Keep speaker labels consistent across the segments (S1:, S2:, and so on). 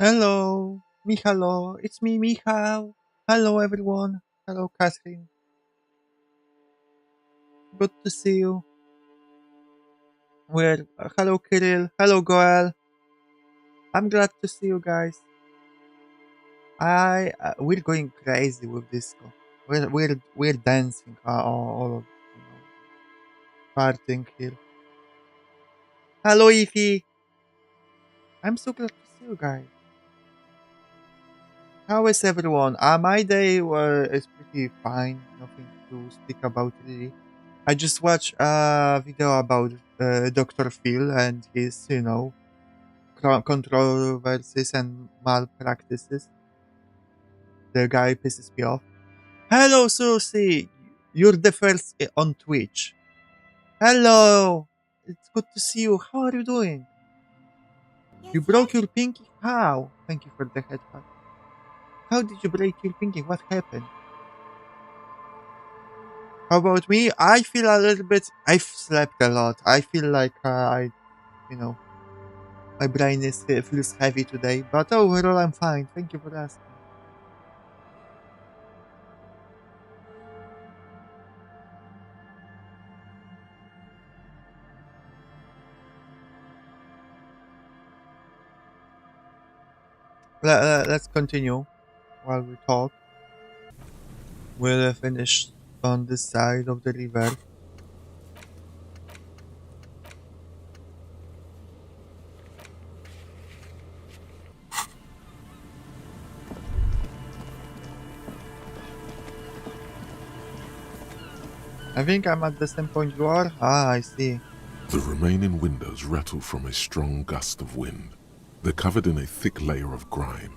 S1: Hello, Mihalo, it's me, Mihau. Hello, everyone. Hello, Catherine. Good to see you. Hello, Kirill. Hello, Goel. I'm glad to see you guys. We're going crazy with disco. We're dancing, all of, partying here. Hello, Ify. I'm so glad to see you guys. How is everyone? My day is pretty fine. Nothing to speak about really. I just watched a video about Dr. Phil and his, controversies and malpractices. The guy pisses me off. Hello, Susie. You're the first on Twitch. Hello. It's good to see you. How are you doing? You broke your pinky? How? Thank you for the headbutt. How did you break your pinky? What happened? How about me? I feel a little bit. I've slept a lot. I feel like you know, my brain feels heavy today. But overall, I'm fine. Thank you for asking. Let's continue while we talk. We'll finish on this side of the river. I think I'm at the same point you are. Ah, I see.
S2: The remaining windows rattle from a strong gust of wind. They're covered in a thick layer of grime.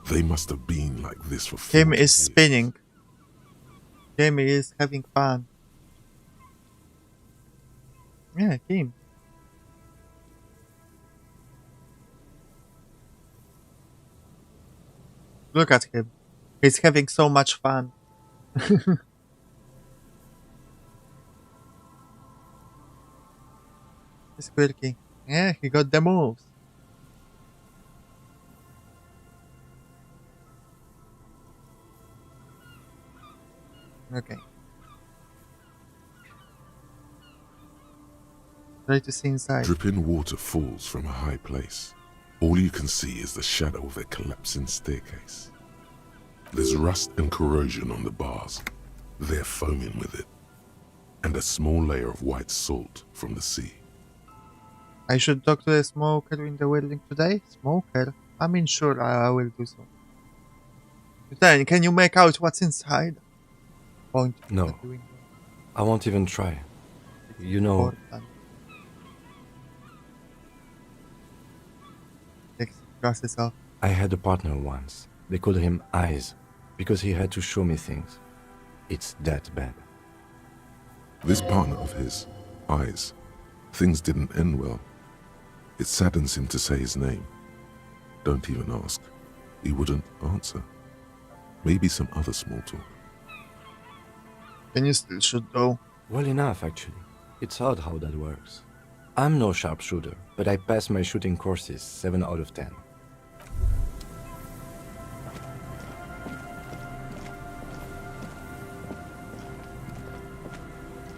S2: They must have been like this for 40
S1: Kim is
S2: years.
S1: spinning. Kim is having fun. Yeah, Kim. Look at him. He's having so much fun. He's quirky. Yeah, he got the moves. Okay. Try to see inside.
S2: Dripping water falls from a high place. All you can see is the shadow of a collapsing staircase. There's rust and corrosion on the bars. They're foaming with it. And a small layer of white salt from the sea.
S1: I should talk to the smoker in the building today? Smoker? I mean, sure, I will do so. Then, can you make out what's inside? Point
S3: No.
S1: at the window.
S3: I won't even try. You know,
S1: Important. Takes glasses off.
S3: I had a partner once. They called him Eyes, because he had to show me things. It's that bad.
S2: This partner of his, Eyes, things didn't end well. It saddens him to say his name. Don't even ask. He wouldn't answer. Maybe some other small talk.
S1: Can you still shoot though?
S3: Well enough, actually. It's odd how that works. I'm no sharpshooter, but I passed my shooting courses 7 out of 10.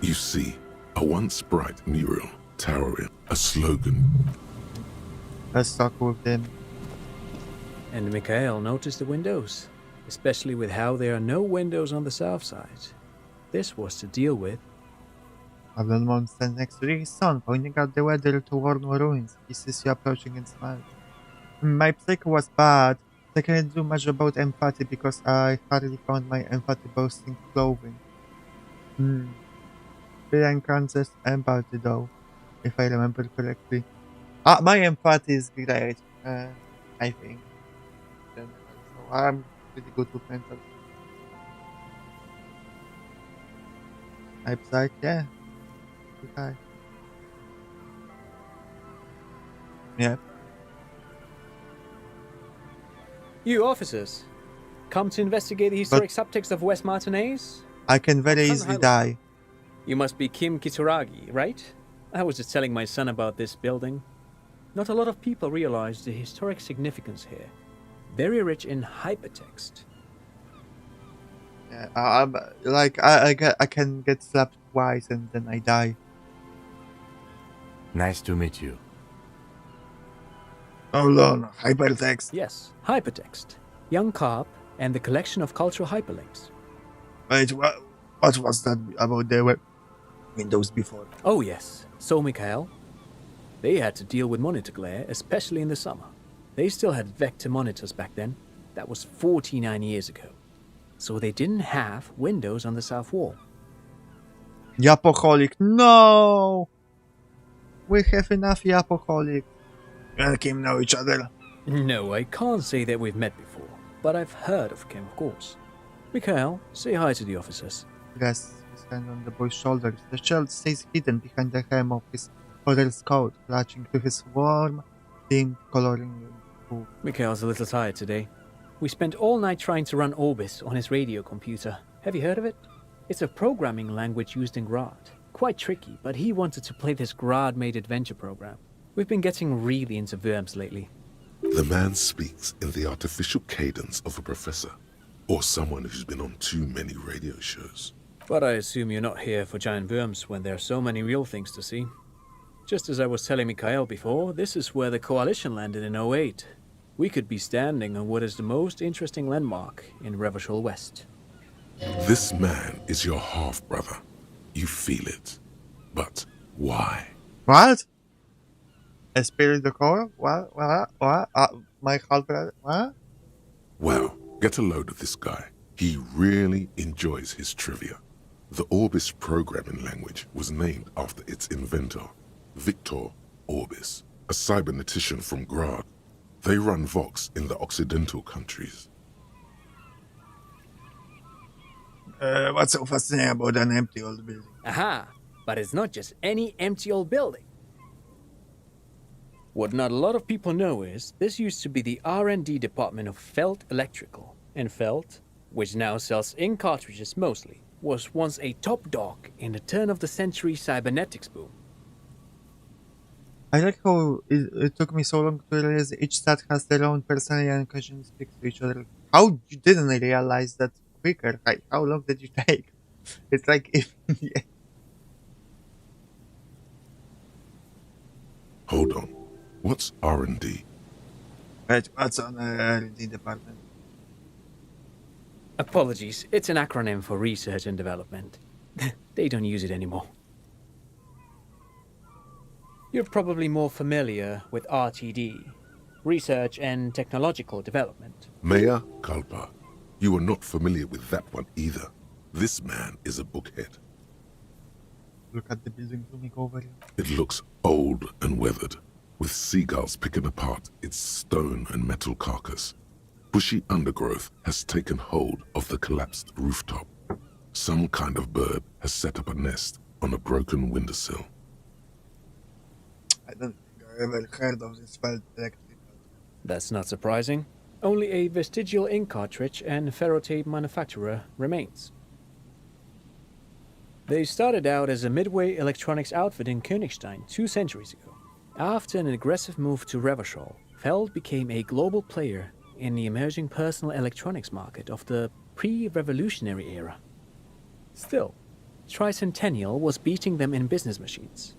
S2: You see, a once bright mural towering, a slogan.
S1: Let's talk with them.
S4: And Mikhail noticed the windows, especially with how there are no windows on the south side. This was to deal with.
S1: Abdul Mom stands next to his son, pointing out the weather to warn ruins. He sees you approaching and smiles. My psycho was bad. I can't do much about empathy because I hardly found my empathy boosting clothing. They unconscious empathy though, if I remember correctly. My empathy is great, I think. So I'm pretty good with mental. I'm psych, yeah. Okay. Yeah.
S4: You officers, come to investigate the historic subtext of West Martinez?
S1: I can very easily die.
S4: You must be Kim Kituragi, right? I was just telling my son about this building. Not a lot of people realize the historic significance here. very rich in hypertext.
S1: Yeah, I can get slapped twice and then I die.
S3: Nice to meet you.
S1: Hold on, hypertext.
S4: Yes, hypertext. Young Carp and the collection of cultural hyperlinks.
S1: Wait, what was that about the Windows before?
S4: Oh yes, so Mikhail. They had to deal with monitor glare, especially in the summer. They still had vector monitors back then. That was 49 years ago. So they didn't have windows on the south wall.
S1: Yapoholic, no! We have enough Yapoholic. And Kim know each other.
S4: No, I can't say that we've met before, but I've heard of Kim, of course. Mikhail, say hi to the officers.
S1: Rests his hand on the boy's shoulders. The child stays hidden behind the hem of his father's coat, clutching to his warm, dim coloring book.
S4: Mikhail's a little tired today. We spent all night trying to run Orbis on his radio computer. Have you heard of it? It's a programming language used in Grad. Quite tricky, but he wanted to play this Grad-made adventure program. We've been getting really into verbs lately.
S2: The man speaks in the artificial cadence of a professor, or someone who's been on too many radio shows.
S4: But I assume you're not here for giant worms when there are so many real things to see. Just as I was telling Mikhail before, this is where the Coalition landed in 08. We could be standing on what is the most interesting landmark in Revachol West.
S2: This man is your half-brother. You feel it. But why?
S1: What? A spirit the core? What? My half-brother? What?
S2: Well, get a load of this guy. He really enjoys his trivia. The Orbis programming language was named after its inventor, Victor Orbis, a cybernetician from Grad. They run Vox in the Occidental countries.
S1: What's so fascinating about an empty old building?
S4: Aha! But it's not just any empty old building. What not a lot of people know is, this used to be the R&D department of Felt Electrical. And Felt, which now sells ink cartridges mostly, was once a top dog in the turn-of-the-century cybernetics boom.
S1: I like how it took me so long to realize each stat has their own personality and occasionally speaks to each other. How you didn't realize that quicker? How long did you take? It's like if... Yeah.
S2: Hold on. What's R&D?
S1: Wait, what's on the R&D department?
S4: Apologies, it's an acronym for research and development. They don't use it anymore. You're probably more familiar with RTD, Research and Technological Development.
S2: Mea culpa. You are not familiar with that one either. This man is a bookhead.
S1: Look at the building looming over you.
S2: It looks old and weathered, with seagulls picking apart its stone and metal carcass. Bushy undergrowth has taken hold of the collapsed rooftop. Some kind of bird has set up a nest on a broken windowsill.
S1: I don't think I ever heard of this felt electrical.
S4: That's not surprising. Only a vestigial ink cartridge and ferrotape manufacturer remains. They started out as a midway electronics outfit in Königstein 2 centuries ago. After an aggressive move to Revachol, Feld became a global player in the emerging personal electronics market of the pre-revolutionary era. Still, Tricentennial was beating them in business machines.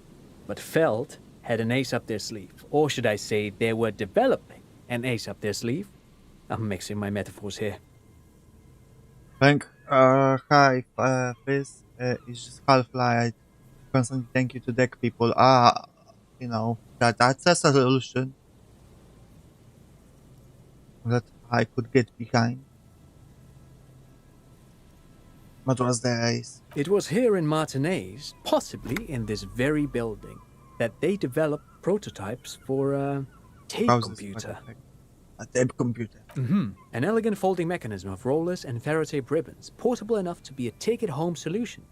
S4: But Feld had an ace up their sleeve, or should I say they were developing an ace up their sleeve. I'm mixing my metaphors here.
S1: Hi, this is just Half-Life. Constantly thank you to deck people. That's a solution that I could get behind. What was the ace?
S4: It was here in Martinez, possibly in this very building, that they developed prototypes for a tape computer.
S1: A tape computer.
S4: An elegant folding mechanism of rollers and ferrotape ribbons, portable enough to be a take-it-home solution.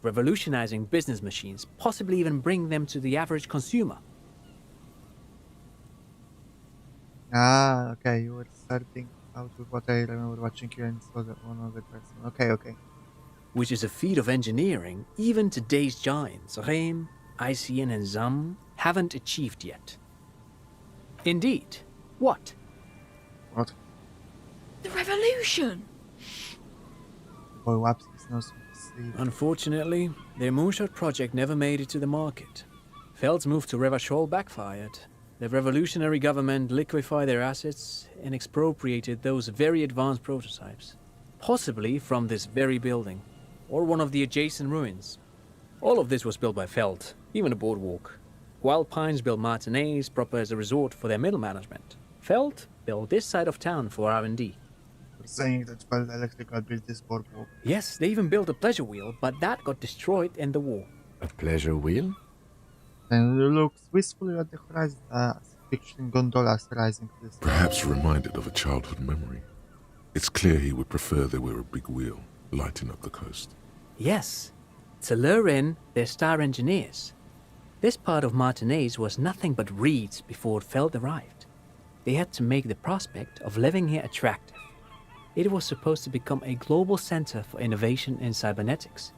S4: Revolutionizing business machines, possibly even bring them to the average consumer.
S1: Ah, okay, you were starting out with what I remember watching you and saw that one other person. Okay.
S4: Which is a feat of engineering even today's giants, Rehm, ICN and ZAM, haven't achieved yet. Indeed. What?
S1: What?
S5: The revolution!
S1: Boy wipes his nose with his sleeve.
S4: Unfortunately, their moonshot project never made it to the market. Feld's move to Revachol backfired. The revolutionary government liquefied their assets and expropriated those very advanced prototypes. Possibly from this very building, or one of the adjacent ruins. All of this was built by Feld, even the boardwalk. Wild Pines built Martinez proper as a resort for their middle management. Feld built this side of town for R&D.
S1: You're saying that Feld Electrical built this boardwalk.
S4: Yes, they even built a pleasure wheel, but that got destroyed in the war.
S3: A pleasure wheel?
S1: And looks wistfully at the horizon, picturing gondolas rising to the sky.
S2: Perhaps reminded of a childhood memory. It's clear he would prefer there were a big wheel lighting up the coast.
S4: Yes, to lure in their star engineers. This part of Martinez was nothing but reeds before Feld arrived. They had to make the prospect of living here attractive. It was supposed to become a global center for innovation in cybernetics.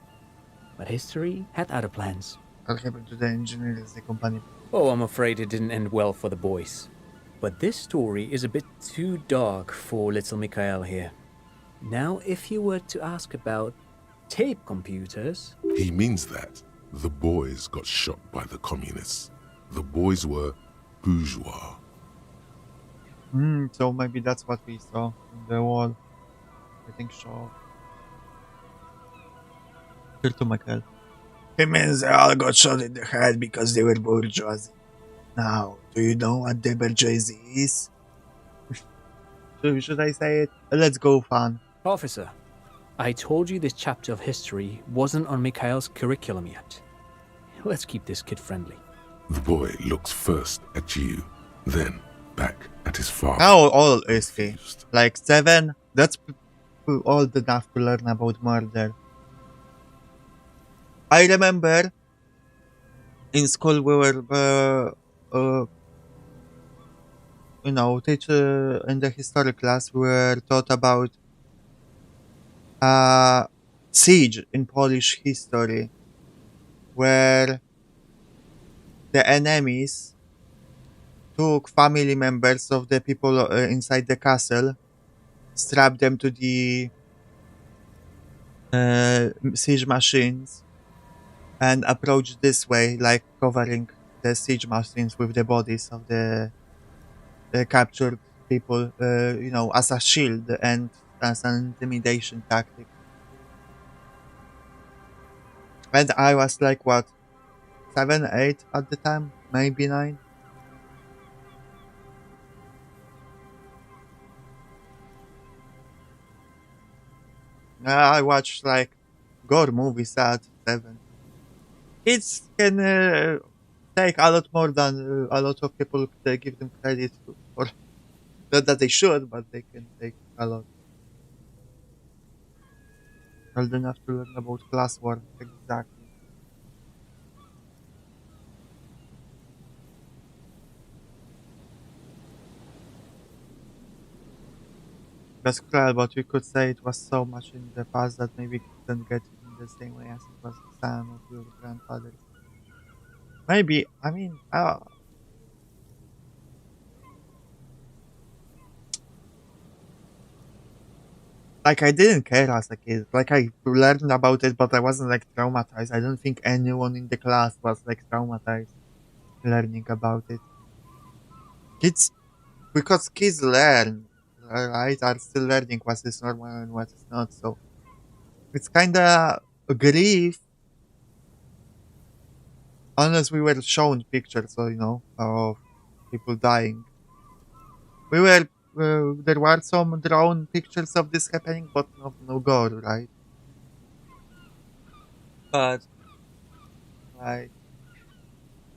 S4: But history had other plans.
S1: What happened to the engineers, the company?
S4: Oh, I'm afraid it didn't end well for the boys. But this story is a bit too dark for little Mikhail here. Now, if you were to ask about tape computers...
S2: He means that the boys got shot by the communists. The boys were bourgeois.
S1: So maybe that's what we saw in the wall. I think so. Here to Michael. It means they all got shot in the head because they were bourgeoisie. Now, do you know what the bourgeoisie is? Should I say it? Let's go, fan.
S4: Officer, I told you this chapter of history wasn't on Mikhail's curriculum yet. Let's keep this kid friendly.
S2: The boy looks first at you, then back at his father.
S1: How old is he? Like 7? That's old enough to learn about murder. I remember in school we were, teacher in the history class we were taught about siege in Polish history, where the enemies took family members of the people inside the castle, strapped them to the siege machines, and approached this way, like covering the siege machines with the bodies of the captured people, as a shield and as an intimidation tactic. And I was like, what, 7, 8 at the time? Maybe 9? I watched like gore movies at 7. Kids can take a lot more than a lot of people give them credit for. Not that they should, but they can take a lot. Old enough to learn about class war, exactly. That's cruel, but we could say it was so much in the past that maybe you couldn't get it in the same way as it was the son of your grandfather. Maybe, I mean, like I didn't care as a kid. Like I learned about it, but I wasn't like traumatized. I don't think anyone in the class was like traumatized learning about it. Because kids learn, right? Are still learning what is normal and what is not. So it's kinda a grief. Unless we were shown pictures, of people dying. There were some drawn pictures of this happening, but no gore, right? But, like,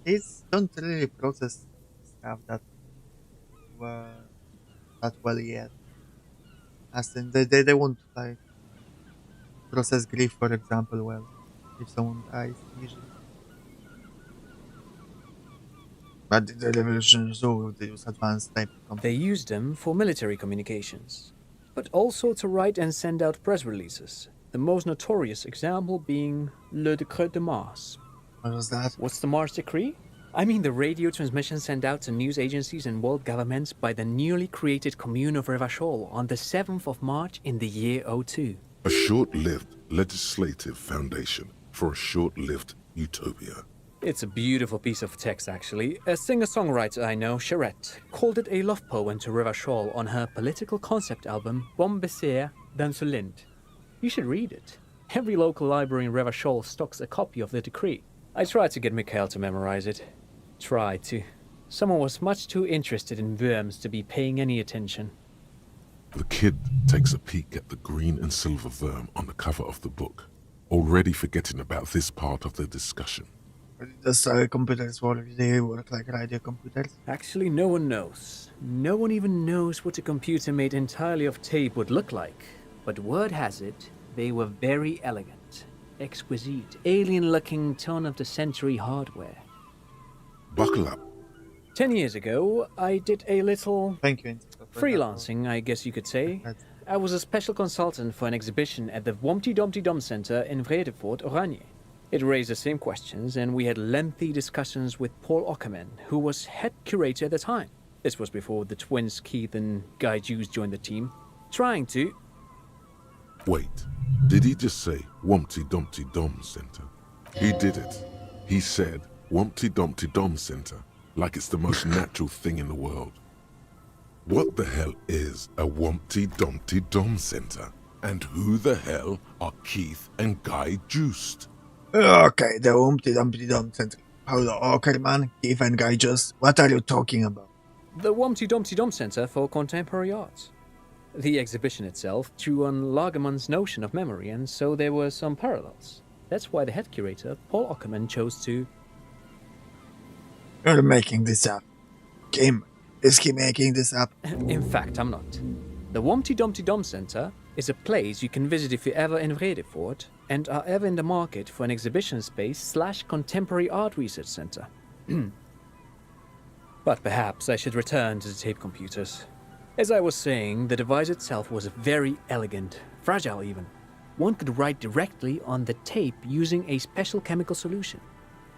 S1: kids don't really process stuff that well yet. As in, they won't, like, process grief, for example, well, if someone dies, usually. But the revolution so they use advanced type of
S4: They used them for military communications, but also to write and send out press releases, the most notorious example being Le Décret de Mars.
S1: What was that?
S4: What's the Mars Decree? I mean the radio transmission sent out to news agencies and world governments by the newly created commune of Revachol on the 7th of March in the year 02.
S2: A short-lived legislative foundation for a short-lived utopia.
S4: It's a beautiful piece of text, actually. A singer-songwriter I know, Charette, called it a love poem to Revachol on her political concept album, Bon Baiser dans ce Lind. You should read it. Every local library in Revachol stocks a copy of the decree. I tried to get Mikhail to memorize it. Tried to. Someone was much too interested in worms to be paying any attention.
S2: The kid takes a peek at the green and silver worm on the cover of the book, already forgetting about this part of the discussion.
S1: Does computers work? They work like radio computers?
S4: Actually, no one knows. No one even knows what a computer made entirely of tape would look like. But word has it, they were very elegant, exquisite, alien-looking turn-of-the-century hardware.
S2: Buckle up.
S4: 10 years ago, I did a little
S1: Thank you.
S4: freelancing, I guess you could say. I was a special consultant for an exhibition at the Womty Dumpty Dum Center in Vredefort, Oranje. It raised the same questions, and we had lengthy discussions with Paul Ockerman, who was head curator at the time. This was before the twins Keith and Guy Jews joined the team, trying to...
S2: Wait, did he just say Wumpty Dumpty Dum Center? He did it. He said Wumpty Dumpty Dum Center, like it's the most natural thing in the world. What the hell is a Wumpty Dumpty Dum Center? And who the hell are Keith and Guy Juiced?
S1: Okay, the Humpty Dumpty Dum Center. Paulo Ockerman, Keith and Guy Just. What are you talking about?
S4: The Womty Dumpty Dum Center for Contemporary Arts. The exhibition itself drew on Lagerman's notion of memory, and so there were some parallels. That's why the head curator, Paul Ockerman, chose to...
S1: You're making this up. Kim, is he making this up?
S4: In fact, I'm not. The Womty Dumpty Dum Center is a place you can visit if you're ever in Vredefort and are ever in the market for an exhibition space / contemporary art research center. But perhaps I should return to the tape computers. As I was saying, the device itself was very elegant, fragile even. One could write directly on the tape using a special chemical solution.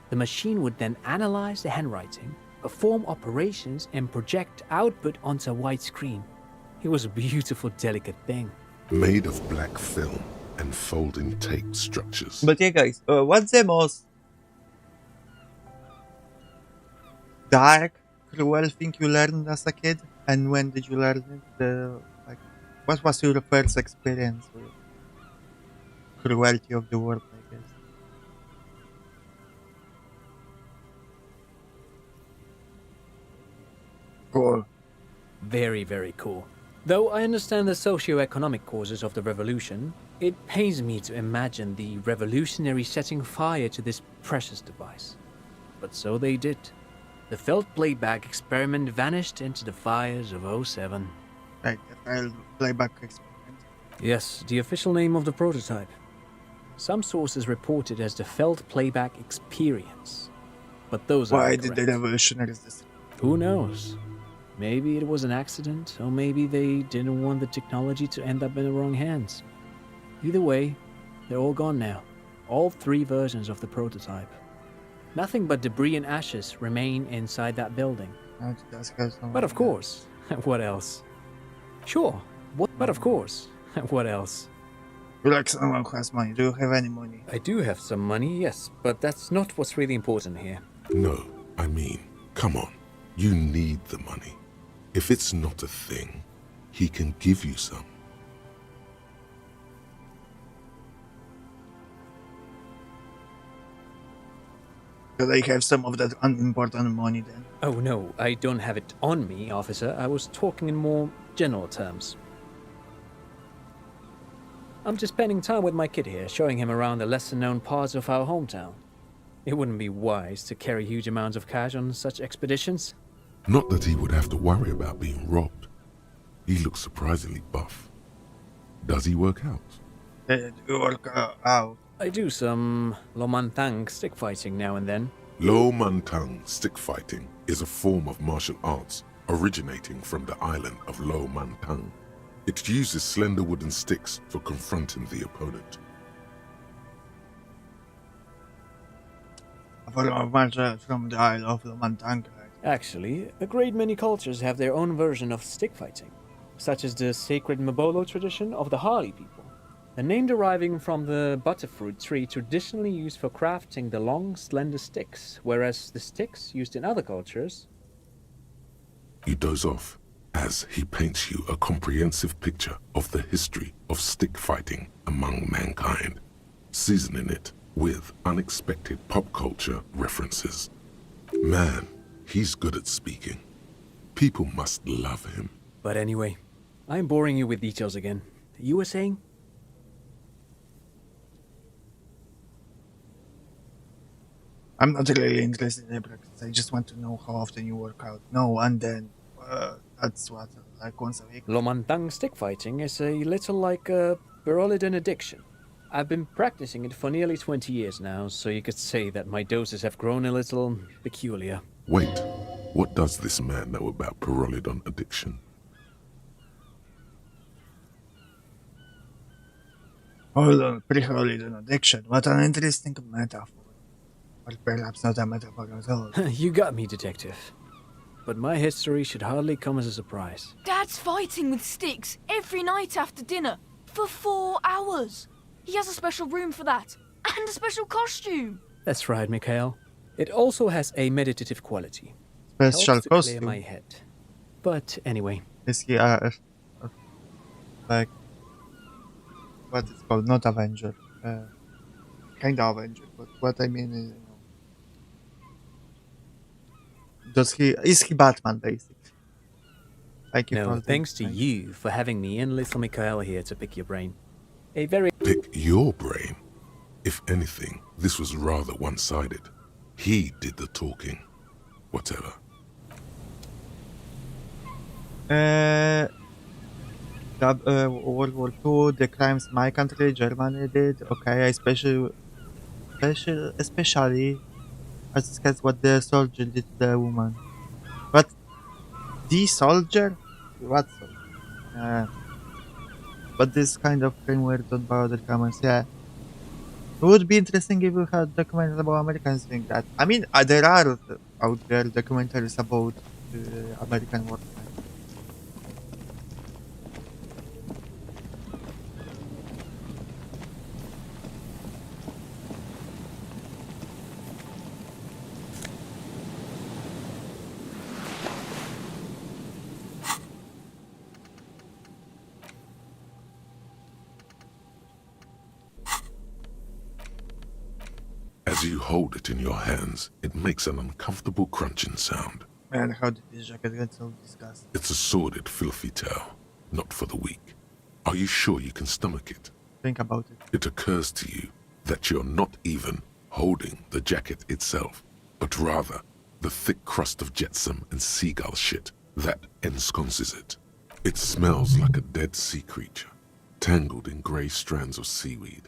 S4: The machine would then analyze the handwriting, perform operations, and project output onto a white screen. It was a beautiful, delicate thing.
S2: Made of black film and folding tape structures.
S1: But yeah, guys, what's the most dark, cruel thing you learned as a kid? And when did you learn it? What was your first experience with cruelty of the world, I guess? Cool.
S4: Very, very cool. Though I understand the socio-economic causes of the revolution, it pains me to imagine the revolutionaries setting fire to this precious device. But so they did. The felt playback experiment vanished into the fires of 07.
S1: Right, the file playback experiment.
S4: Yes, the official name of the prototype. Some sources report it as the felt playback experience. But those are
S1: Why did the revolutionaries this?
S4: Who knows? Maybe it was an accident, or maybe they didn't want the technology to end up in the wrong hands. Either way, they're all gone now. All 3 versions of the prototype. Nothing but debris and ashes remain inside that building. But of course, what else? Sure, but of course, what else?
S1: You like someone who has money. Do you have any money?
S4: I do have some money, yes, but that's not what's really important here.
S2: No, I mean, come on. You need the money. If it's not a thing, he can give you some.
S1: Do they have some of that unimportant money then?
S4: Oh no, I don't have it on me, officer. I was talking in more general terms. I'm just spending time with my kid here, showing him around the lesser-known parts of our hometown. It wouldn't be wise to carry huge amounts of cash on such expeditions.
S2: Not that he would have to worry about being robbed. He looks surprisingly buff. Does he work out?
S1: You work out.
S4: I do some Lomantang stick fighting now and then.
S2: Lo Mantang stick fighting is a form of martial arts originating from the island of Lo Mantang. It uses slender wooden sticks for confronting the opponent.
S1: A form of martial from the Isle of Lomantank.
S4: Actually, a great many cultures have their own version of stick fighting, such as the sacred Mabolo tradition of the Harley people, a name deriving from the butterfruit tree traditionally used for crafting the long, slender sticks, whereas the sticks used in other cultures.
S2: You doze off as he paints you a comprehensive picture of the history of stick fighting among mankind, seasoning it with unexpected pop culture references. Man, he's good at speaking. People must love him.
S4: But anyway, I'm boring you with details again. You were saying?
S1: I'm not really interested in practice. I just want to know how often you work out. No, and then that's what, like once a week.
S4: Lomantang stick fighting is a little like a Berolidin addiction. I've been practicing it for nearly 20 years now, so you could say that my doses have grown a little peculiar.
S2: Wait, what does this man know about Pyrrolidon addiction?
S1: Hold on, pre-holiday addiction. What an interesting metaphor. Or perhaps not a metaphor at all.
S4: You got me, detective. But my history should hardly come as a surprise.
S5: Dad's fighting with sticks every night after dinner for 4 hours. He has a special room for that and a special costume.
S4: That's right, Mikhail. It also has a meditative quality.
S1: Special
S4: Helps to clear
S1: costume.
S4: my head. But anyway,
S1: Is he like what it's called? Not Avenger. Kind of Avenger, but what I mean is, is he Batman basically? Like if
S4: no,
S1: all
S4: thanks to
S1: things-
S4: you for having me and little Mikhail here to pick your brain. A very...
S2: Pick your brain. If anything, this was rather one-sided. He did the talking. Whatever.
S1: World War II, the crimes my country, Germany did. Okay, especially as discussed what the soldier did to the woman. What? The soldier? What soldier? But this kind of framework don't bother comments, yeah. It would be interesting if you had documentaries about Americans doing that. I mean, there are out there documentaries about American war.
S2: As you hold it in your hands, it makes an uncomfortable crunching sound.
S1: Man, how did this jacket get so disgusting?
S2: It's a sordid, filthy tale, not for the weak. Are you sure you can stomach it?
S1: Think about it.
S2: It occurs to you that you're not even holding the jacket itself, but rather the thick crust of jetsam and seagull shit that ensconces it. It smells like a dead sea creature, tangled in grey strands of seaweed.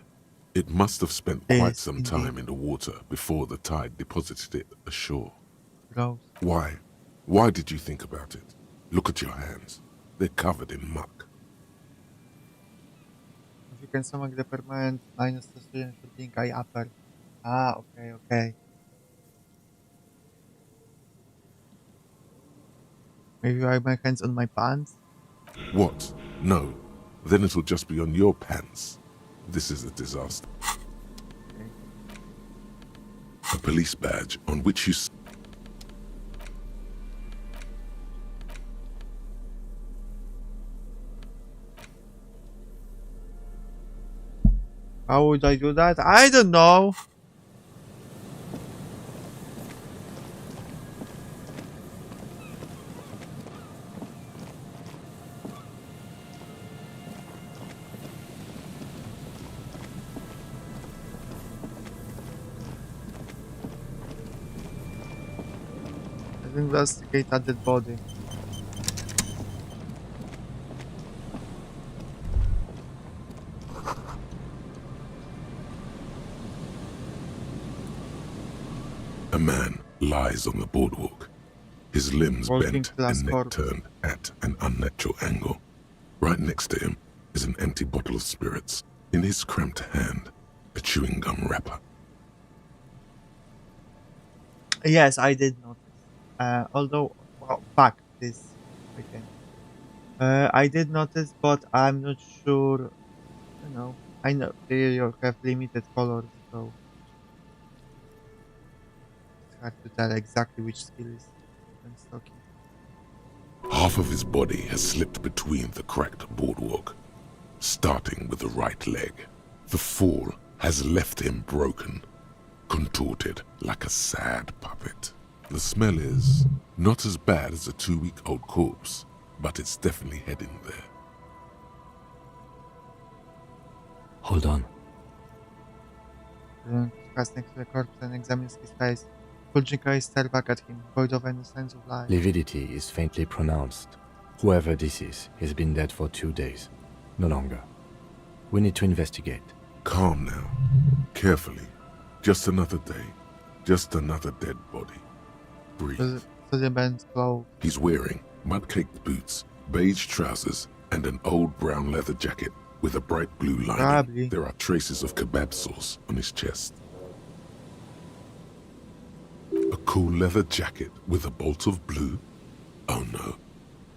S2: It must have spent quite
S1: Yes,
S2: some
S1: indeed.
S2: time in the water before the tide deposited it ashore.
S1: Gross.
S2: Why? Why did you think about it? Look at your hands. They're covered in muck.
S1: If you can stomach the permanent minus the student for being eye upper. Ah, okay. Maybe I have my hands on my pants?
S2: What? No. Then it'll just be on your pants. This is a disaster. A police badge on which you...
S1: How would I do that? I don't know. Let's investigate that dead body.
S2: A man lies on the boardwalk, his limbs
S1: Walking
S2: bent
S1: class
S2: and neck
S1: corpse.
S2: turned at an unnatural angle. Right next to him is an empty bottle of spirits. In his cramped hand, a chewing gum wrapper.
S1: Yes, I did notice. Although, well, fuck this weekend. I did notice, but I'm not sure. You know, I know they have limited colors, so it's hard to tell exactly which skill is stocking.
S2: Half of his body has slipped between the cracked boardwalk, starting with the right leg. The fall has left him broken, contorted like a sad puppet. The smell is not as bad as a 2-week-old corpse, but it's definitely heading there.
S3: Hold on.
S1: Runt has next to the corpse and examines his face. Bulging eyes stare back at him, void of any signs of life.
S3: Lividity is faintly pronounced. Whoever this is has been dead for 2 days. No longer. We need to investigate.
S2: Calm now. Carefully. Just another day. Just another dead body. Breathe.
S1: So the man's clothes.
S2: He's wearing mud-caked boots, beige trousers, and an old brown leather jacket with a bright blue lining.
S1: Probably.
S2: There are traces of kebab sauce on his chest. A cool leather jacket with a bolt of blue? Oh no.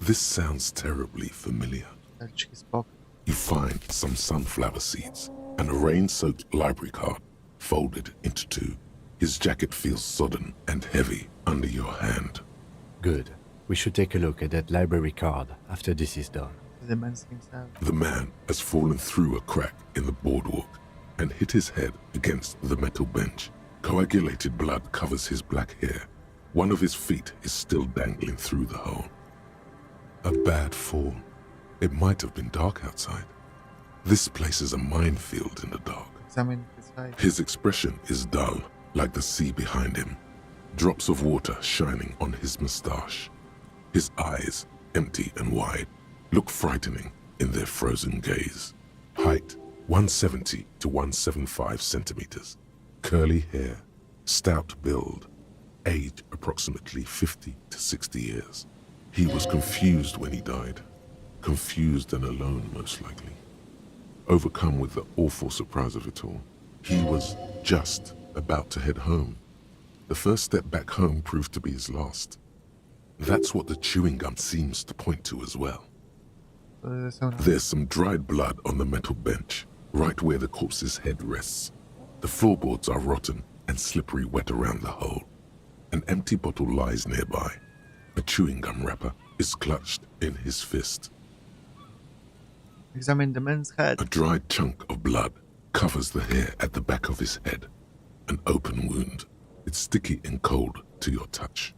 S2: This sounds terribly familiar.
S1: Search his pocket.
S2: You find some sunflower seeds and a rain-soaked library card folded into 2. His jacket feels sodden and heavy under your hand.
S3: Good. We should take a look at that library card after this is done.
S1: The man screams out.
S2: The man has fallen through a crack in the boardwalk and hit his head against the metal bench. Coagulated blood covers his black hair. One of his feet is still dangling through the hole. A bad fall. It might have been dark outside. This place is a minefield in the dark.
S1: Examine his face.
S2: His expression is dull, like the sea behind him. Drops of water shining on his moustache. His eyes, empty and wide, look frightening in their frozen gaze. Height, 170 to 175 centimeters. Curly hair, stout build. Age, approximately 50 to 60 years. He was confused when he died. Confused and alone, most likely. Overcome with the awful surprise of it all. He was just about to head home. The first step back home proved to be his last. That's what the chewing gum seems to point to as well. There's some dried blood on the metal bench, right where the corpse's head rests. The floorboards are rotten and slippery wet around the hole. An empty bottle lies nearby. A chewing gum wrapper is clutched in his fist.
S1: Examine the man's head.
S2: A dried chunk of blood covers the hair at the back of his head. An open wound. It's sticky and cold to your touch.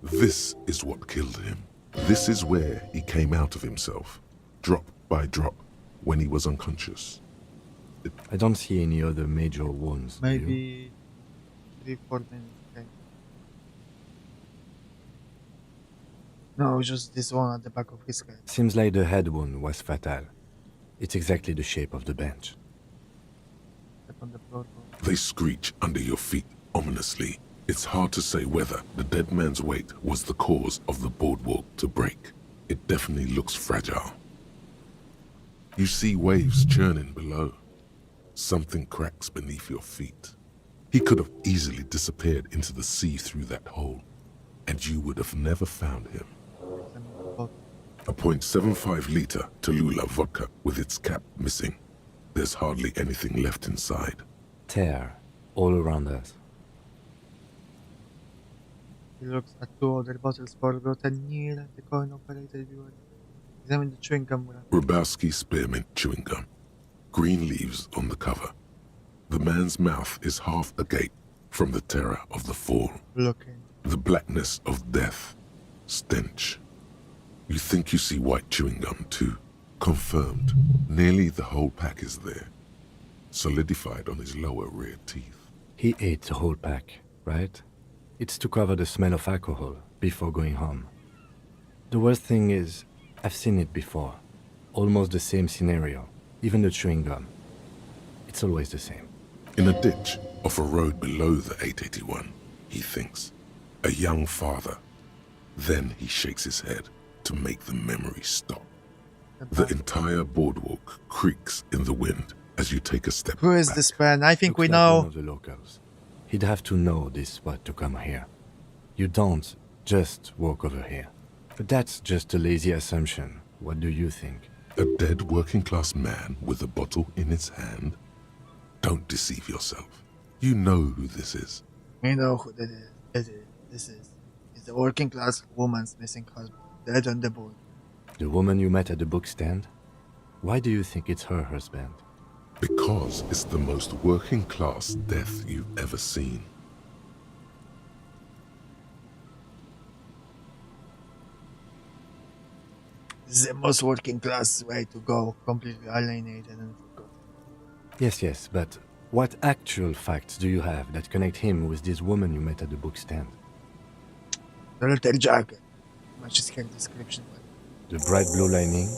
S2: This is what killed him. This is where he came out of himself, drop by drop, when he was unconscious.
S3: I don't see any other major wounds. do you?
S1: Maybe 3-4 minutes. Okay. No, just this one at the back of his head.
S3: Seems like the head wound was fatal. It's exactly the shape of the bench.
S1: Step on the floor.
S2: They screech under your feet ominously. It's hard to say whether the dead man's weight was the cause of the boardwalk to break. It definitely looks fragile. You see waves churning below. Something cracks beneath your feet. He could have easily disappeared into the sea through that hole, and you would have never found him. A .75 liter Tallulah vodka with its cap missing. There's hardly anything left inside.
S3: Tear all around us.
S1: He looks at 2 other bottles forgotten near the coin-operated viewer. Examine the chewing gum wrap.
S2: Rubowski spearmint chewing gum. Green leaves on the cover. The man's mouth is half agape from the terror of the fall.
S1: Looking.
S2: The blackness of death. Stench. You think you see white chewing gum too. Confirmed. Nearly the whole pack is there. Solidified on his lower rear teeth.
S3: He ate the whole pack, right? It's to cover the smell of alcohol before going home. The worst thing is, I've seen it before. Almost the same scenario. Even the chewing gum. It's always the same.
S2: In a ditch off a road below the 881, he thinks. A young father. Then he shakes his head to make the memory stop. The entire boardwalk creaks in the wind as you take a step
S1: Who is
S2: back.
S1: this man? I think
S3: Looks
S1: we
S3: like
S1: know.
S3: one of the locals. He'd have to know this spot to come here. You don't just walk over here. But that's just a lazy assumption. What do you think?
S2: A dead working class man with a bottle in his hand? Don't deceive yourself. You know who this is.
S1: We know who that is. This is. It's a working class woman's missing husband, dead on the boat.
S3: The woman you met at the book stand? Why do you think it's her husband?
S2: Because it's the most working class death you've ever seen.
S1: This is the most working class way to go, completely alienated and forgotten.
S3: Yes, but what actual facts do you have that connect him with this woman you met at the book stand?
S1: The leather jacket. Matches her description.
S3: The bright blue lining?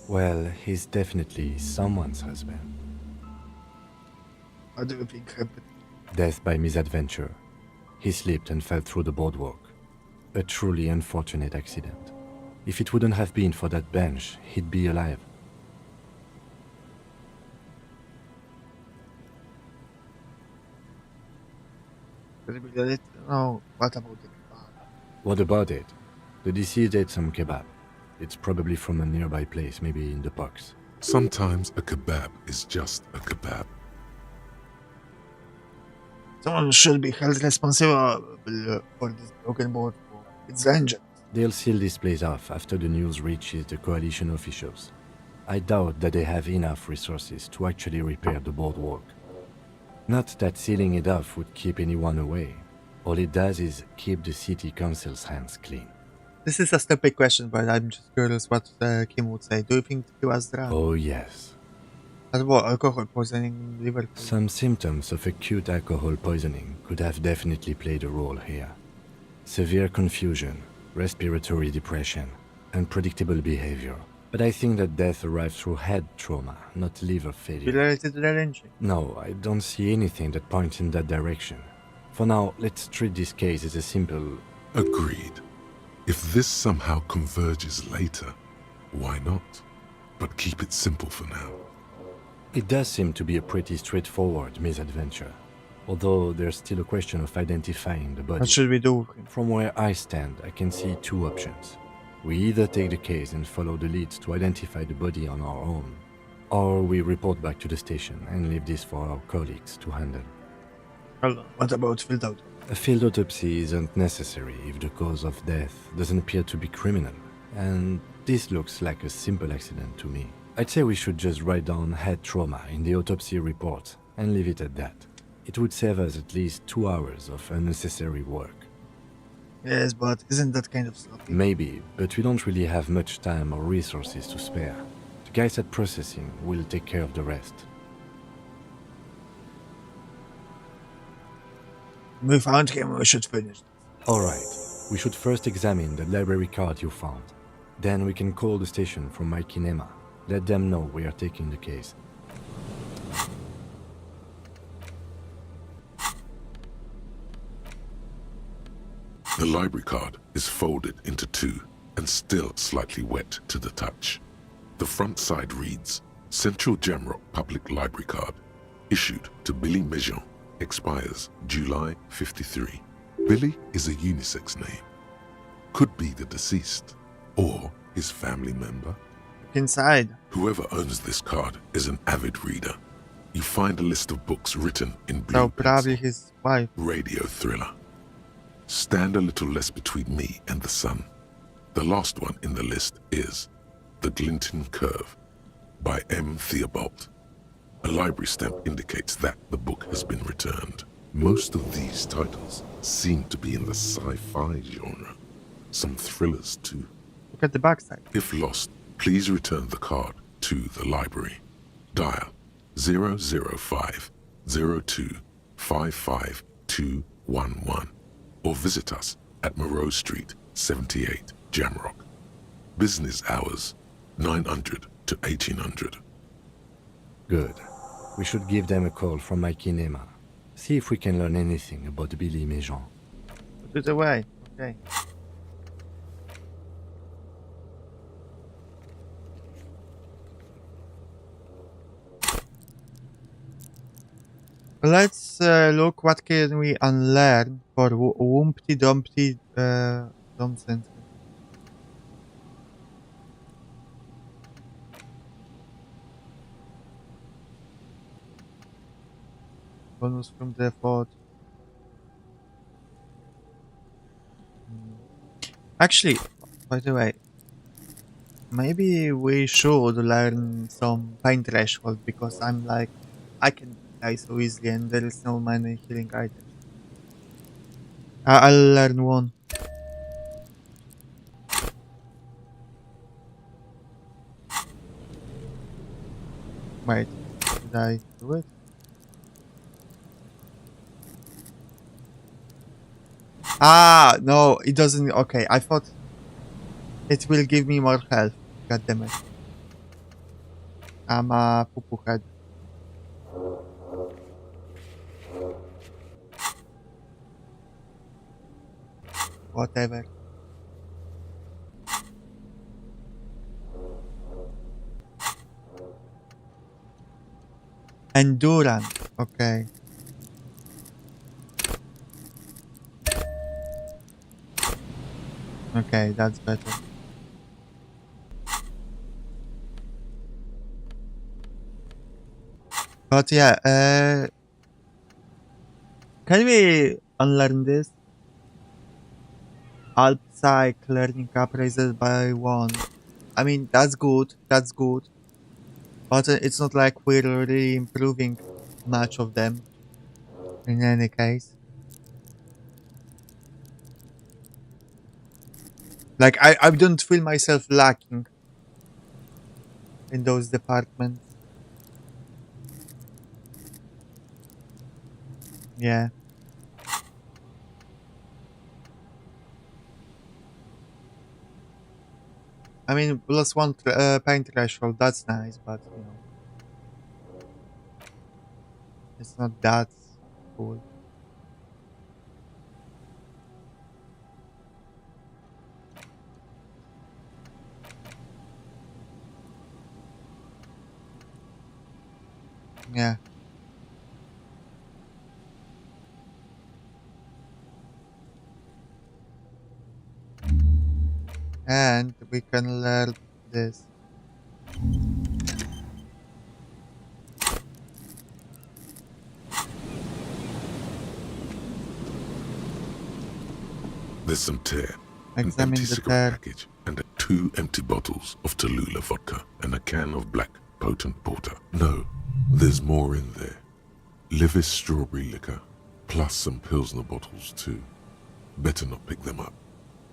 S3: Well, he's definitely someone's husband.
S1: What do you think happened?
S3: Death by misadventure. He slipped and fell through the boardwalk. A truly unfortunate accident. If it wouldn't have been for that bench, he'd be alive.
S1: No, what about the kebab?
S3: What about it? The deceased ate some kebab. It's probably from a nearby place, maybe in the parks.
S2: Sometimes a kebab is just a kebab.
S1: Someone should be held responsible for this broken boat. It's vengeance.
S3: They'll seal this place off after the news reaches the coalition officials. I doubt that they have enough resources to actually repair the boardwalk. Not that sealing it off would keep anyone away. All it does is keep the city council's hands clean.
S1: This is a stupid question, but I'm just curious what Kim would say. Do you think he was drunk?
S3: Oh yes.
S1: As well, alcohol poisoning, liver poisoning.
S3: Some symptoms of acute alcohol poisoning could have definitely played a role here. Severe confusion, respiratory depression, unpredictable behavior. But I think that death arrived through head trauma, not liver failure.
S1: Related to the lynching?
S3: No, I don't see anything that points in that direction. For now, let's treat this case as a simple...
S2: Agreed. If this somehow converges later, why not? But keep it simple for now.
S3: It does seem to be a pretty straightforward misadventure, although there's still a question of identifying the body.
S1: What should we do?
S3: From where I stand, I can see two options. We either take the case and follow the leads to identify the body on our own, or we report back to the station and leave this for our colleagues to handle.
S1: What about field out?
S3: A field autopsy isn't necessary if the cause of death doesn't appear to be criminal, and this looks like a simple accident to me. I'd say we should just write down head trauma in the autopsy report and leave it at that. It would save us at least 2 hours of unnecessary work.
S1: Yes, but isn't that kind of sloppy?
S3: Maybe, but we don't really have much time or resources to spare. The guys at processing will take care of the rest.
S1: We found him, we should finish.
S3: Alright, we should first examine the library card you found. Then we can call the station from my kinema. Let them know we are taking the case.
S2: The library card is folded into two and still slightly wet to the touch. The front side reads, Central Jamrock Public Library Card, issued to Billy Mejean, expires July 53. Billy is a unisex name. Could be the deceased, or his family member.
S1: Inside.
S2: Whoever owns this card is an avid reader. You find a list of books written in blue
S1: So probably
S2: pencil.
S1: his wife.
S2: Radio thriller. Stand a little less between me and the sun. The last one in the list is The Glinton Curve by M. Theobald. A library stamp indicates that the book has been returned. Most of these titles seem to be in the sci-fi genre. Some thrillers too.
S1: Look at the backside.
S2: If lost, please return the card to the library. Dial 005 02 55211 or visit us at Moreau Street, 78, Jamrock. Business hours, 900 to 1800.
S3: Good. We should give them a call from my kinema. See if we can learn anything about Billy Mejean.
S1: Put it away. Okay. Let's look what can we unlearn for Wumpty Dumpty nonsense. Bonus from default. Actually, by the way, maybe we should learn some pain threshold because I'm like, I can die so easily and there is no many healing items. I'll learn one. Wait, did I do it? Ah, no, it doesn't. Okay, I thought it will give me more health. God damn it. I'm a poo-poo head. Whatever. Endurance. Okay. Okay, that's better. But yeah, can we unlearn this? Alp Psych learning up raises by 1. I mean, that's good. That's good. But it's not like we're really improving much of them. In any case. Like, I don't feel myself lacking in those departments. Yeah. I mean, +1 pain threshold, that's nice, but, you know. It's not that cool. Yeah. And we can learn this.
S2: There's some tear, an
S1: Examine
S2: empty
S1: the
S2: cigarette
S1: tear.
S2: package, and 2 empty bottles of Tallulah vodka and a can of black potent porter. No, there's more in there. Livis strawberry liquor, plus some Pilsner bottles too. Better not pick them up.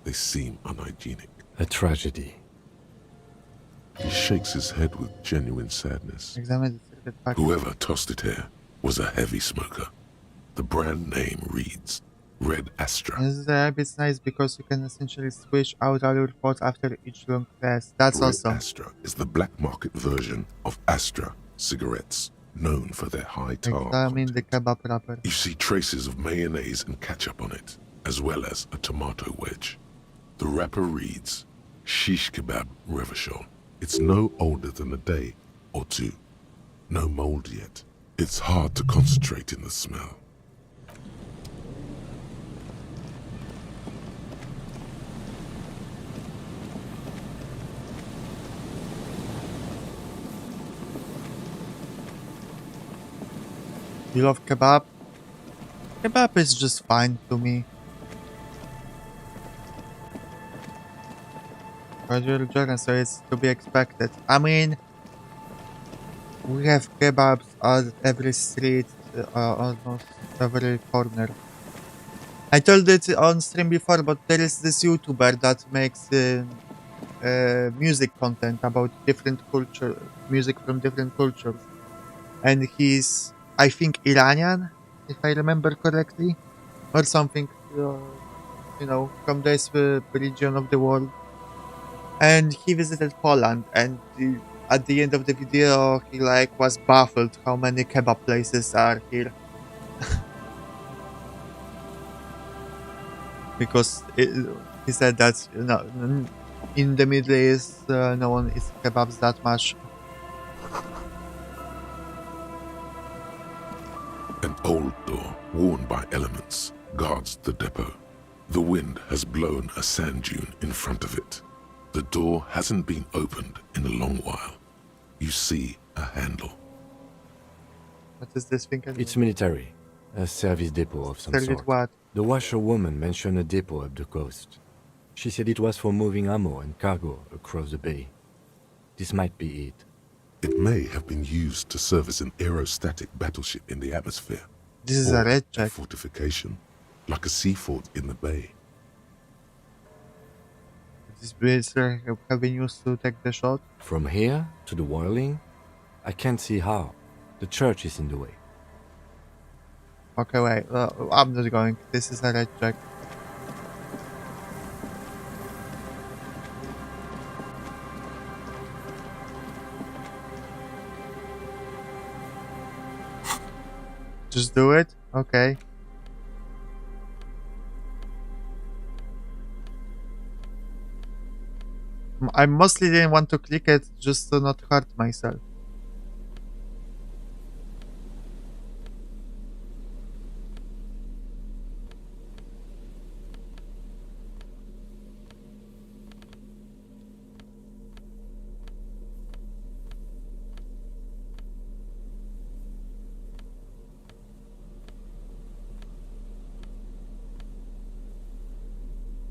S2: They seem unhygienic.
S3: A tragedy.
S2: He shakes his head with genuine sadness.
S1: Examine the cigarette package.
S2: Whoever tossed it here was a heavy smoker. The brand name reads Red Astra.
S1: It's nice because you can essentially switch out all your thoughts after each long rest. That's
S2: Red
S1: awesome.
S2: Astra is the black market version of Astra cigarettes, known for their high tar
S1: Examine the
S2: content.
S1: kebab wrapper.
S2: You see traces of mayonnaise and ketchup on it, as well as a tomato wedge. The wrapper reads Shish Kebab Revachol. It's no older than a day or two. No mold yet. It's hard to concentrate in the smell.
S1: You love kebab? Kebab is just fine to me. But you're Jordan, so it's to be expected. I mean, we have kebabs at every street, almost every corner. I told it on stream before, but there is this YouTuber that makes music content about different culture, music from different cultures. And he's, I think, Iranian, if I remember correctly, or something, you know, from this region of the world. And he visited Poland, and at the end of the video, he like was baffled how many kebab places are here. Because he said that, you know, in the Middle East, no one eats kebabs that much.
S2: And old door, worn by elements, guards the depot. The wind has blown a sand dune in front of it. The door hasn't been opened in a long while. You see a handle.
S1: What is this thing?
S3: It's military. A service depot of some
S1: Service
S3: sort.
S1: what?
S3: The washerwoman mentioned a depot up the coast. She said it was for moving ammo and cargo across the bay. This might be it.
S2: It may have been used to serve as an aerostatic battleship in the atmosphere.
S1: This is
S2: or
S1: a red
S2: a
S1: check.
S2: fortification, like a sea fort in the bay.
S1: This bridge have been used to take the shot.
S3: From here to the whirling, I can't see how. The church is in the way.
S1: Okay, wait. I'm not going. This is a red check. Just do it? Okay. I mostly didn't want to click it just to not hurt myself.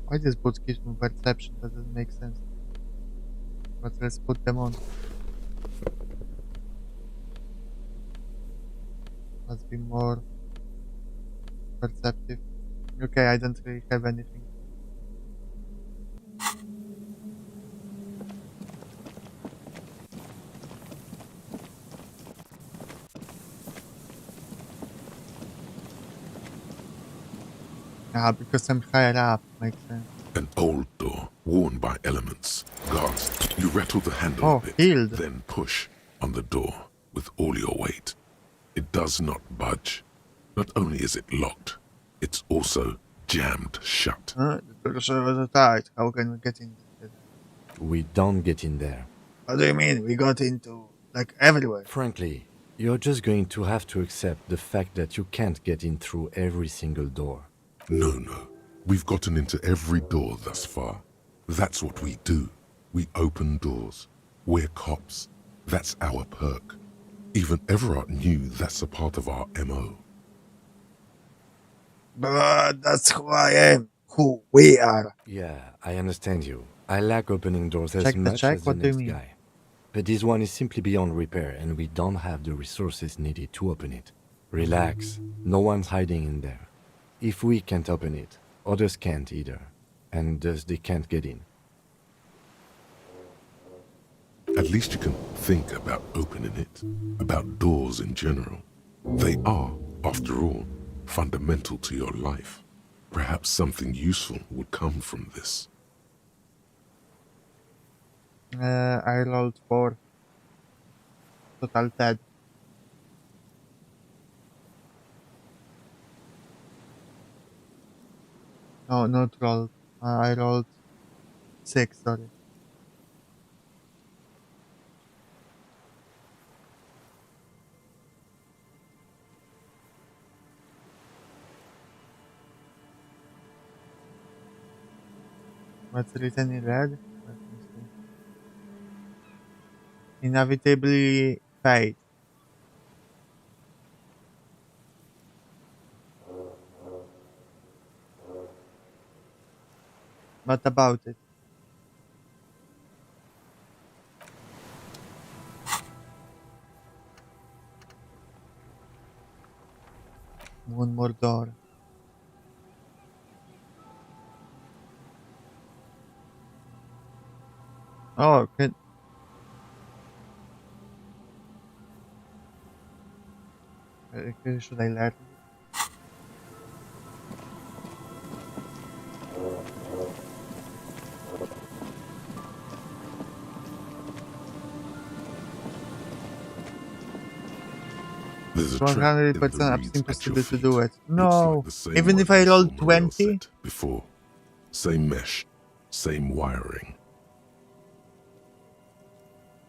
S1: Why this boots gives me perception? That doesn't make sense. But let's put them on. Must be more perceptive. Okay, I don't really have anything. Ah, because I'm higher up, makes sense.
S2: An old door, worn by elements, guards. You rattle the handle
S1: Oh,
S2: of it,
S1: healed.
S2: then push on the door with all your weight. It does not budge. Not only is it locked, it's also jammed shut.
S1: The doors are tight. How can we get in?
S3: We don't get in there.
S1: What do you mean? We got into, like, everywhere.
S3: Frankly, you're just going to have to accept the fact that you can't get in through every single door.
S2: No. We've gotten into every door thus far. That's what we do. We open doors. We're cops. That's our perk. Even Everard knew that's a part of our MO.
S1: But that's who I am. Who we are.
S3: Yeah, I understand you. I like opening doors as
S1: Check the
S3: much
S1: check?
S3: as the
S1: What do you
S3: next
S1: mean?
S3: guy. But this one is simply beyond repair and we don't have the resources needed to open it. Relax. No one's hiding in there. If we can't open it, others can't either. And thus they can't get in.
S2: At least you can think about opening it, about doors in general. They are, after all, fundamental to your life. Perhaps something useful would come from this.
S1: I rolled 4. Total 10. No, not rolled. I rolled 6, sorry. What's written in red? Let me see. Inevitably fade. What about it? One more door. Oh, can... Should I learn?
S2: There's a trap in the
S1: 100%
S2: reeds
S1: I'm
S2: at your
S1: impossible to
S2: feet.
S1: do it.
S2: Looks
S1: No,
S2: like the same
S1: even
S2: one
S1: if I
S2: you
S1: rolled
S2: saw Morel
S1: 20.
S2: set before. Same mesh, same wiring.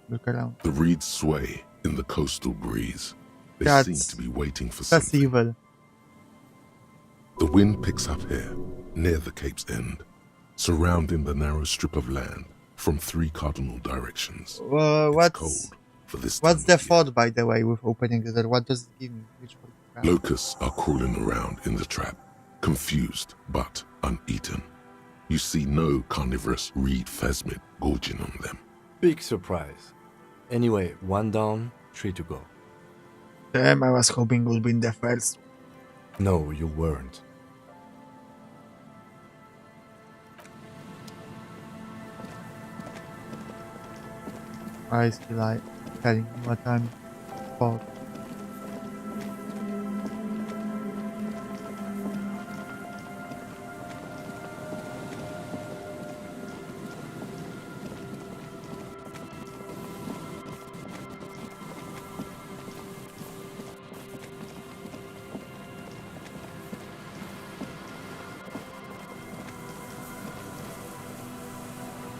S1: Look around.
S2: The reeds sway in the coastal breeze. They
S1: That's-
S2: seem to be waiting for
S1: That's
S2: something.
S1: evil.
S2: The wind picks up here, near the cape's end, surrounding the narrow strip of land from 3 cardinal directions. It's
S1: What's
S2: cold for this
S1: what's
S2: time
S1: the
S2: of year.
S1: thought, by the way, with opening the door? What does it give me? Which one?
S2: Locusts are crawling around in the trap, confused but uneaten. You see no carnivorous reed phasmid gorging on them.
S3: Big surprise. Anyway, 1 down, 3 to go.
S1: Damn, I was hoping we'll be in the first.
S3: No, you weren't.
S1: I feel like telling me what I'm for.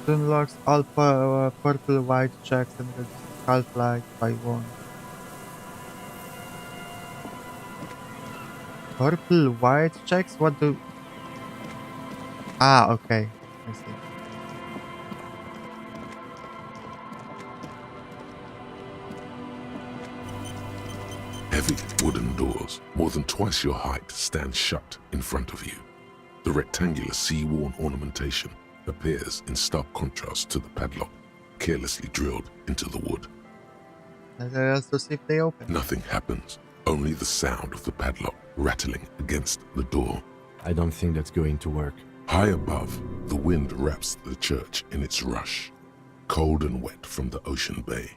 S1: Unlocks all purple white checks and the half-life by 1. Purple white checks? What do... Ah, okay. I see.
S2: Heavy wooden doors, more than twice your height, stand shut in front of you. The rectangular sea-worn ornamentation appears in stark contrast to the padlock, carelessly drilled into the wood.
S1: Let's also see if they open.
S2: Nothing happens, only the sound of the padlock rattling against the door.
S3: I don't think that's going to work.
S2: High above, the wind wraps the church in its rush, cold and wet from the ocean bay.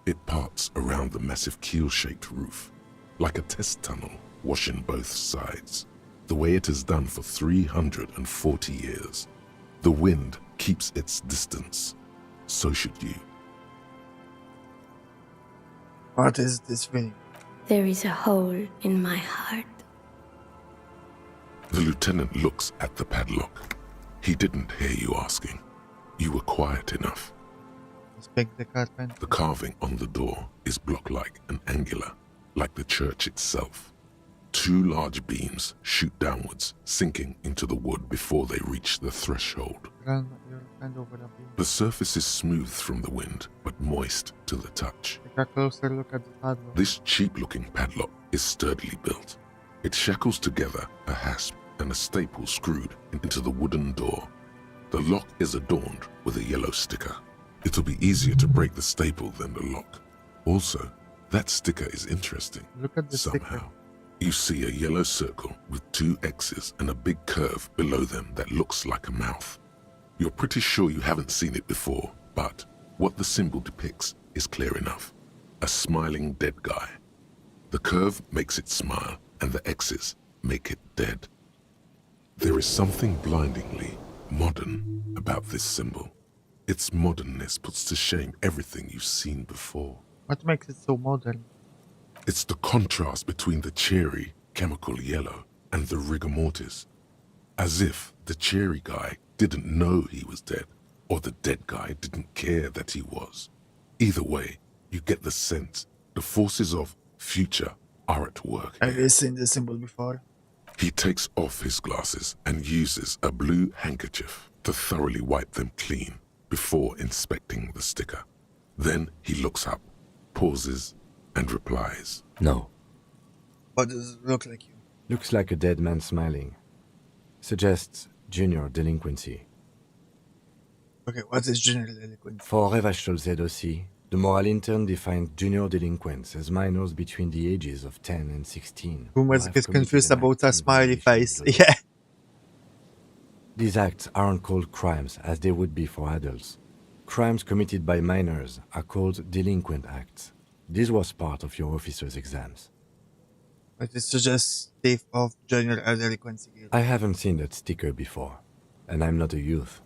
S2: It parts around the massive keel-shaped roof, like a test tunnel washing both sides, the way it has done for 340 years. The wind keeps its distance. So should you.
S1: What is this thing?
S6: There is a hole in my heart.
S2: The lieutenant looks at the padlock. He didn't hear you asking. You were quiet enough.
S1: Inspect the carpenter.
S2: The carving on the door is block-like and angular, like the church itself. 2 large beams shoot downwards, sinking into the wood before they reach the threshold.
S1: Run your hand over the beam.
S2: The surface is smooth from the wind, but moist to the touch.
S1: Take a closer look at the padlock.
S2: This cheap-looking padlock is sturdily built. It shackles together a hasp and a staple screwed into the wooden door. The lock is adorned with a yellow sticker. It'll be easier to break the staple than the lock. Also, that sticker is interesting.
S1: Look at the
S2: Somehow,
S1: sticker.
S2: you see a yellow circle with 2 X's and a big curve below them that looks like a mouth. You're pretty sure you haven't seen it before, but what the symbol depicts is clear enough. A smiling dead guy. The curve makes it smile, and the X's make it dead. There is something blindingly modern about this symbol. Its modernness puts to shame everything you've seen before.
S1: What makes it so modern?
S2: It's the contrast between the cheery, chemical yellow and the rigor mortis. As if the cheery guy didn't know he was dead, or the dead guy didn't care that he was. Either way, you get the sense the forces of future are at work.
S1: Have you seen this symbol before?
S2: He takes off his glasses and uses a blue handkerchief to thoroughly wipe them clean before inspecting the sticker. Then he looks up, pauses, and replies.
S3: No.
S1: What does it look like you?
S3: Looks like a dead man smiling. Suggests junior delinquency.
S1: Okay, what is general delinquency?
S3: For Revachol ZOC, the moral intern defined junior delinquents as minors between the ages of 10 and 16.
S1: Who
S3: who
S1: must
S3: have
S1: get
S3: committed
S1: confused
S3: an
S1: about
S3: act
S1: a
S3: in
S1: smiley
S3: violation
S1: face?
S3: of the law.
S1: Yeah.
S3: These acts aren't called crimes as they would be for adults. Crimes committed by minors are called delinquent acts. This was part of your officer's exams.
S1: But it suggests thief of general delinquency.
S3: I haven't seen that sticker before, and I'm not a youth.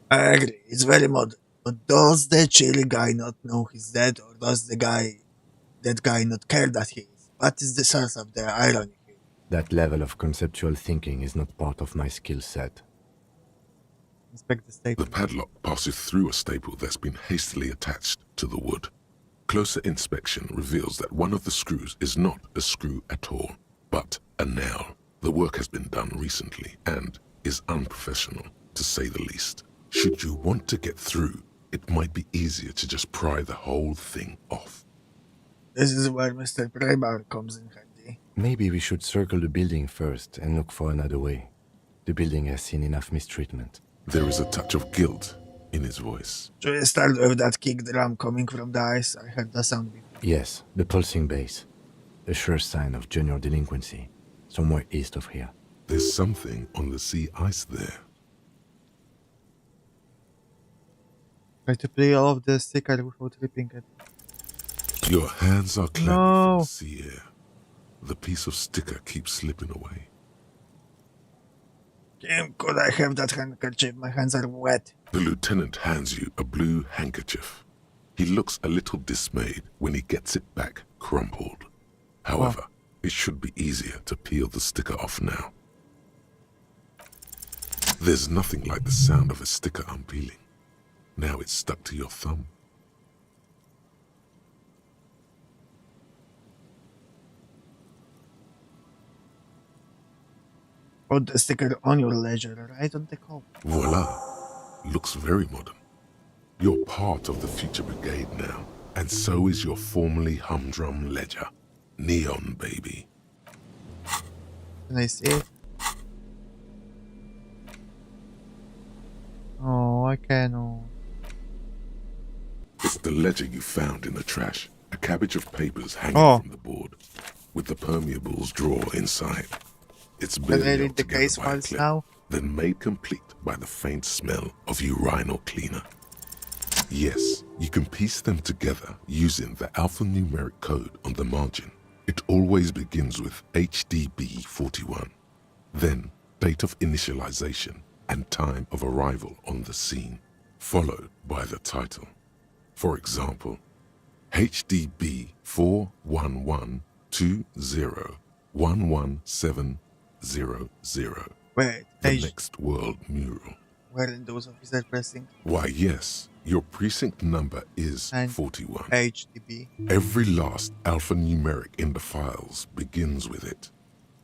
S1: I agree, it's very modern. But does the chilly guy not know he's dead, or does that guy not care that he is? What is the source of the irony here?
S3: That level of conceptual thinking is not part of my skill set.
S1: Inspect the
S2: The
S1: statement.
S2: padlock passes through a staple that's been hastily attached to the wood. Closer inspection reveals that one of the screws is not a screw at all, but a nail. The work has been done recently and is unprofessional, to say the least. Should you want to get through, it might be easier to just pry the whole thing off.
S1: This is where Mr. Primer comes in handy.
S3: Maybe we should circle the building first and look for another way. The building has seen enough mistreatment.
S2: There is a touch of guilt in his voice.
S1: Should we start with that kick drum coming from the ice? I heard the sound before.
S3: Yes, the pulsing bass. A sure sign of junior delinquency, somewhere east of here.
S2: There's something on the sea ice there.
S1: Try to play off the sticker without ripping it.
S2: Your hands are clammy
S1: No.
S2: from the sea air. The piece of sticker keeps slipping away.
S1: Kim, could I have that handkerchief? My hands are wet.
S2: The lieutenant hands you a blue handkerchief. He looks a little dismayed when he gets it back crumpled. However, it should be easier to peel the sticker off now. There's nothing like the sound of a sticker unpeeling. Now it's stuck to your thumb.
S1: Put the sticker on your ledger, right on the cup.
S2: Voila! Looks very modern. You're part of the future brigade now, and so is your formerly humdrum ledger. Neon, baby.
S1: Can I see it? Oh, I cannot.
S2: It's the ledger you found in the trash. A cabbage of papers hanging from the board, with the permeables drawer inside. It's
S1: Can I
S2: barely
S1: read
S2: held
S1: the
S2: together
S1: case
S2: by a
S1: files
S2: clip,
S1: now?
S2: then made complete by the faint smell of urinal cleaner. Yes, you can piece them together using the alphanumeric code on the margin. It always begins with HDB41, then date of initialization and time of arrival on the scene, followed by the title. For example, HDB 41120117000.
S1: Wait,
S2: The next world mural.
S1: weren't those officers pressing
S2: Why, yes, your precinct number is
S1: And
S2: 41.
S1: HDB?
S2: Every last alphanumeric in the files begins with it.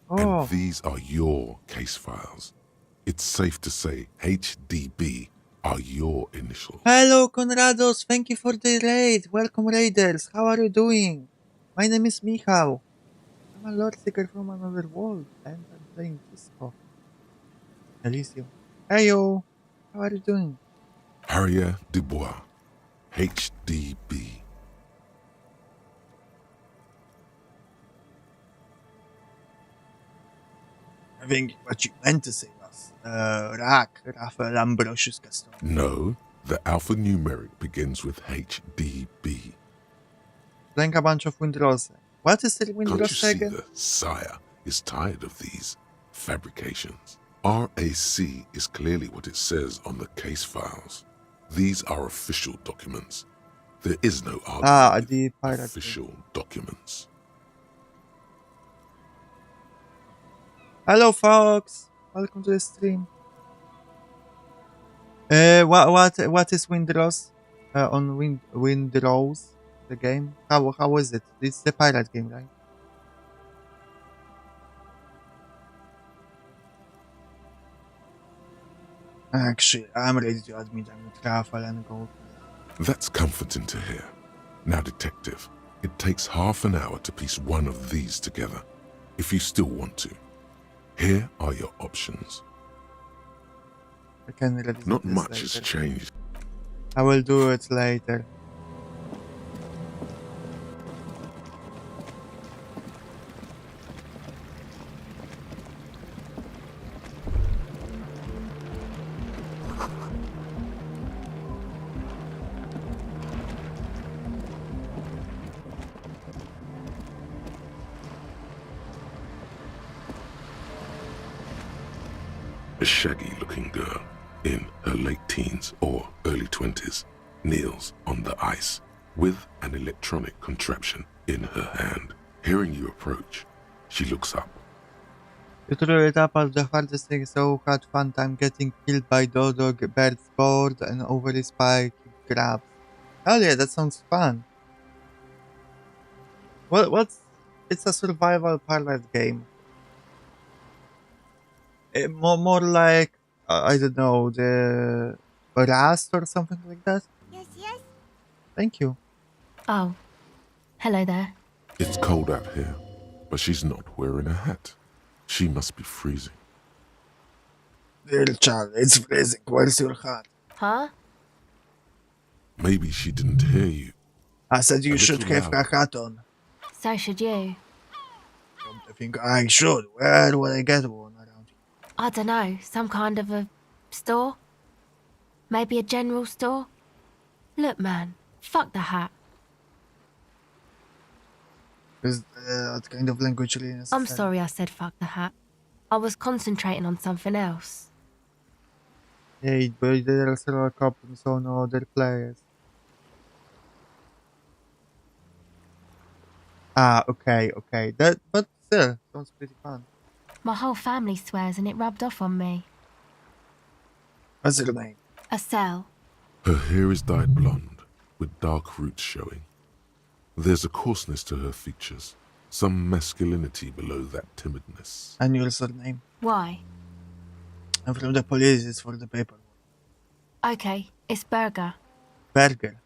S1: Oh,
S2: And these are your case files. It's safe to say HDB are your initials.
S1: hello, Conrados. Thank you for the raid. Welcome, raiders. How are you doing? My name is Mihau. I'm a Loreseeker from another world, and I'm playing disco. Elysium. Heyo. How are you doing?
S2: Harrier Dubois, HDB.
S1: I think what you meant to say was Rafael Ambrosius Gaston.
S2: No, the alphanumeric begins with HDB.
S1: Playing a bunch of Windrose. What is the
S2: Can't you
S1: Windrose
S2: see
S1: again?
S2: the sire is tired of these fabrications? RAC is clearly what it says on the case files. These are official documents. There is no argument
S1: The
S2: with
S1: pirate.
S2: official documents.
S1: Hello, folks. Welcome to the stream. What is Windrose? On Windrose, the game. How is it? It's the pirate game, right? Actually, I'm ready to admit I'm with Rafael and Gold.
S2: That's comforting to hear. Now, detective, it takes half an hour to piece one of these together, if you still want to. Here are your options.
S1: I can revisit
S2: Not
S1: this
S2: much has
S1: later.
S2: changed.
S1: I will do it later.
S2: A shaggy-looking girl in her late teens or early 20s kneels on the ice with an electronic contraption in her hand. Hearing you approach, she looks up.
S1: You threw it up as the hardest thing, so had fun time getting killed by dodo, birds bored, and overly spiked grabs. Hell yeah, that sounds fun. What's? It's a survival parlor game. More like I don't know, the Rust or something like that.
S7: Yes, yes.
S1: Thank you.
S7: Oh, hello there.
S2: It's cold out here, but she's not wearing a hat. She must be freezing.
S1: Dear child, it's freezing. Where's your hat?
S7: Huh?
S2: Maybe she didn't hear you.
S1: I said
S2: A
S1: you should
S2: little
S1: have a
S2: louder.
S1: hat on.
S7: So should you.
S1: Don't think I should. Where would I get one around here?
S7: I don't know, some kind of a store? Maybe a general store? Look, man, fuck the hat.
S1: Is that kind of language really necessary?
S7: I'm sorry I said fuck the hat. I was concentrating on something else.
S1: Yeah, but there are several couples on other players. Ah, okay. But still, sounds pretty fun.
S7: My whole family swears and it rubbed off on me.
S1: What's your name?
S7: Estelle.
S2: Her hair is dyed blonde, with dark roots showing. There's a coarseness to her features, some masculinity below that timidness.
S1: And your surname?
S7: Why?
S1: I'm from the police, it's for the paperwork.
S7: Okay, it's Burger.
S1: Burger.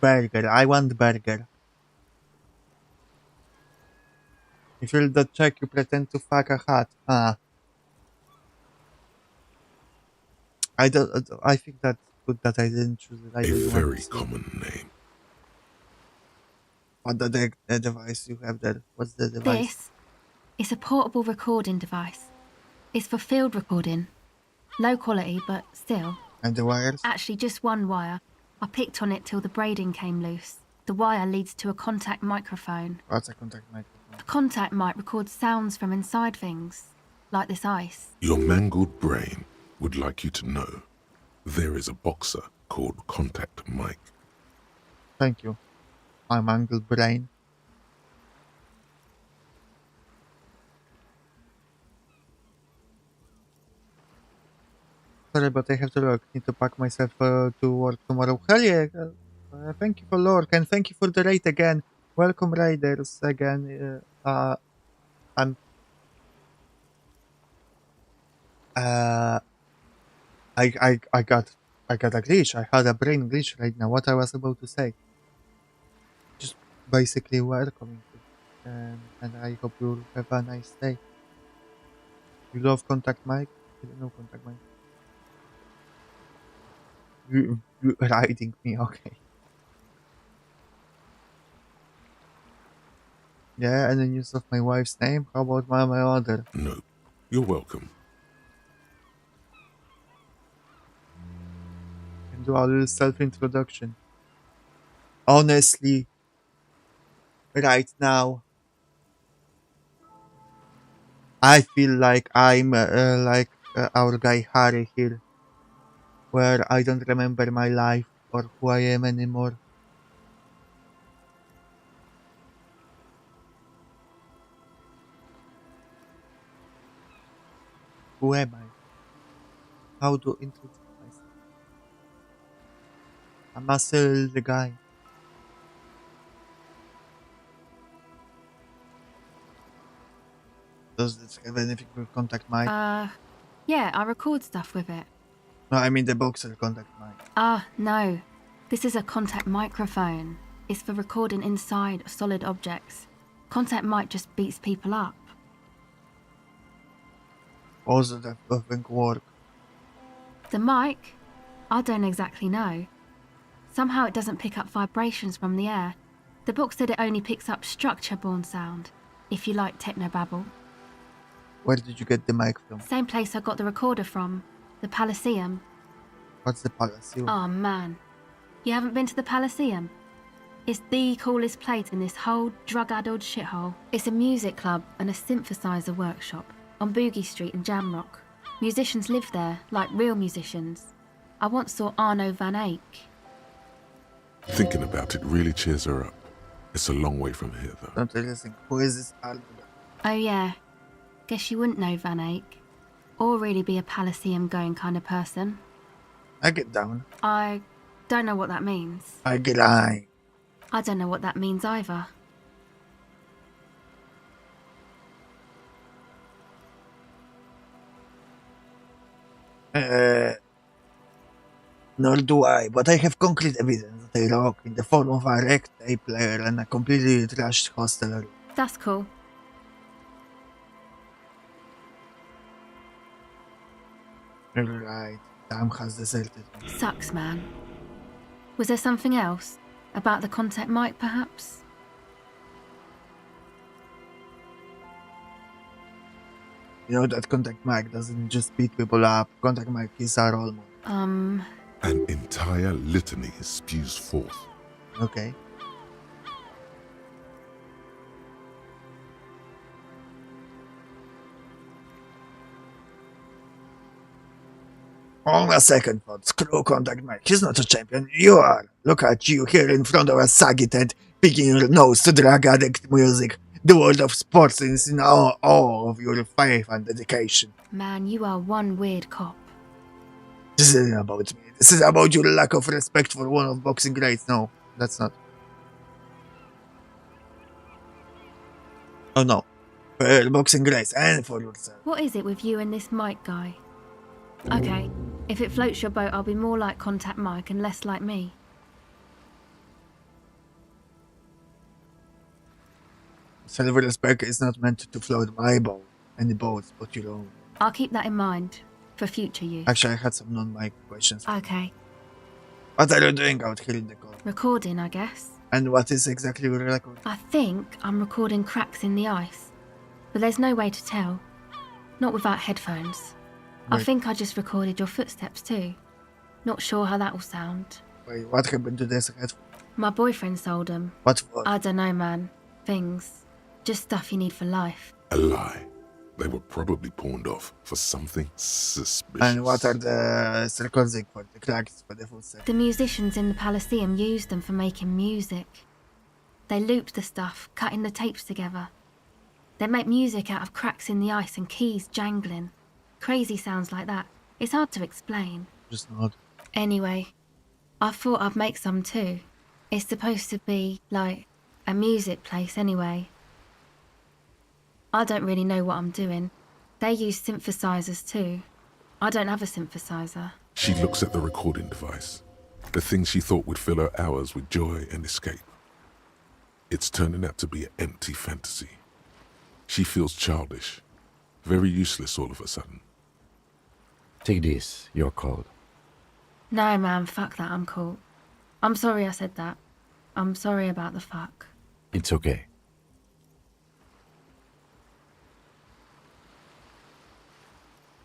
S1: I want burger. You fill the check, you pretend to fuck a hat. I think that's good that I didn't choose it. I
S2: A
S1: really want
S2: very
S1: to see.
S2: common name.
S1: What the device you have there? What's the device?
S7: This is a portable recording device. It's for field recording. Low quality, but still.
S1: And the wires?
S7: Actually, just one wire. I picked on it till the braiding came loose. The wire leads to a contact microphone.
S1: What's a contact microphone?
S7: The contact mic records sounds from inside things, like this ice.
S2: Your mangled brain would like you to know there is a boxer called Contact Mike.
S1: Thank you. My mangled brain. Sorry, but I have to look. Need to pack myself to work tomorrow. Hell yeah! Thank you for Lork and thank you for the raid again. Welcome, raiders again. I'm. I got a glitch. I had a brain glitch right now. What I was about to say. Just basically welcome, and I hope you'll have a nice day. You love Contact Mike? I don't know Contact Mike. You riding me, okay. Yeah, and the use of my wife's name? How about my other?
S2: No, you're welcome.
S1: Can do a little self-introduction. Honestly, right now, I feel like I'm like our guy Harry here, where I don't remember my life or who I am anymore. Who am I? How to introduce myself? I'm still the guy. Does this have anything with Contact Mike?
S7: Yeah, I record stuff with it.
S1: No, I mean the boxer Contact Mike.
S7: No. This is a contact microphone. It's for recording inside solid objects. Contact mic just beats people up.
S1: Also, that doesn't work.
S7: The mic? I don't exactly know. Somehow it doesn't pick up vibrations from the air. The book said it only picks up structure-borne sound, if you like technobabble.
S1: Where did you get the mic from?
S7: Same place I got the recorder from, the Palaceum.
S1: What's the Palaceum?
S7: Oh man, you haven't been to the Palaceum? It's the coolest place in this whole drug-addled shithole. It's a music club and a synthesizer workshop on Boogie Street in Jamrock. Musicians live there, like real musicians. I once saw Arno van Eyck.
S2: Thinking about it really cheers her up. It's a long way from here, though.
S1: Don't really think. Who is this Arno?
S7: Oh yeah, guess you wouldn't know Van Eyck. Or really be a Palaceum-going kind of person.
S1: I get down.
S7: I don't know what that means.
S1: I get high.
S7: I don't know what that means either.
S1: Nor do I, but I have concrete evidence that I rock in the form of a wrecked tape player and a completely trashed hostelry.
S7: That's cool.
S1: Right, Sam has deserted me.
S7: Sucks, man. Was there something else? About the contact mic, perhaps?
S1: You know that Contact Mike doesn't just beat people up. Contact Mike is our role model.
S2: An entire litany spews forth.
S1: Okay. On a second thought, screw Contact Mike. He's not a champion. You are. Look at you here in front of a saggy tent, picking your nose to drug addict music. The world of sports is in awe of your faith and dedication.
S7: Man, you are one weird cop.
S1: This isn't about me. This is about your lack of respect for one of boxing greats. No, that's not. Oh no. For boxing greats and for yourself.
S7: What is it with you and this Mike guy? Okay, if it floats your boat, I'll be more like Contact Mike and less like me.
S1: Self-respect is not meant to float my boat, any boats but your own.
S7: I'll keep that in mind for future use.
S1: Actually, I had some non-mic questions.
S7: Okay,
S1: What are you doing out here in the cold?
S7: recording, I guess.
S1: And what is exactly your record?
S7: I think I'm recording cracks in the ice, but there's no way to tell. Not without headphones. I
S1: Wait.
S7: think I just recorded your footsteps too. Not sure how that will sound.
S1: Wait, what happened to this headphone?
S7: My boyfriend sold them.
S1: What for?
S7: I don't know, man. Things. Just stuff you need for life.
S2: A lie. They were probably pawned off for something suspicious.
S1: And what are the recording for? The cracks for the footsteps?
S7: The musicians in the Palaceum used them for making music. They looped the stuff, cutting the tapes together. They make music out of cracks in the ice and keys jangling. Crazy sounds like that. It's hard to explain.
S1: Just not.
S7: Anyway, I thought I'd make some too. It's supposed to be, like, a music place anyway. I don't really know what I'm doing. They use synthesizers too. I don't have a synthesizer.
S2: She looks at the recording device, the thing she thought would fill her hours with joy and escape. It's turning out to be an empty fantasy. She feels childish, very useless all of a sudden.
S3: Take this, you're cold.
S7: No, man, fuck that, I'm cool. I'm sorry I said that. I'm sorry about the fuck.
S3: It's okay.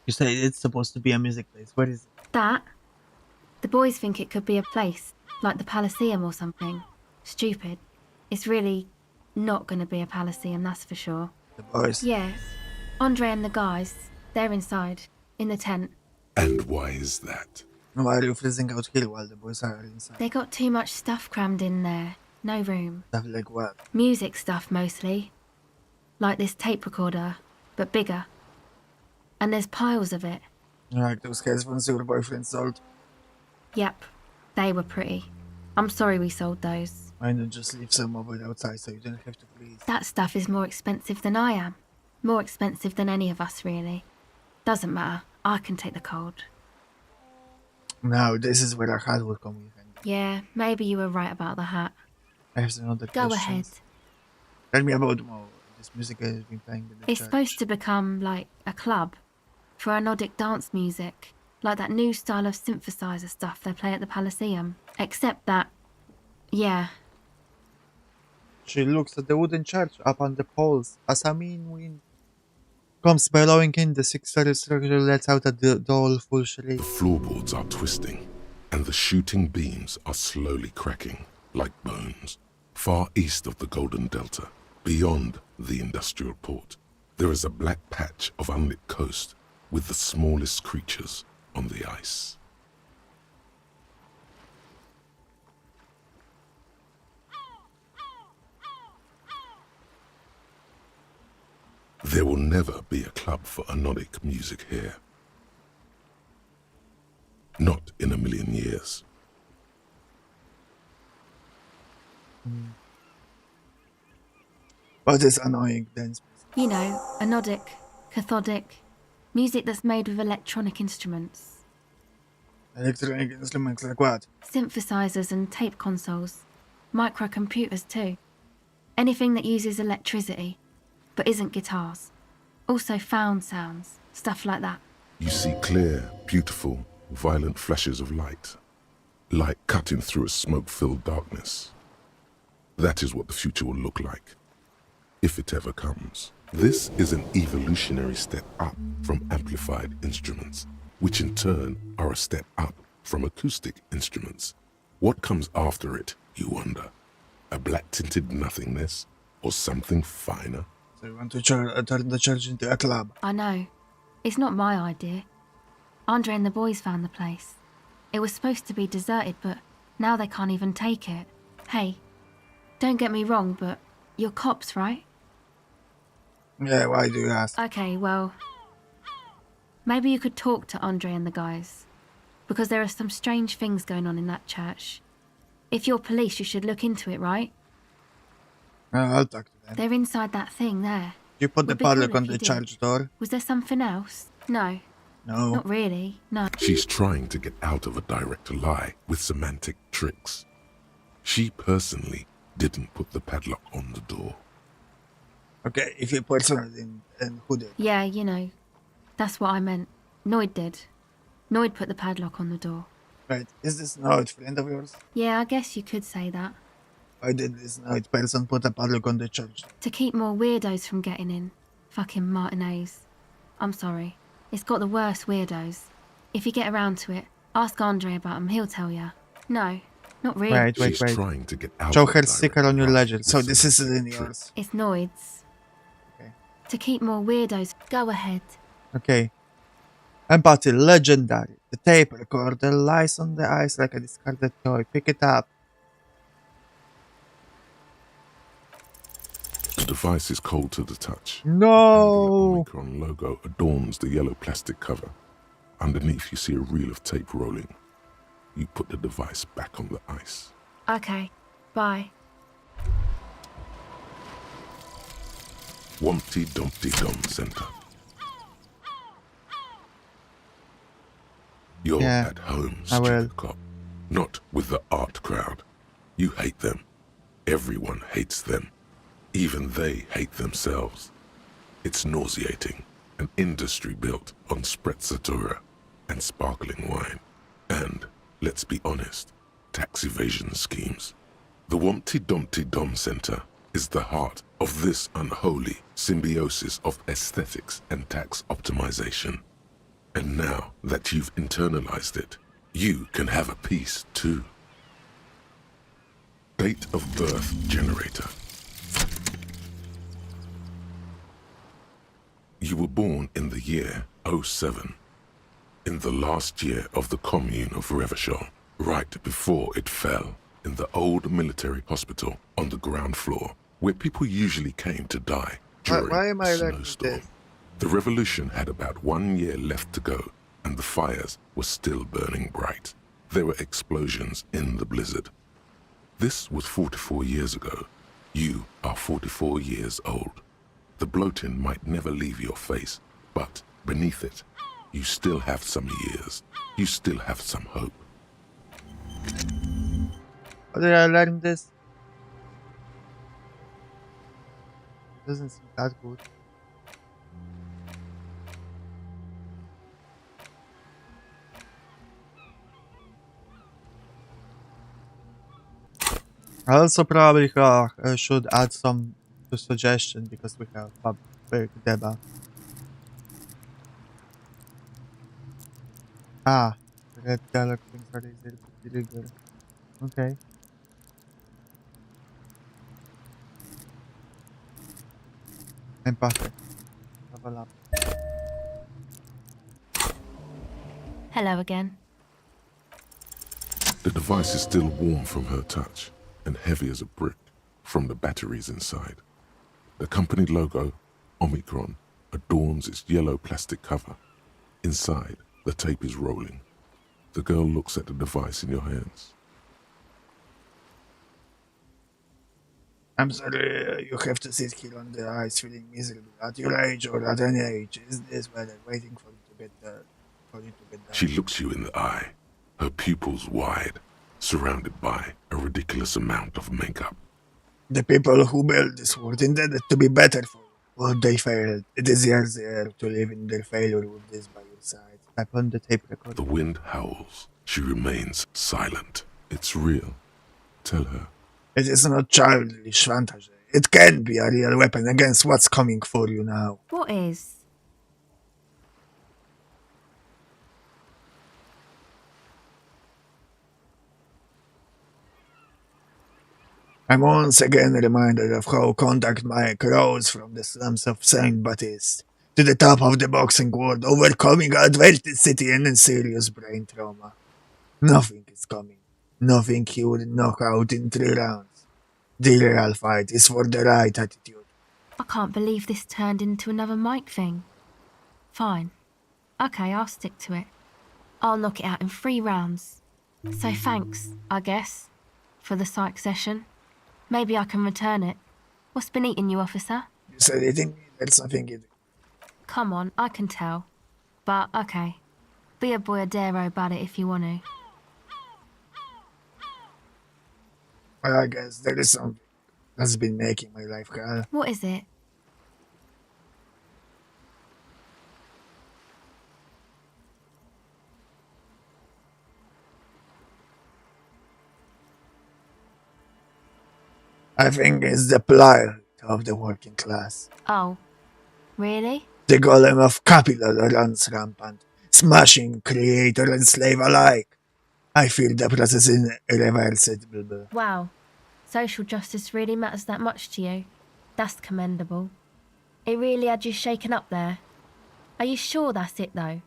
S1: You say it's supposed to be a music place. Where is it?
S7: That? The boys think it could be a place, like the Palaceum or something. Stupid. It's really not gonna be a Palaceum, that's for sure.
S1: The boys.
S7: Yeah. Andre and the guys, they're inside, in the tent.
S2: And why is that?
S1: Why are you freezing out here while the boys are inside?
S7: They got too much stuff crammed in there. No room.
S1: Stuff like what?
S7: Music stuff mostly. Like this tape recorder, but bigger. And there's piles of it.
S1: Like those headphones your boyfriend sold.
S7: Yep, they were pretty. I'm sorry we sold those.
S1: Why not just leave some of it outside so you don't have to freeze?
S7: That stuff is more expensive than I am. More expensive than any of us, really. Doesn't matter. I can take the cold.
S1: Now, this is where our hat will come in handy.
S7: Yeah, maybe you were right about the hat.
S1: I have some other
S7: Go
S1: questions.
S7: ahead.
S1: Tell me about more. This music has been playing in the
S7: It's
S1: church.
S7: supposed to become, like, a club. For Nordic dance music. Like that new style of synthesizer stuff they play at the Palaceum. Except that... yeah.
S1: She looks at the wooden church up on the poles as a mean wind comes bellowing in. The six-story structure lets out a doleful shriek.
S2: The floorboards are twisting, and the shooting beams are slowly cracking, like bones. Far east of the Golden Delta, beyond the industrial port, there is a black patch of unlit coast with the smallest creatures on the ice. There will never be a club for anodic music here. Not in a million years.
S1: What is annoying dance music?
S7: You know, anodic, cathodic. Music that's made with electronic instruments.
S1: Electronic instruments like what?
S7: Synthesizers and tape consoles. Microcomputers too. Anything that uses electricity, but isn't guitars. Also found sounds, stuff like that.
S2: You see clear, beautiful, violent flashes of light. Light cutting through a smoke-filled darkness. That is what the future will look like, if it ever comes. This is an evolutionary step up from amplified instruments, which in turn are a step up from acoustic instruments. What comes after it, you wonder? A black-tinted nothingness, or something finer?
S1: So you want to turn the church into a club?
S7: I know. It's not my idea. Andre and the boys found the place. It was supposed to be deserted, but now they can't even take it. Hey, don't get me wrong, but you're cops, right?
S1: Yeah, why do you ask?
S7: Okay, well, maybe you could talk to Andre and the guys, because there are some strange things going on in that church. If you're police, you should look into it, right?
S1: I'll talk to them.
S7: They're inside that thing there.
S1: You put the
S7: Would be cool
S1: padlock
S7: if
S1: on
S7: you
S1: the
S7: did.
S1: church door?
S7: Was there something else? No,
S1: No.
S7: not really, no.
S2: She's trying to get out of a direct lie with semantic tricks. She personally didn't put the padlock on the door.
S1: Okay, if you personally and who did?
S7: Yeah, you know, that's what I meant. Noid did. Noid put the padlock on the door.
S1: Right, is this Noid friend of yours?
S7: Yeah, I guess you could say that.
S1: Why did this Noid person put a padlock on the church door?
S7: To keep more weirdos from getting in. Fucking Martinez. I'm sorry. It's got the worst weirdos. If you get around to it, ask Andre about them, he'll tell ya. No, not really.
S1: Wait,
S2: She's trying to get out
S1: Show
S2: of
S1: her
S2: a
S1: sticker
S2: direct
S1: on your
S2: lie
S1: ledger.
S2: with
S1: So this is
S2: semantic
S1: in
S2: tricks.
S1: yours.
S7: It's Noid's.
S1: Okay.
S7: To keep more weirdos, go ahead.
S1: Okay. Empathy, legendary. The tape recorder lies on the ice like a discarded toy. Pick it up.
S2: The device is cold to the touch.
S1: No!
S2: The Omicron logo adorns the yellow plastic cover. Underneath you see a reel of tape rolling. You put the device back on the ice.
S7: Okay, bye.
S2: Wumpty Dumpty Dum Center. You're
S1: Yeah,
S2: at home,
S1: I will.
S2: stupid cop. Not with the art crowd. You hate them. Everyone hates them. Even they hate themselves. It's nauseating. An industry built on sprezzatura and sparkling wine. And, let's be honest, tax evasion schemes. The Wumpty Dumpty Dum Center is the heart of this unholy symbiosis of aesthetics and tax optimization. And now that you've internalized it, you can have a piece too. Date of birth generator. You were born in the year 07, in the last year of the commune of Revachol, right before it fell, in the old military hospital on the ground floor, where people usually came to die during
S1: Why am I
S2: a
S1: learning
S2: snowstorm.
S1: this?
S2: The revolution had about 1 year left to go, and the fires were still burning bright. There were explosions in the blizzard. This was 44 years ago. You are 44 years old. The bloating might never leave your face, but beneath it, you still have some years. You still have some hope.
S1: How did I learn this? Doesn't seem that good. I also probably should add some to suggestion because we have public debug. Ah, red dialogue things are easier to deliver. Okay. Empathy. Level up.
S7: Hello again.
S2: The device is still warm from her touch and heavy as a brick from the batteries inside. The company logo, Omicron, adorns its yellow plastic cover. Inside, the tape is rolling. The girl looks at the device in your hands.
S1: I'm sorry, you have to sit here on the ice feeling miserable at your age or at any age. Is this weather waiting for you to get there?
S2: She looks you in the eye. her pupils wide, surrounded by a ridiculous amount of makeup.
S1: The people who built this world intended to be better for you, but they failed. It is yours there to live in their failure with this by your side. Tap on the tape recorder.
S2: The wind howls. She remains silent. It's real. Tell her.
S1: It is not childish fantasy. It can be a real weapon against what's coming for you now.
S7: What is?
S1: I'm once again reminded of how contact Mike rose from the slums of St. Baptiste to the top of the boxing world, overcoming adversity and serious brain trauma. Nothing is coming. Nothing he would knock out in 3 rounds. The real fight is for the right attitude.
S7: I can't believe this turned into another Mike thing. Fine. Okay, I'll stick to it. I'll knock it out in 3 rounds. So thanks, I guess, for the psych session. Maybe I can return it. What's been eating you, officer?
S1: You said eating? There's nothing in it.
S7: Come on, I can tell. But, okay. Be a boyadero about it if you want to.
S1: Well, I guess there is something that's been making my life hell.
S7: What is it?
S1: I think it's the plight of the working class.
S7: Oh. Really?
S1: The golem of capital runs rampant, smashing creator and slave alike. I feel the process is irreversible.
S7: Wow. Social justice really matters that much to you? That's commendable. It really had you shaken up there. Are you sure that's it, though?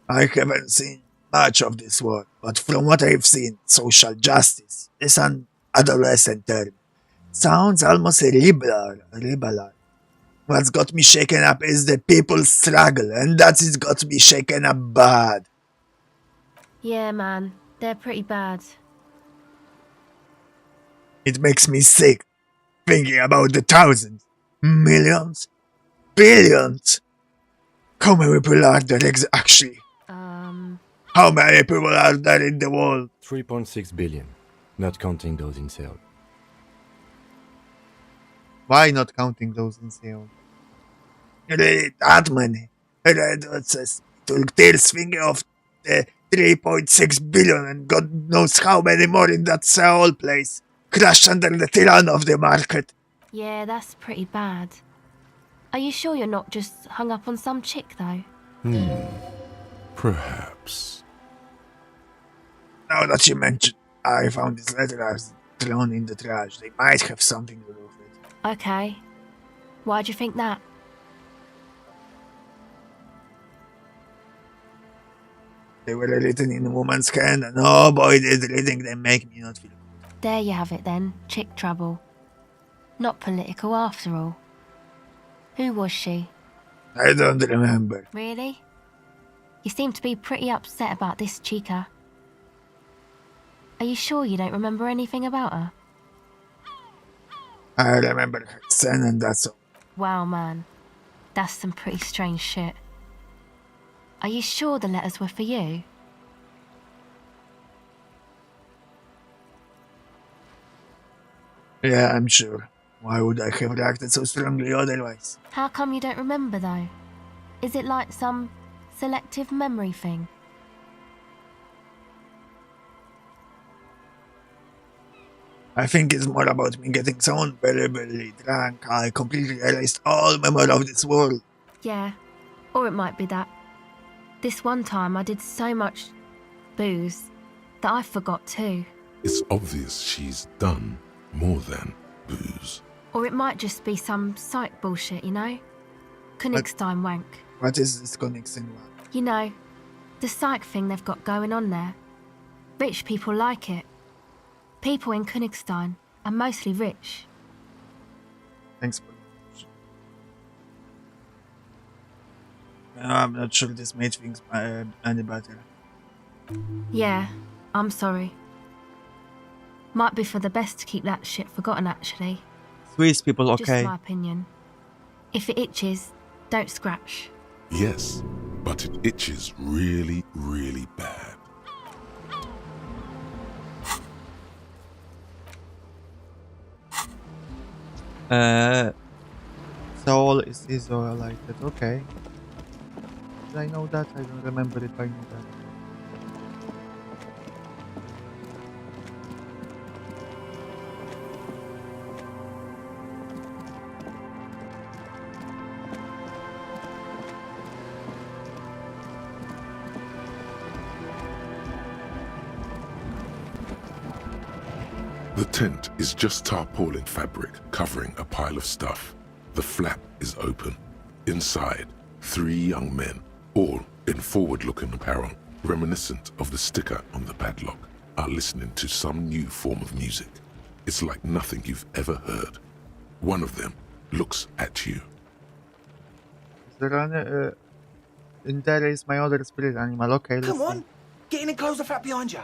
S1: I haven't seen much of this work, but from what I've seen, social justice is an adolescent term. Sounds almost liberal. What's got me shaken up is the people's struggle, and that's got me shaken up bad.
S7: Yeah, man. They're pretty bad.
S1: It makes me sick, thinking about the thousands, millions, billions. How many people are there actually? How many people are there in the world?
S3: 3.6 billion, not counting those in sale.
S1: Why not counting those in sale? Really, that many? Red says took Tails' finger off the 3.6 billion and God knows how many more in that whole place. Crashed under the tyranny of the market.
S7: Yeah, that's pretty bad. Are you sure you're not just hung up on some chick, though?
S2: Perhaps.
S1: Now that you mention, I found this letter I was thrown in the trash. They might have something to do with it.
S7: Okay. Why'd you think that?
S1: They were written in a woman's hand, and oh boy, did reading them make me not feel good.
S7: There you have it then, chick trouble. Not political after all. Who was she?
S1: I don't remember.
S7: Really? You seem to be pretty upset about this chica. Are you sure you don't remember anything about her?
S1: I remember her son, and that's all.
S7: Wow, man. That's some pretty strange shit. Are you sure the letters were for you?
S1: Yeah, I'm sure. Why would I have reacted so strongly otherwise?
S7: How come you don't remember, though? Is it like some selective memory thing?
S1: I think it's more about me getting so unbearably drunk I completely erased all memory of this world.
S7: Yeah, or it might be that. This one time I did so much booze that I forgot too.
S2: It's obvious she's done more than booze.
S7: Or it might just be some psych bullshit, you know? Königstein wank.
S1: What is this connection one?
S7: You know, the psych thing they've got going on there. Rich people like it. People in Königstein are mostly rich.
S1: Thanks for the information. I'm not sure this made things any better.
S7: Yeah, I'm sorry. Might be for the best to keep that shit forgotten, actually.
S1: Swiss people,
S7: Just
S1: okay.
S7: my opinion. If it itches, don't scratch.
S2: Yes, but it itches really, really bad.
S1: Soul is isolated, okay. Did I know that? I don't remember if I knew that.
S2: The tent is just tarpaulin fabric covering a pile of stuff. The flap is open. Inside, 3 young men, all in forward-looking apparel, reminiscent of the sticker on the padlock, are listening to some new form of music. It's like nothing you've ever heard. One of them looks at you.
S1: Is there any, and there is my other spirit animal, okay, let's
S8: Come
S1: see.
S8: on, get in and close the flap behind you.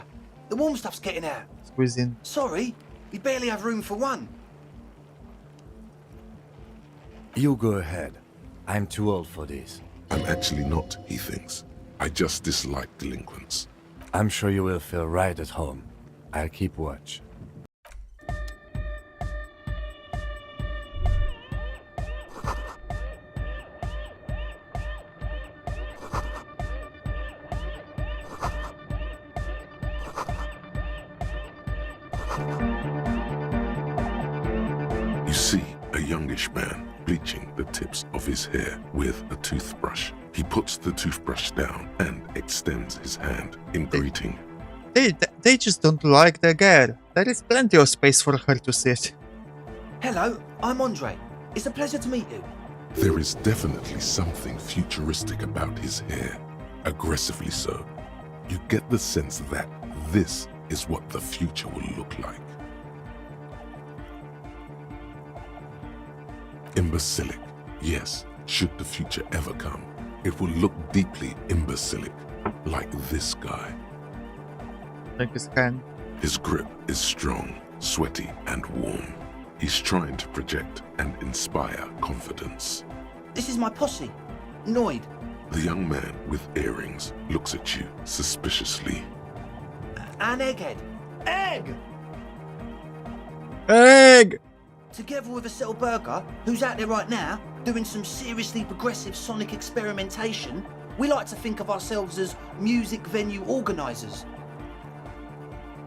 S8: The warm stuff's getting out.
S1: Squeeze in.
S8: Sorry, we barely have room for one.
S3: You go ahead. I'm too old for this.
S2: I'm actually not, he thinks. I just dislike delinquents.
S3: I'm sure you will feel right at home. I'll keep watch.
S2: You see a youngish man bleaching the tips of his hair with a toothbrush. He puts the toothbrush down and extends his hand in greeting.
S1: They just don't like the girl. There is plenty of space for her to sit.
S8: Hello, I'm Andre. It's a pleasure to meet you.
S2: There is definitely something futuristic about his hair, aggressively so. You get the sense that this is what the future will look like. Imbecilic. Yes, should the future ever come, it will look deeply imbecilic, like this guy.
S1: Like his hand.
S2: His grip is strong, sweaty, and warm. He's trying to project and inspire confidence.
S8: This is my posse, Noid.
S2: The young man with earrings looks at you suspiciously.
S8: And Egghead. Egg!
S1: Egg!
S8: Together with a Settle Burger, who's out there right now, doing some seriously progressive sonic experimentation, we like to think of ourselves as music venue organisers.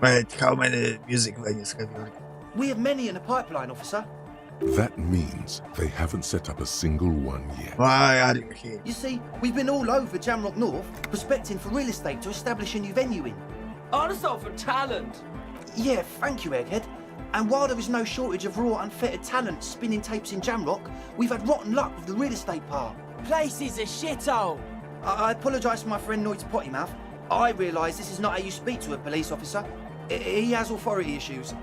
S1: Wait, how many music venues have you?
S8: We have many in the pipeline, officer.
S2: That means they haven't set up a single one yet.
S1: Why are you here?
S8: You see, we've been all over Jamrock North, prospecting for real estate to establish a new venue in.
S9: Also for talent.
S8: Yeah, thank you, Egghead. And while there is no shortage of raw, unfettered talent spinning tapes in Jamrock, we've had rotten luck with the real estate part.
S9: Place is a shithole.
S8: I apologise for my friend Noid's potty mouth. I realise this is not how you speak to a police officer. He has authority issues.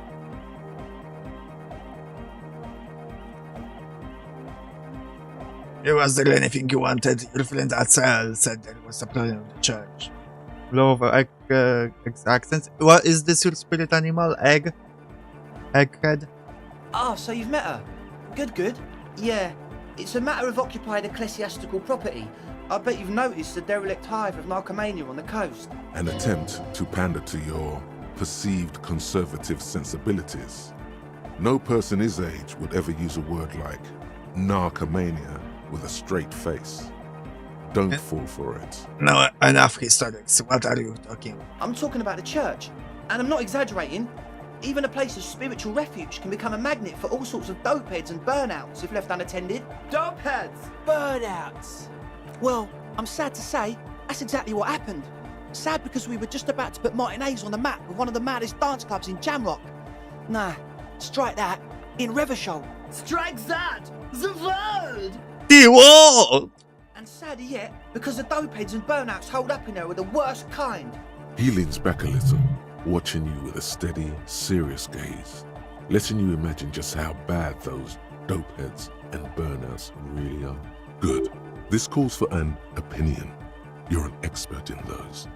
S1: Was there anything you wanted? Your friend Atzel said there was a problem in the church. Love accents. What is this your spirit animal? Egg? Egghead?
S8: Ah, so you've met her. Good. Yeah, it's a matter of occupied ecclesiastical property. I bet you've noticed the derelict hive of narcomania on the coast.
S2: An attempt to pander to your perceived conservative sensibilities. No person his age would ever use a word like narcomania with a straight face. Don't fall for it.
S1: No, enough historics. What are you talking?
S8: I'm talking about the church, and I'm not exaggerating. Even a place of spiritual refuge can become a magnet for all sorts of dopeheads and burnouts if left unattended.
S9: Dopeheads. Burnouts.
S10: Well, I'm sad to say, that's exactly what happened. Sad because we were just about to put Martinez on the map with one of the maddest dance clubs in Jamrock. Nah, strike that, in Revachol.
S9: Strike that. The world.
S1: The world!
S8: And sadder yet, because the dopeheads and burnouts holed up in there were the worst kind.
S2: He leans back a little, watching you with a steady, serious gaze, letting you imagine just how bad those dopeheads and burnouts really are. Good. This calls for an opinion. You're an expert in those.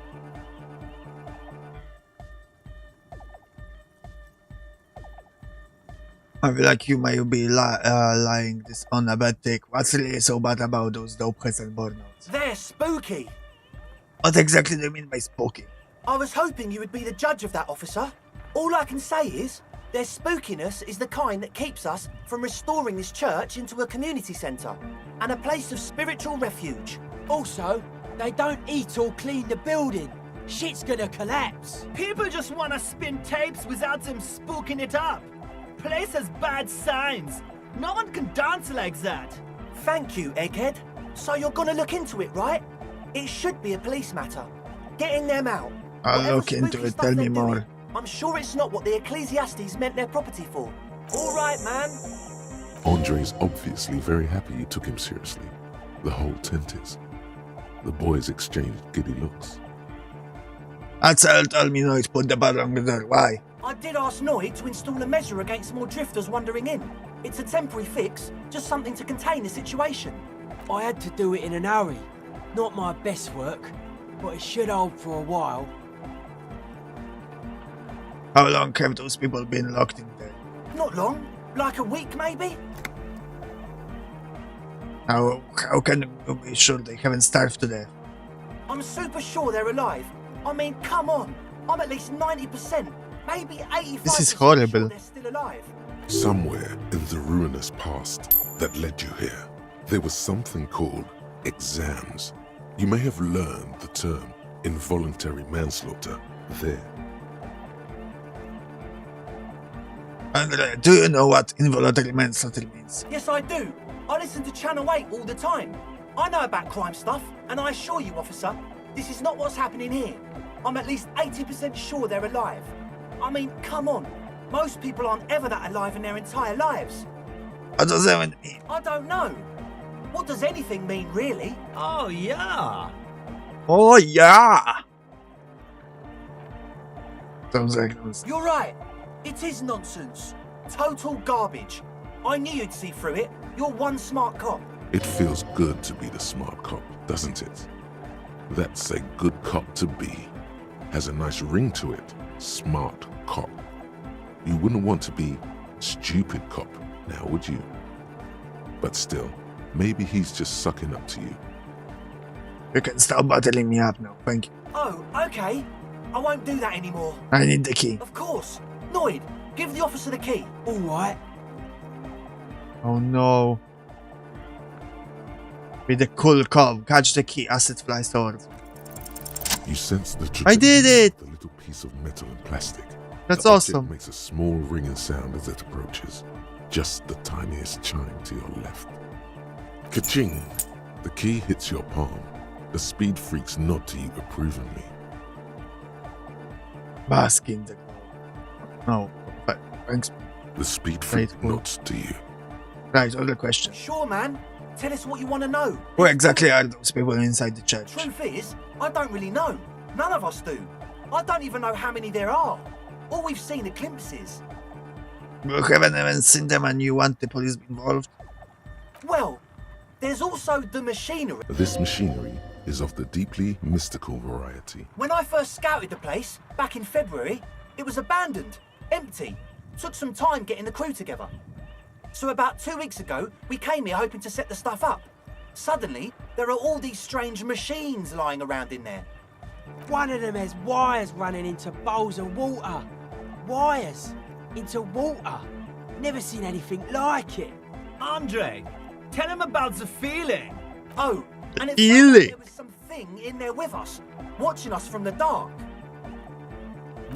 S1: I feel like you may be lying this on a bad take. What's really so bad about those dope present burnouts?
S10: They're spooky.
S1: What exactly do you mean by spooky?
S10: I was hoping you would be the judge of that, officer. All I can say is, their spookiness is the kind that keeps us from restoring this church into a community centre and a place of spiritual refuge.
S9: Also, they don't eat or clean the building. Shit's gonna collapse.
S11: People just wanna spin tapes without them spooking it up. Place has bad signs. No one can dance like that.
S10: Thank you, Egghead. So you're gonna look into it, right? It should be a police matter. Getting them out.
S1: I'll
S10: Whatever
S1: look into
S10: spooky
S1: it,
S10: stuff
S1: tell me
S10: they're doing,
S1: more.
S10: I'm sure it's not what the Ecclesiastes meant their property for. All right, man.
S2: Andre's obviously very happy you took him seriously. The whole tent is. The boys exchanged giddy looks.
S1: Ansel told me Noit put the bottom there. Why?
S10: I did ask Noid to install a measure against more drifters wandering in. It's a temporary fix, just something to contain the situation.
S9: I had to do it in an hurry. Not my best work, but it should hold for a while.
S1: How long have those people been locked in there?
S10: Not long, like a week maybe?
S1: How can you be sure they haven't starved to death?
S10: I'm super sure they're alive. I mean, come on. I'm at least 90%, maybe 85%
S1: This is horrible.
S10: sure they're still alive.
S2: Somewhere in the ruinous past that led you here, there was something called exams. You may have learned the term involuntary manslaughter there.
S1: Andre, do you know what involuntary manslaughter means?
S10: Yes, I do. I listen to Channel 8 all the time. I know about crime stuff, and I assure you, officer, this is not what's happening here. I'm at least 80% sure they're alive. I mean, come on. Most people aren't ever that alive in their entire lives.
S1: What does that even mean?
S10: I don't know. What does anything mean, really?
S11: Oh, yeah.
S1: Oh yeah! Sounds like nonsense.
S10: You're right. It is nonsense. Total garbage. I knew you'd see through it. You're one smart cop.
S2: It feels good to be the smart cop, doesn't it? That's a good cop to be. Has a nice ring to it. Smart cop. You wouldn't want to be stupid cop, now would you? But still, maybe he's just sucking up to you.
S1: You can stop bottling me up now, thank you.
S10: Oh, okay. I won't do that anymore.
S1: I need the key.
S10: Of course. Noid, give the officer the key.
S9: All right.
S1: Oh no. Be the cool cop. Catch the key. Asset flies towards me.
S2: You sense the
S1: I did it!
S2: The little piece of metal and plastic.
S1: That's
S2: The object
S1: awesome.
S2: makes a small ringing sound as it approaches. Just the tiniest chime to your left. Ka-ching! The key hits your palm. The speed freaks nod to you approvingly.
S1: Bask in the No. Thanks.
S2: The speed freak
S1: Right, cool.
S2: nods to you.
S1: Right, other question.
S10: Sure, man. Tell us what you want to know.
S1: Who exactly are those people inside the church?
S10: Truth is, I don't really know. None of us do. I don't even know how many there are. All we've seen are glimpses.
S1: You haven't even seen them and you want the police involved?
S10: Well, there's also the machinery.
S2: This machinery is of the deeply mystical variety.
S10: When I first scouted the place, back in February, it was abandoned, empty. Took some time getting the crew together. So about 2 weeks ago, we came here hoping to set the stuff up. Suddenly, there are all these strange machines lying around in there.
S9: One of them has wires running into bowls of water. Wires into water. Never seen anything like it.
S11: Andre, tell him about the feeling.
S10: Oh, and it
S1: The
S10: felt like
S1: feeling.
S10: there was something in there with us, watching us from the dark.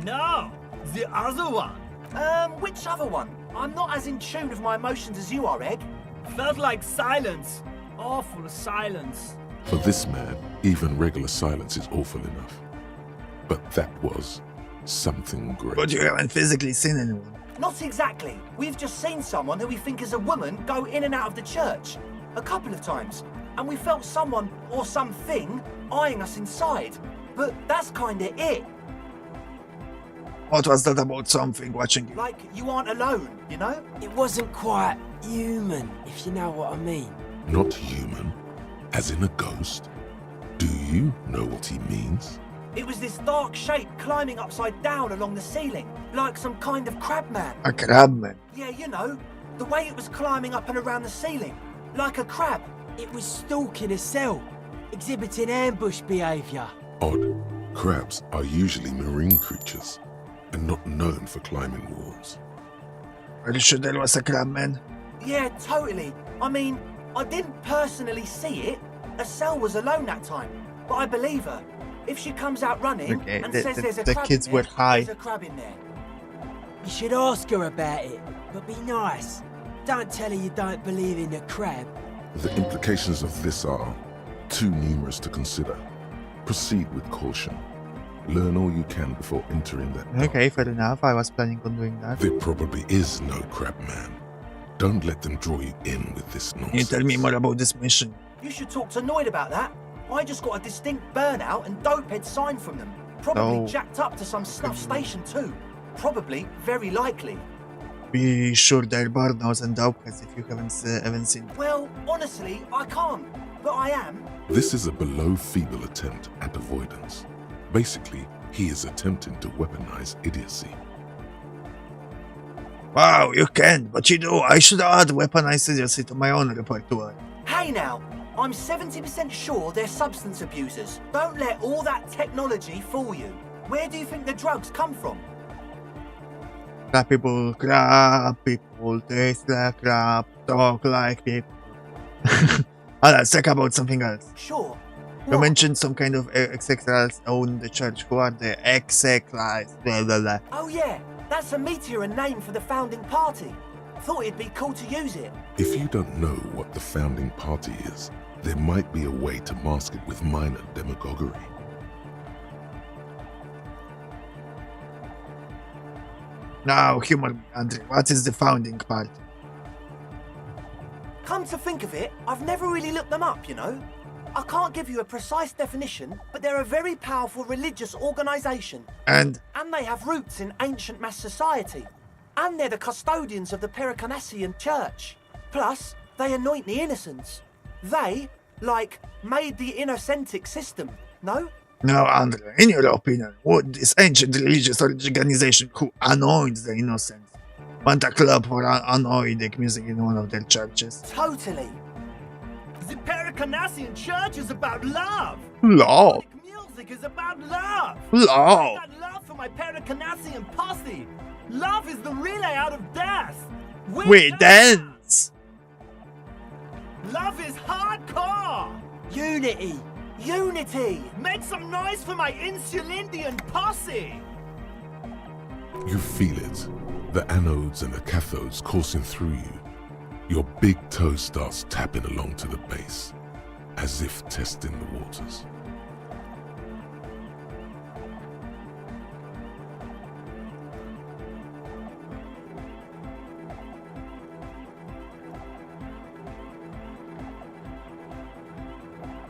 S11: No, the other one.
S10: Which other one? I'm not as in tune with my emotions as you are, Egg.
S11: Felt like silence. Awful silence.
S2: For this man, even regular silence is awful enough. But that was something great.
S1: But you haven't physically seen anyone.
S10: Not exactly. We've just seen someone who we think is a woman go in and out of the church. A couple of times. And we felt someone or something eyeing us inside. But that's kinda it.
S1: What was that about something watching you?
S10: Like you aren't alone, you know?
S9: It wasn't quite human, if you know what I mean.
S2: Not human, as in a ghost. Do you know what he means?
S8: It was this dark shape climbing upside down along the ceiling, like some kind of crabman.
S1: A crabman.
S8: Yeah, you know, the way it was climbing up and around the ceiling, like a crab.
S9: It was stalking a cell, exhibiting ambush behaviour.
S2: Odd. Crabs are usually marine creatures and not known for climbing walls.
S1: Are you sure there was a crabman?
S8: Yeah, totally. I mean, I didn't personally see it. Estelle was alone that time, but I believe her. If she comes out running
S1: Okay,
S8: and says there's a
S1: the
S8: crab
S1: kids
S8: in
S1: were
S8: there,
S1: high.
S8: there's a crab in there.
S9: You should ask her about it, but be nice. Don't tell her you don't believe in the crab.
S2: The implications of this are too numerous to consider. Proceed with caution. Learn all you can before entering that dark.
S1: Okay, fair enough. I was planning on doing that.
S2: There probably is no crab man. Don't let them draw you in with this
S1: Can
S2: nonsense.
S1: you tell me more about this mission?
S8: You should talk to Noid about that. I just got a distinct burnout and dopehead sign from them. Probably
S1: Oh.
S8: jacked up to some snuff station too. Probably, very likely.
S1: Be sure they're burnouts and dopeheads if you haven't seen.
S8: Well, honestly, I can't. But I am.
S2: This is a below-feeble attempt at avoidance. Basically, he is attempting to weaponize idiocy.
S1: Wow, you can, but you know, I should add weaponized idiocy to my own repertoire.
S8: Hey now, I'm 70% sure they're substance abusers. Don't let all that technology fool you. Where do you think the drugs come from?
S1: Crap people, taste like crap, talk like people. Let's talk about something else.
S8: Sure.
S1: You
S8: What?
S1: mentioned some kind of execrals own the church. Who are the execrals? Blah, blah, blah.
S8: Oh yeah, that's a meteor name for the founding party. Thought it'd be cool to use it.
S2: If you don't know what the founding party is, there might be a way to mask it with minor demagoguery.
S1: Now, humor me, Andre. What is the founding party?
S8: Come to think of it, I've never really looked them up, you know. I can't give you a precise definition, but they're a very powerful religious organisation.
S1: And
S8: And they have roots in ancient mass society. And they're the custodians of the Pericarnassian church. Plus, they anoint the innocents. They, like, made the innocentic system, no?
S1: now, Andre, in your opinion, would this ancient religious organization who anoints the innocent want a club for anointing music in one of their churches?
S8: Totally.
S11: The Pericarnassian church is about love.
S1: Love.
S11: Music is about love.
S1: Love.
S11: I got love for my Pericarnassian posse. Love is the relay out of death.
S1: We dance.
S11: Love is hardcore.
S9: Unity!
S8: Unity!
S11: Make some noise for my Insulindian posse.
S2: You feel it. The anodes and the cathodes coursing through you. Your big toe starts tapping along to the base, as if testing the waters.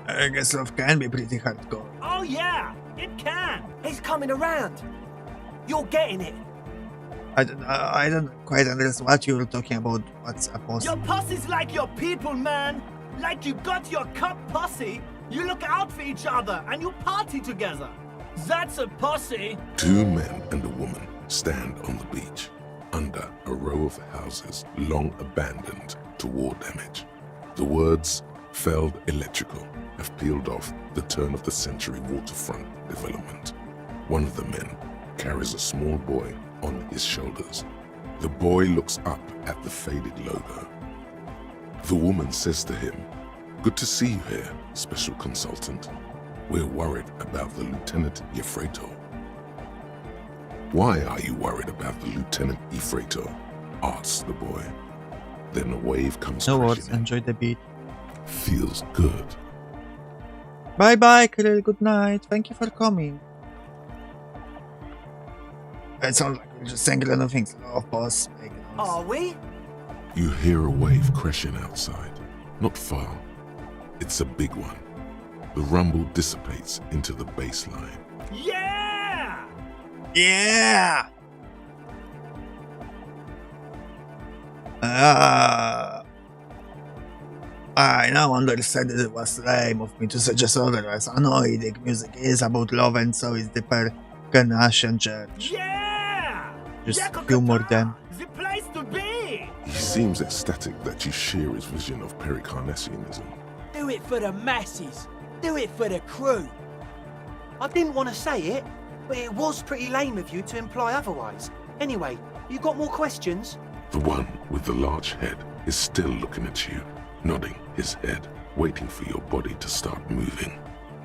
S1: I guess love can be pretty hardcore.
S11: Oh yeah, it can.
S8: He's coming around. You're getting it.
S1: I don't quite understand what you're talking about. What's a posse?
S11: Your posse's like your people, man. Like you got your cup posse. You look out for each other and you party together. That's a posse.
S2: Two men and a woman stand on the beach, under a row of houses long abandoned to war damage. The words, "Felled Electrical," have peeled off the turn-of-the-century waterfront development. One of the men carries a small boy on his shoulders. The boy looks up at the faded logo. The woman says to him, "Good to see you here, Special Consultant. We're worried about the Lieutenant Yefreto." "Why are you worried about the Lieutenant Yefreto?" asks the boy. Then a wave comes
S1: No
S2: crashing
S1: words.
S2: in.
S1: Enjoy the beat.
S2: Feels good.
S1: Bye bye, Kirill. Good night. Thank you for coming. It sounds like we're just saying random things. Love, boss, make noise.
S8: Are we?
S2: You hear a wave crashing outside, not far. It's a big one. The rumble dissipates into the baseline.
S11: Yeah!
S1: Yeah. I now understand that it was lame of me to suggest otherwise. Annoying music is about love and so is the Percanasian church.
S11: Yeah!
S1: Just
S11: Yakokata,
S1: humor them.
S11: The place to be!
S2: He seems ecstatic that you share his vision of Pericarnassianism.
S9: Do it for the masses. Do it for the crew.
S8: I didn't want to say it, but it was pretty lame of you to imply otherwise. Anyway, you got more questions?
S2: The one with the large head is still looking at you, nodding his head, waiting for your body to start moving.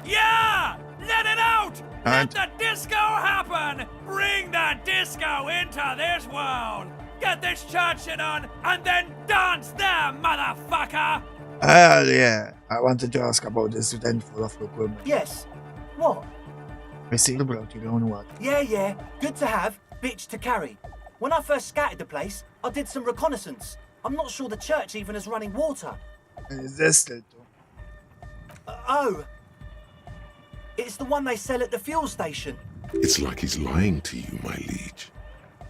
S12: Yeah! Let it out!
S1: And-
S12: Let the disco happen! Bring the disco into this world! Get this church shit on, and then dance there, motherfucker!
S1: Hell yeah. I wanted to ask about this event full of equipment.
S8: Yes. What?
S1: I see you brought your own what?
S8: Yeah. Good to have, bitch to carry. When I first scouted the place, I did some reconnaissance. I'm not sure the church even has running water.
S1: Is this still too?
S8: Oh. It's the one they sell at the fuel station.
S2: It's like he's lying to you, my liege.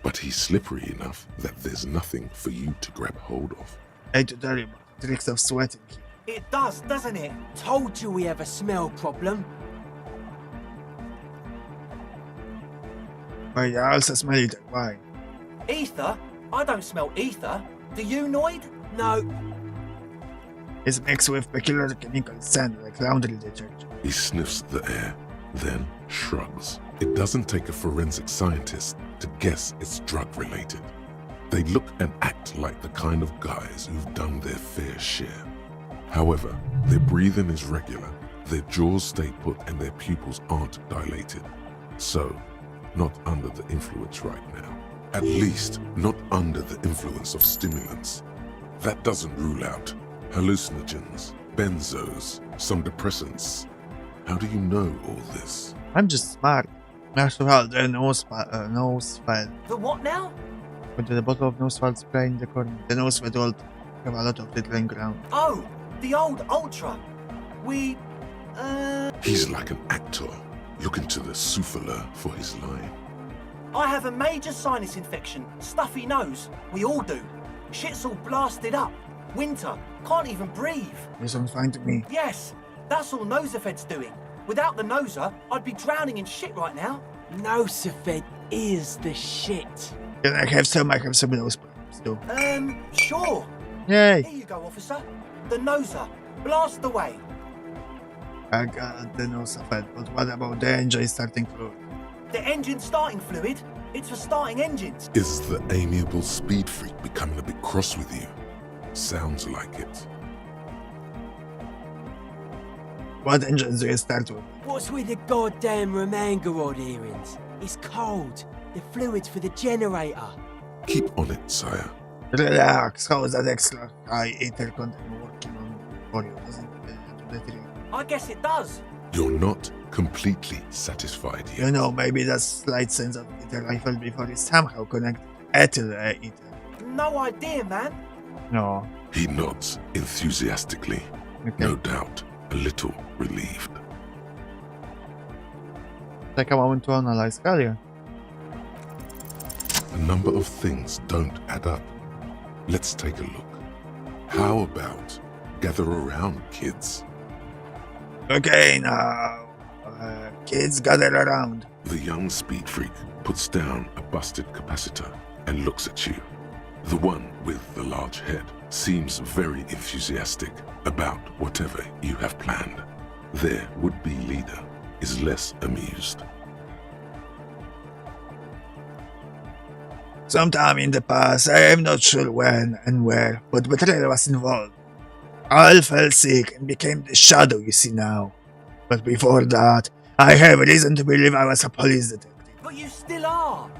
S2: But he's slippery enough that there's nothing for you to grab hold of.
S1: I hate to tell you about the tricks of sweating here.
S8: It does, doesn't it?
S9: Told you we have a smell problem.
S1: But I also smell it. Why?
S8: Ether? I don't smell ether. Do you, Noid?
S9: No,
S1: It's mixed with peculiar chemical scent like laundry detergent.
S2: He sniffs the air, then shrugs. It doesn't take a forensic scientist to guess it's drug-related. They look and act like the kind of guys who've done their fair share. However, their breathing is regular, their jaws stay put and their pupils aren't dilated. So, not under the influence right now. At least, not under the influence of stimulants. That doesn't rule out hallucinogens, benzos, some depressants. How do you know all this?
S1: I'm just smart. After all, the nose file.
S8: The what now?
S1: Put the bottle of nose file spray in the corner. The nose would all have a lot of littering ground.
S8: Oh, the old Ultra. We,
S2: He's like an actor, looking to the souffleur for his line.
S8: I have a major sinus infection, stuffy nose. We all do. Shit's all blasted up. Winter. Can't even breathe.
S1: This sounds fine to me.
S8: Yes, that's all Nosafed's doing. Without the Noser, I'd be drowning in shit right now.
S9: Nosafed is the shit.
S1: Can I have some? I have some nose problems too.
S8: Sure.
S1: Yay!
S8: Here you go, officer. The Noser. Blast away.
S1: I got the nose file, but what about the engine starting fluid?
S8: The engine starting fluid? It's for starting engines.
S2: Is the amiable speed freak becoming a bit cross with you? Sounds like it.
S1: What engines do you start with?
S9: What's with the goddamn Romangarod earrings? It's cold. The fluid's for the generator.
S2: Keep on it, sire.
S1: Relax. How is that extra high ether content working on for you? Doesn't do the trick?
S8: I guess it does.
S2: You're not completely satisfied yet.
S1: You know, maybe that slight sense of ether I felt before is somehow connected to the ether.
S8: No idea, man.
S1: No.
S2: He nods enthusiastically,
S1: Okay.
S2: no doubt a little relieved.
S1: Take a moment to analyze earlier.
S2: A number of things don't add up. Let's take a look. How about gather around, kids?
S1: Okay, now. Kids, gather around.
S2: The young speed freak puts down a busted capacitor and looks at you. The one with the large head seems very enthusiastic about whatever you have planned. Their would-be leader is less amused.
S1: Sometime in the past, I am not sure when and where, but betrayal was involved. I fell sick and became the shadow you see now. But before that, I have reason to believe I was a police detective.
S8: But you still are.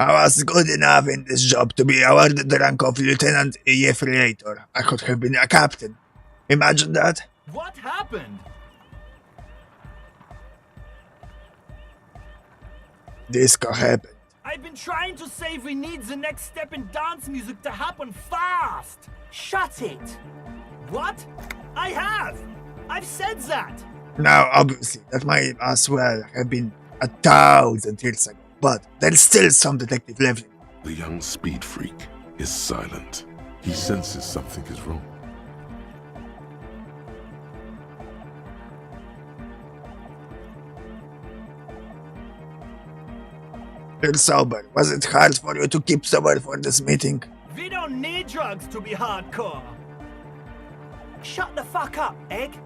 S1: I was good enough in this job to be awarded the rank of Lieutenant Yefriator. I could have been a captain. Imagine that.
S11: What happened?
S1: Disco happened.
S11: I've been trying to say we need the next step in dance music to happen fast.
S8: Shut it.
S11: What? I have. I've said that.
S1: Now, obviously, that might as well have been 1,000 years ago. but there's still some detective left.
S2: The young speed freak is silent. He senses something is wrong.
S1: You're sober. Was it hard for you to keep sober for this meeting?
S11: We don't need drugs to be hardcore.
S8: Shut the fuck up, Egg.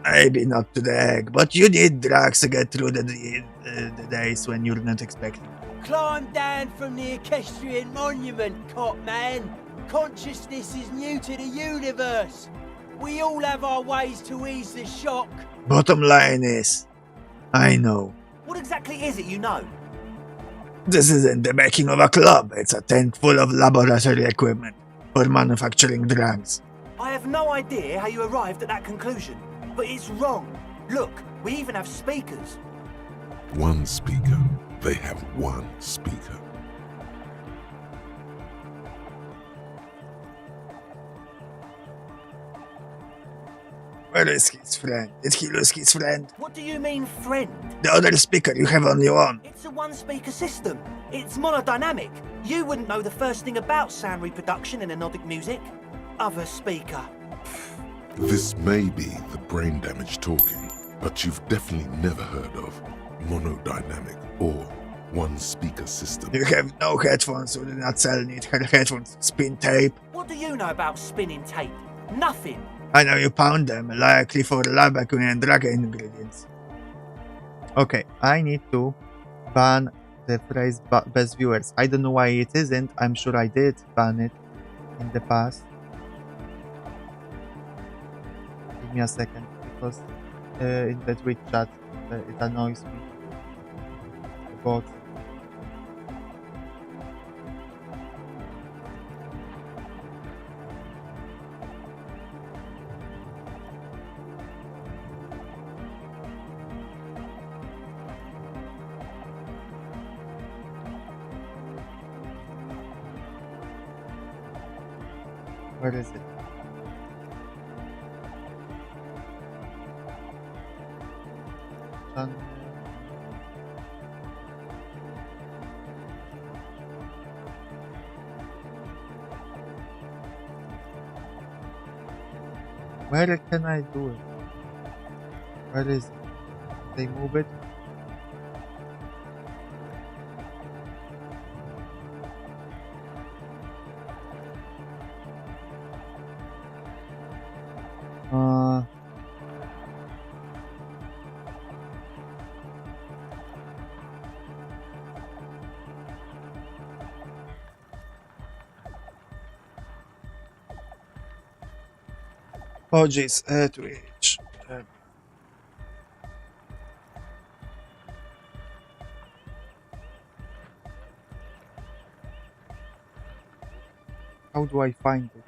S1: Maybe not to the egg, but you need drugs to get through the days when you're not expecting.
S9: Climb down from the equestrian monument, cop man. Consciousness is new to the universe. We all have our ways to ease the shock.
S1: Bottom line is, I know.
S8: What exactly is it you know?
S1: This isn't the making of a club. It's a tank full of laboratory equipment for manufacturing drugs.
S8: I have no idea how you arrived at that conclusion, but it's wrong. Look, we even have speakers.
S2: One speaker. They have one speaker.
S1: Where is his friend? Did he lose his friend?
S8: What do you mean, friend?
S1: The other speaker you have on your own.
S8: It's a one-speaker system. It's monodynamic. You wouldn't know the first thing about sound reproduction in anodic music. Other speaker.
S2: This may be the brain damage talking, but you've definitely never heard of monodynamic or one speaker system.
S1: You have no headphones, so do not sell need her headphones. Spin tape.
S8: What do you know about spinning tape? Nothing.
S1: I know you pound them, likely for lab equipment and drug ingredients. Okay, I need to ban the phrase best viewers. I don't know why it isn't. I'm sure I did ban it in the past. Give me a second, because in the Twitch chat it annoys me. The bot. Where is it? Where can I do it? Where is it? They move it? Oh jeez, Twitch. How do I find it?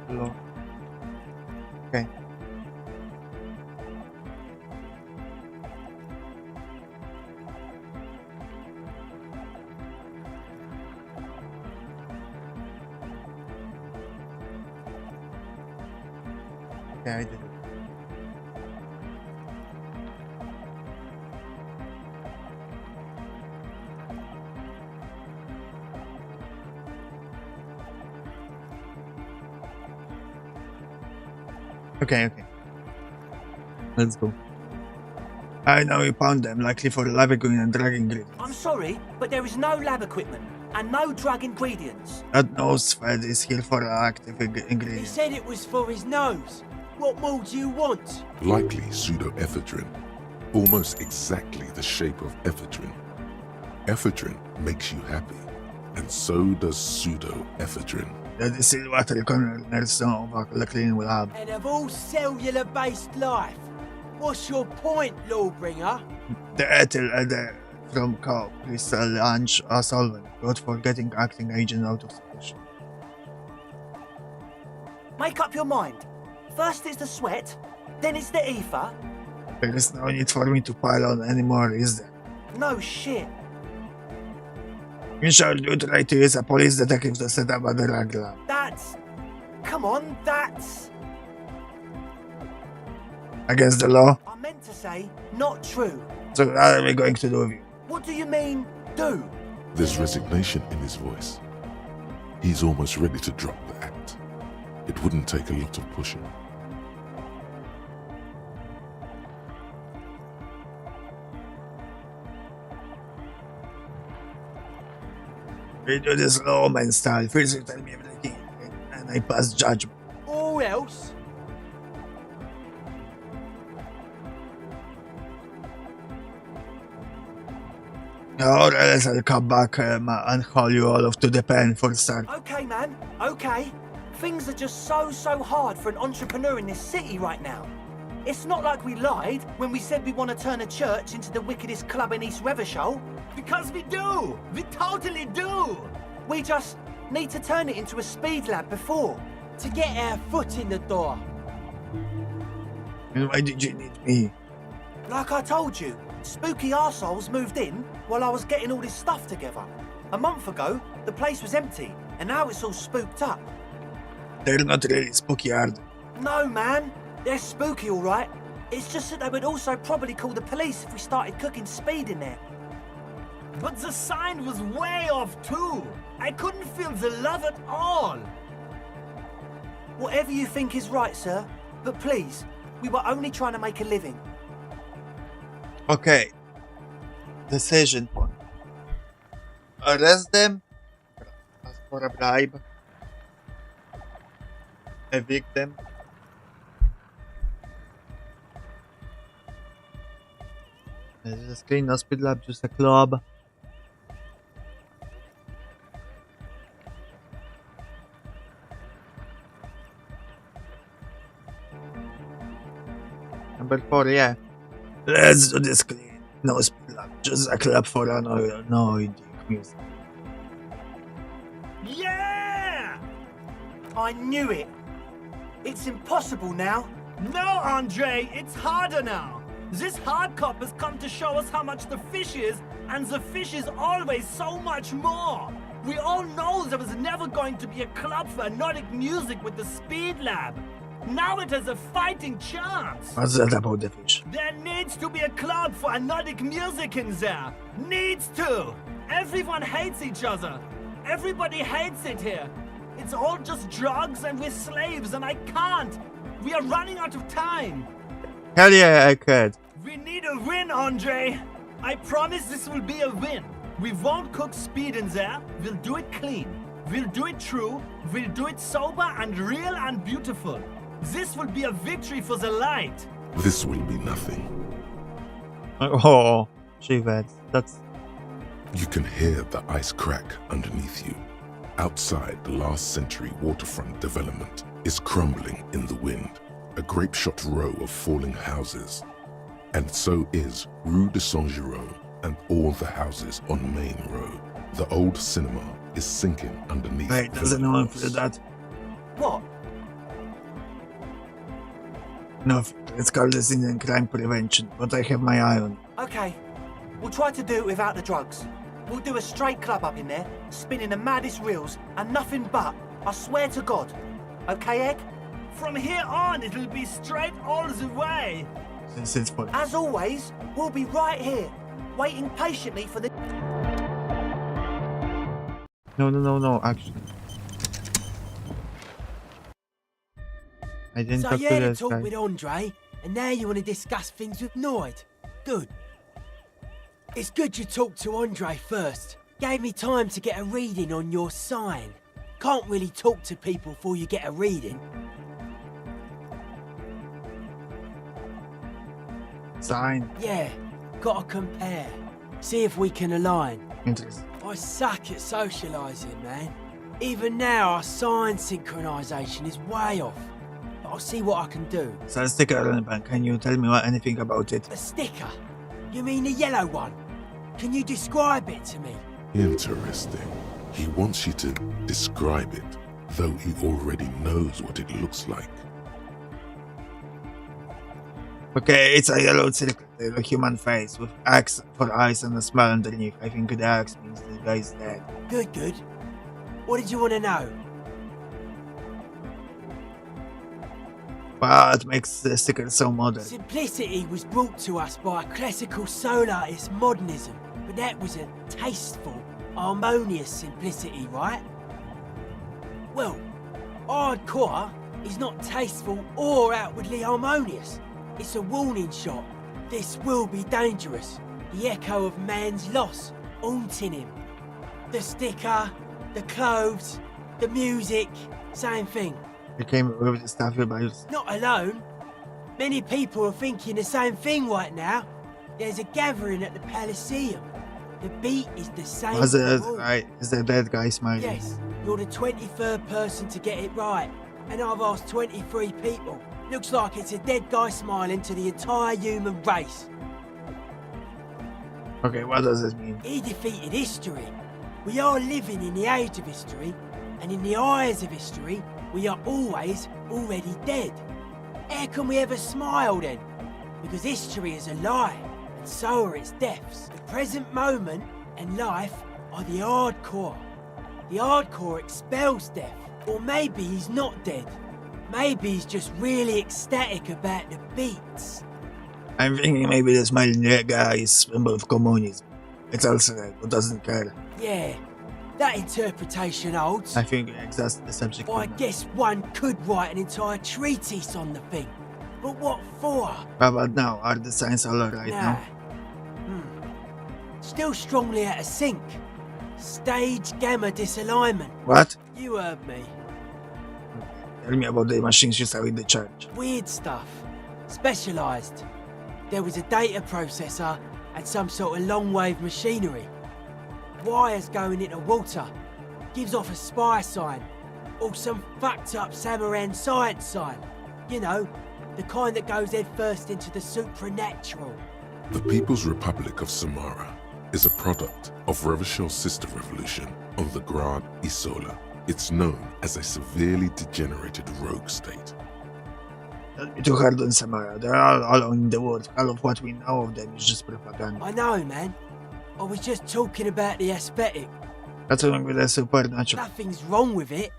S1: Hello. Okay. Okay, I did it. Okay. Let's go. I know you found them, likely for lab equipment and drug ingredients.
S8: I'm sorry, but there is no lab equipment and no drug ingredients.
S1: That nose thread is here for active
S9: He
S1: ingredients.
S9: said it was for his nose. What more do you want?
S2: Likely pseudoephedrine, almost exactly the shape of ephedrine. Ephedrine makes you happy, and so does pseudoephedrine.
S1: That is still what the corners of the clean lab.
S9: And of all cellular-based life, what's your point, Lawbringer?
S1: The ethyl ether from cow crystal launch a solvent, good for getting acting agent out of solution.
S8: Make up your mind. First it's the sweat, then it's the ether.
S1: There is no need for me to pile on anymore, is there?
S8: No shit.
S1: You shall do try to use a police detective to set up a drug lab.
S8: That's come on, that's...
S1: Against the law?
S8: I meant to say, not true.
S1: So what are we going to do with you?
S8: What do you mean, do?
S2: There's resignation in his voice. He's almost ready to drop the act. It wouldn't take a lot of pushing.
S1: We do this lawman style. First you tell me everything, and I pass judgment.
S9: Or else...
S1: Or else I'll come back and haul you all off to the pen for start.
S8: Okay, man, okay. Things are just so hard for an entrepreneur in this city right now. It's not like we lied when we said we want to turn a church into the wickedest club in East Revachol.
S11: Because we do! We totally do!
S8: We just need to turn it into a speed lab before.
S9: to get our foot in the door.
S1: And why did you need me?
S8: Like I told you, spooky arseholes moved in while I was getting all this stuff together. A month ago, the place was empty, and now it's all spooked up.
S1: They're not really spooky, are they?
S8: No, man. They're spooky, all right. It's just that they would also probably call the police if we started cooking speed in there.
S11: But the sign was way off, too. I couldn't feel the love at all.
S8: Whatever you think is right, sir. But please, we were only trying to make a living.
S1: Okay. Decision point. Arrest them. Ask for a bribe. Evict them. There's a screen, no speed lab, just a club. Number 4, yeah. Let's do this clean. No speed lab, just a club for annoying music.
S11: Yeah!
S8: I knew it. It's impossible now.
S11: No, Andre, it's harder now. This hard cop has come to show us how much the fish is, and the fish is always so much more. We all know there was never going to be a club for Nordic music with the Speed Lab. Now it has a fighting chance.
S1: What's that about the fish?
S11: There needs to be a club for Nordic music in there. Needs to. Everyone hates each other. Everybody hates it here. It's all just drugs and we're slaves, and I can't. We are running out of time.
S1: Hell yeah, I could.
S11: We need a win, Andre. I promise this will be a win. We won't cook speed in there. We'll do it clean. We'll do it true. We'll do it sober and real and beautiful. This will be a victory for the light.
S2: This will be nothing.
S1: Oh, Shivets. That's...
S2: You can hear the ice crack underneath you. Outside, the last century waterfront development is crumbling in the wind. A grape-shot row of falling houses. And so is Rue de Saint-Giraud and all the houses on Main Road. The old cinema is sinking underneath.
S1: Wait, doesn't no one feel that?
S8: What?
S1: No, it's called Elysium crime prevention, but I have my eye on.
S8: Okay, we'll try to do it without the drugs. We'll do a straight club up in there, spinning the maddest reels, and nothing but, I swear to God. Okay, Egg?
S11: From here on, it'll be straight all the way.
S1: Since it's fun.
S8: As always, we'll be right here, waiting patiently for the...
S1: No, actually. I didn't
S9: So
S1: talk
S9: you
S1: to
S9: had a
S1: this
S9: talk
S1: guy.
S9: with Andre, and now you want to discuss things with Noid. Good. It's good you talked to Andre first. Gave me time to get a reading on your sign. Can't really talk to people before you get a reading.
S1: Sign.
S9: Yeah, gotta compare. See if we can align.
S1: Interesting.
S9: I suck at socialising, man. Even now, our sign synchronisation is way off. But I'll see what I can do.
S1: So a sticker on the bank. Can you tell me anything about it?
S9: A sticker? You mean the yellow one? Can you describe it to me?
S2: Interesting. He wants you to describe it, though he already knows what it looks like.
S1: Okay, it's a yellow circle, a human face with X for eyes and a smile underneath. I think the X means the guy's dead.
S9: Good. What did you want to know?
S1: What makes the sticker so modern?
S9: Simplicity was brought to us by classical solarist modernism, but that was a tasteful, harmonious simplicity, right? Well, hardcore is not tasteful or outwardly harmonious. It's a warning shot. This will be dangerous. The echo of man's loss haunting him. The sticker, the clothes, the music, same thing.
S1: You came with the stuff about.
S9: Not alone. Many people are thinking the same thing right now. There's a gathering at the Elysium. The beat is the same.
S1: Was it right? Is the dead guy smiling?
S9: Yes, you're the 23rd person to get it right. And I've asked 23 people. Looks like it's a dead guy smiling to the entire human race.
S1: Okay, what does this mean?
S9: He defeated history. We are living in the age of history, and in the eyes of history, we are always already dead. How can we ever smile then? Because history is a lie, and so are its deaths. The present moment and life are the hardcore. The hardcore expels death. Or maybe he's not dead. Maybe he's just really ecstatic about the beats.
S1: I'm thinking maybe the smiling dead guy is a symbol of communism. It's also right, but doesn't care.
S9: Yeah, that interpretation holds.
S1: I think we exhausted the subject.
S9: I guess one could write an entire treatise on the thing. But what for?
S1: How about now? Are the signs all alright now?
S9: Still strongly out of sync. Stage gamma disalignment.
S1: What?
S9: You heard me.
S1: Tell me about the machines you saw in the church.
S9: Weird stuff. Specialised. There was a data processor and some sort of long-wave machinery. Wires going into water. Gives off a spy sign. Or some fucked up Samaran science sign. You know, the kind that goes head first into the supernatural.
S2: The People's Republic of Samara is a product of Revachel's sister revolution on the Grand Isola. It's known as a severely degenerated rogue state.
S1: Don't be too hard on Samara. They're all in the world. All of what we know of them is just propaganda.
S9: I know, man. I was just talking about the aesthetic.
S1: That's wrong with the supernatural.
S9: Nothing's wrong with it.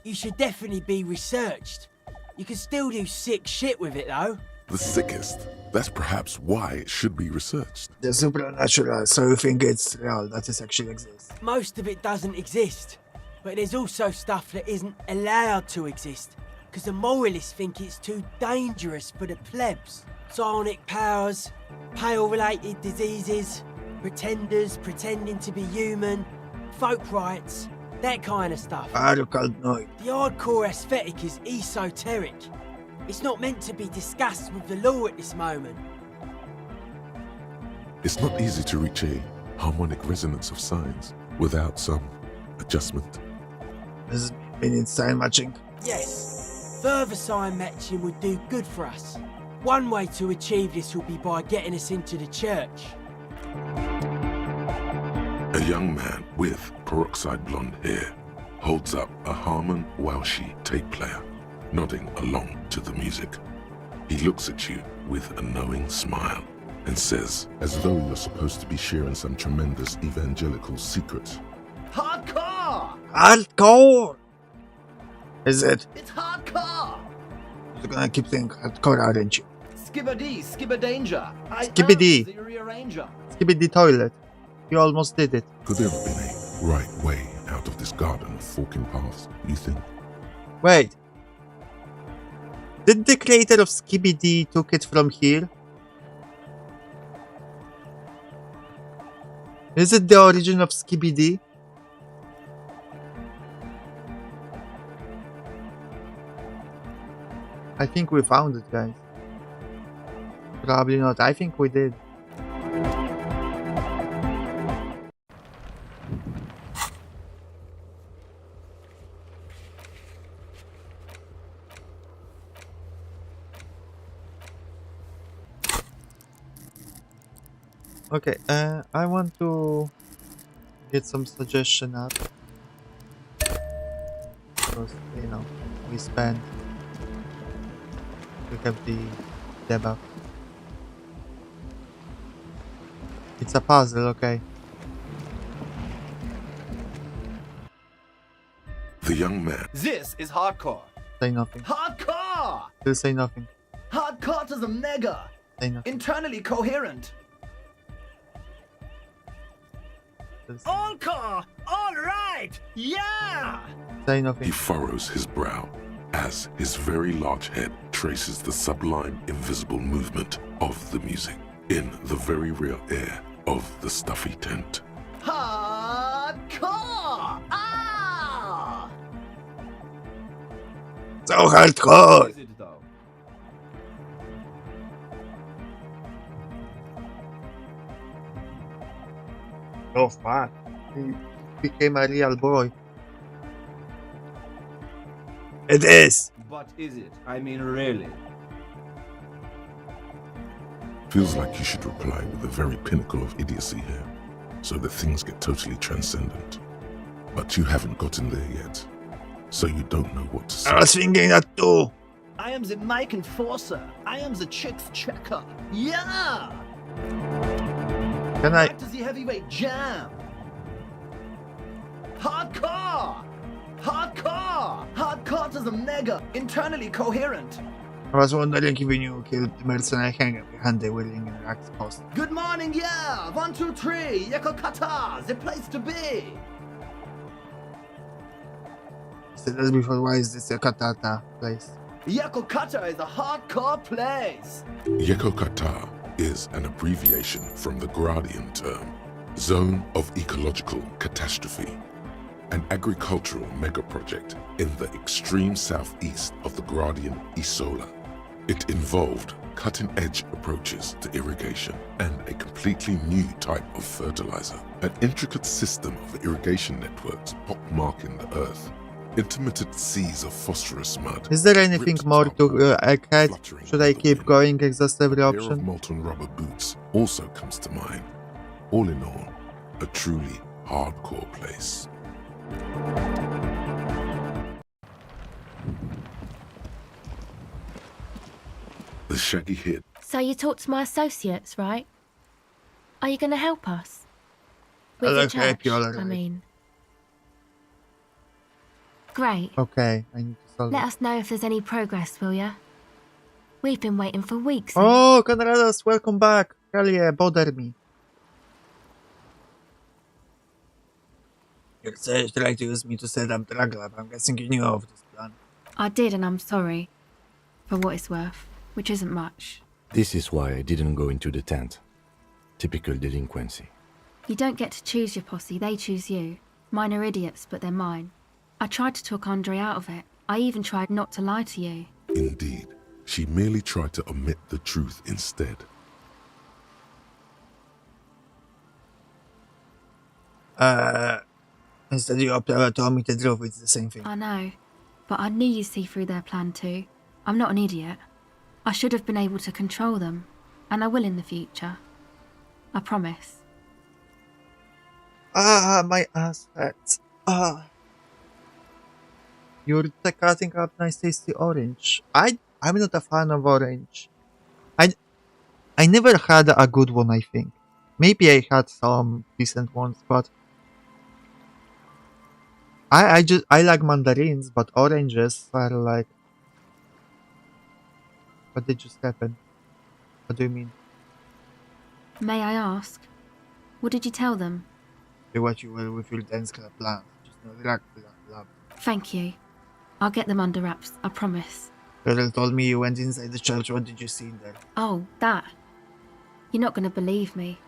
S9: You should definitely be researched. You can still do sick shit with it, though.
S2: The sickest. That's perhaps why it should be researched.
S1: The supernatural, so you think it's real, that it actually exists.
S9: Most of it doesn't exist. But there's also stuff that isn't allowed to exist. Because the moralists think it's too dangerous for the plebs. Psionic powers, pale-related diseases, pretenders pretending to be human, folk rights, that kind of stuff.
S1: Are you paranoid?
S9: The hardcore aesthetic is esoteric. It's not meant to be discussed with the law at this moment.
S2: It's not easy to reach a harmonic resonance of signs without some adjustment.
S1: Has it been in sign matching?
S9: Yes. Further sign matching would do good for us. One way to achieve this will be by getting us into the church.
S2: A young man with peroxide blonde hair holds up a Harman Welshi tape player, nodding along to the music. He looks at you with a knowing smile and says, as though you're supposed to be sharing some tremendous evangelical secret,
S11: Hardcore!
S1: Hardcore! Is it?
S11: It's hardcore!
S1: You're gonna keep saying hardcore, aren't you?
S11: Skibbity, skibberdanger.
S1: Skibbity.
S11: The rearranger.
S1: Skibbity toilet. You almost did it.
S2: could there have been a right way out of this garden of forking paths, you think?
S1: Wait. Did the creator of Skibidi took it from here? Is it the origin of Skibidi? I think we found it, guys. Probably not. I think we did. Okay, I want to get some suggestion up. Because, you know, we have the debug. It's a puzzle, okay.
S2: The young man
S11: This is hardcore.
S1: Say nothing.
S11: Hardcore! Hardcore!
S1: Still say nothing.
S11: Hardcore to the mega!
S1: Say nothing.
S11: Internally coherent.
S1: Still say,
S11: All core! Alright! Yeah!
S1: say
S2: He
S1: nothing.
S2: furrows his brow as his very large head traces the sublime invisible movement of the music in the very real air of the stuffy tent.
S11: Hardcore! Ah!
S1: So hardcore!
S11: Is it though?
S1: Oh fuck. He became a real boy. It is!
S11: But is it? I mean, really?
S2: Feels like you should reply with the very pinnacle of idiocy here, so that things get totally transcendent. But you haven't gotten there yet, so you don't know what to say.
S1: I was thinking that too!
S11: I am the mic enforcer. I am the chicks checker. Yeah!
S1: Can I...
S11: Back to the heavyweight jam. Hardcore! Hardcore! Hardcore to the mega. Internally coherent.
S1: I was wondering if you killed the mercenary hanger behind the wheeling and axe post.
S11: Good morning, yeah! 1, 2, 3, Yakokata, the place to be!
S1: He said that before, why is this a katata place?
S11: Yakokata is a hardcore place!
S2: Yekokata is an abbreviation from the Gradian term, Zone of Ecological Catastrophe, an agricultural megaproject in the extreme southeast of the Gradian Isola. It involved cutting-edge approaches to irrigation and a completely new type of fertilizer, an intricate system of irrigation networks pockmarking the earth, intermittent seas of phosphorus mud.
S1: Is there anything
S2: ripped
S1: more to
S2: tarpaulin
S1: add?
S2: fluttering
S1: Should I
S2: in the
S1: keep
S2: wind.
S1: going? Exhaust every
S2: A pair of
S1: option?
S2: molten rubber boots also comes to mind. All in all, a truly hardcore place. The shaggy head
S7: So you talked to my associates, right? Are you going to help us? With
S1: I'll
S7: the
S1: help
S7: church,
S1: you,
S7: I
S1: alright.
S7: mean. Great.
S1: Okay, I need to solve
S7: Let
S1: it.
S7: us know if there's any progress, will ya? We've been waiting for weeks.
S1: Oh, Conradas, welcome back. Hell yeah, bother me. You're trying to use me to set up drug lab. I'm guessing you knew of this plan.
S7: I did, and I'm sorry. For what it's worth, which isn't much.
S3: This is why I didn't go into the tent. Typical delinquency.
S7: You don't get to choose your posse, they choose you. Mine are idiots, but they're mine. I tried to talk Andre out of it. I even tried not to lie to you.
S2: Indeed, she merely tried to omit the truth instead.
S1: Instead you told me the truth, it's the same thing.
S7: I know, but I knew you'd see through their plan too. I'm not an idiot. I should have been able to control them, and I will in the future. I promise.
S1: Ah, my ass hurts. Ah. You're cutting up nice tasty orange. I'm not a fan of orange. I never had a good one, I think. Maybe I had some decent ones, but I like mandarins, but oranges are like, what did just happen? What do you mean?
S7: May I ask? What did you tell them?
S1: Do what you will with your dance club plans. Just no relax, love.
S7: Thank you. I'll get them under wraps, I promise.
S1: Girl told me you went inside the church. What did you see in there?
S7: Oh, that. You're not going to believe me.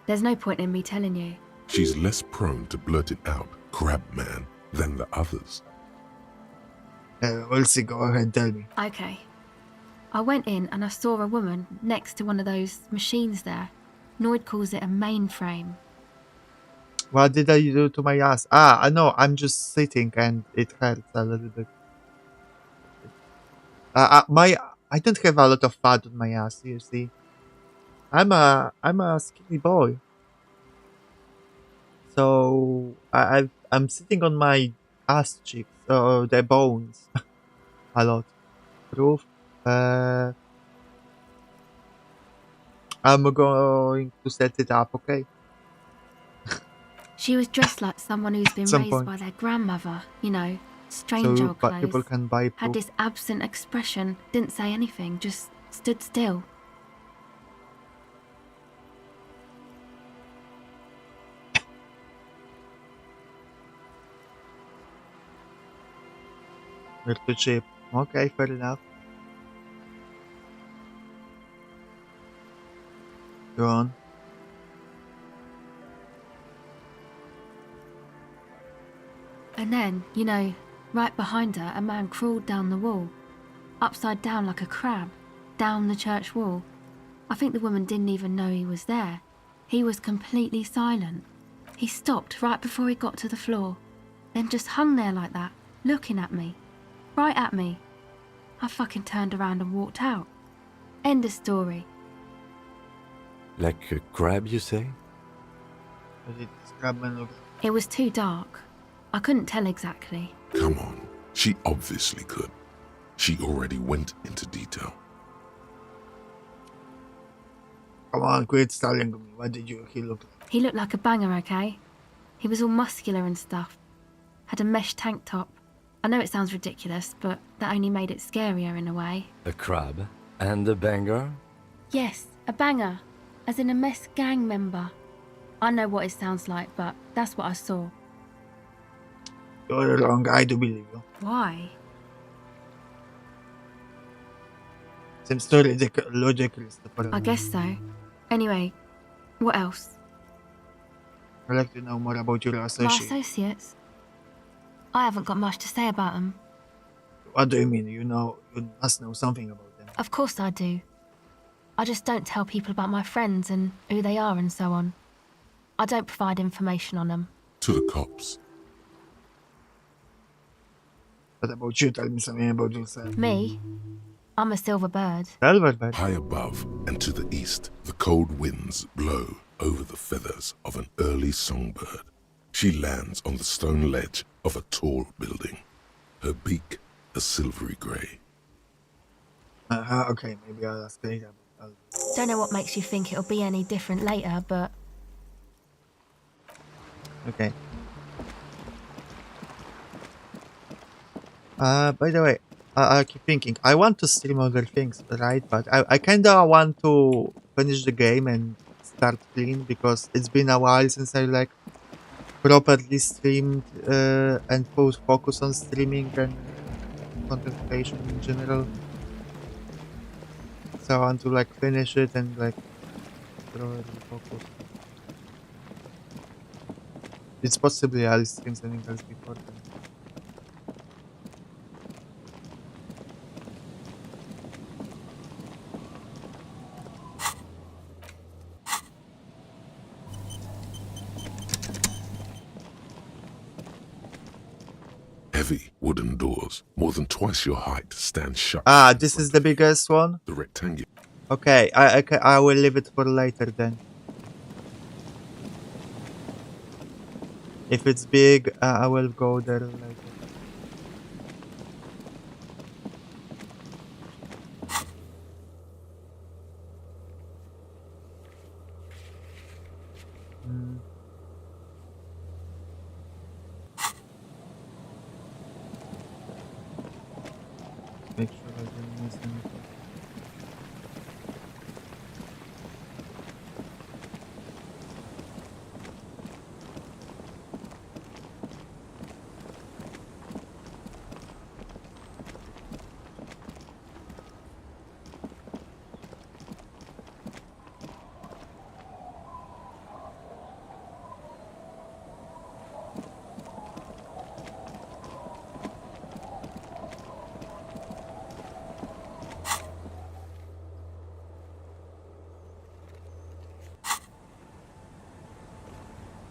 S7: There's no point in me telling you.
S2: She's less prone to blurt it out, crab man, than the others.
S1: We'll see. Go ahead, tell me.
S7: Okay. I went in and I saw a woman next to one of those machines there. Noid calls it a mainframe.
S1: What did I do to my ass? Ah, I know. I'm just sitting and it hurts a little bit. I don't have a lot of fat on my ass. You see, I'm a skinny boy. So I'm sitting on my ass cheeks, the bones, a lot. Proof. I'm going to set it up. Okay.
S7: She was dressed like someone who's been
S1: Some
S7: raised
S1: point.
S7: by their grandmother, you know, Strange old
S1: but people
S7: clothes.
S1: can buy
S7: Had
S1: proof.
S7: this absent expression, didn't say anything, just stood still.
S1: They're too cheap. Okay, fair enough. Go on.
S7: And then, you know, right behind her, a man crawled down the wall, upside down like a crab, down the church wall. I think the woman didn't even know he was there. He was completely silent. He stopped right before he got to the floor, then just hung there like that, looking at me. Right at me. I fucking turned around and walked out. End of story.
S3: Like a crab, you say?
S7: It was too dark. I couldn't tell exactly.
S2: Come on, she obviously could. She already went into detail.
S1: Come on, quit telling me. What did he look like?
S7: He looked like a banger, okay? He was all muscular and stuff. Had a mesh tank top. I know it sounds ridiculous, but that only made it scarier in a way.
S3: A crab and a banger?
S7: Yes, a banger. As in a mess gang member. I know what it sounds like, but that's what I saw.
S1: You're the wrong guy to believe you.
S7: Why?
S1: Seems too logical.
S7: I guess so. Anyway, what else?
S1: I'd like to know more about your
S7: My
S1: associate.
S7: associates? I haven't got much to say about them.
S1: What do you mean? You must know something about them.
S7: Of course I do. I just don't tell people about my friends and who they are and so on. I don't provide information on them.
S2: To the cops.
S1: What about you? Tell me something about yourself.
S7: Me? I'm a silver bird.
S1: Silver bird?
S2: High above and to the east, the cold winds blow over the feathers of an early songbird. She lands on the stone ledge of a tall building, her beak a silvery grey.
S1: Okay, maybe I'll ask later.
S7: Don't know what makes you think it'll be any different later, but...
S1: Okay. By the way, I keep thinking, I want to stream other things, right? But I kinda want to finish the game and start clean, because it's been a while since I like properly streamed and focus on streaming and content creation in general. So I want to like finish it and like properly focus. It's possibly I'll stream something else before then.
S2: Heavy wooden doors, more than twice your height, stand shut.
S1: This is the biggest one?
S2: The rectangular.
S1: Okay, I will leave it for later then. If it's big, I will go there later. Make sure I didn't miss anything.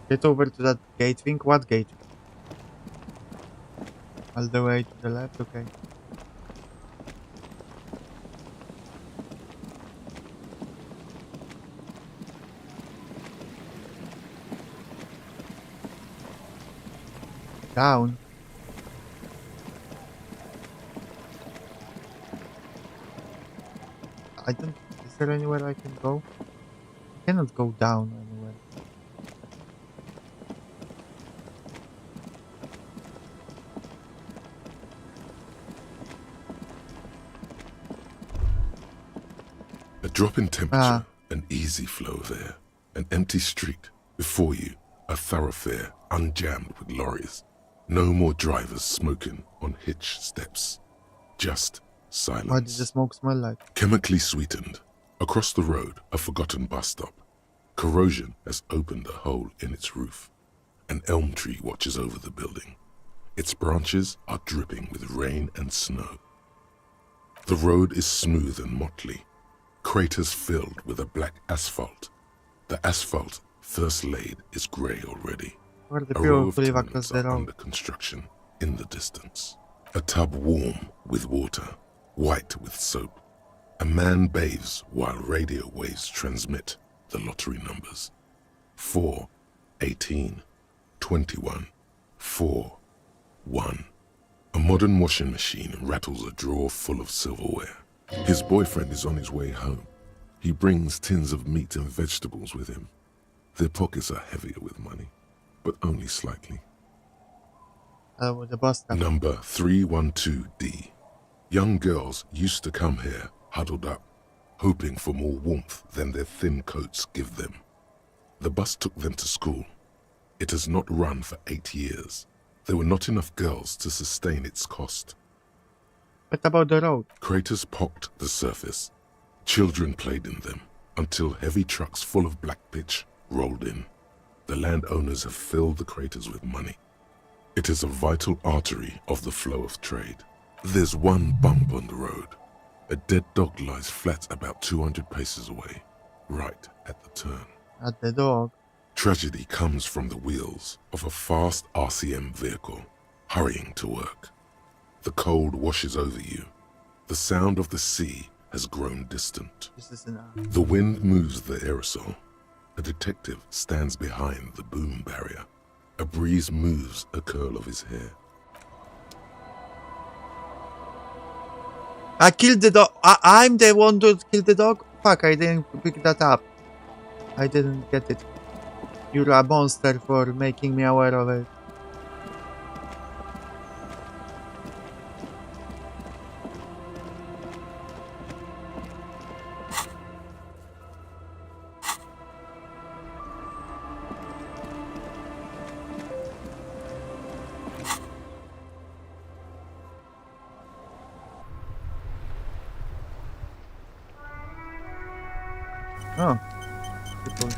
S1: Get over to that gate thing. What gate? All the way to the left, okay. Down. I don't... Is there anywhere I can go? I cannot go down anywhere.
S2: A drop in temperature, an easy flow of air, an empty street. Before you, a thoroughfare unjammed with lorries. No more drivers smoking on hitch steps. Just silence.
S1: What does the smoke smell like?
S2: Chemically sweetened. Across the road, a forgotten bus stop. Corrosion has opened a hole in its roof. An elm tree watches over the building. Its branches are dripping with rain and snow. The road is smooth and motley. Craters filled with a black asphalt. The asphalt first laid is grey already. A row of tenements are under construction in the distance. A tub warm with water, white with soap. A man bathes while radio waves transmit the lottery numbers. 4, 18, 21, 4, 1. A modern washing machine rattles a drawer full of silverware. His boyfriend is on his way home. He brings tins of meat and vegetables with him. Their pockets are heavier with money, but only slightly.
S1: The bus stop.
S2: Number 312D. Young girls used to come here, huddled up, hoping for more warmth than their thin coats give them. The bus took them to school. It has not run for 8 years. There were not enough girls to sustain its cost.
S1: What about the road?
S2: Craters pocked the surface. Children played in them until heavy trucks full of black pitch rolled in. The landowners have filled the craters with money. It is a vital artery of the flow of trade. There's one bump on the road. A dead dog lies flat about 200 paces away, right at the turn.
S1: At the dog.
S2: Tragedy comes from the wheels of a fast RCM vehicle, hurrying to work. The cold washes over you. The sound of the sea has grown distant. The wind moves the aerosol. A detective stands behind the boom barrier. A breeze moves a curl of his hair.
S1: I killed the dog. I'm the one who killed the dog? Fuck, I didn't pick that up. I didn't get it. You're a monster for making me aware of it. Oh. People.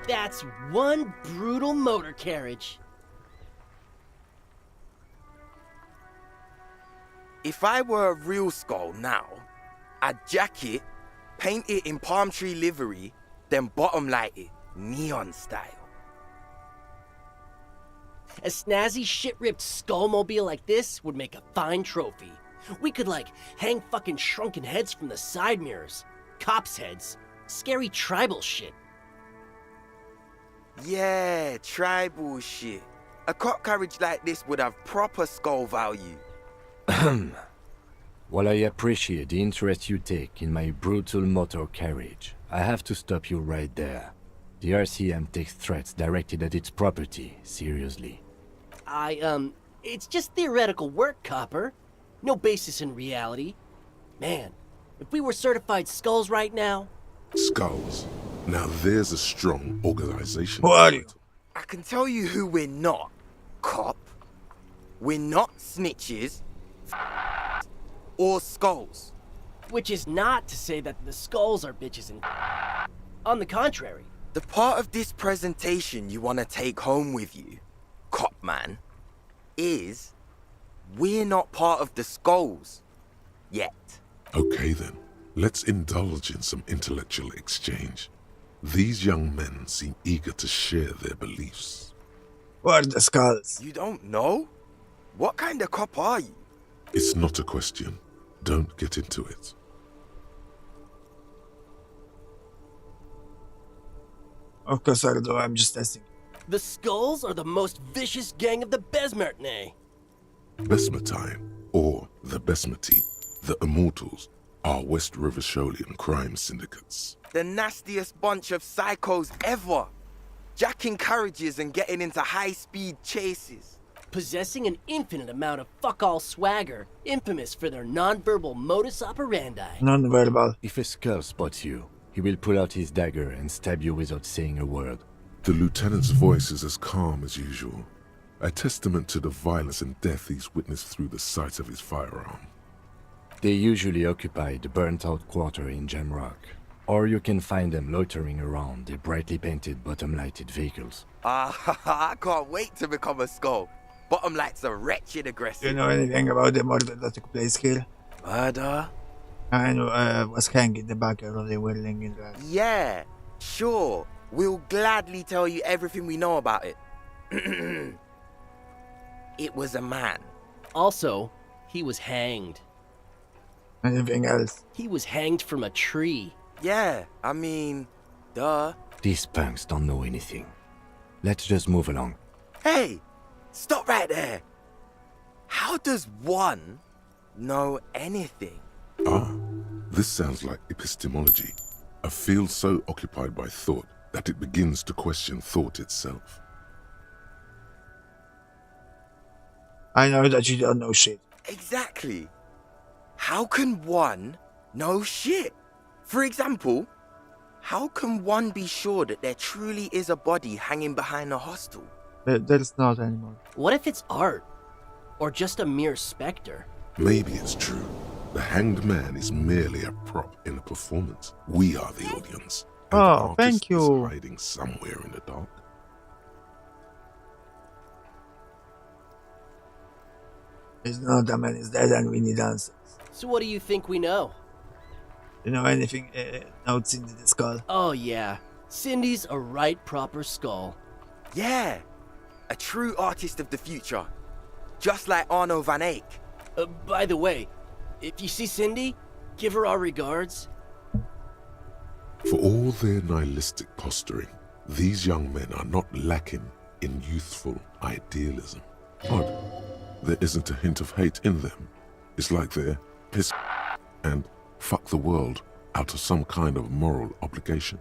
S9: That's one brutal motor carriage.
S13: If I were a real skull now, I'd jack it, paint it in palm tree livery, then bottom light it, neon style.
S9: A snazzy shit-ripped skullmobile like this would make a fine trophy. We could, like, hang fucking shrunken heads from the side mirrors. Cops' heads. Scary tribal shit.
S13: Yeah, tribal shit. A cop carriage like this would have proper skull value.
S3: While I appreciate the interest you take in my brutal motor carriage, I have to stop you right there. The RCM takes threats directed at its property seriously.
S9: It's just theoretical work, Copper. No basis in reality. Man, if we were certified skulls right now...
S2: Skulls. Now there's a strong organization.
S1: Who are you?
S13: I can tell you who we're not, cop. We're not snitches or skulls.
S9: Which is not to say that the skulls are bitches and... On the contrary.
S13: The part of this presentation you want to take home with you, cop man, is we're not part of the skulls yet.
S2: Okay then, let's indulge in some intellectual exchange. These young men seem eager to share their beliefs.
S1: What are the skulls?
S13: You don't know? What kind of cop are you?
S2: It's not a question. Don't get into it.
S1: Of course I do, I'm just testing.
S9: The skulls are the most vicious gang of the Besmertne.
S2: Besmertine, or the Besmati, the Immortals, are West Riversholian crime syndicates.
S13: The nastiest bunch of psychos ever. Jacking carriages and getting into high-speed chases.
S14: possessing an infinite amount of fuck-all swagger, infamous for their non-verbal modus operandi.
S1: Non-verbal.
S3: If a skull spots you, he will pull out his dagger and stab you without saying a word.
S2: The lieutenant's voice is as calm as usual, a testament to the violence and death he's witnessed through the sight of his firearm.
S3: They usually occupy the burnt-out quarter in Jamrock, or you can find them loitering around their brightly painted bottom-lighted vehicles.
S13: I can't wait to become a skull. Bottom lights are wretched aggressive.
S1: Do you know anything about the murder that took place here?
S13: Murder?
S1: I know, was hanged in the backyard of the whirling in grass.
S13: Yeah, sure. We'll gladly tell you everything we know about it. It was a man.
S14: Also, he was hanged.
S1: Anything else?
S14: He was hanged from a tree.
S13: Yeah, I mean, duh.
S3: These punks don't know anything. Let's just move along.
S13: Hey, stop right there. How does one know anything?
S2: This sounds like epistemology, a field so occupied by thought that it begins to question thought itself.
S1: I know that you don't know shit.
S13: Exactly. How can one know shit? For example, how can one be sure that there truly is a body hanging behind a hostel?
S1: There's not anymore.
S14: What if it's art? Or just a mere specter?
S2: Maybe it's true. The hanged man is merely a prop in a performance. We are the audience. And the
S1: Oh,
S2: artist
S1: thank you.
S2: is hiding somewhere in the dark.
S1: It's not the man is dead and we need answers.
S14: So what do you think we know?
S1: You know anything notes in the skull?
S14: Oh yeah, Cindy's a right proper skull.
S13: Yeah, a true artist of the future. Just like Arno van Eyck.
S14: By the way, if you see Cindy, give her our regards.
S2: For all their nihilistic posturing, these young men are not lacking in youthful idealism. Odd, there isn't a hint of hate in them. It's like they're piss and fuck the world out of some kind of moral obligation.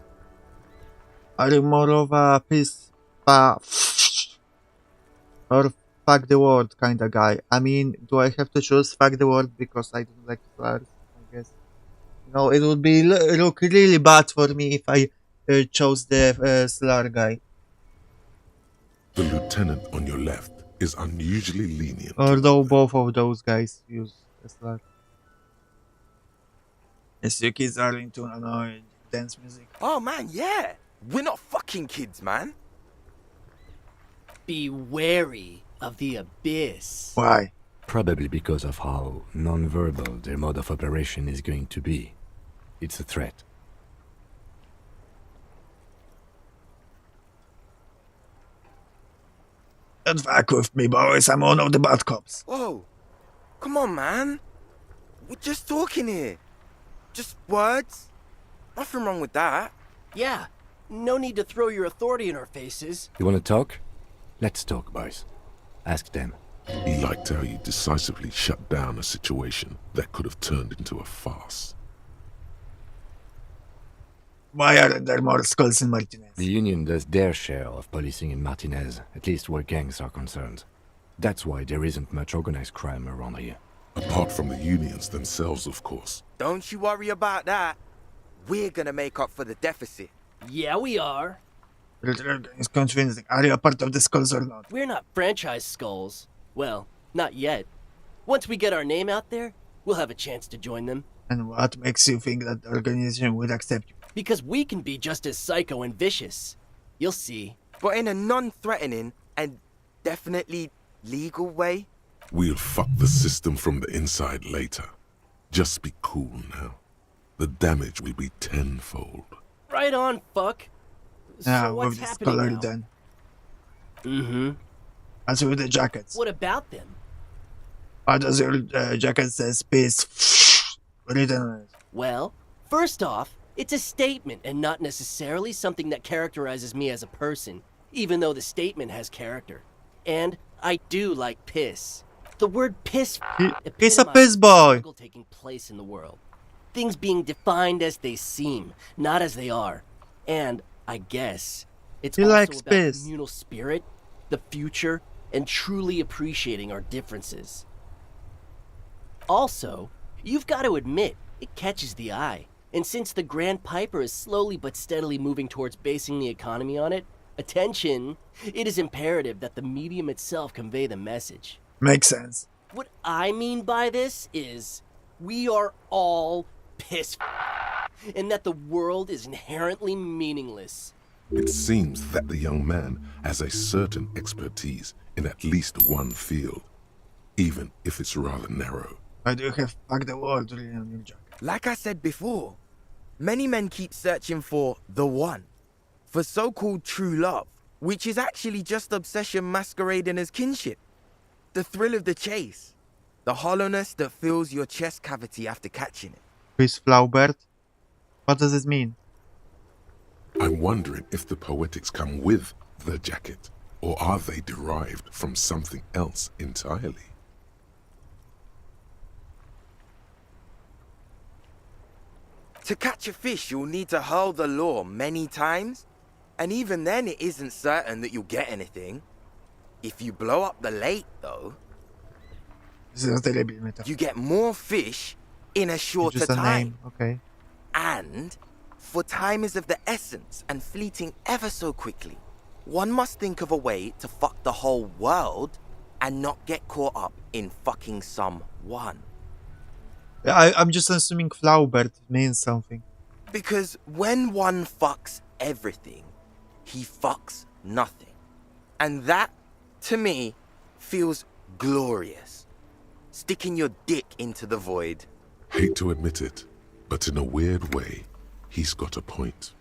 S1: Are you more of a piss or fuck the world kind of guy? I mean, do I have to choose fuck the world because I don't like slurs? I guess. No, it would be look really bad for me if I chose the slur guy.
S2: The lieutenant on your left is unusually lenient.
S1: Although both of those guys use a slur. Yes, you kids are into dance music.
S13: Oh man, yeah. We're not fucking kids, man.
S14: Be wary of the abyss.
S1: Why?
S3: Probably because of how non-verbal their mode of operation is going to be. It's a threat.
S1: Don't fuck with me, boys. I'm one of the bad cops.
S13: Whoa. Come on, man. We're just talking here. Just words. Nothing wrong with that.
S14: Yeah, no need to throw your authority in our faces.
S3: You want to talk? Let's talk, boys. Ask them.
S2: He liked how you decisively shut down a situation that could have turned into a farce.
S1: Why aren't there more skulls in Martinez?
S3: The Union does their share of policing in Martinez, at least where gangs are concerned. That's why there isn't much organized crime around here.
S2: Apart from the unions themselves, of course.
S13: Don't you worry about that. We're gonna make up for the deficit.
S14: Yeah, we are.
S1: It's convincing. Are you a part of the skulls or not?
S14: We're not franchise skulls. Well, not yet. Once we get our name out there, we'll have a chance to join them.
S1: And what makes you think that the organization would accept you?
S14: Because we can be just as psycho and vicious. You'll see.
S13: But in a non-threatening and definitely legal way.
S2: We'll fuck the system from the inside later. Just be cool now. The damage will be tenfold.
S14: Right on, fuck.
S1: Yeah,
S14: So what's
S1: with this
S14: happening
S1: color
S14: now?
S1: then.
S14: Mm-hmm.
S1: As with the jackets.
S14: What about them?
S1: What does your jacket says peace written on it?
S14: Well, first off, it's a statement and not necessarily something that characterizes me as a person, even though the statement has character. And I do like piss. The word piss
S1: He's a piss boy.
S14: taking place in the world. Things being defined as they seem, not as they are. And I guess it's
S1: He
S14: also
S1: likes
S14: about
S1: piss.
S14: communal spirit, the future, and truly appreciating our differences. Also, you've got to admit, it catches the eye. And since the Grand Piper is slowly but steadily moving towards basing the economy on it, attention, it is imperative that the medium itself convey the message.
S1: Makes sense.
S14: What I mean by this is, we are all pissed, and that the world is inherently meaningless.
S2: It seems that the young man has a certain expertise in at least one field, even if it's rather narrow.
S1: Why do you have fuck the world written on your jacket?
S13: Like I said before, many men keep searching for the one, for so-called true love, which is actually just obsession masquerading as kinship. The thrill of the chase, the hollowness that fills your chest cavity after catching it.
S1: Who is Flaubert? What does it mean?
S2: I'm wondering if the poetics come with the jacket, or are they derived from something else entirely?
S13: To catch a fish, you'll need to hurl the lure many times, and even then it isn't certain that you'll get anything. If you blow up the lake, though, you get more fish in a shorter
S1: just a
S13: time.
S1: name, okay.
S13: And, for time is of the essence and fleeting ever so quickly, one must think of a way to fuck the whole world and not get caught up in fucking someone.
S1: I'm just assuming Flaubert means something.
S13: Because when one fucks everything, he fucks nothing. And that, to me, feels glorious. Sticking your dick into the void.
S2: Hate to admit it, but in a weird way, he's got a point.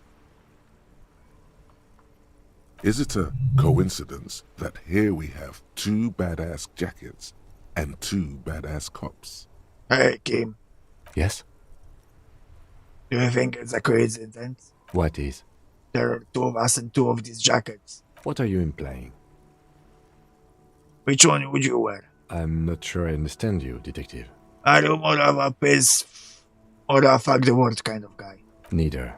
S2: Is it a coincidence that here we have 2 badass jackets and 2 badass cops?
S1: Hey, Kim.
S3: Yes?
S1: Do you think it's a coincidence?
S3: What is?
S1: There are 2 of us and 2 of these jackets.
S3: What are you implying?
S1: Which one would you wear?
S3: I'm not sure I understand you, detective.
S1: Are you more of a piss or a fuck the world kind of guy?
S3: Neither.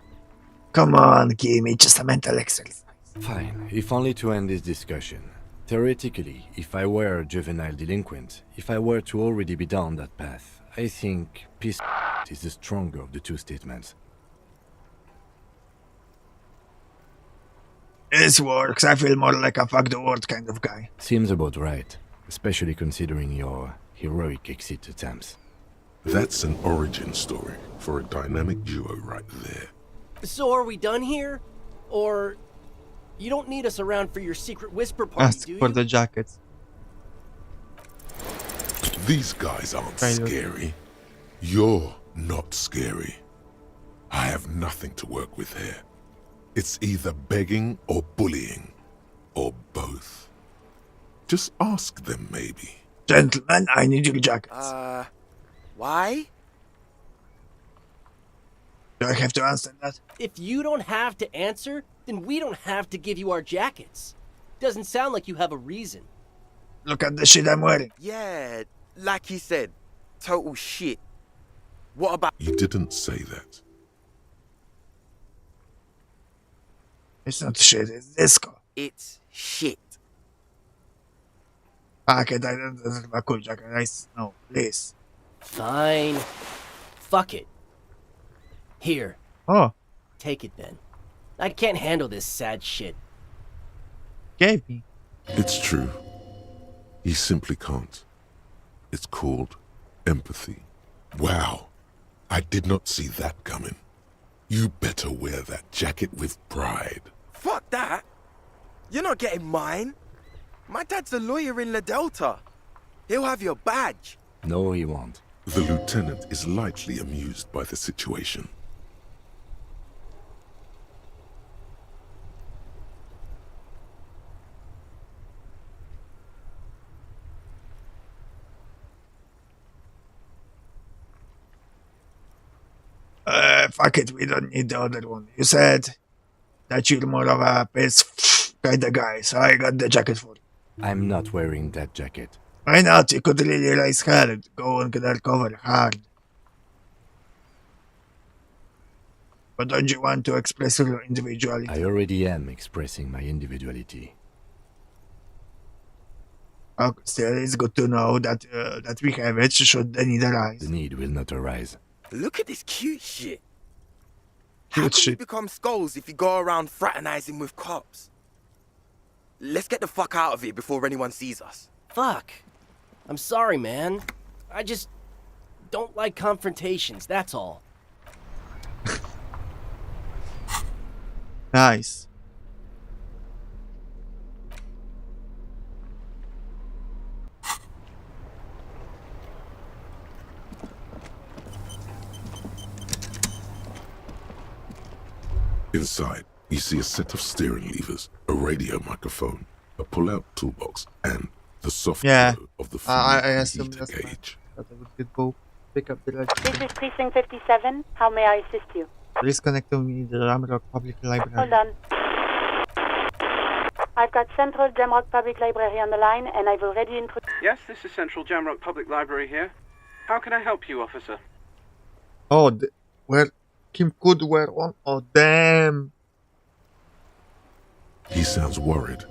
S1: Come on, Kim, it's just a mental exercise.
S3: Fine, if only to end this discussion. Theoretically, if I were a juvenile delinquent, if I were to already be down that path, I think peace is the stronger of the 2 statements.
S1: This works. I feel more like a fuck the world kind of guy.
S3: Seems about right, especially considering your heroic exit attempts.
S2: That's an origin story for a dynamic duo right there.
S14: So are we done here? Or you don't need us around for your secret whisper party,
S1: Ask
S14: do you?
S1: for the jackets.
S2: These guys aren't scary. You're not scary. I have nothing to work with here. It's either begging or bullying, or both. Just ask them, maybe.
S1: Gentlemen, I need your jackets.
S13: Why?
S1: Do I have to answer that?
S14: If you don't have to answer, then we don't have to give you our jackets. Doesn't sound like you have a reason.
S1: Look at the shit I'm wearing.
S13: Yeah, like he said, total shit. What about...
S2: You didn't say that.
S1: It's not shit, it's disco.
S13: It's shit.
S1: Fuck it, I don't deserve a cool jacket. No, please.
S14: Fine. Fuck it. Here.
S1: Oh.
S14: Take it then. I can't handle this sad shit.
S1: Gave me.
S2: It's true. You simply can't. It's called empathy. Wow. I did not see that coming. You better wear that jacket with pride.
S13: Fuck that. You're not getting mine. My dad's a lawyer in La Delta. He'll have your badge.
S3: No, he won't.
S2: The lieutenant is lightly amused by the situation.
S1: Fuck it, we don't need the other one. You said that you're more of a piss kind of guy, so I got the jacket for you.
S3: I'm not wearing that jacket.
S1: Why not? You could really rise hard. Go undercover hard. But don't you want to express your individuality?
S3: I already am expressing my individuality.
S1: Still, it's good to know that that we have it should the need arise.
S3: The need will not arise.
S13: Look at this cute shit.
S1: Cute
S13: How can
S1: shit.
S13: you become skulls if you go around fraternizing with cops? Let's get the fuck out of here before anyone sees us.
S14: Fuck. I'm sorry, man. I just don't like confrontations, that's all.
S1: Nice.
S2: Inside, you see a set of steering levers, a radio microphone, a pull-out toolbox, and the software of the
S1: I
S2: fuel
S1: assume
S2: heater
S1: that's
S2: gauge.
S1: that I would go pick up the register.
S15: This is Precinct 57. How may I assist you?
S1: Please connect to me the Jamrock Public Library.
S15: Hold on. I've got Central Jamrock Public Library on the line, and I've already introduced...
S16: Yes, this is Central Jamrock Public Library here. How can I help you, officer?
S1: Oh, where Kim could wear one? Oh, damn.
S2: He sounds worried,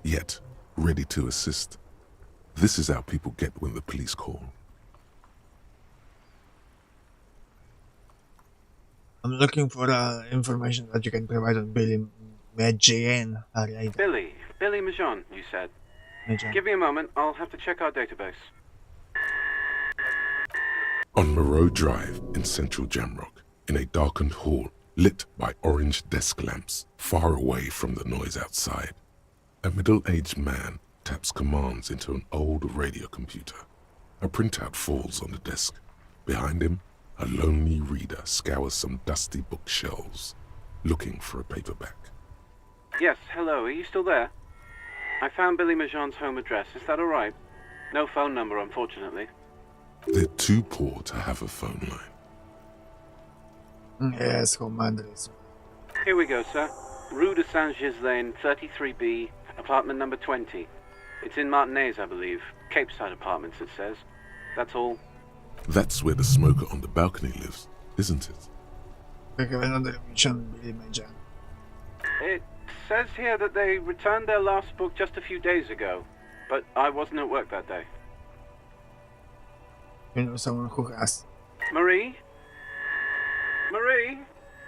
S2: yet ready to assist. This is how people get when the police call.
S1: I'm looking for information that you can provide on Billy Majan.
S16: Billy Majan, you said. Give me a moment, I'll have to check our database.
S2: On Moreau Drive in central Jamrock, in a darkened hall lit by orange desk lamps far away from the noise outside, a middle-aged man taps commands into an old radio computer. A printout falls on the desk. Behind him, a lonely reader scours some dusty bookshelves, looking for a paperback.
S16: Yes, hello, are you still there? I found Billy Majan's home address, is that alright? No phone number, unfortunately.
S2: They're too poor to have a phone line.
S1: Yes, commanders.
S16: Here we go, sir. Rue de Saint-Ghislain, 33B, apartment number 20. It's in Martinez, I believe. Cape Side Apartments, it says. That's all.
S2: That's where the smoker on the balcony lives, isn't it?
S1: We have another mission, Billy Majan.
S16: It says here that they returned their last book just a few days ago, but I wasn't at work that day.
S1: You know someone who has.
S16: Marie? Marie?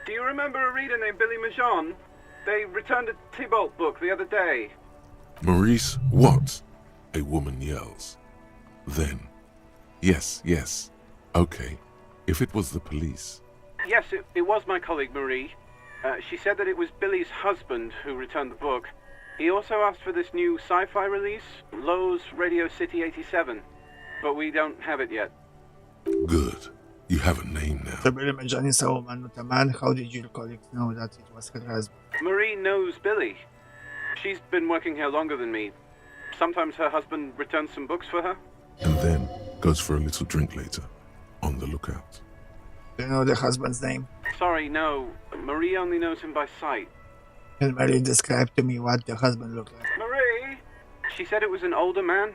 S16: Do you remember a reader named Billy Majan? They returned a Tybalt book the other day.
S2: Maurice, what? A woman yells. Then, yes, okay, if it was the police.
S16: Yes, it was my colleague Marie. She said that it was Billy's husband who returned the book. He also asked for this new sci-fi release, Lowe's Radio City 87, but we don't have it yet.
S2: Good. You have a name now.
S1: So Billy Majan is a woman, not a man. How did your colleagues know that it was her husband?
S16: Marie knows Billy. She's been working here longer than me. Sometimes her husband returns some books for her.
S2: And then goes for a little drink later. On the lookout.
S1: Do you know the husband's name?
S16: Sorry, no. Marie only knows him by sight.
S1: Can Marie describe to me what the husband looked like?
S16: Marie? She said it was an older man,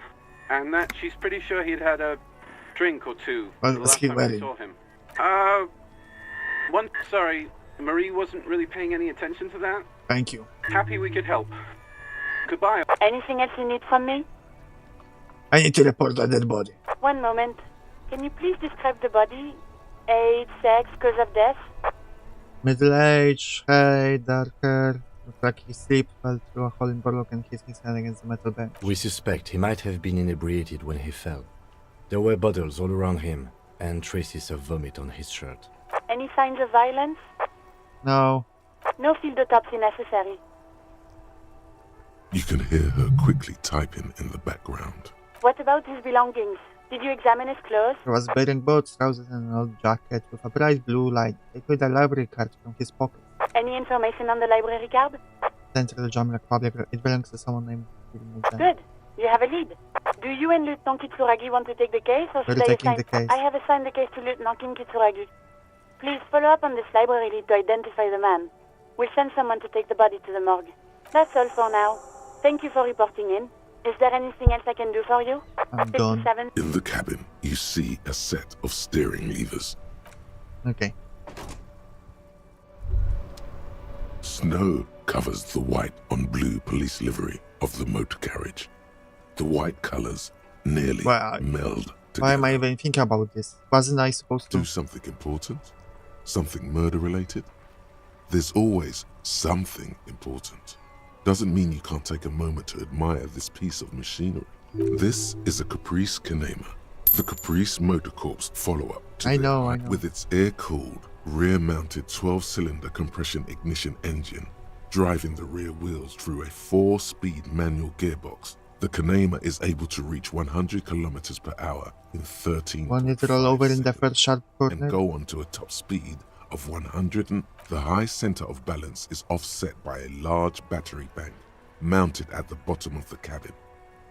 S16: and that she's pretty sure he'd had a drink or two
S1: What
S16: the
S1: was
S16: last
S1: he
S16: time
S1: wearing?
S16: we saw him. Sorry, Marie wasn't really paying any attention to that.
S1: Thank you.
S16: Happy we could help. Goodbye.
S15: Anything else you need from me?
S1: I need to report a dead body.
S15: One moment. Can you please describe the body? Age, sex, cause of death?
S1: Middle age, hair, dark hair. Looks like he slipped, fell through a hole in boardwalk and hit his head against the metal bench.
S3: We suspect he might have been inebriated when he fell. There were bottles all around him, and traces of vomit on his shirt.
S15: Any signs of violence?
S1: No.
S15: No field autopsy necessary.
S2: You can hear her quickly typing in the background.
S15: What about his belongings? Did you examine his clothes?
S1: He was wearing boots, trousers, and an old jacket with a bright blue light. He took a library card from his pocket.
S15: Any information on the library card?
S1: Central Jamrock Public. It belongs to someone named Billy Majan.
S15: Good. You have a lead. Do you and Lieutenant Kitsuragi want to take the case, or should
S1: We're
S15: I
S1: taking
S15: assign?
S1: the case.
S15: I have assigned the case to Lieutenant Kim Kitsuragi. Please follow up on this library lead to identify the man. We'll send someone to take the body to the morgue. That's all for now. Thank you for reporting in. Is there anything else I can do for you?
S1: I'm done.
S15: 57.
S2: In the cabin, you see a set of steering levers.
S1: Okay.
S2: Snow covers the white on blue police livery of the motor carriage. The white colors nearly meld together.
S1: Why am I even thinking about this? Wasn't I supposed to
S2: do something important? Something murder-related? There's always something important. Doesn't mean you can't take a moment to admire this piece of machinery. This is a Caprice Kinema, the Caprice Motor Corps follow-up to
S1: I know.
S2: with its air-cooled, rear-mounted 12-cylinder compression ignition engine, driving the rear wheels through a 4-speed manual gearbox. The Kinema is able to reach 100 kilometers per hour in 13
S1: Want it to roll over in the first sharp corner?
S2: and go on to a top speed of 100 and the high center of balance is offset by a large battery bank mounted at the bottom of the cabin,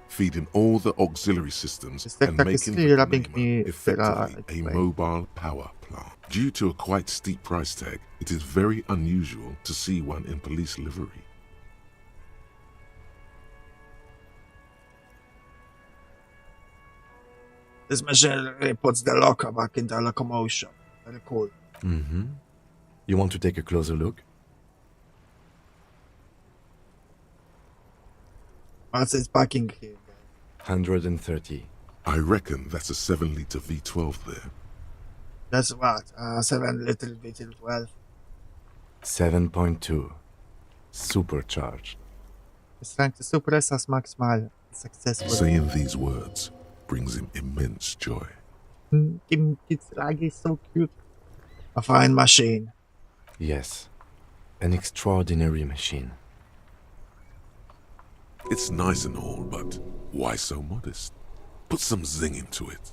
S2: feeding all the auxiliary systems and making the Kinema effectively a mobile power plant. Due to a quite steep price tag, it is very unusual to see one in police livery.
S1: This machinery puts the locker back into locomotion. Very cool.
S3: Mm-hmm. You want to take a closer look?
S1: What's its packing here?
S3: 130.
S2: I reckon that's a 7-liter V12 there.
S1: That's what? 7-liter V12.
S3: 7.2. Supercharged.
S1: It's trying to suppress us maximal. Successful.
S2: Saying these words brings him immense joy.
S1: It's like so cute. A fine machine.
S3: Yes. An extraordinary machine.
S2: It's nice and all, but why so modest? Put some zing into it.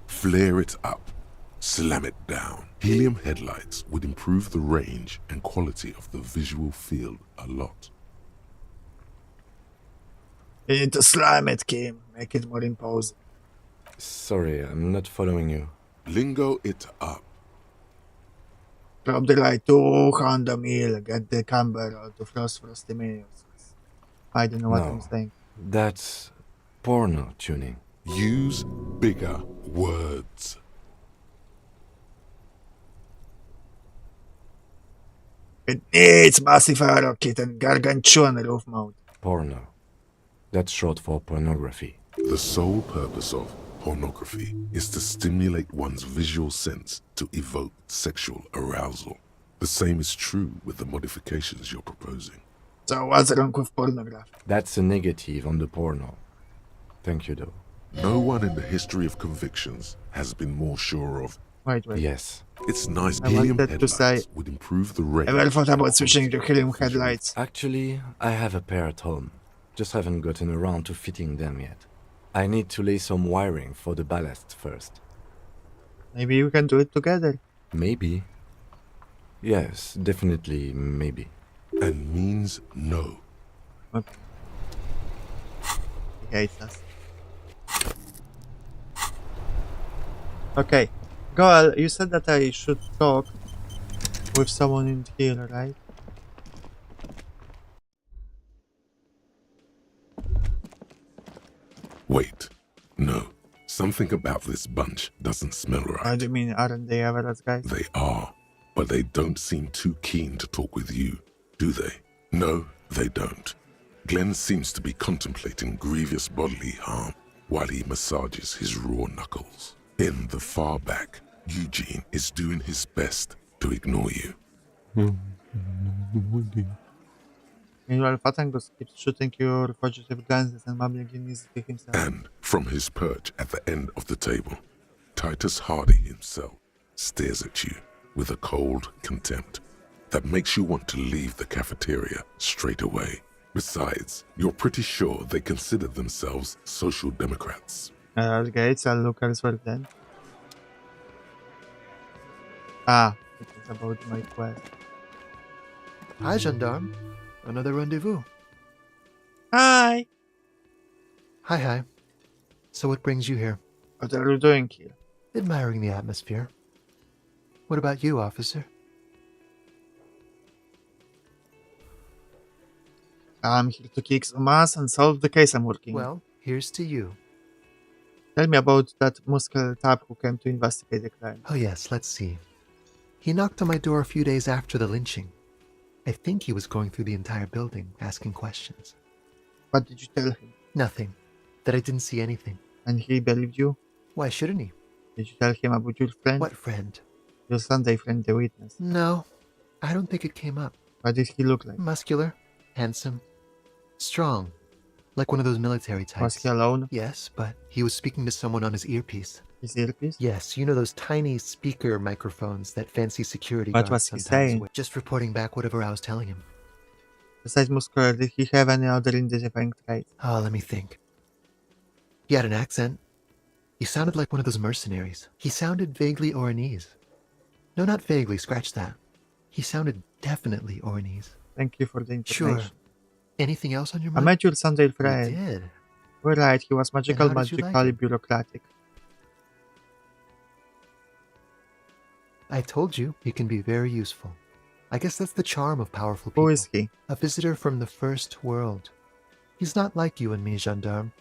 S2: Flare it up. Slam it down. Helium headlights would improve the range and quality of the visual field a lot.
S1: You need to slam it, Kim. Make it more imposing.
S3: Sorry, I'm not following you.
S2: Lingo it up.
S1: Drop the light 200 mil. Get the camber to frosty minions. I don't know what I'm saying.
S3: That's porno tuning.
S2: Use bigger words.
S1: It needs massive aero kit and gargantuan roof mount.
S3: Porno. That's short for pornography.
S2: The sole purpose of pornography is to stimulate one's visual sense to evoke sexual arousal. The same is true with the modifications you're proposing.
S1: So what's wrong with pornography?
S3: That's a negative on the porno. Thank you, though.
S2: No one in the history of convictions has been more sure of.
S1: Wait.
S3: Yes.
S2: It's nice.
S1: I
S2: Helium
S1: wanted to
S2: headlights
S1: say.
S2: would improve the range.
S1: I never thought about switching to helium headlights.
S3: Actually, I have a pair at home. Just haven't gotten around to fitting them yet. I need to lay some wiring for the ballast first.
S1: Maybe we can do it together.
S3: Maybe. Yes, definitely maybe.
S2: And means no.
S1: Okay. He hates us. Okay. Goal, you said that I should talk with someone in here, right?
S2: Wait. No. Something about this bunch doesn't smell right.
S1: What do you mean, aren't they average guys?
S2: They are, but they don't seem too keen to talk with you, do they? No, they don't. Glenn seems to be contemplating grievous bodily harm while he massages his raw knuckles. In the far back, Eugene is doing his best to ignore you.
S1: Meanwhile, Fatangus keeps shooting your fugitive glances and mumbling uneasy to himself.
S2: And from his perch at the end of the table, Titus Hardy himself stares at you with a cold contempt that makes you want to leave the cafeteria straight away. Besides, you're pretty sure they consider themselves social democrats.
S1: Okay, I'll look elsewhere then. Ah, it is about my quest.
S17: Hi, gendarme. Another rendezvous.
S1: Hi!
S17: Hi. So what brings you here?
S1: What are you doing here?
S17: Admiring the atmosphere. What about you, officer?
S1: I'm here to kick some ass and solve the case I'm working on.
S17: Well, here's to you.
S1: Tell me about that muscle tap who came to investigate the crime.
S17: Oh yes, let's see. He knocked on my door a few days after the lynching. I think he was going through the entire building, asking questions.
S1: What did you tell him?
S17: Nothing. that I didn't see anything.
S1: And he believed you?
S17: Why shouldn't he?
S1: Did you tell him about your friend?
S17: What friend?
S1: Your Sunday friend, the witness.
S17: No, I don't think it came up.
S1: What did he look like?
S17: Muscular, handsome, strong, like one of those military types.
S1: Was he alone?
S17: Yes, but he was speaking to someone on his earpiece.
S1: His earpiece?
S17: Yes, you know those tiny speaker microphones that fancy security
S1: What
S17: guards
S1: was he
S17: sometimes
S1: saying?
S17: wear. Just reporting back whatever I was telling him.
S1: Besides muscular, did he have any other identifying traits?
S17: Oh, let me think. He had an accent. He sounded like one of those mercenaries. He sounded vaguely Oranese. No, not vaguely, scratch that. He sounded definitely Oranese.
S1: Thank you for the information.
S17: Sure. Anything else on your
S1: I
S17: mind?
S1: met your Sunday friend.
S17: You did.
S1: We're right, he was magical,
S17: how did you like
S1: magically
S17: him?
S1: bureaucratic.
S17: I told you, he can be very useful. I guess that's the charm of powerful people.
S1: Who is he?
S17: A visitor from the first world. He's not like you and me, gendarme.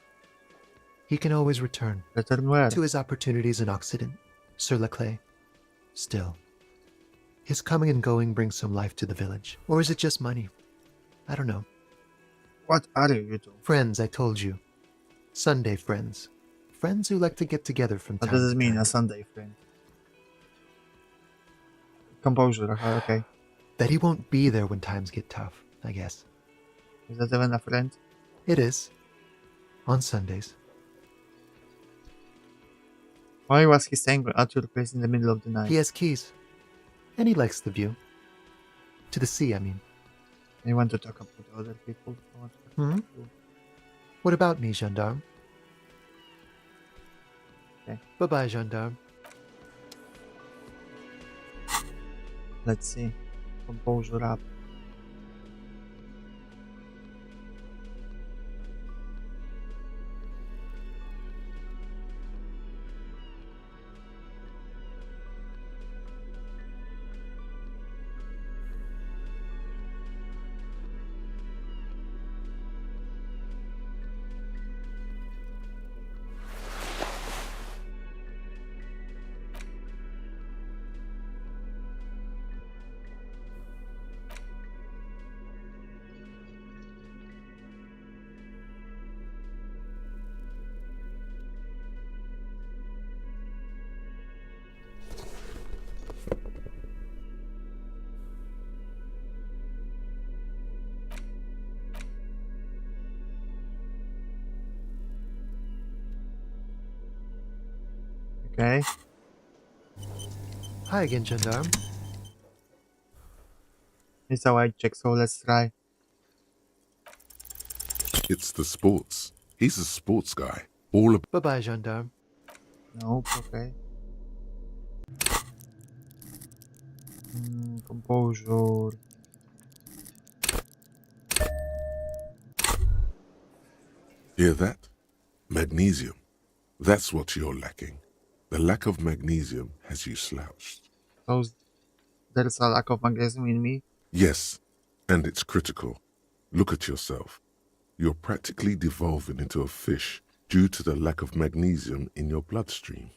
S17: He can always return.
S1: Return where?
S17: To his opportunities in Occident, sur la clé. Still, his coming and going brings some life to the village. Or is it just money? I don't know.
S1: What are you two?
S17: Friends, I told you. Sunday friends. Friends who like to get together from
S1: What
S17: time
S1: does
S17: to
S1: it mean,
S17: time.
S1: a Sunday friend? Composure, okay.
S17: That he won't be there when times get tough, I guess.
S1: Is that even a friend?
S17: It is. On Sundays.
S1: Why was he staying at your place in the middle of the night?
S17: He has keys. And he likes the view. To the sea, I mean.
S1: You want to talk about other people?
S17: Hmm? What about me, gendarme?
S1: Okay.
S17: Bye-bye, gendarme.
S1: Let's see. Composure up. Okay.
S17: Hi again, gendarme.
S1: It's a white check, so let's try.
S2: It's the sports. He's a sports guy. All about.
S17: Bye-bye, gendarme.
S1: Nope, okay. Composure.
S2: Hear that? Magnesium. That's what you're lacking. The lack of magnesium has you slouched.
S1: So there's a lack of magnesium in me?
S2: Yes, and it's critical. Look at yourself. You're practically devolving into a fish due to the lack of magnesium in your bloodstream.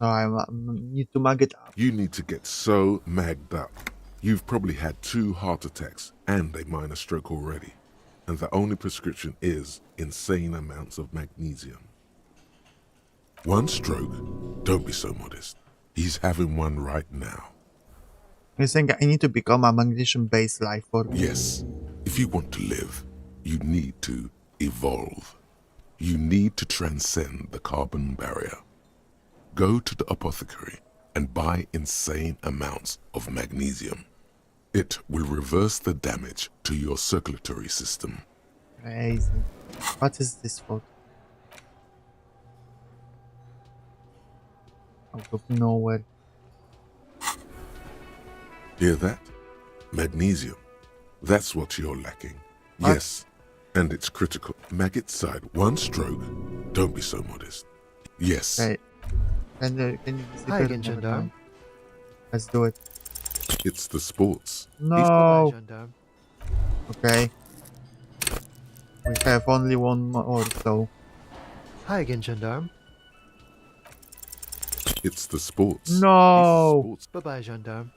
S1: So I need to mag it up.
S2: You need to get so magged up. You've probably had 2 heart attacks and a minor stroke already. And the only prescription is insane amounts of magnesium. 1 stroke? Don't be so modest. He's having one right now.
S1: You're saying I need to become a magnesium-based life form?
S2: Yes. If you want to live, you need to evolve. You need to transcend the carbon barrier. Go to the apothecary and buy insane amounts of magnesium. It will reverse the damage to your circulatory system.
S1: Crazy. What is this for? Out of nowhere.
S2: Hear that? Magnesium. That's what you're lacking.
S1: What?
S2: Yes, and it's critical. Maggot side, 1 stroke. Don't be so modest. Yes.
S1: Okay. Can you
S17: Hi again, gendarme.
S1: Let's do it.
S2: It's the sports.
S1: No.
S17: Bye-bye, gendarme.
S1: Okay. We have only one more, so.
S17: Hi again, gendarme.
S2: It's the sports.
S1: No.
S17: Bye-bye, gendarme.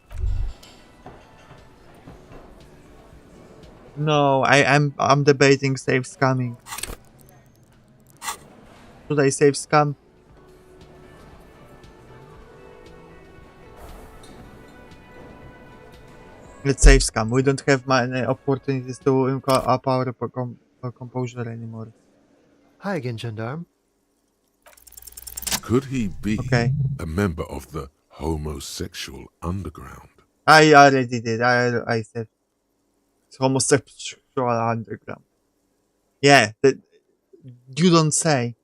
S1: No, I'm debating safe scamming. Should I save scam? Let's save scam. We don't have many opportunities to up our composure anymore.
S17: Hi again, gendarme.
S2: Could he be
S1: Okay.
S2: a member of the homosexual underground?
S1: I already did. I said it's homosexual underground. Yeah, you don't say.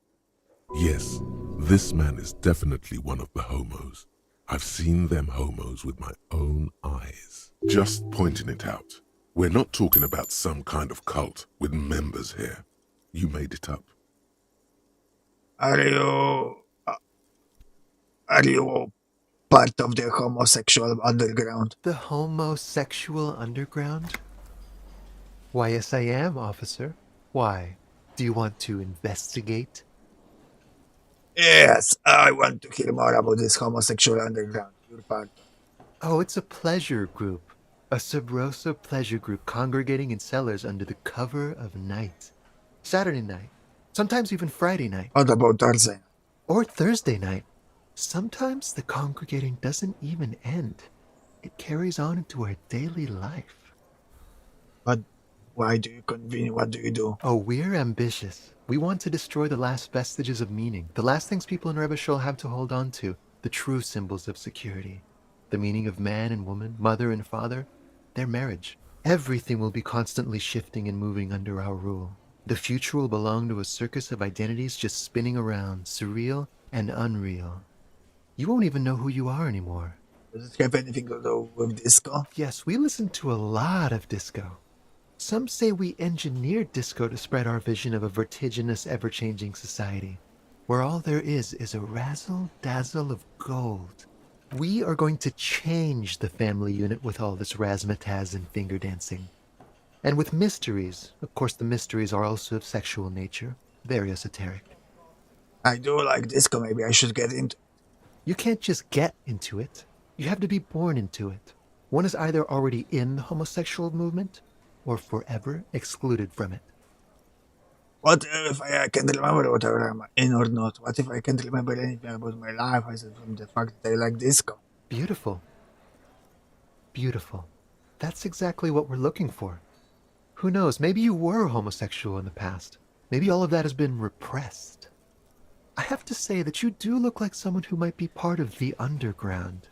S2: Yes, this man is definitely one of the homos. I've seen them homos with my own eyes. Just pointing it out. We're not talking about some kind of cult with members here. You made it up.
S1: Are you part of the homosexual underground?
S17: The homosexual underground? Why, yes, I am, officer. Why? Do you want to investigate?
S1: Yes, I want to hear more about this homosexual underground. You're part.
S17: Oh, it's a pleasure group. A sub rosa pleasure group congregating in cellars under the cover of night. Saturday night. Sometimes even Friday night.
S1: What about Thursday?
S17: Or Thursday night. Sometimes the congregating doesn't even end. It carries on into our daily life.
S1: But why do you convene? What do you do?
S17: Oh, we're ambitious. We want to destroy the last vestiges of meaning. The last things people in Revachol have to hold on to. The true symbols of security. The meaning of man and woman, mother and father. Their marriage. Everything will be constantly shifting and moving under our rule. The future will belong to a circus of identities just spinning around, surreal and unreal. You won't even know who you are anymore.
S1: Does it have anything to do with disco?
S17: Yes, we listen to a lot of disco. Some say we engineered disco to spread our vision of a vertiginous, ever-changing society, where all there is a razzle-dazzle of gold. We are going to change the family unit with all this razzmatazz and finger dancing. And with mysteries. Of course, the mysteries are also of sexual nature, very esoteric.
S1: I do like disco. Maybe I should get into it.
S17: You can't just get into it. You have to be born into it. One is either already in the homosexual movement or forever excluded from it.
S1: What if I can't remember whether I'm in or not? What if I can't remember anything about my life aside from the fact that I like disco?
S17: Beautiful. Beautiful. That's exactly what we're looking for. Who knows, maybe you were homosexual in the past. Maybe all of that has been repressed. I have to say that you do look like someone who might be part of the underground.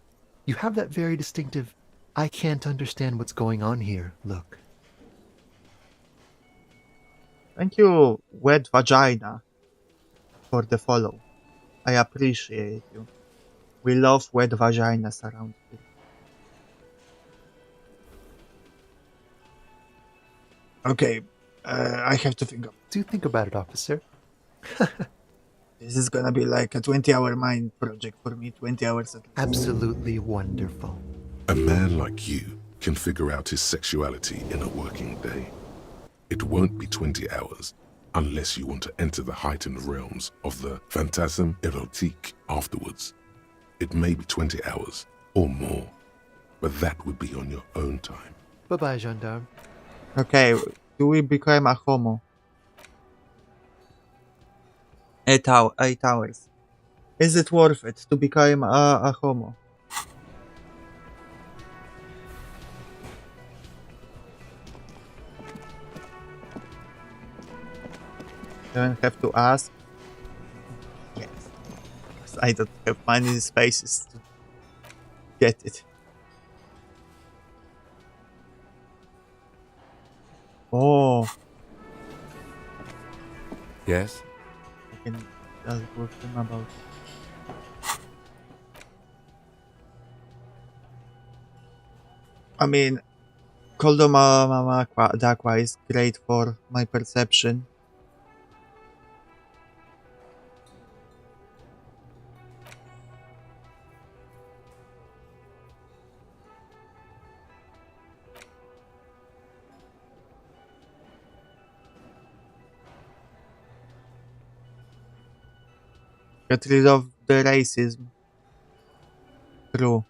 S17: You have that very distinctive, I can't understand what's going on here look.
S1: Thank you, Wet Vagina, for the follow. I appreciate you. We love wet vaginas around here. Okay, I have to think of it.
S17: Do think about it, officer.
S1: This is gonna be like a 20-hour mind project for me, 20 hours at least.
S17: Absolutely wonderful.
S2: A man like you can figure out his sexuality in a working day. It won't be 20 hours unless you want to enter the heightened realms of the phantasme érotique afterwards. It may be 20 hours or more, but that would be on your own time.
S17: Bye-bye, gendarme.
S1: Okay, do we become a homo? 8 hours. Is it worth it to become a homo? Don't have to ask. Yes. Because I don't have many spaces to get it. Oh.
S3: Yes?
S1: I can talk with him about. I mean, Coldoma D'Aqua is great for my perception. Get rid of the racism. True.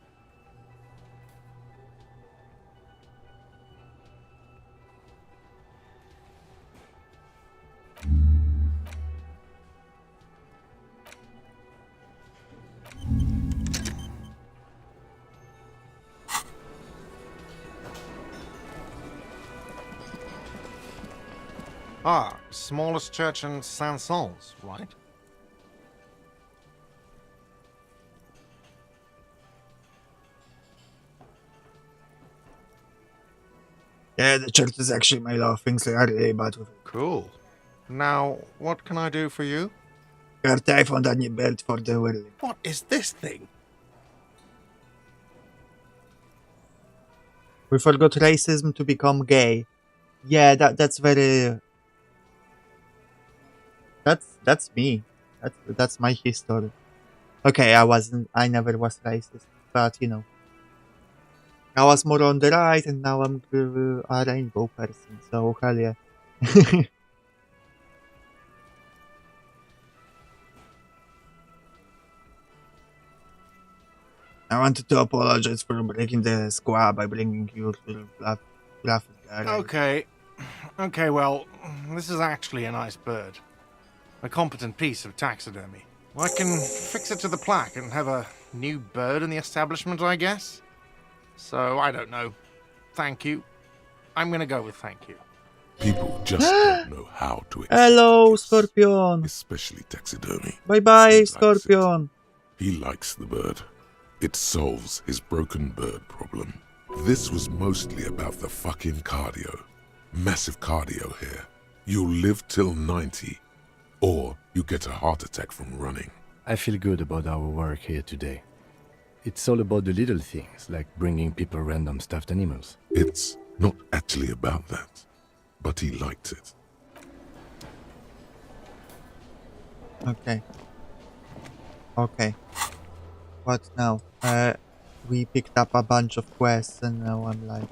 S18: Ah, smallest church in Saint-Saëns, right?
S1: Yeah, the church is actually made of things that are really bad with it.
S18: Cool. Now, what can I do for you?
S1: Your typhoon that you built for the world.
S18: What is this thing?
S1: We forgot racism to become gay. Yeah, that's very... That's me. That's my history. Okay, I never was racist, but you know. I was more on the right and now I'm a rainbow person, so hell yeah. I wanted to apologize for breaking the squad by bringing you to bluff.
S18: Okay, well, this is actually a nice bird. A competent piece of taxidermy. I can fix it to the plaque and have a new bird in the establishment, I guess? So, I don't know. Thank you. I'm gonna go with thank you.
S2: People just don't know how to express
S1: Hello,
S2: gifts,
S1: Scorpion.
S2: especially taxidermy.
S1: Bye-bye, Scorpion.
S2: He likes the bird. It solves his broken bird problem. This was mostly about the fucking cardio. Massive cardio here. You'll live till 90, or you get a heart attack from running.
S3: I feel good about our work here today. It's all about the little things, like bringing people random stuffed animals.
S2: It's not actually about that, but he liked it.
S1: Okay. What now? We picked up a bunch of quests and now I'm like...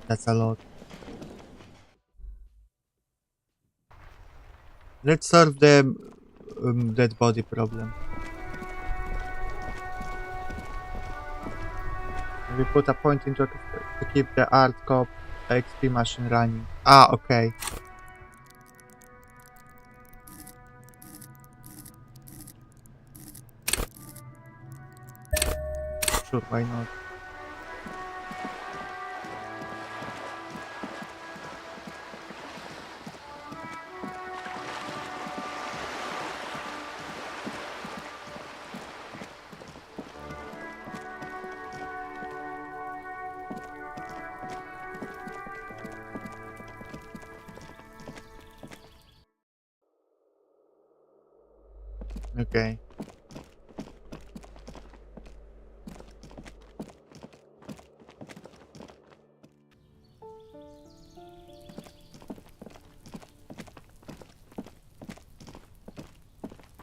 S1: That's a lot. Let's solve the dead body problem. We put a point into to keep the art cop XP machine running. Ah, okay. Sure, why not? Okay.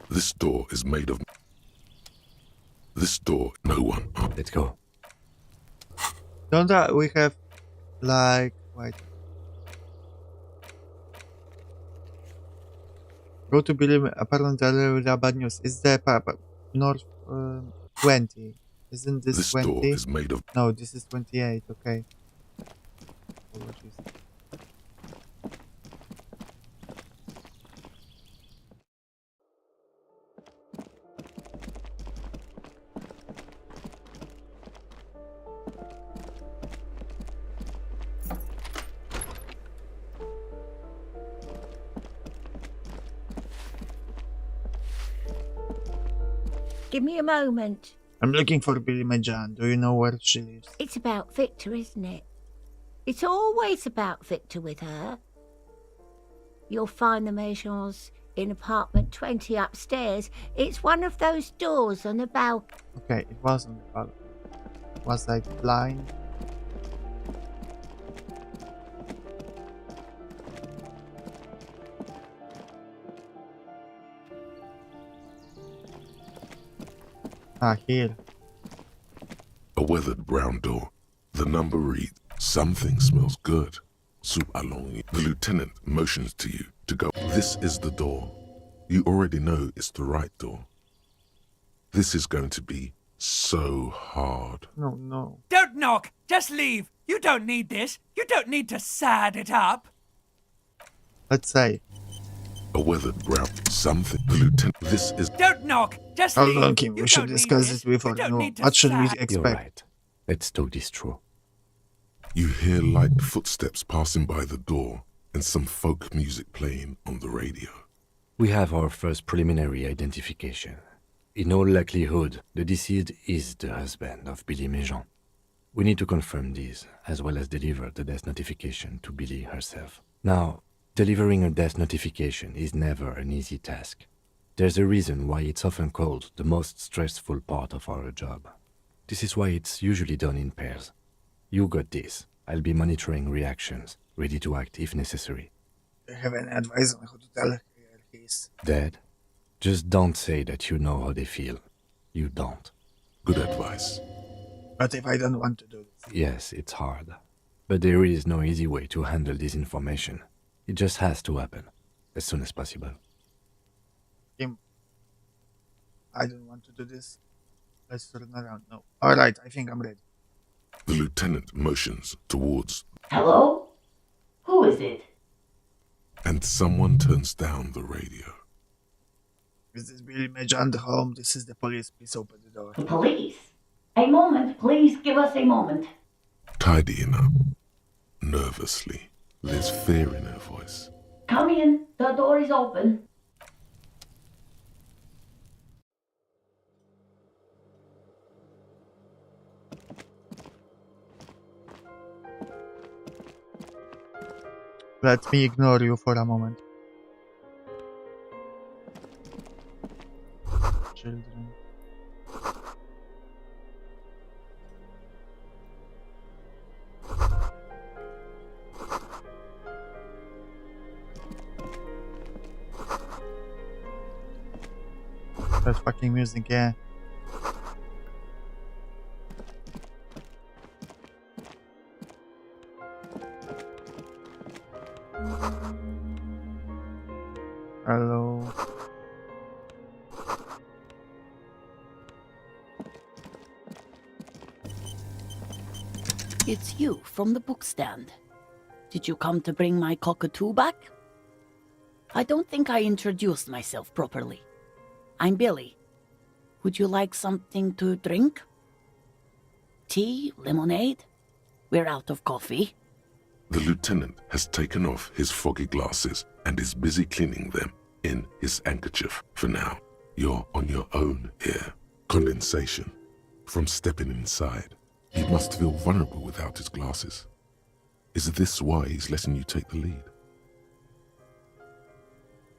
S2: This door is made of... This door, no one...
S3: Let's go.
S1: Don't we have, like... Wait. Go to Billy, apparently the bad news. Is the north 20? Isn't this 20?
S2: This door is made of...
S1: No, this is 28, okay. Apologies.
S19: Give me a moment.
S1: I'm looking for Billy Majan. Do you know where she lives?
S19: It's about Victor, isn't it? It's always about Victor with her. You'll find the Majans in apartment 20 upstairs. It's one of those doors on the balcony.
S1: Okay, it wasn't the balcony. Was I blind? Ah, here.
S2: A weathered brown door. The number reads, something smells good. Soup along. The lieutenant motions to you to go. This is the door. You already know it's the right door. This is going to be so hard.
S1: No.
S12: Don't knock! Just leave! You don't need this! You don't need to sad it up!
S1: Let's say.
S2: A weathered brown something. The lieutenant. This is.
S12: Don't knock! Just
S1: Hold
S12: leave!
S1: on, Kim. We should discuss this before. No. What should we expect?
S3: You're right. Let's talk this through.
S2: You hear light footsteps passing by the door. and some folk music playing on the radio.
S3: We have our first preliminary identification. In all likelihood, the deceased is the husband of Billy Méjean. We need to confirm this, as well as deliver the death notification to Billy herself. Now, delivering a death notification is never an easy task. There's a reason why it's often called the most stressful part of our job. This is why it's usually done in pairs. You got this. I'll be monitoring reactions, ready to act if necessary.
S1: Do you have any advice on how to tell her he's
S3: Dead? Just don't say that you know how they feel. You don't.
S2: Good advice.
S1: But if I don't want to do this?
S3: Yes, it's hard. But there is no easy way to handle this information. It just has to happen, as soon as possible.
S1: Kim, I don't want to do this. Let's turn around. No. Alright, I think I'm ready.
S2: The lieutenant motions towards...
S20: Hello? Who is it?
S2: And someone turns down the radio.
S1: Is this Billy Méjean home? This is the police. Please open the door.
S20: The police? A moment, please give us a moment.
S2: Tidying up. Nervously. There's fear in her voice.
S20: Come in, the door is open.
S1: Let me ignore you for a moment. Children. That fucking music, yeah. Hello.
S20: It's you from the bookstand. Did you come to bring my cockatoo back? I don't think I introduced myself properly. I'm Billy. Would you like something to drink? Tea? Lemonade? We're out of coffee.
S2: The lieutenant has taken off his foggy glasses and is busy cleaning them in his handkerchief. For now, you're on your own here. Condensation. From stepping inside. He must feel vulnerable without his glasses. Is this why he's letting you take the lead?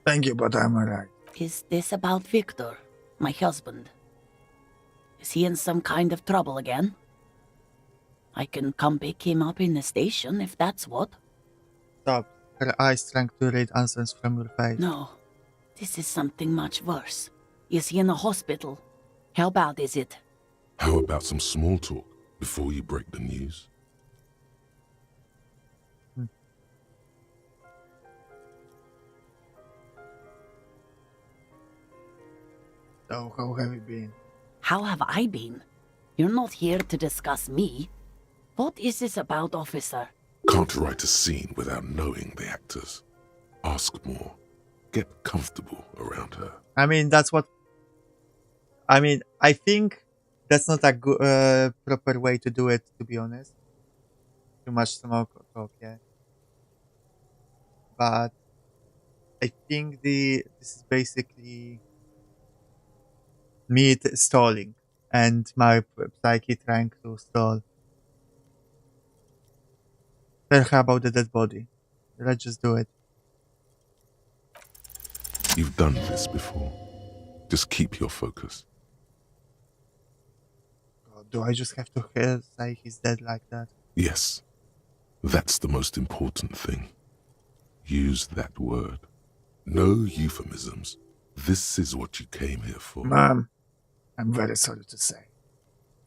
S1: Thank you, but I'm alright.
S20: Is this about Victor, my husband? Is he in some kind of trouble again? I can come pick him up in the station if that's what.
S1: Stop. Her eyes trying to read answers from your face.
S20: No, this is something much worse. Is he in a hospital? How bad is it?
S2: How about some small talk before you break the news?
S1: So, how have you been?
S20: How have I been? You're not here to discuss me. What is this about, officer?
S2: Can't write a scene without knowing the actors. Ask more. Get comfortable around her.
S1: I mean, that's what... I mean, I think that's not a good, proper way to do it, to be honest. Too much smoke or talk, yeah. But I think this is basically me stalling and my psyche trying to stall. Tell her about the dead body. Let's just do it.
S2: You've done this before. Just keep your focus.
S1: Do I just have to say he's dead like that?
S2: Yes. That's the most important thing. Use that word. No euphemisms. This is what you came here for.
S1: Mom, I'm very sorry to say,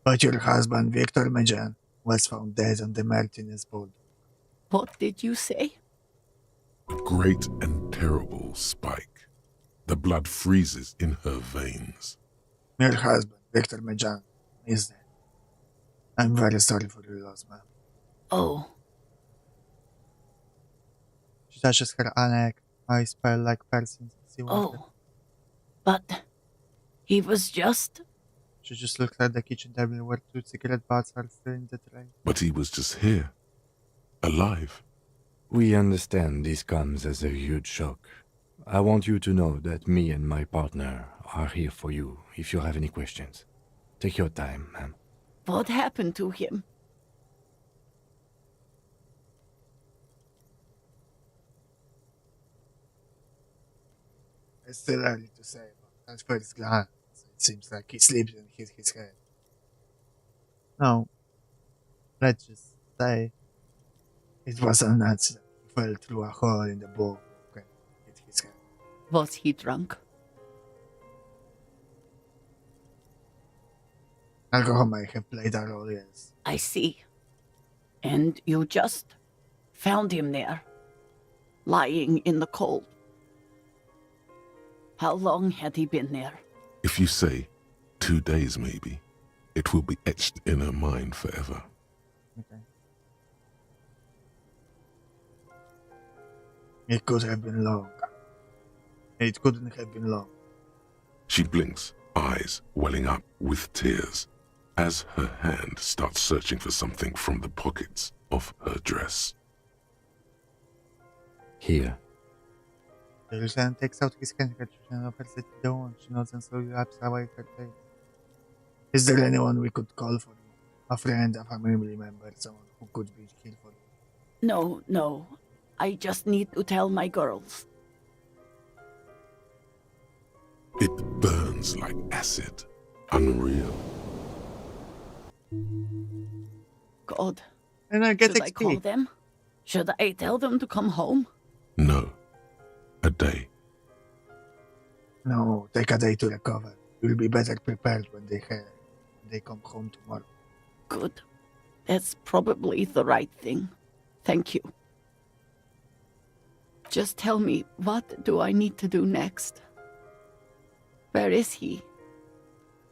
S1: but your husband, Victor Méjean, was found dead on the Martinez boat.
S20: What did you say?
S2: A great and terrible spike. The blood freezes in her veins.
S1: Your husband, Victor Méjean, is dead. I'm very sorry for your loss, ma'am.
S20: Oh.
S1: She touches her neck. Eyes pale like persons.
S20: Oh. But he was just...
S1: She just looks at the kitchen table where 2 cigarette butts are still in the tray.
S2: But he was just here. Alive.
S3: We understand this comes as a huge shock. I want you to know that me and my partner are here for you if you have any questions. Take your time, ma'am.
S20: What happened to him?
S1: It's still early to say, but at first glance, it seems like he sleeps and hit his head. No, let's just say it was an accident. He fell through a hole in the boardwalk and hit his head.
S20: Was he drunk?
S1: Alcohol might have played a role, yes.
S20: I see. And you just found him there, lying in the cold. How long had he been there?
S2: If you say 2 days maybe, it will be etched in her mind forever.
S1: Okay. It could have been long. It couldn't have been long.
S2: She blinks, eyes welling up with tears, as her hand starts searching for something from the pockets of her dress.
S3: Here.
S1: The lieutenant takes out his handkerchief and offers it to the woman. She nods and slowly wipes away her face. Is there anyone we could call for you? A friend, a family member, someone who could be killed for you?
S20: No. I just need to tell my girls.
S2: It burns like acid. Unreal.
S20: God.
S1: And I get
S20: Should I call them? Should I tell them to come home?
S2: No. A day.
S1: No, take a day to recover. You'll be better prepared when they come home tomorrow.
S20: Good. That's probably the right thing. Thank you. Just tell me, what do I need to do next? Where is he?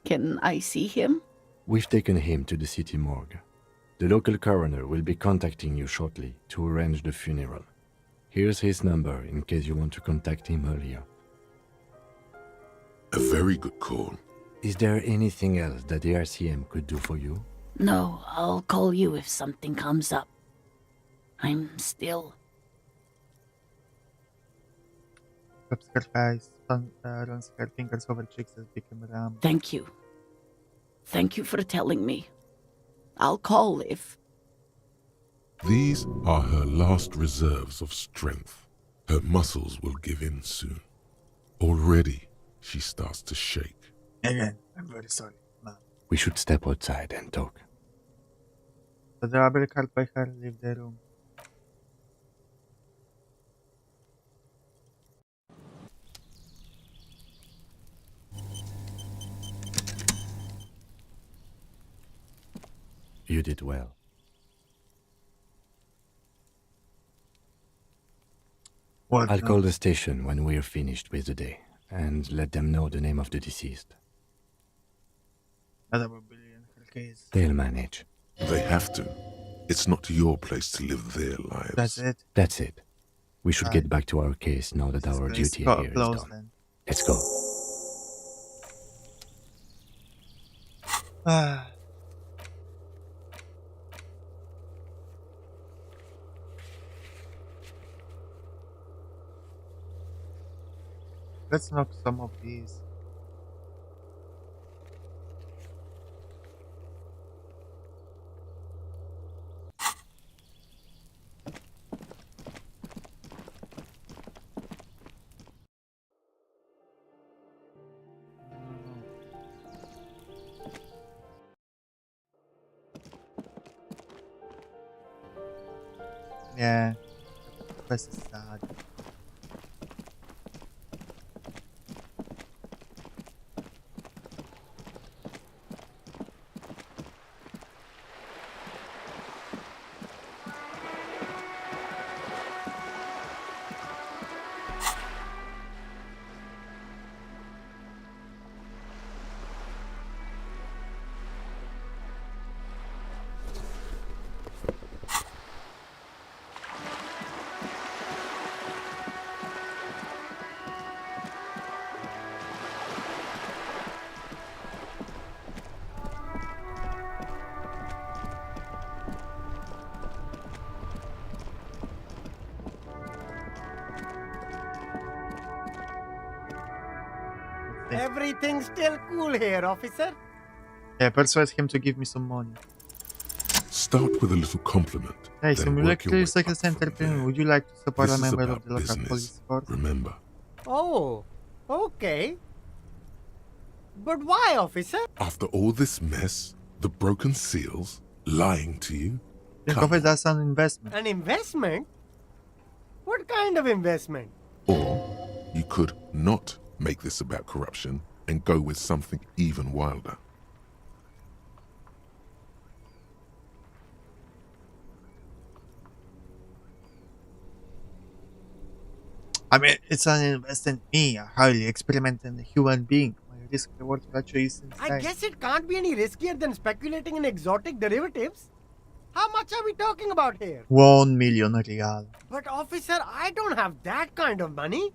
S20: Can I see him?
S3: We've taken him to the city morgue. The local coroner will be contacting you shortly to arrange the funeral. Here's his number in case you want to contact him earlier.
S2: A very good call.
S3: Is there anything else that the RCM could do for you?
S20: No, I'll call you if something comes up. I'm still...
S1: Cups her face, runs her fingers over cheeks as become ram.
S20: Thank you. Thank you for telling me. I'll call if...
S2: These are her last reserves of strength. Her muscles will give in soon. Already, she starts to shake.
S1: Again, I'm very sorry, ma'am.
S3: We should step outside and talk.
S1: The driver called by her leave the room.
S3: You did well.
S1: What?
S3: I'll call the station when we're finished with the day, and let them know the name of the deceased. They'll manage.
S2: They have to. It's not your place to live their lives.
S1: That's it?
S3: That's it. We should get back to our case now that our duty here is done.
S1: Then.
S3: Let's go.
S1: Let's knock some of these. Yeah, this is sad.
S9: Everything's still cool here, officer.
S1: Yeah, persuade him to give me some money.
S2: Start with a little compliment.
S1: Hey,
S2: then work your way
S1: Cycle Center Premium, would you like to support
S2: This
S1: a
S2: is
S1: member
S2: about
S1: of the local
S2: business.
S1: police force?
S2: Remember.
S9: Oh, okay. But why, officer?
S2: After all this mess, the broken seals, lying to you,
S1: Think of it as an investment.
S9: An investment? What kind of investment?
S2: or you could not make this about corruption and go with something even wilder.
S1: I mean, it's an investment in me, a highly experimental human being. My risk reward ratio is insane.
S9: I guess it can't be any riskier than speculating in exotic derivatives. How much are we talking about here?
S1: 1 million real.
S9: But officer, I don't have that kind of money.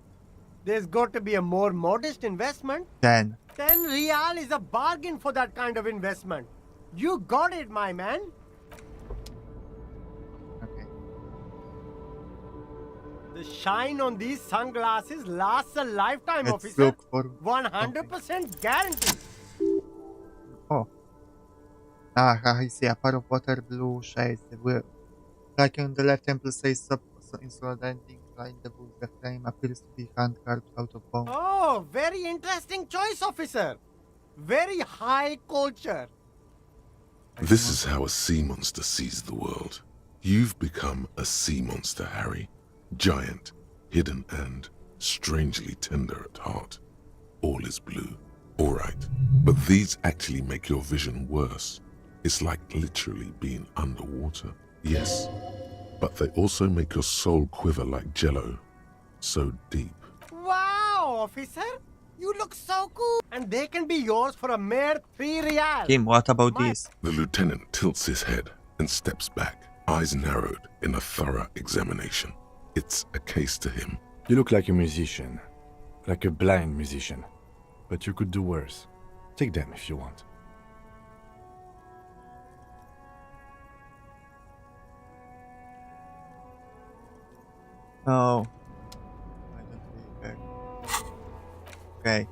S9: There's got to be a more modest investment.
S1: 10.
S9: 10 real is a bargain for that kind of investment. You got it, my man. The shine on these sunglasses lasts a lifetime,
S1: Let's
S9: officer.
S1: look for
S9: 100% guarantee.
S1: Oh. I see a pair of water blue shades. Like on the left temple says insolent ending, in the book, the frame appears to be hand carved out of bone.
S9: Oh, very interesting choice, officer. Very high culture.
S2: This is how a sea monster sees the world. You've become a sea monster, Harry. Giant, hidden, and strangely tender at heart. All is blue. All right, but these actually make your vision worse. It's like literally being underwater. Yes, but they also make your soul quiver like jello. So deep.
S9: Wow, officer. You look so cool. And they can be yours for a mere 3 real.
S1: Kim, what about this?
S2: The lieutenant tilts his head and steps back, eyes narrowed in a thorough examination. It's a case to him.
S3: You look like a musician. Like a blind musician. But you could do worse. Take them if you want.
S1: No. I don't really care. Okay.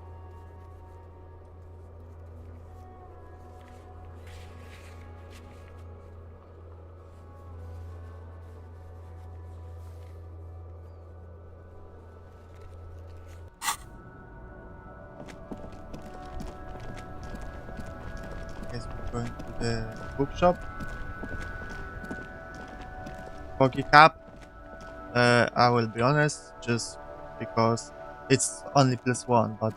S1: Guess we're going to the bookshop. Foggy Cap. I will be honest, just because it's only +1, but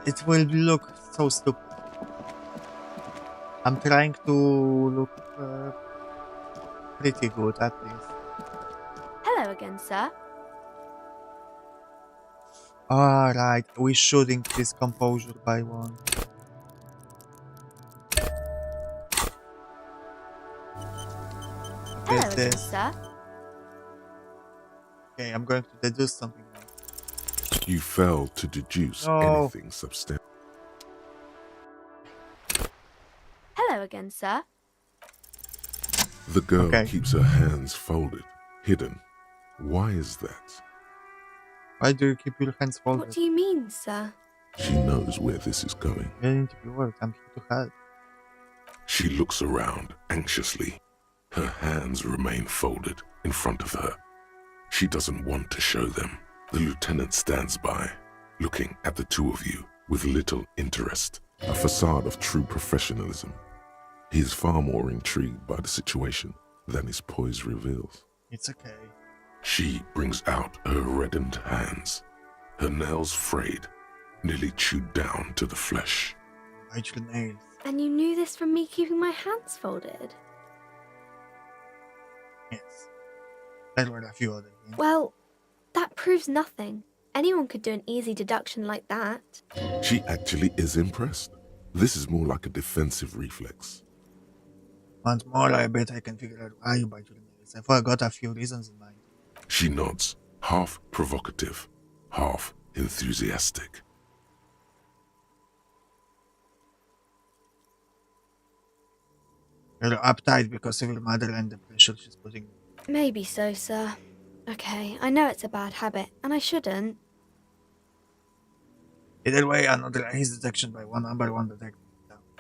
S1: it will look so stupid. I'm trying to look pretty good at least.
S6: Hello again, sir.
S1: Alright, we should increase composure by 1.
S6: Hello
S1: Get
S6: again,
S1: this.
S6: sir.
S1: Okay, I'm going to deduce something now.
S2: You fail to deduce
S1: No.
S2: anything substantial.
S6: Hello again, sir.
S2: The girl
S1: Okay.
S2: keeps her hands folded, hidden. Why is that?
S1: Why do you keep your hands
S6: What
S1: folded?
S6: do you mean, sir?
S2: She knows where this is going.
S1: You need to be worried. I'm here to help.
S2: She looks around anxiously. Her hands remain folded in front of her. She doesn't want to show them. The lieutenant stands by, looking at the two of you with little interest, a facade of true professionalism. He is far more intrigued by the situation than his poise reveals.
S1: It's okay.
S2: She brings out her reddened hands, her nails frayed, nearly chewed down to the flesh.
S1: Bite your nails.
S6: And you knew this from me keeping my hands folded?
S1: Yes. There were a few other things.
S6: Well, that proves nothing. Anyone could do an easy deduction like that.
S2: She actually is impressed. This is more like a defensive reflex.
S1: Once more, I bet I can figure out why you bite your nails. I've got a few reasons in mind.
S2: She nods, half provocative, half enthusiastic.
S1: You're uptight because of your mother and the pressure she's putting.
S6: Maybe so, sir. Okay, I know it's a bad habit, and I shouldn't.
S1: Either way, another his detection by number one detective.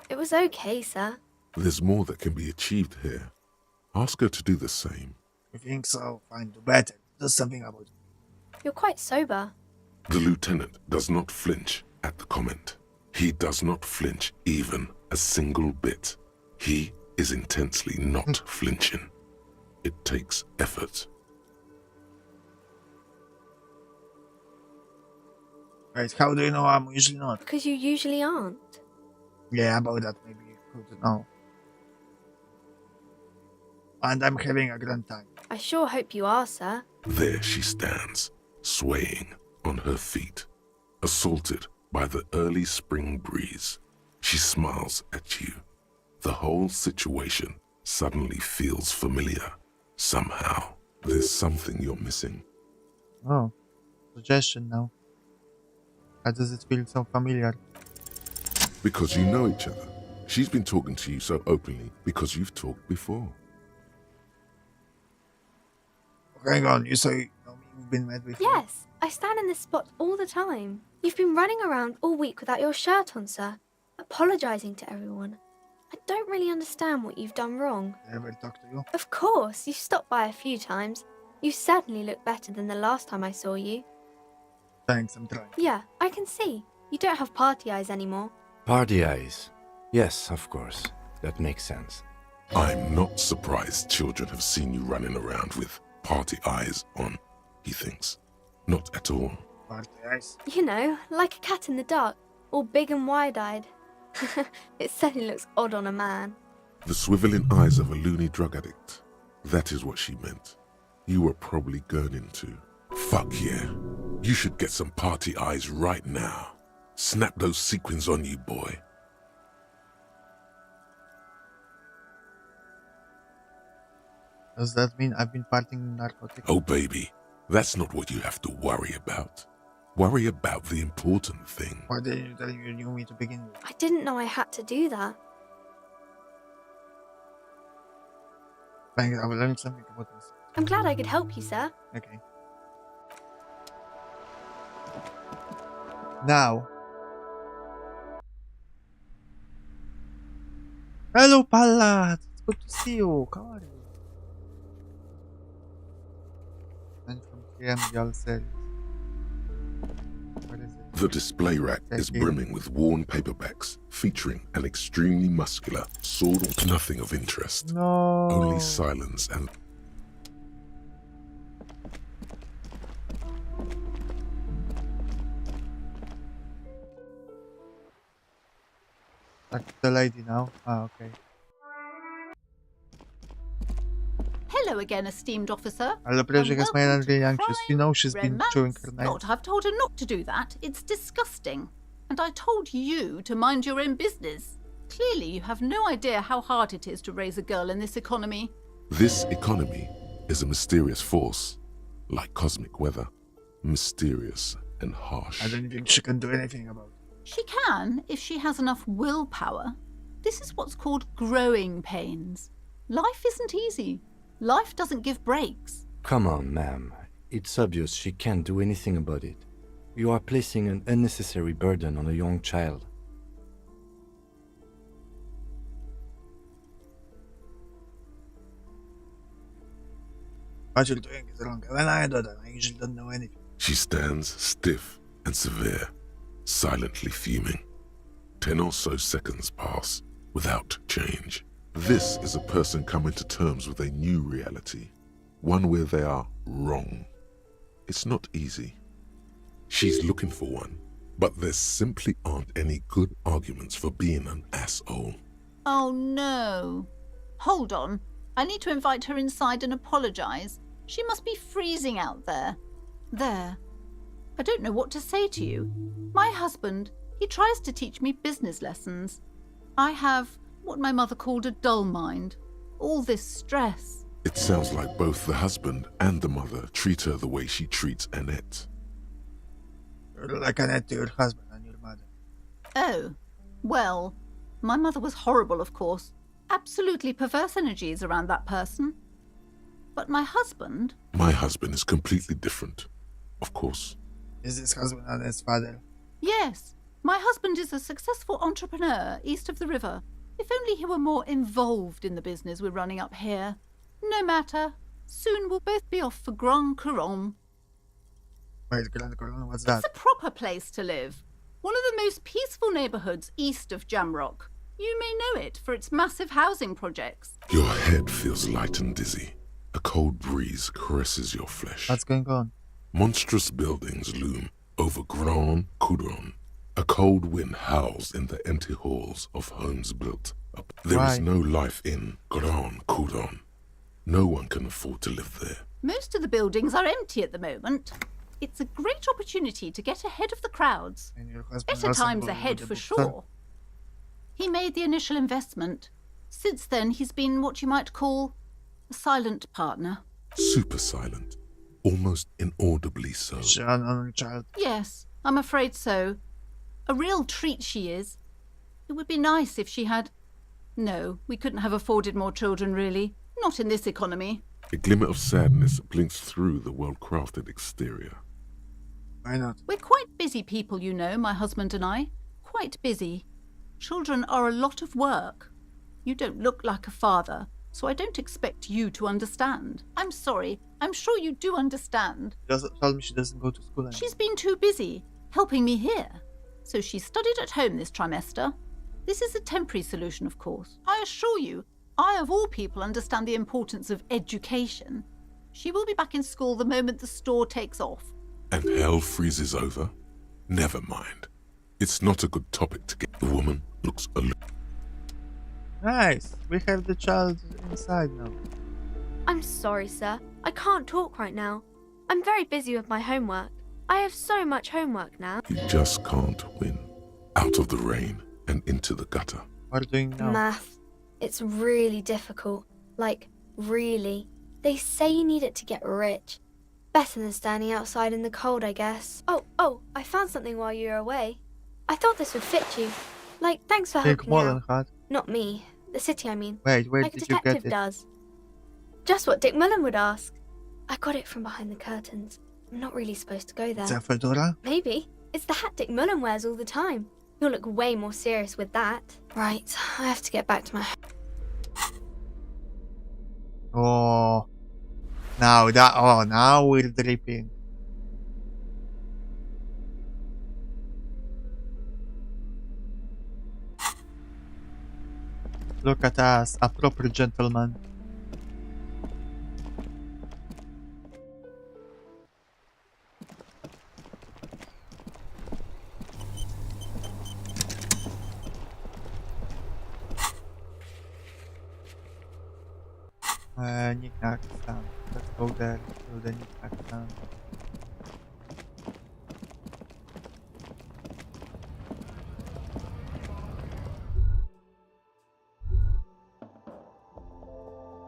S6: It was okay, sir.
S2: There's more that can be achieved here. Ask her to do the same.
S1: You think so? Fine, do better. Do something about it.
S6: You're quite sober.
S2: The lieutenant does not flinch at the comment. He does not flinch even a single bit. He is intensely not flinching. It takes effort.
S1: Right, how do you know I'm usually not?
S6: Because you usually aren't.
S1: Yeah, about that maybe you could know. And I'm having a grand time.
S6: I sure hope you are, sir.
S2: There she stands, swaying on her feet, assaulted by the early spring breeze. She smiles at you. The whole situation suddenly feels familiar. Somehow, there's something you're missing.
S1: Oh, suggestion now. How does it feel so familiar?
S2: Because you know each other. She's been talking to you so openly because you've talked before.
S1: Hang on, you say you've been met before?
S6: Yes, I stand in this spot all the time. You've been running around all week without your shirt on, sir, apologising to everyone. I don't really understand what you've done wrong.
S1: Did I ever talk to you?
S6: Of course, you've stopped by a few times. You certainly look better than the last time I saw you.
S1: Thanks, I'm trying.
S6: Yeah, I can see. You don't have party eyes anymore.
S3: Party eyes. Yes, of course. That makes sense.
S2: I'm not surprised children have seen you running around with party eyes on, he thinks. Not at all.
S1: Party eyes?
S6: You know, like a cat in the dark, all big and wide-eyed. It certainly looks odd on a man.
S2: The swiveling eyes of a loony drug addict. That is what she meant. You were probably gurning too. Fuck yeah. You should get some party eyes right now. Snap those sequins on you, boy.
S1: Does that mean I've been partying narcotics?
S2: Oh, baby, that's not what you have to worry about. Worry about the important thing.
S1: Why didn't you tell me you knew me to begin with?
S6: I didn't know I had to do that.
S1: Thanks, I will learn something about this.
S6: I'm glad I could help you, sir.
S1: Okay. Now. Hello, Palad! It's good to see you. How are you? And from 3M, y'all said. What is it?
S2: The display rack is brimming with worn paperbacks featuring an extremely muscular sword. Nothing of interest.
S1: No.
S2: Only silence and...
S1: Talk to the lady now. Ah, okay.
S21: Hello again, esteemed officer.
S1: Hello, Project has made her really anxious. You know she's been
S21: Romance.
S1: chewing her nails.
S21: God, I've told her not to do that. It's disgusting. And I told you to mind your own business. Clearly, you have no idea how hard it is to raise a girl in this economy.
S2: This economy is a mysterious force, like cosmic weather. Mysterious and harsh.
S1: I don't think she can do anything about it.
S21: She can, if she has enough willpower. This is what's called growing pains. Life isn't easy. Life doesn't give breaks.
S3: Come on, ma'am. It's obvious she can't do anything about it. You are placing an unnecessary burden on a young child.
S1: What you're doing is wrong. When I do that, I usually don't know anything.
S2: She stands stiff and severe, silently fuming. 10 or so seconds pass without change. This is a person coming to terms with a new reality, one where they are wrong. It's not easy. She's looking for one, but there simply aren't any good arguments for being an asshole.
S21: Oh no. Hold on. I need to invite her inside and apologise. She must be freezing out there. There. I don't know what to say to you. My husband, he tries to teach me business lessons. I have what my mother called a dull mind. All this stress.
S2: It sounds like both the husband and the mother treat her the way she treats Annette.
S1: You're like Annette to your husband and your mother.
S21: Oh, well, my mother was horrible, of course. Absolutely perverse energies around that person. But my husband...
S2: My husband is completely different, of course.
S1: Is this husband Annette's father?
S21: Yes, My husband is a successful entrepreneur east of the river. If only he were more involved in the business we're running up here. No matter. Soon we'll both be off for Grand Couronne.
S1: Wait, Grand Couronne, what's that?
S21: It's a proper place to live. One of the most peaceful neighbourhoods east of Jamrock. You may know it for its massive housing projects.
S2: Your head feels light and dizzy. A cold breeze caresses your flesh.
S1: What's going on?
S2: Monstrous buildings loom over Grand Couronne. A cold wind howls in the empty halls of homes built up. There is no life in Grand Couronne. No one can afford to live there.
S21: Most of the buildings are empty at the moment. It's a great opportunity to get ahead of the crowds. Better times ahead for sure. He made the initial investment. Since then, he's been what you might call a silent partner.
S2: Super silent. Almost inaudibly so.
S1: Child.
S21: Yes, I'm afraid so. A real treat she is. It would be nice if she had... No, we couldn't have afforded more children, really. Not in this economy.
S2: A glimmer of sadness blinks through the well-crafted exterior.
S1: Why not?
S21: We're quite busy people, you know, my husband and I. Quite busy. Children are a lot of work. You don't look like a father, so I don't expect you to understand. I'm sorry. I'm sure you do understand.
S1: She told me she doesn't go to school anymore.
S21: She's been too busy helping me here. So she studied at home this trimester. This is a temporary solution, of course. I assure you, I of all people understand the importance of education. She will be back in school the moment the store takes off.
S2: And hell freezes over? Never mind. It's not a good topic to get. The woman looks aloof.
S1: Nice. We have the child inside now.
S6: I'm sorry, sir. I can't talk right now. I'm very busy with my homework. I have so much homework now.
S2: You just can't win. Out of the rain and into the gutter.
S1: What are you doing now?
S6: Math. It's really difficult. Like, really. They say you need it to get rich. Better than standing outside in the cold, I guess. Oh, I found something while you were away. I thought this would fit you. Like, thanks for helping out. Not me. The city, I mean.
S1: Wait, where
S6: like
S1: did
S6: a
S1: you get
S6: detective
S1: it?
S6: does. Just what Dick Mullen would ask. I got it from behind the curtains. I'm not really supposed to go there.
S1: Is that fedora?
S6: Maybe. It's the hat Dick Mullen wears all the time. You'll look way more serious with that. Right, I have to get back to my...
S1: Oh. Now we're dripping. Look at us, a proper gentleman. Knick-knack stand. Let's go there to the knick-knack stand.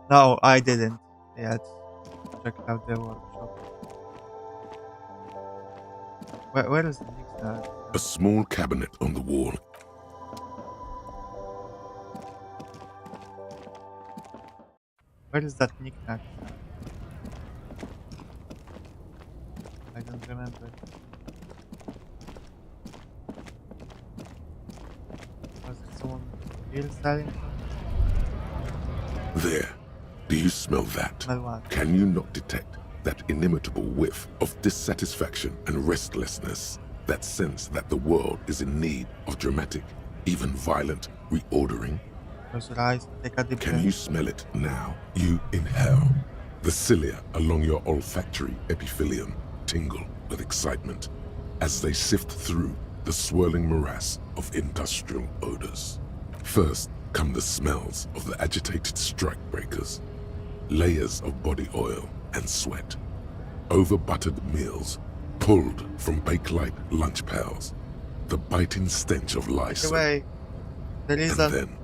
S1: No, I didn't yet. Check out the workshop. Where is the knick-knack?
S2: A small cabinet on the wall.
S1: Where is that knick-knack? I don't remember. Was there someone here selling?
S2: There. Do you smell that?
S1: Smell what?
S2: Can you not detect that inimitable whiff of dissatisfaction and restlessness? That sense that the world is in need of dramatic, even violent reordering?
S1: Close your eyes, take a deep breath.
S2: Can you smell it now? You inhale. The cilia along your olfactory epithelium tingle with excitement as they sift through the swirling morass of industrial odors. First come the smells of the agitated strikebreakers, layers of body oil and sweat, over-buttered meals pulled from bake-like lunch pails, the biting stench of lice.
S1: Anyway, there is
S2: and then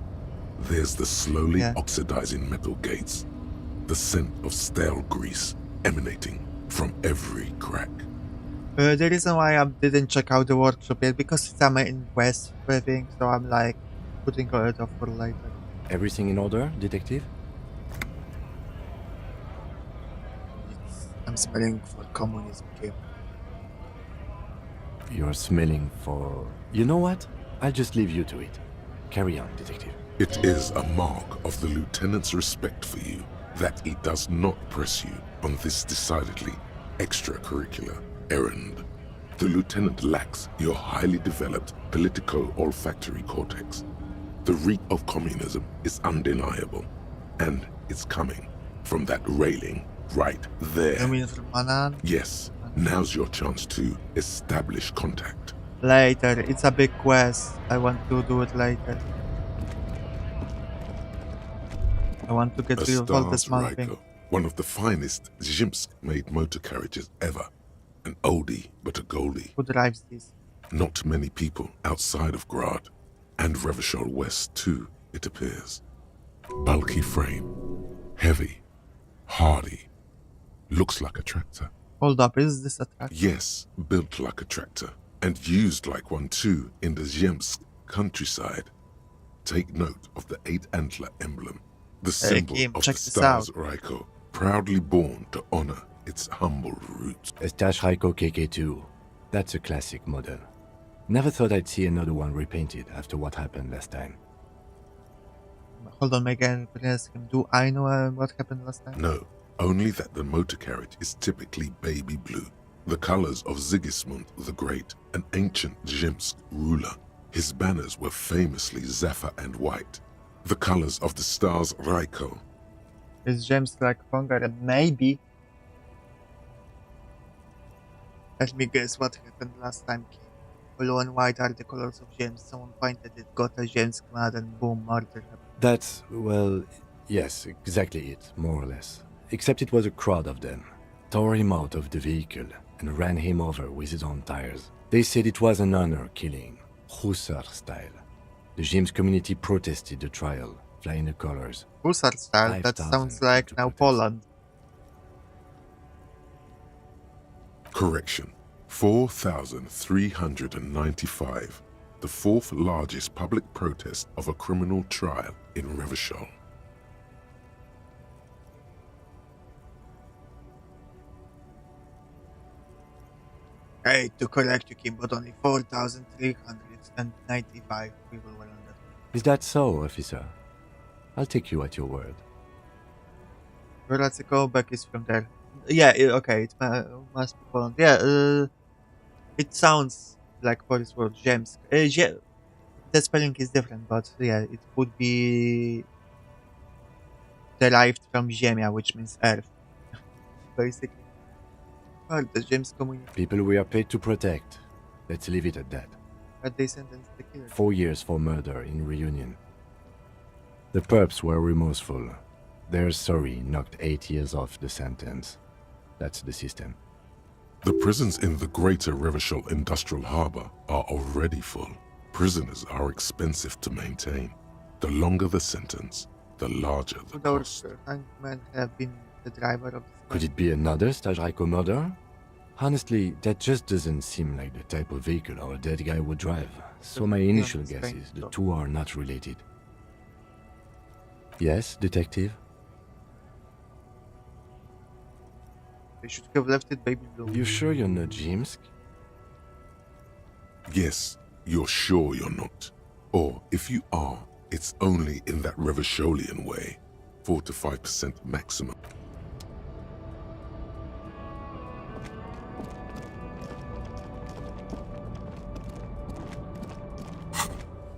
S2: there's the slowly oxidizing metal gates, the scent of stale grease emanating from every crack.
S1: The reason why I didn't check out the workshop yet because it's a main quest thing, so I'm like putting it off for later.
S3: Everything in order, detective?
S1: I'm spelling for communism game.
S3: You're smelling for... You know what? I'll just leave you to it. Carry on, detective.
S2: It is a mark of the lieutenant's respect for you that he does not press you on this decidedly extracurricular errand. The lieutenant lacks your highly developed politico-olfactory cortex. The reek of communism is undeniable, and it's coming from that railing right there.
S1: You mean from Manan?
S2: Yes, now's your chance to establish contact.
S1: Later, it's a big quest. I want to do it later. I want to get rid of all this small thing.
S2: One of the finest Zhimsk-made motor carriages ever. An oldie, but a goldie.
S1: Who drives this?
S2: Not many people outside of Grad, and Revachol West too, it appears. Bulky frame, heavy, hardy, looks like a tractor.
S1: Hold up, is this a tractor?
S2: Yes, built like a tractor, and used like one too in the Zemsk countryside. Take note of the 8-antler emblem, the symbol of the Stars Raiko, proudly born to honor its humble roots.
S3: Stash Raiko KK2. That's a classic model. Never thought I'd see another one repainted after what happened last time.
S1: Hold on, Megan, ask him. Do I know what happened last time?
S2: No, only that the motor carriage is typically baby blue, the colors of Sigismund the Great, an ancient Zemsk ruler. His banners were famously zephyr and white, the colors of the Stars Raiko.
S1: Is James like vulgar? Maybe. Let me guess what happened last time. Blue and white are the colors of James. Someone pointed it, got a James mad, and boom, murder happened.
S3: That's, well, yes, exactly it, more or less. Except it was a crowd of them. Tore him out of the vehicle and ran him over with his own tires. They said it was an honor killing, Hussar style. The James community protested the trial, flying the colors.
S1: Hussar style? That sounds like now Poland.
S2: Correction. 4,395. The fourth largest public protest of a criminal trial in Revachol.
S1: Hey, to correct you, Kim, but only 4,395 people were on that.
S3: Is that so, officer? I'll take you at your word.
S1: Well, let's go back is from there. Yeah, okay, it must be Poland. Yeah, it sounds like Polish word, James. The spelling is different, but yeah, it would be derived from Ziemia, which means earth. Basically. Well, the James community.
S3: People we are paid to protect. Let's leave it at that.
S1: But they sentenced the killer.
S3: 4 years for murder in Reunion. The perps were remorseful. Their sorry knocked 8 years off the sentence. That's the system.
S2: The prisons in the greater Revachol Industrial Harbor are already full. Prisoners are expensive to maintain. The longer the sentence, the larger the cost.
S1: Hangman have been the driver of this.
S3: Could it be another Stajraiko murder? Honestly, that just doesn't seem like the type of vehicle our dead guy would drive. So my initial guess is the two are not related. Yes, detective?
S1: They should have left it baby blue.
S3: You sure you're not Jimsk?
S2: Yes, you're sure you're not. Or if you are, it's only in that Revacholian way. 4 to 5% maximum.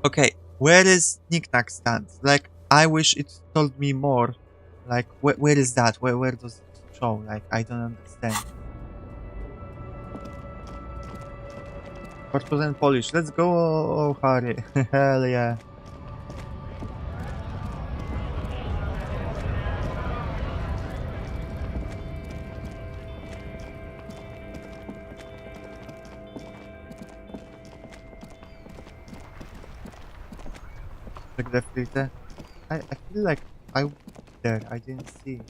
S1: Okay, where is Knickknack stand? Like, I wish it told me more. Like, where is that? Where does it show? Like, I don't understand. 4% Polish. Let's go, Harry. Hell yeah. Like the filter. I feel like I was there. I didn't see.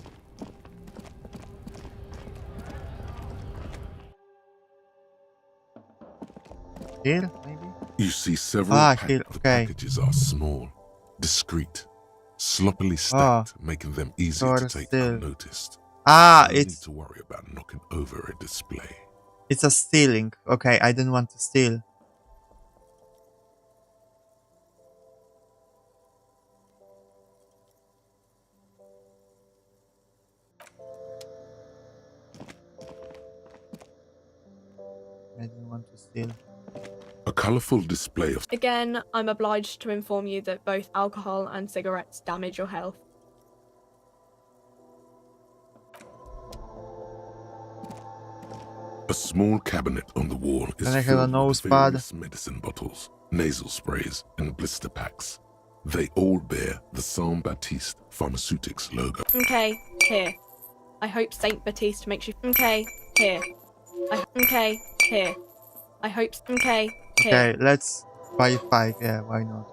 S1: Here, maybe?
S2: You see several
S1: here,
S2: the packages are small, discreet, sloppily stacked, making them easy to take unnoticed.
S1: Ah,
S2: no
S1: it's...
S2: need to worry about knocking over a display.
S1: It's a stealing. Okay, I didn't want to steal. I didn't want to steal.
S2: A colourful display of...
S5: Again, I'm obliged to inform you that both alcohol and cigarettes damage your health.
S2: A small cabinet on the wall is
S1: Can I have a
S2: filled
S1: nose
S2: with
S1: pad?
S2: various medicine bottles, nasal sprays, and blister packs. They all bear the Saint Baptiste Pharmaceutics logo.
S5: Okay, here. I hope Saint Baptiste makes you. Okay, here. Okay, here. I hope. Okay, here.
S1: Okay, let's buy 5. Yeah, why not?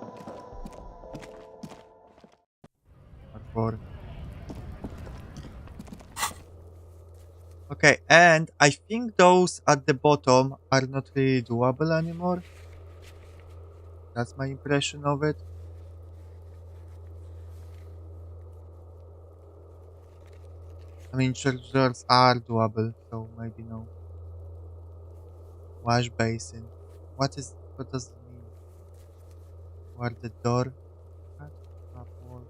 S1: Or 4. Okay, and I think those at the bottom are not really doable anymore. That's my impression of it. I mean, church doors are doable, so maybe no. Wash basin. What does it mean? Where the door? Up wall.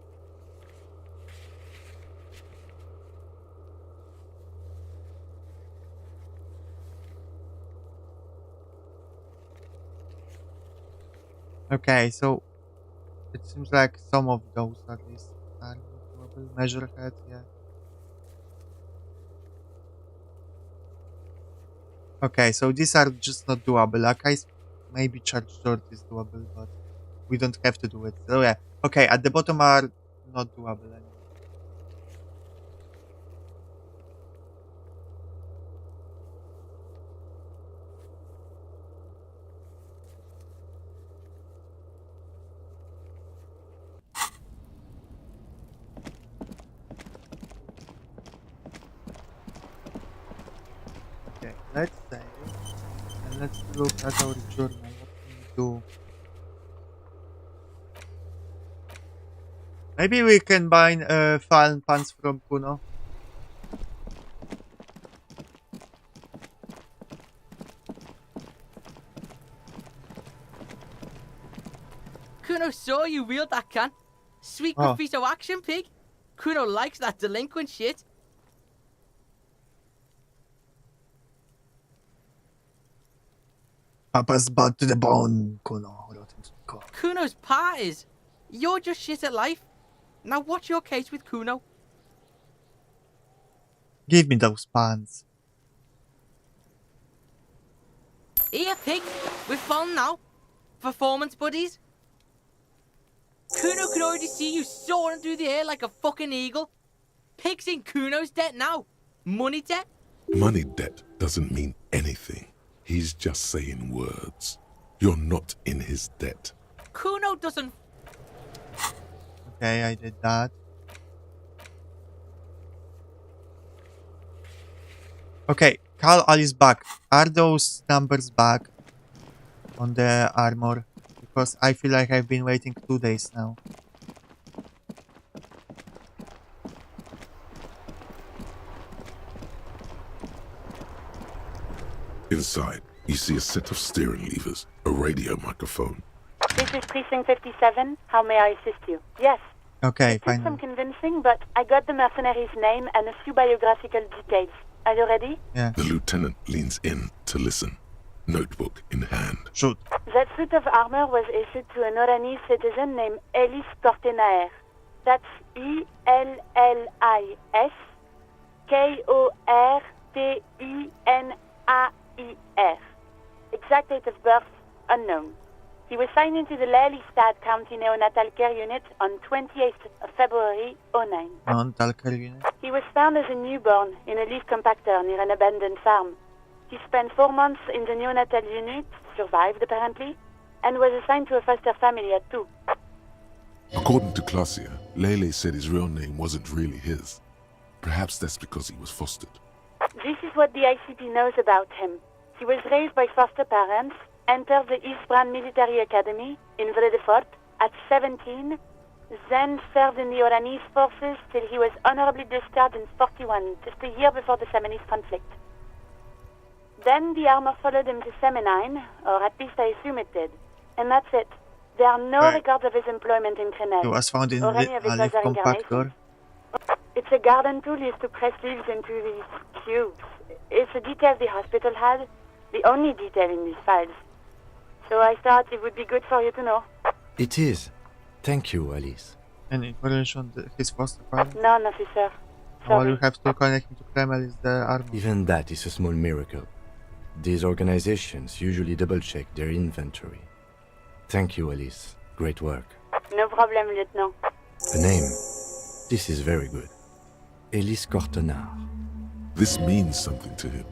S1: Okay, so it seems like some of those at least are doable. Measure head, yeah. Okay, so these are just not doable. Like maybe church door is doable, but we don't have to do it. So yeah, okay, at the bottom are not doable anymore. Okay, let's save and let's look at our journal. What can we do? Maybe we can buy fallen pants from Kuno.
S22: Kuno saw you wield that can. Sweet
S1: Oh.
S22: graffito action, pig. Kuno likes that delinquent shit.
S1: Papa's butt to the bone, Kuno.
S22: Kuno's parties. You're just shit at life. Now what's your case with Kuno?
S1: Give me those pants.
S22: Here, pig. We're falling now. Performance buddies. Kuno can already see you soaring through the air like a fucking eagle. Pig's in Kuno's debt now. Money debt?
S2: Money debt doesn't mean anything. He's just saying words. You're not in his debt.
S22: Kuno doesn't...
S1: Okay, I did that. Okay, Cal is back. Are those numbers back on the armor? Because I feel like I've been waiting 2 days now.
S2: Inside, you see a set of steering levers, a radio microphone.
S15: This is Precinct 57. How may I assist you? Yes.
S1: Okay,
S15: It took some
S1: fine.
S15: convincing, but I got the mercenary's name and a few biographical details. Are you ready?
S1: Yeah.
S2: The lieutenant leans in to listen, notebook in hand.
S1: Shoot.
S15: That suit of armor was issued to an Oranese citizen named Ellis Tortenaer. That's E-L-L-I-S K-O-R-T-E-N-A-I-R. Exact date of birth, unknown. He was signed into the Lelystad County Neonatal Care Unit on 28th of February 09.
S1: Non-tal care unit.
S15: He was found as a newborn in a leaf compactor near an abandoned farm. He spent 4 months in the neonatal unit, survived apparently, and was assigned to a foster family at 2.
S2: According to Klasia, Lele said his real name wasn't really his. Perhaps that's because he was fostered.
S15: This is what the ICP knows about him. He was raised by foster parents, entered the Eastbrand Military Academy in Vredefort at 17, then served in the Oranese forces till he was honorably discharged in 41, just a year before the Seminese conflict. Then the armor followed him to Seminine, or at least I assume it did. And that's it. There are no
S1: Right.
S15: records of his employment in
S1: He
S15: Trenel,
S1: was found in
S15: or any of his
S1: a leaf
S15: other incarnations.
S1: compactor.
S15: It's a garden tool used to press leaves into these cubes. It's a detail the hospital had, the only detail in these files. So I thought it would be good for you to know.
S3: It is. Thank you, Alice.
S1: Any information on his foster parents?
S15: None, officer.
S1: All you have to connect him to Kreml is the armor.
S3: Even that is a small miracle. These organizations usually double-check their inventory. Thank you, Alice. Great work.
S15: No problem, Lieutenant.
S3: A name. This is very good. Elise Cortenard.
S2: This means something to him.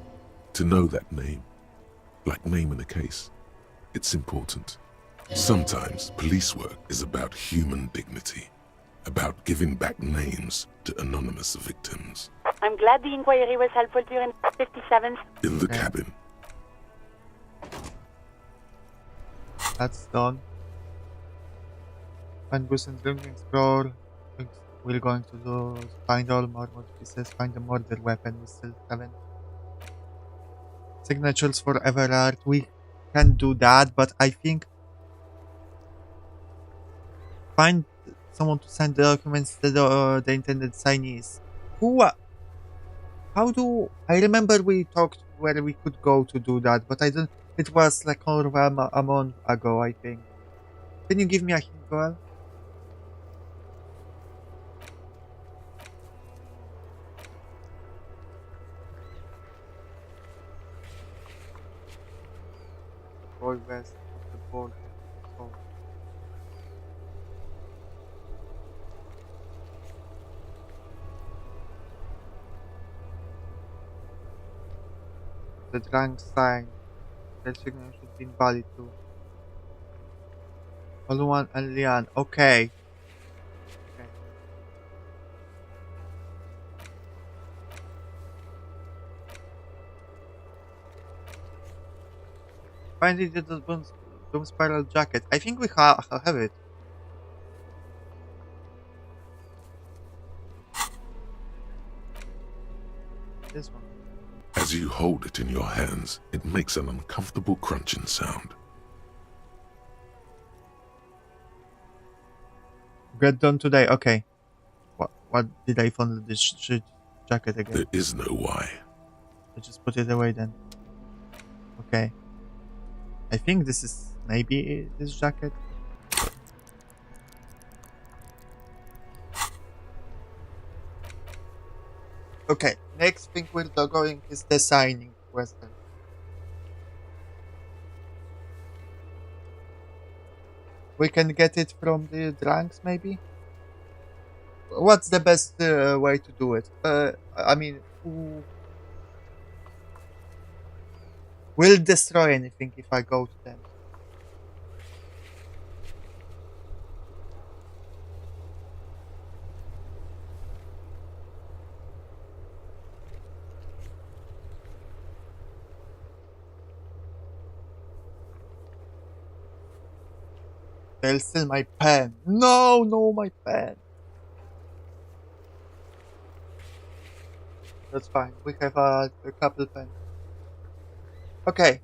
S2: To know that name. Like naming a case. It's important. Sometimes police work is about human dignity. About giving back names to anonymous victims.
S15: I'm glad the inquiry was helpful to you in 57th.
S2: In the cabin.
S1: That's done. Find Bruce and Ring explore. We're going to do find all armored pieces, find the murder weapon. We still haven't. Signatures for Everard. We can do that, but I think find someone to send the documents to the intended signees. Who? How do I remember we talked where we could go to do that, but I don't. It was like over a month ago, I think. Can you give me a hint, girl? Boy west of the border. Oh. The drunk sign. That signal should be valid too. Oluwan and Lian. Okay. Finally, the Doom Spiral jacket. I think we have it. This one.
S2: As you hold it in your hands, it makes an uncomfortable crunching sound.
S1: Get done today. Okay. What did I find this shit jacket again?
S2: There is no why.
S1: I just put it away then. Okay. I think this is maybe this jacket. Okay, next thing we're going is the signing question. We can get it from the drunks, maybe? What's the best way to do it? I mean, who will destroy anything if I go to them? They'll steal my pen. No, my pen. That's fine. We have a couple pens. Okay.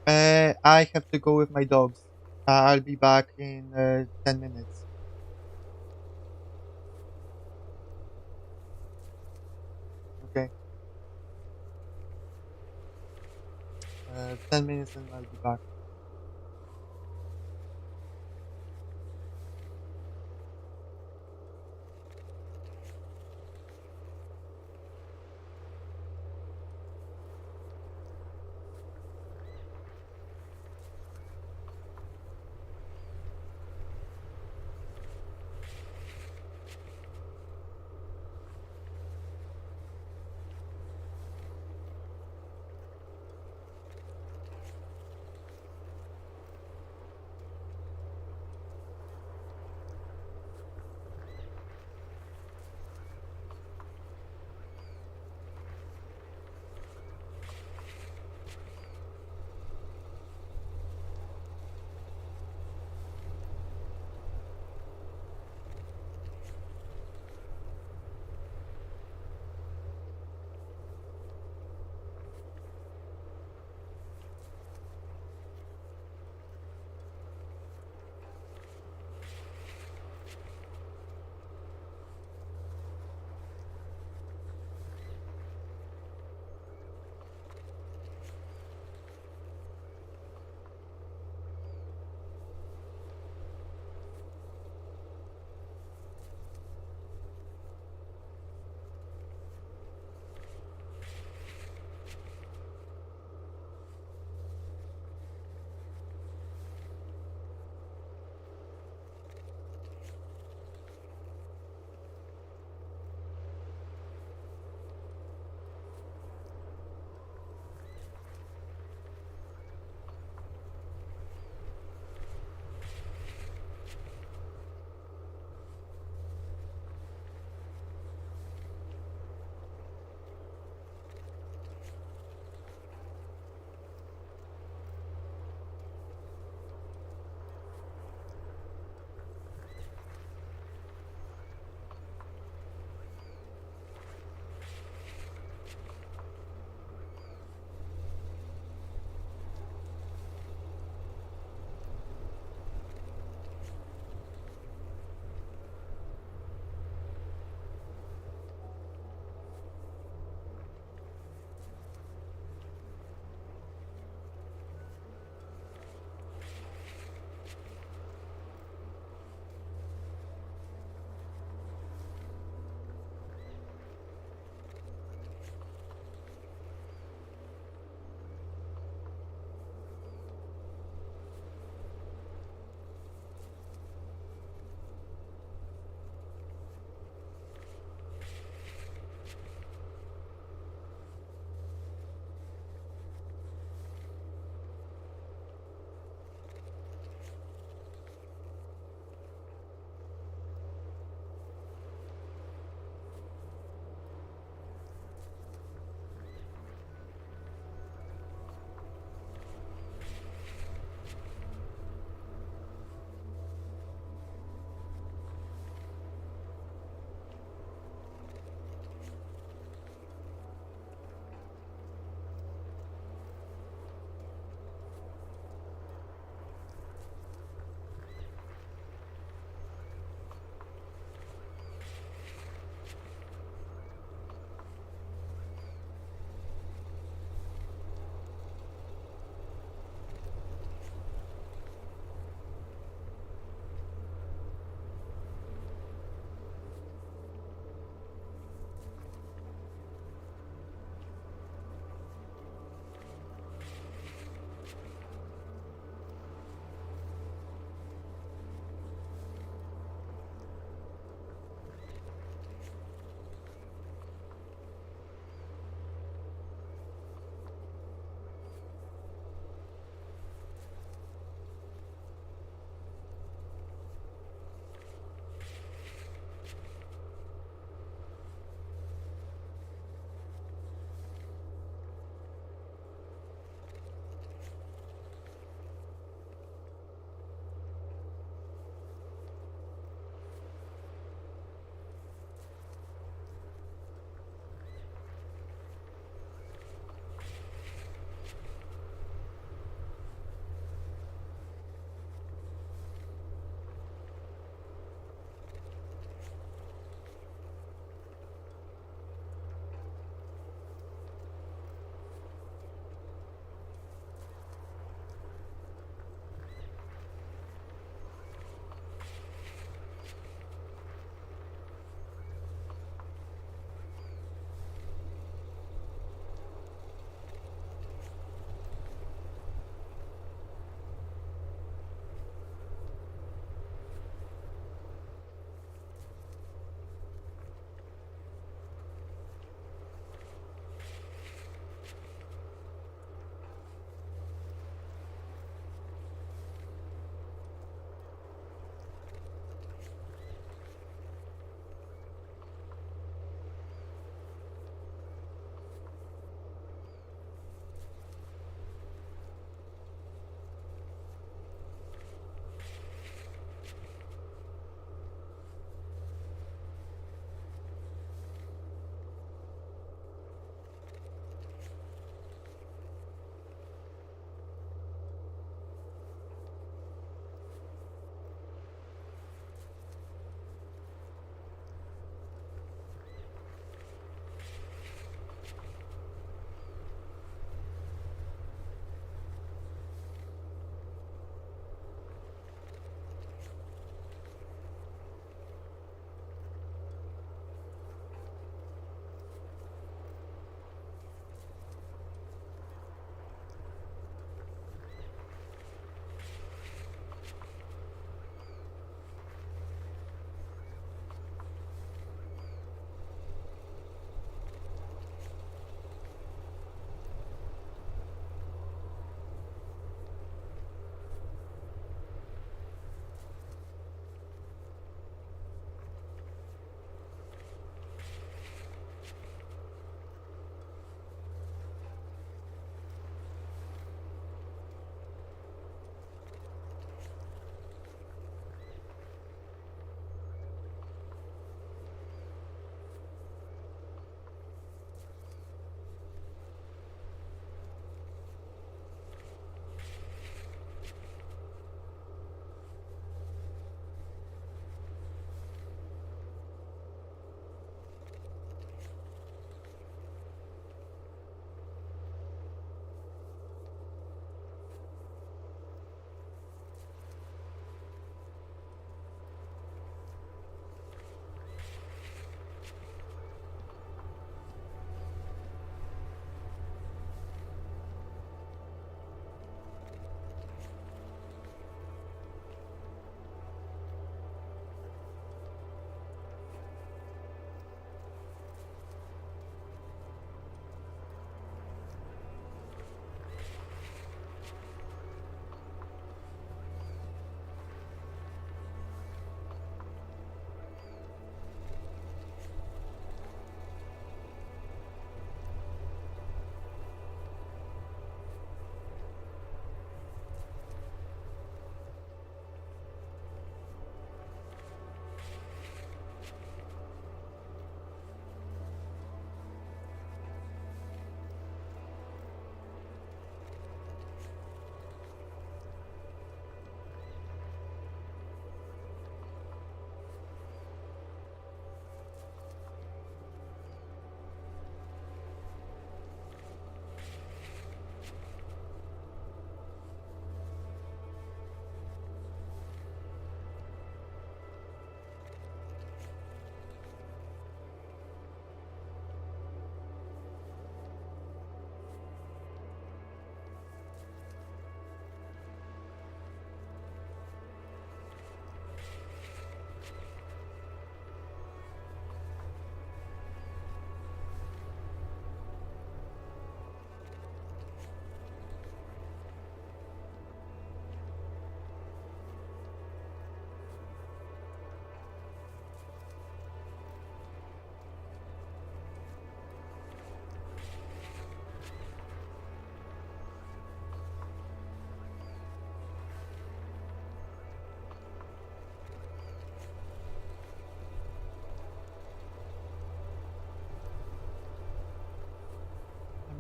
S1: I have to go with my dogs. I'll be back in 10 minutes. Okay. 10 minutes and I'll be back.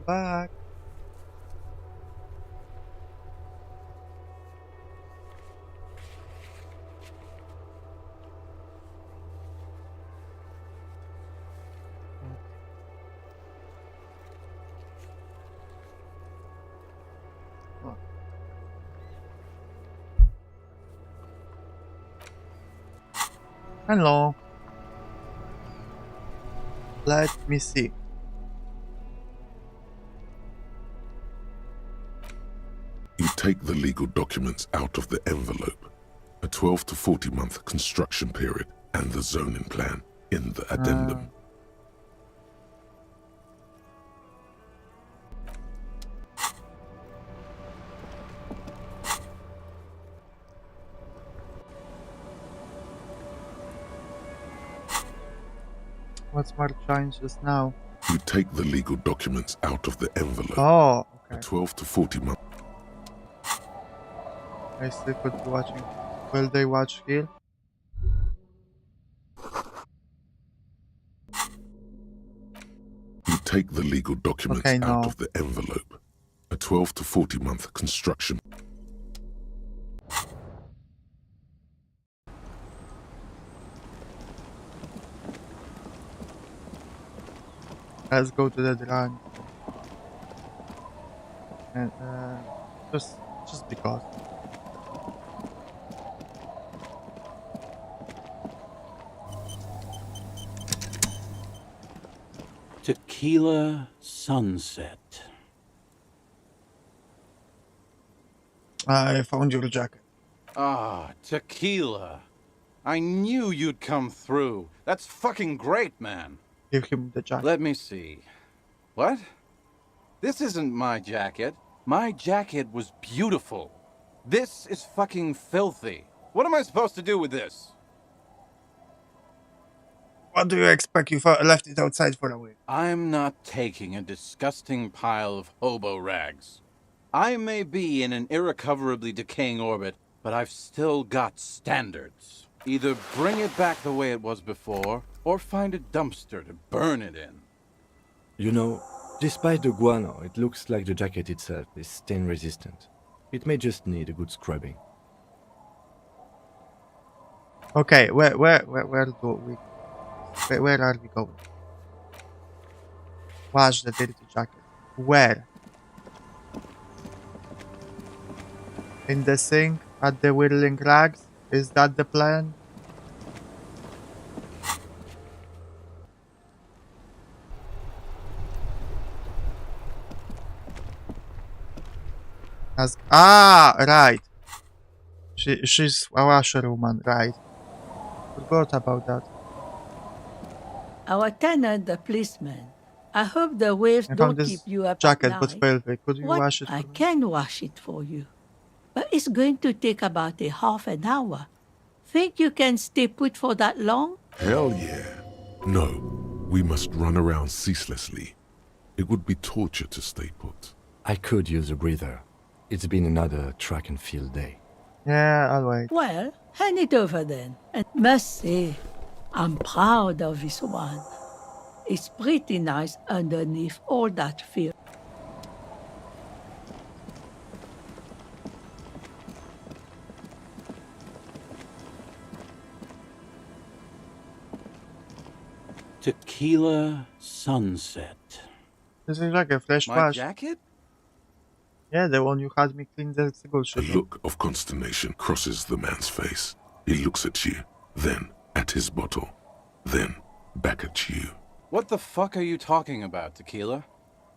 S1: back. Hello. Let me see.
S2: You take the legal documents out of the envelope, a 12 to 40 month construction period, and the zoning plan in the addendum.
S1: What's more changes now?
S2: You take the legal documents out of the envelope.
S1: Oh, okay.
S2: A 12 to 40 month.
S1: I still could be watching. Will they watch here?
S2: You take the legal documents
S1: Okay,
S2: out
S1: no.
S2: of the envelope. A 12 to 40 month construction.
S1: Let's go to the drawing. And just because.
S4: Tequila sunset.
S1: I found your jacket.
S10: Ah, tequila. I knew you'd come through. That's fucking great, man.
S1: Give him the jacket.
S10: Let me see. What? This isn't my jacket. My jacket was beautiful. This is fucking filthy. What am I supposed to do with this?
S1: What do you expect? You left it outside for a week.
S10: I'm not taking a disgusting pile of hobo rags. I may be in an irrecoverably decaying orbit, but I've still got standards. Either bring it back the way it was before, or find a dumpster to burn it in.
S3: You know, despite the guano, it looks like the jacket itself is stain resistant. It may just need a good scrubbing.
S1: Okay, where do we? Where are we going? Wash the dirty jacket. Where? In the sink? At the whirling rags? Is that the plan? Right. She's a washerwoman, right. Forgot about that.
S23: Our tenant, the policeman. I hope the waves
S1: I
S23: don't
S1: found this
S23: keep you up
S1: jacket,
S23: at
S1: but
S23: night.
S1: filthy. Could you
S23: What?
S1: wash it?
S23: I can wash it for you. But it's going to take about a half an hour. Think you can stay put for that long?
S2: Hell yeah. No, we must run around ceaselessly. It would be torture to stay put.
S3: I could use a breather. It's been another track and field day.
S1: Yeah, I'll wait.
S23: Well, hand it over then. And must say, I'm proud of this one. It's pretty nice underneath all that filth.
S4: Tequila sunset.
S1: This is like a fresh
S10: My
S1: wash.
S10: jacket?
S1: Yeah, the one you had me clean the single
S2: A
S1: shit.
S2: look of consternation crosses the man's face. He looks at you, then at his bottle, then back at you.
S10: What the fuck are you talking about, Tequila?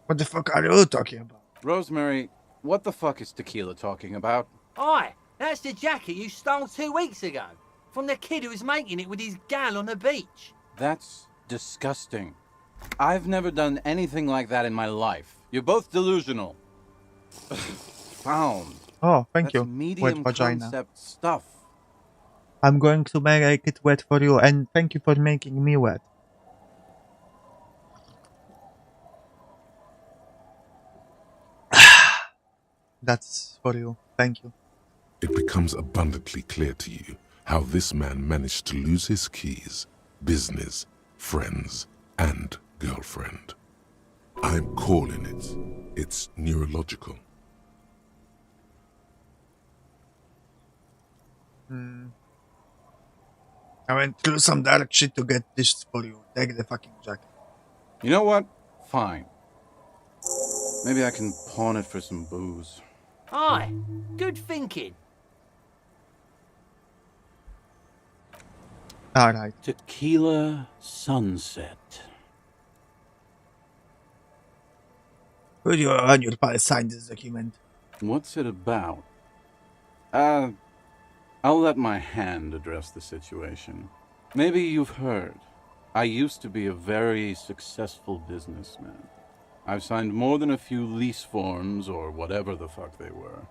S1: What the fuck are you talking about?
S10: Rosemary, what the fuck is Tequila talking about?
S22: Oi, that's the jacket you stole 2 weeks ago. From the kid who was making it with his gal on the beach.
S10: That's disgusting. I've never done anything like that in my life. You're both delusional. Found.
S1: Oh, thank
S10: That's
S1: you.
S10: medium
S1: Wet vagina.
S10: concept stuff.
S1: I'm going to make it wet for you, and thank you for making me wet. That's for you. Thank you.
S2: It becomes abundantly clear to you how this man managed to lose his keys, business, friends, and girlfriend. I'm calling it. It's neurological.
S1: I went through some dark shit to get this for you. Take the fucking jacket.
S10: You know what? Fine. Maybe I can pawn it for some booze.
S22: Aye, good thinking.
S1: Alright.
S4: Tequila sunset.
S1: Could you on your pal sign this document?
S10: What's it about? I'll let my hand address the situation. Maybe you've heard. I used to be a very successful businessman. I've signed more than a few lease forms or whatever the fuck they were.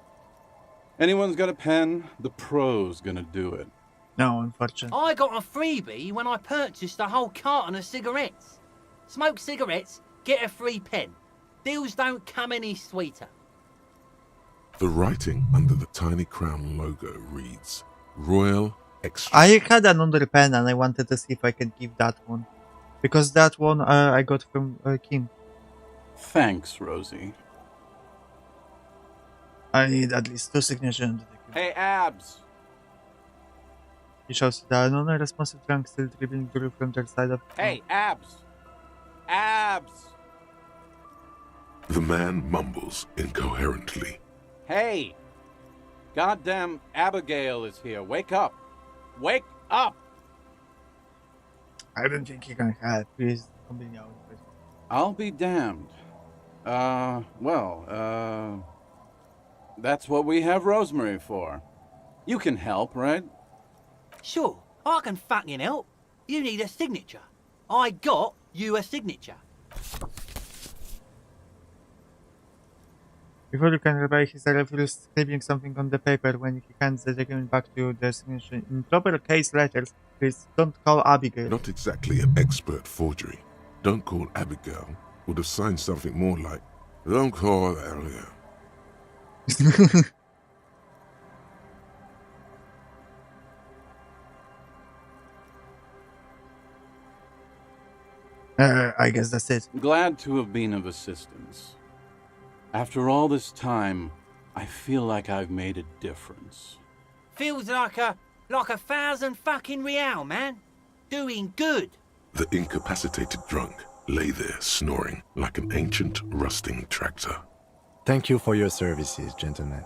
S10: Anyone's got a pen? The pro's gonna do it.
S1: No, unfortunately.
S22: I got a freebie when I purchased a whole carton of cigarettes. Smoke cigarettes, get a free pen. Deals don't come any sweeter.
S2: The writing under the tiny crown logo reads, Royal Extra.
S1: I had another pen and I wanted to see if I could give that one. Because that one I got from Kim.
S10: Thanks, Rosie.
S1: I need at least 2 signatures on the document.
S10: Hey, Abs!
S1: He shows the non-responsive drunk still dribbling through from their side of...
S10: Hey, Abs! Abs!
S2: The man mumbles incoherently.
S10: Hey! Goddamn Abigail is here. Wake up! Wake up!
S1: I don't think he can help. Please, come be out.
S10: I'll be damned. That's what we have Rosemary for. You can help, right?
S22: Sure, I can fucking help. You need a signature. I got you a signature.
S1: Before you can reply, he refused scribbling something on the paper. When he hands the document back to you, the signature in proper case letters. Please don't call Abigail.
S2: Not exactly an expert forgery. Don't call Abigail. Would have signed something more like, don't call Abigail.
S1: I guess that's it.
S10: Glad to have been of assistance. After all this time, I feel like I've made a difference.
S22: Feels like a 1,000 fucking real, man. Doing good.
S2: The incapacitated drunk lay there snoring like an ancient rusting tractor.
S3: Thank you for your services, gentlemen.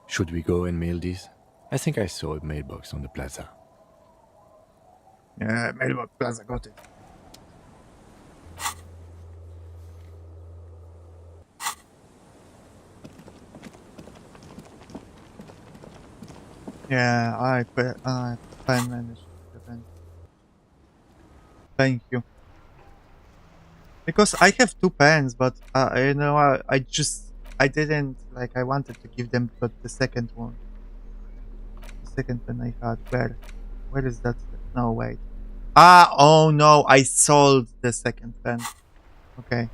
S3: Should we go and mail these? I think I saw a mailbox on the plaza.
S1: Yeah, mailbox plaza, got it. Yeah, I managed to prevent. Thank you. Because I have 2 pens, but you know, I didn't like. I wanted to give them, but the second one, the second pen I had. Where is that? No, wait. Oh no! I sold the second pen. Okay.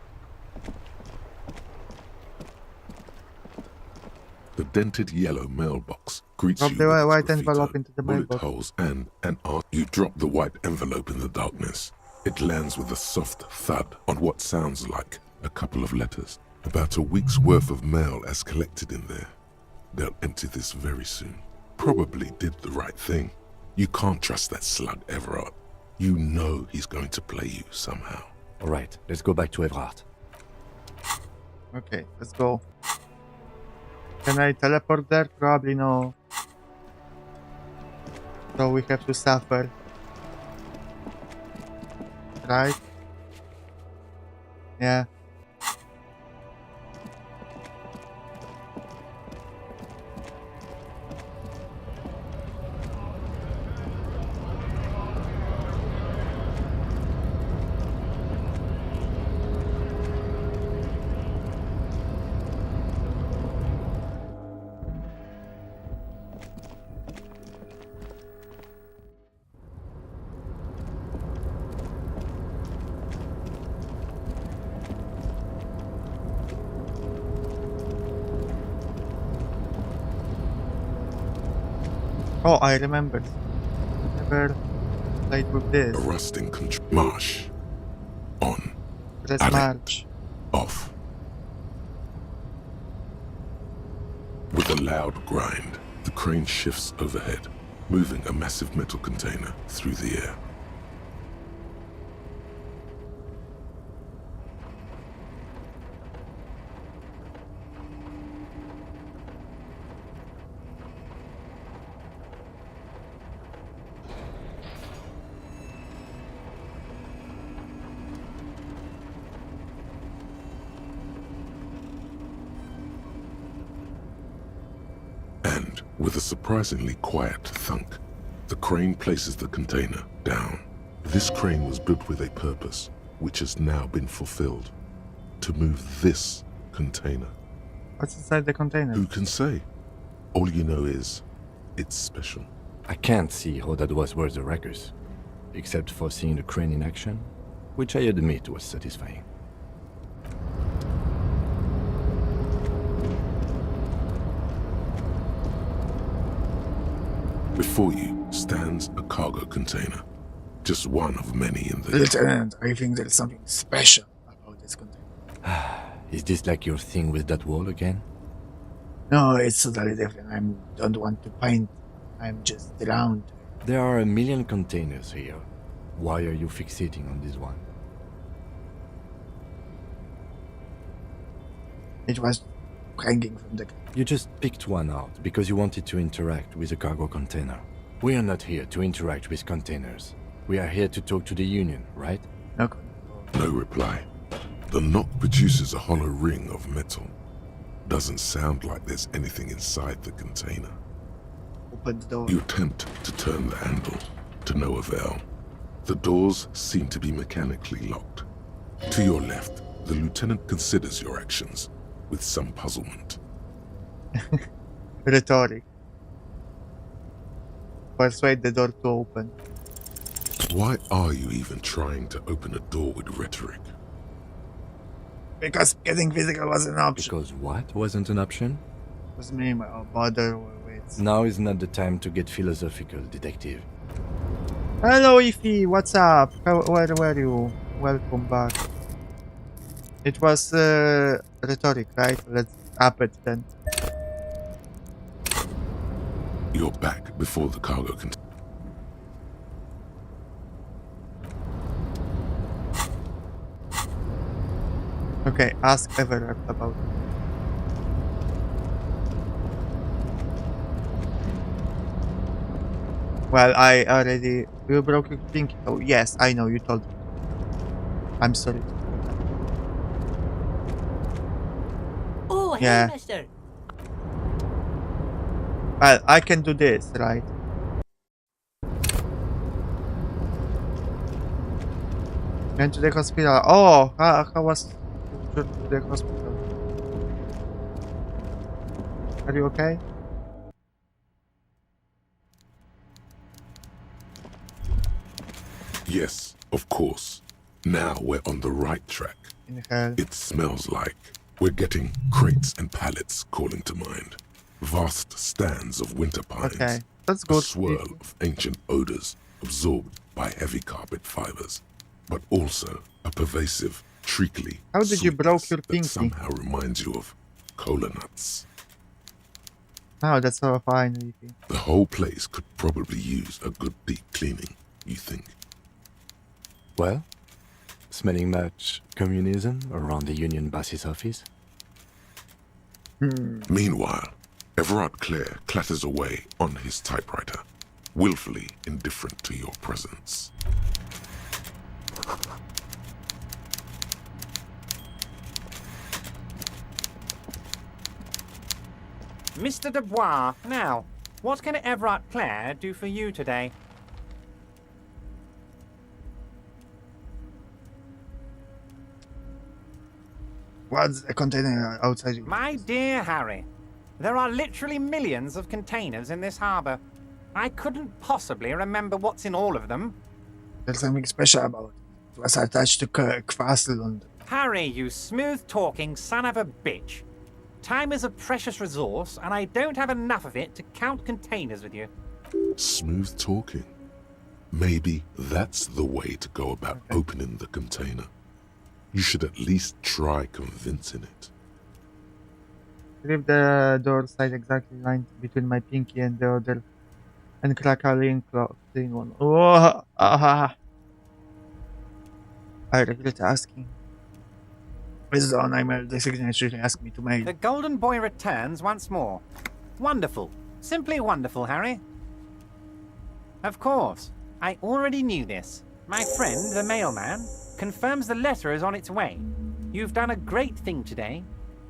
S2: The dented yellow mailbox greets
S1: Drop
S2: you
S1: the
S2: with its
S1: white envelope into the
S2: bullet
S1: mailbox.
S2: holes and an art. You drop the white envelope in the darkness. It lands with a soft thud on what sounds like a couple of letters. About a week's worth of mail as collected in there. They'll empty this very soon. Probably did the right thing. You can't trust that slug Everard. You know he's going to play you somehow.
S3: All right, let's go back to Everard.
S1: Okay, let's go. Can I teleport there? Probably no. So we have to suffer. Right? Yeah. Oh, I remember. Never played with this.
S2: A rusting marsh. On.
S1: Press
S2: Alec.
S1: march.
S2: Off. With a loud grind, the crane shifts overhead, moving a massive metal container through the air. With a surprisingly quiet thunk, the crane places the container down. This crane was built with a purpose, which has now been fulfilled. To move this container.
S1: What's inside the container?
S2: Who can say? All you know is, it's special.
S3: I can't see how that was worth the records, except for seeing the crane in action, which I admit was satisfying.
S2: Before you stands a cargo container, just one of many in the...
S1: Lieutenant, I think there's something special about this container.
S3: Is this like your thing with that wall again?
S1: No, it's totally different. I don't want to paint. I'm just drowned.
S3: There are a million containers here. Why are you fixating on this one?
S1: It was hanging from the...
S3: You just picked one out because you wanted to interact with a cargo container. We are not here to interact with containers. We are here to talk to the Union, right?
S1: Okay.
S2: No reply. The knock produces a hollow ring of metal. Doesn't sound like there's anything inside the container.
S1: Open the door.
S2: You attempt to turn the handle, to no avail. The doors seem to be mechanically locked. To your left, the lieutenant considers your actions with some puzzlement.
S1: Rhetoric. Persuade the door to open.
S2: Why are you even trying to open a door with rhetoric?
S1: Because getting physical was an option.
S3: Because what wasn't an option?
S1: It was me, my bother with...
S3: Now is not the time to get philosophical, detective.
S1: Hello, Ify, what's up? Where were you? Welcome back. It was rhetoric, right? Let's up it then.
S2: You're back before the cargo container.
S1: Okay, ask Everard about it. Well, I already... You broke your pinky. Oh, yes, I know, you told me. I'm sorry.
S22: Oh, hey,
S1: Yeah.
S22: mister.
S1: Well, I can do this, right? Went to the hospital. Oh, how was to the hospital? Are you okay?
S2: Yes, of course. Now we're on the right track.
S1: In hell.
S2: It smells like we're getting crates and pallets calling to mind. Vast stands of winter pines.
S1: Okay, that's good.
S2: A swirl of ancient odors absorbed by heavy carpet fibers, but also a pervasive, treacly
S1: How did you broke your
S2: that
S1: pinky?
S2: somehow reminds you of cola nuts.
S1: Oh, that's so fine, Ify.
S2: The whole place could probably use a good deep cleaning, you think?
S3: Well, smelling much communism around the Union boss's office?
S2: Meanwhile, Everard Clare clatters away on his typewriter, willfully indifferent to your presence.
S7: Mr. Dubois, now, what can Everard Clare do for you today?
S1: What's the container outside you?
S7: My dear Harry, there are literally millions of containers in this harbour. I couldn't possibly remember what's in all of them.
S1: There's something special about it. It was attached to Castle and...
S7: Harry, you smooth-talking son of a bitch. Time is a precious resource, and I don't have enough of it to count containers with you.
S2: Smooth talking. Maybe that's the way to go about opening the container. You should at least try convincing it.
S1: Leave the door side exactly lined between my pinky and the other, and crackling thing on. Oh, I regret asking. This is on email. The signature asked me to mail.
S7: The golden boy returns once more. Wonderful. Simply wonderful, Harry. Of course. I already knew this. My friend, the mailman, confirms the letter is on its way. You've done a great thing today.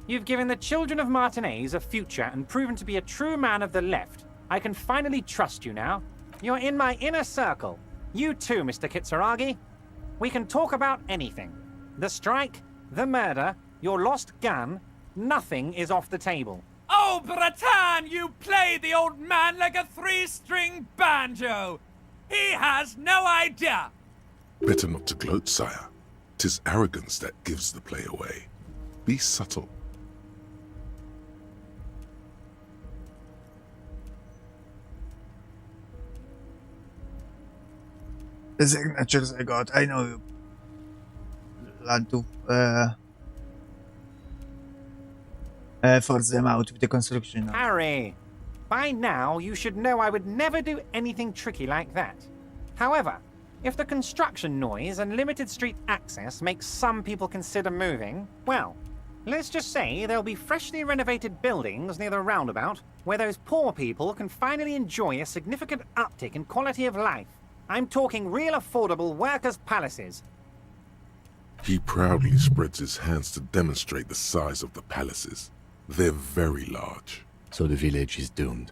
S7: You've given the children of Martinez a future and proven to be a true man of the left. I can finally trust you now. You're in my inner circle. You too, Mr. Kitsuragi. We can talk about anything. The strike, the murder, your lost gun, nothing is off the table.
S12: Oh, Bratan, you play the old man like a three-string banjo. He has no idea.
S2: Better not to gloat, sire. 'Tis arrogance that gives the play away. Be subtle.
S1: The signatures I got, I know you plan to force them out with the construction.
S7: Harry, by now you should know I would never do anything tricky like that. However, if the construction noise and limited street access makes some people consider moving, well, let's just say there'll be freshly renovated buildings near the roundabout where those poor people can finally enjoy a significant uptick in quality of life. I'm talking real affordable workers' palaces.
S2: He proudly spreads his hands to demonstrate the size of the palaces. They're very large.
S3: So the village is doomed.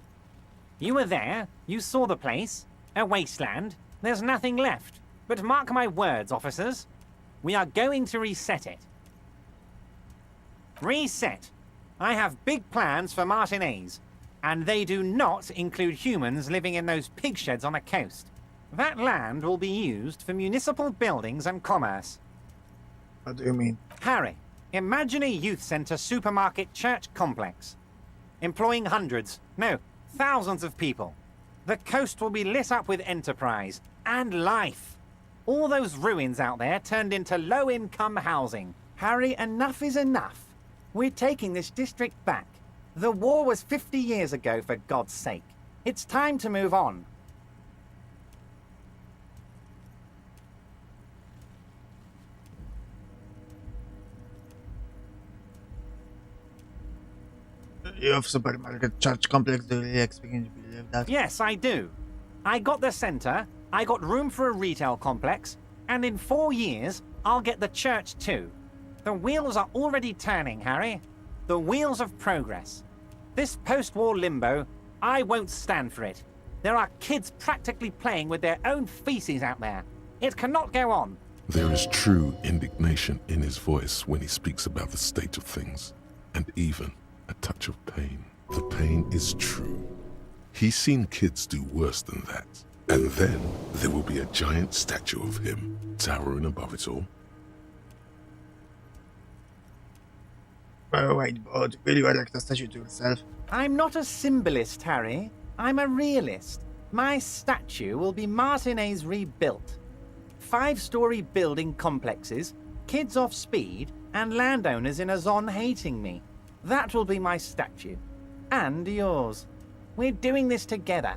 S7: You were there, you saw the place, a wasteland. There's nothing left. But mark my words, officers. We are going to reset it. Reset. I have big plans for Martinez, and they do not include humans living in those pig sheds on the coast. That land will be used for municipal buildings and commerce.
S1: What do you mean?
S7: Harry, imagine a youth centre supermarket church complex, employing hundreds, no, thousands of people. The coast will be lit up with enterprise and life. All those ruins out there turned into low-income housing. Harry, enough is enough. We're taking this district back. The war was 50 years ago, for God's sake. It's time to move on.
S1: You have supermarket church complex. Do you really expect me to believe that?
S7: Yes, I do. I got the centre, I got room for a retail complex, and in 4 years, I'll get the church too. The wheels are already turning, Harry. The wheels of progress. This post-war limbo, I won't stand for it. There are kids practically playing with their own feces out there. It cannot go on.
S2: There is true indignation in his voice when he speaks about the state of things, and even a touch of pain. The pain is true. He's seen kids do worse than that. And then there will be a giant statue of him towering above it all.
S1: Wait, but will you erect a statue to yourself?
S7: I'm not a symbolist, Harry. I'm a realist. My statue will be Martinez rebuilt. 5-story building complexes, kids off speed, and landowners in a zone hating me. That will be my statue. And yours. We're doing this together.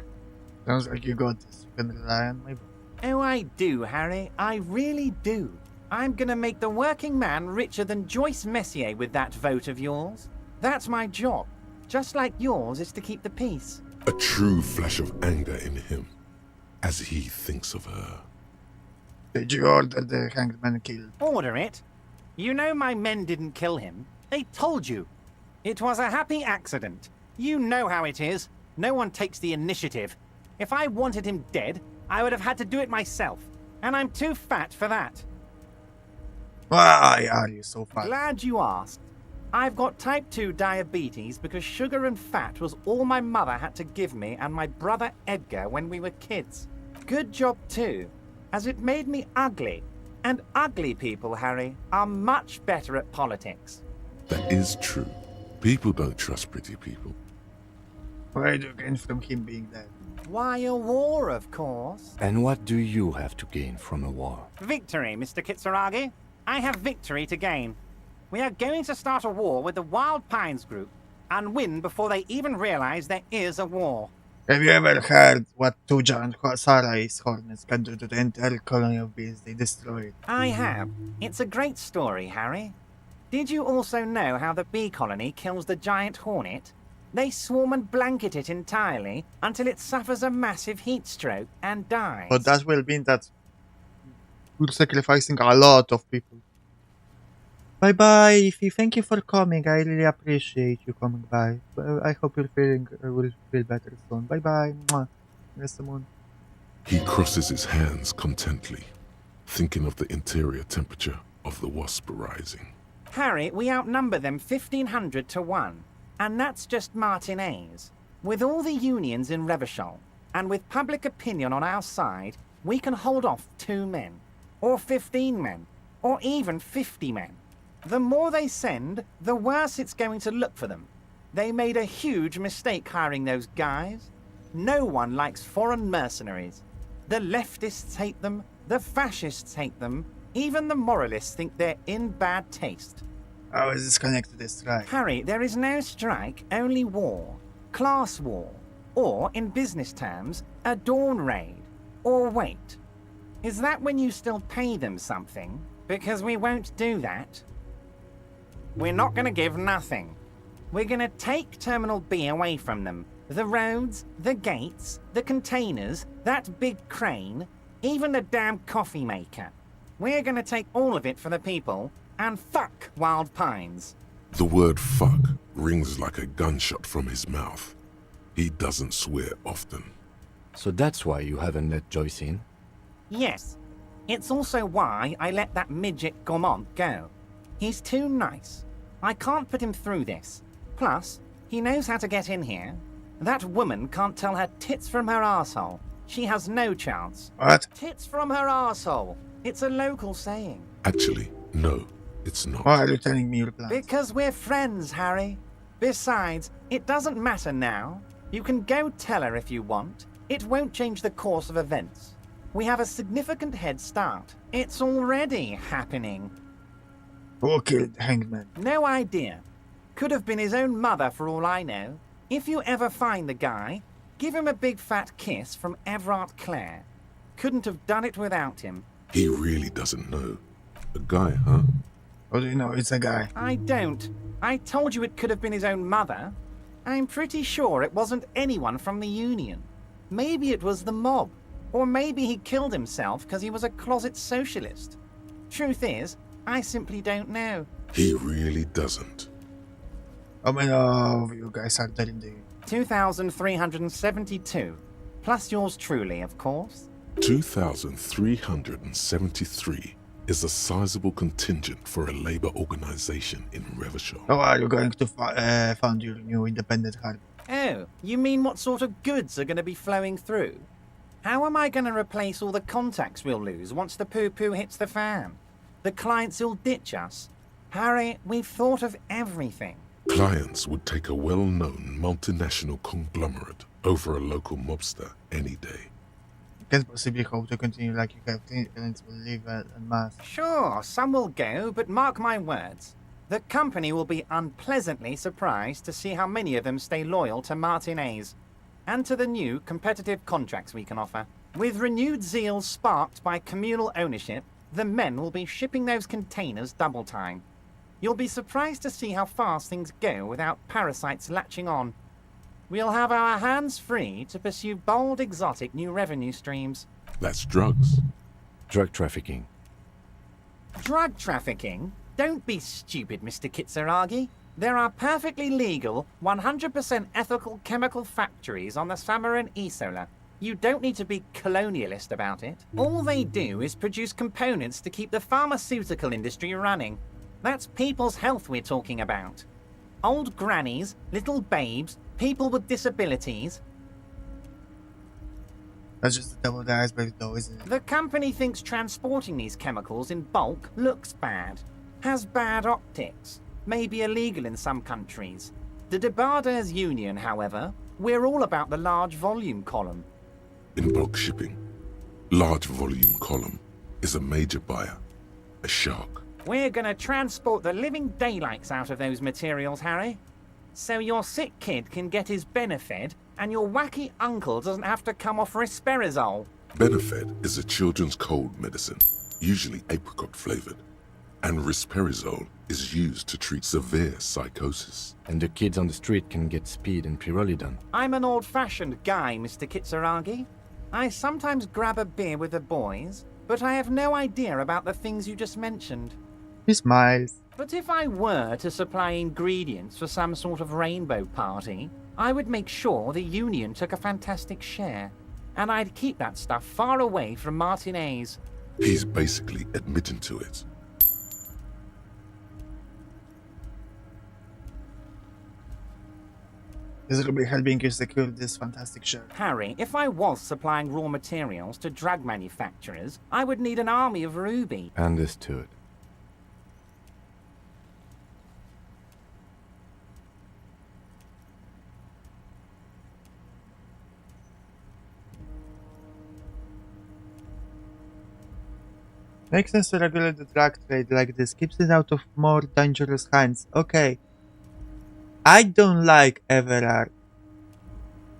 S1: Sounds like you got this. You can rely on me.
S7: Oh, I do, Harry. I really do. I'm gonna make the working man richer than Joyce Messier with that vote of yours. That's my job. Just like yours is to keep the peace.
S2: A true flash of anger in him, as he thinks of her.
S1: Did you order the hanged man killed?
S7: Order it? You know my men didn't kill him. They told you. It was a happy accident. You know how it is. No one takes the initiative. If I wanted him dead, I would have had to do it myself. And I'm too fat for that.
S1: Why are you so fat?
S7: Glad you asked. I've got type 2 diabetes because sugar and fat was all my mother had to give me and my brother Edgar when we were kids. Good job too, as it made me ugly. And ugly people, Harry, are much better at politics.
S2: That is true. People don't trust pretty people.
S1: Why do you gain from him being dead?
S7: Why, a war, of course.
S3: And what do you have to gain from a war?
S7: Victory, Mr. Kitsuragi. I have victory to gain. We are going to start a war with the Wild Pines group and win before they even realize there is a war.
S1: Have you ever heard what two giant Sarais hornets can do to the entire colony of bees they destroyed?
S7: I have. It's a great story, Harry. Did you also know how the bee colony kills the giant hornet? They swarm and blanket it entirely until it suffers a massive heat stroke and dies.
S1: But that will mean that we're sacrificing a lot of people. Bye bye, Ify. Thank you for coming. I really appreciate you coming by. I hope you're will feel better soon. Bye bye. Yes, Simone.
S2: He crosses his hands contently, thinking of the interior temperature of the wasp rising.
S7: Harry, we outnumber them 1,500 to 1. And that's just Martinez. With all the unions in Revachol, and with public opinion on our side, we can hold off 2 men, or 15 men, or even 50 men. The more they send, the worse it's going to look for them. They made a huge mistake hiring those guys. No one likes foreign mercenaries. The leftists hate them, the fascists hate them, even the moralists think they're in bad taste.
S1: How is this connected to this strike?
S7: Harry, there is no strike, only war. Class war. Or, in business terms, a dawn raid. Or wait. Is that when you still pay them something? Because we won't do that. We're not going to give nothing. We're going to take Terminal B away from them. The roads, the gates, the containers, that big crane, even the damn coffee maker. We're going to take all of it for the people, and fuck Wild Pines.
S2: The word fuck rings like a gunshot from his mouth. He doesn't swear often.
S3: So that's why you haven't let Joyce in?
S7: Yes. It's also why I let that midget Gaumont go. He's too nice. I can't put him through this. Plus, he knows how to get in here. That woman can't tell her tits from her arsehole. She has no chance.
S1: What?
S7: Tits from her arsehole. It's a local saying.
S2: Actually, no, it's not.
S1: Why are you telling me your plans?
S7: Because we're friends, Harry. Besides, it doesn't matter now. You can go tell her if you want. It won't change the course of events. We have a significant head start. It's already happening.
S1: Who killed Hangman?
S7: No idea. Could have been his own mother for all I know. If you ever find the guy, give him a big fat kiss from Everard Clare. Couldn't have done it without him.
S2: He really doesn't know. A guy, huh?
S1: How do you know it's a guy?
S7: I don't. I told you it could have been his own mother. I'm pretty sure it wasn't anyone from the Union. Maybe it was the mob. Or maybe he killed himself because he was a closet socialist. Truth is, I simply don't know.
S2: He really doesn't.
S1: How many of you guys are dead in the Union?
S7: 2,372. Plus yours truly, of course.
S2: 2,373 is a sizable contingent for a labor organization in Revachol.
S1: How are you going to found your new independent harbor?
S7: Oh, you mean what sort of goods are going to be flowing through? How am I going to replace all the contacts we'll lose once the poo-poo hits the fan? The clients will ditch us. Harry, we've thought of everything.
S2: Clients would take a well-known multinational conglomerate over a local mobster any day.
S1: You can't possibly hope to continue like you have. Clients will leave en masse.
S7: Sure, some will go, but mark my words. The company will be unpleasantly surprised to see how many of them stay loyal to Martinez and to the new competitive contracts we can offer. With renewed zeal sparked by communal ownership, the men will be shipping those containers double time. You'll be surprised to see how fast things go without parasites latching on. We'll have our hands free to pursue bold, exotic new revenue streams.
S2: That's drugs.
S3: Drug trafficking.
S7: Drug trafficking? Don't be stupid, Mr. Kitsuragi. There are perfectly legal, 100% ethical chemical factories on the Samaran Isola. You don't need to be colonialist about it. All they do is produce components to keep the pharmaceutical industry running. That's people's health we're talking about. Old grannies, little babes, people with disabilities.
S1: That's just the tip of the iceberg though, isn't it?
S7: The company thinks transporting these chemicals in bulk looks bad, has bad optics, may be illegal in some countries. The Debarders Union, however, we're all about the large volume column.
S2: In bulk shipping, large volume column is a major buyer, a shark.
S7: We're gonna transport the living daylights out of those materials, Harry. So your sick kid can get his Benefed, and your wacky uncle doesn't have to come off risperidone.
S2: Benefed is a children's cold medicine, usually apricot flavored, and risperidone is used to treat severe psychosis.
S3: And the kids on the street can get speed and pyrrolidone.
S7: I'm an old-fashioned guy, Mr. Kitsuragi. I sometimes grab a beer with the boys, but I have no idea about the things you just mentioned.
S1: He smiles.
S7: But if I were to supply ingredients for some sort of rainbow party, I would make sure the Union took a fantastic share. And I'd keep that stuff far away from Martinez.
S2: He's basically admitting to it.
S1: This will be helping you secure this fantastic share.
S7: Harry, if I was supplying raw materials to drug manufacturers, I would need an army of Ruby.
S3: Understood.
S1: Makes sense to regulate the drug trade like this. Keeps it out of more dangerous hands. Okay. I don't like Everard.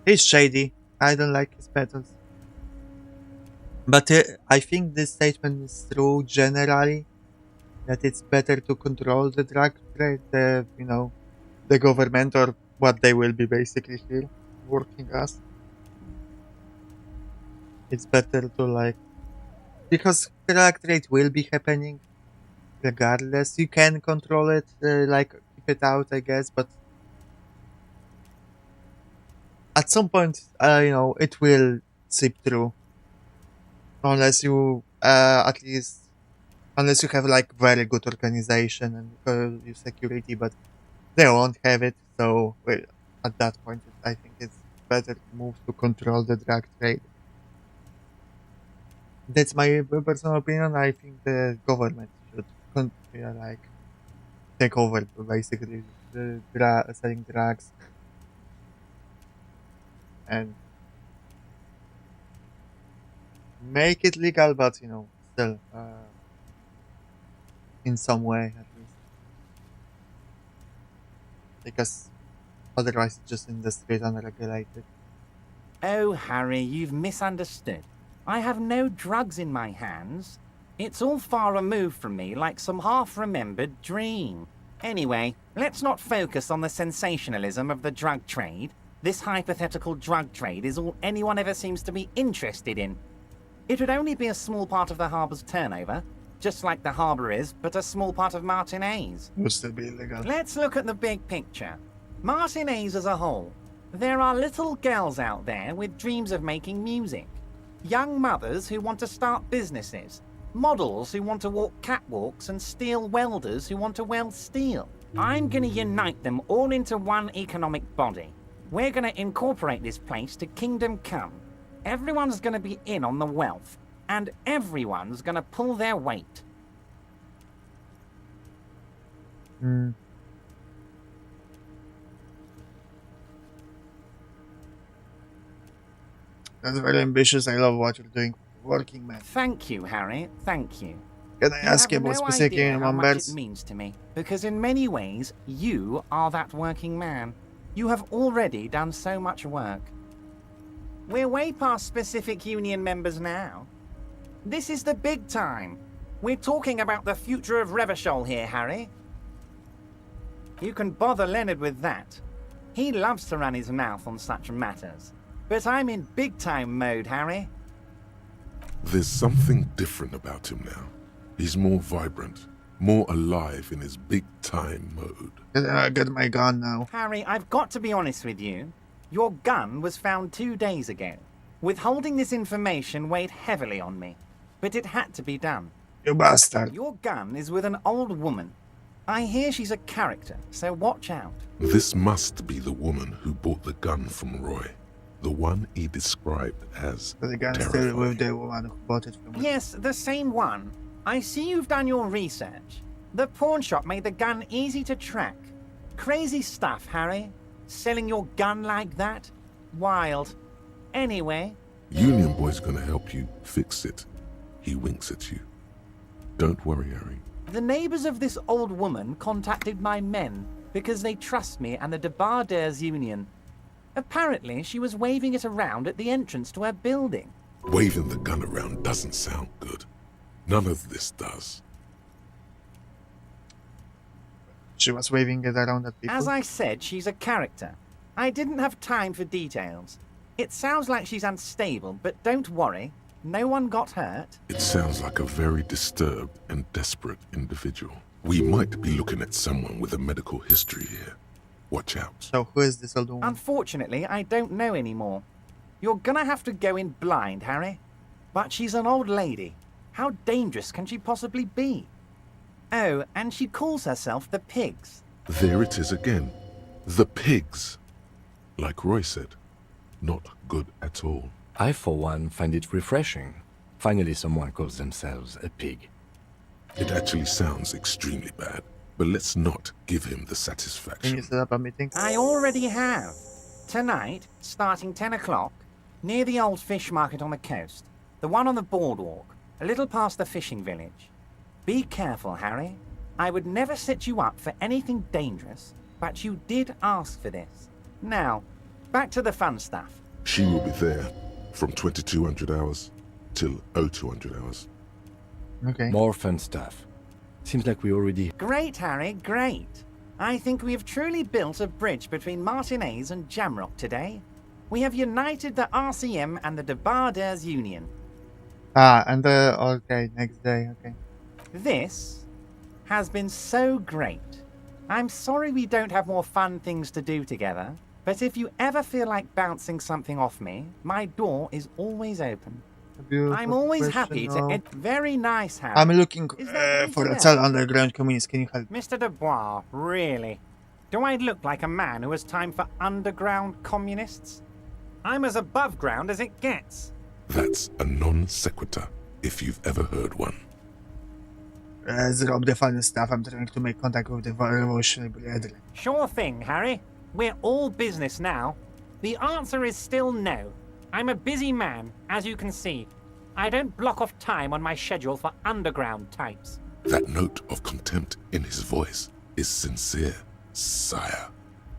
S1: He's shady. I don't like his methods. But I think this statement is true generally. That it's better to control the drug trade, the government, or what they will be basically here working as. It's better to because drug trade will be happening regardless. You can control it, keep it out, I guess, but at some point, it will seep through. Unless you, unless you have very good organization and security, but they won't have it. So at that point, I think it's better to move to control the drug trade. That's my personal opinion. I think the government should take over basically the selling drugs and make it legal, but still in some way at least, because otherwise it's just in the street unregulated.
S7: Oh, Harry, you've misunderstood. I have no drugs in my hands. It's all far removed from me, like some half-remembered dream. Anyway, let's not focus on the sensationalism of the drug trade. This hypothetical drug trade is all anyone ever seems to be interested in. It would only be a small part of the harbour's turnover, just like the harbour is, but a small part of Martinez.
S1: Would still be illegal.
S7: Let's look at the big picture. Martinez as a whole. There are little girls out there with dreams of making music. Young mothers who want to start businesses. Models who want to walk catwalks and steel welders who want to weld steel. I'm going to unite them all into one economic body. We're going to incorporate this place to Kingdom Come. Everyone's going to be in on the wealth, and everyone's going to pull their weight.
S1: That's very ambitious. I love what you're doing. Working man.
S7: Thank you, Harry. Thank you.
S1: Can I ask you about specific
S7: how much
S1: numbers?
S7: it means to me, because in many ways, you are that working man. You have already done so much work. We're way past specific union members now. This is the big time. We're talking about the future of Revachol here, Harry. You can bother Leonard with that. He loves to run his mouth on such matters. But I'm in big-time mode, Harry.
S2: There's something different about him now. He's more vibrant, more alive in his big-time mode.
S1: I got my gun now.
S7: Harry, I've got to be honest with you. Your gun was found 2 days ago. Withholding this information weighed heavily on me. But it had to be done.
S1: You bastard.
S7: Your gun is with an old woman. I hear she's a character, so watch out.
S2: This must be the woman who bought the gun from Roy. The one he described as
S1: The gun
S2: terrifying.
S1: still with the woman who bought it from him.
S7: Yes, the same one. I see you've done your research. The pawn shop made the gun easy to track. Crazy stuff, Harry. Selling your gun like that? Wild. Anyway...
S2: Union Boy's gonna help you fix it. He winks at you. Don't worry, Harry.
S7: The neighbors of this old woman contacted my men because they trust me and the Debarders Union. Apparently, she was waving it around at the entrance to her building.
S2: Waving the gun around doesn't sound good. None of this does.
S1: She was waving it around at people.
S7: As I said, she's a character. I didn't have time for details. It sounds like she's unstable, but don't worry. No one got hurt.
S2: It sounds like a very disturbed and desperate individual. We might be looking at someone with a medical history here. Watch out.
S1: So who is this old woman?
S7: Unfortunately, I don't know anymore. You're gonna have to go in blind, Harry. But she's an old lady. How dangerous can she possibly be? Oh, and she calls herself the Pigs.
S2: There it is again. The pigs. Like Roy said, not good at all.
S3: I, for one, find it refreshing. Finally, someone calls themselves a pig.
S2: It actually sounds extremely bad, but let's not give him the satisfaction.
S1: Can you set up a meeting?
S7: I already have. Tonight, starting 10 o'clock, near the old fish market on the coast. The one on the boardwalk, a little past the fishing village. Be careful, Harry. I would never set you up for anything dangerous, but you did ask for this. Now, back to the fun stuff.
S2: She will be there from 2200 hours till 0200 hours.
S1: Okay.
S3: More fun stuff. Seems like we already...
S7: Great, Harry, great. I think we have truly built a bridge between Martinez and Jamrock today. We have united the RCM and the Debarders Union.
S1: Ah, and okay, next day, okay.
S7: This has been so great. I'm sorry we don't have more fun things to do together, but if you ever feel like bouncing something off me, my door is always open. I'm always happy to... Very nice, Harry.
S1: I'm looking for a cell underground communist. Can you help?
S7: Mr. Dubois, really? Do I look like a man who has time for underground communists? I'm as above ground as it gets.
S2: That's a non sequitur, if you've ever heard one.
S1: Drop the fun stuff. I'm trying to make contact with the revolutionary brethren.
S7: Sure thing, Harry. We're all business now. The answer is still no. I'm a busy man, as you can see. I don't block off time on my schedule for underground types.
S2: That note of contempt in his voice is sincere, sire.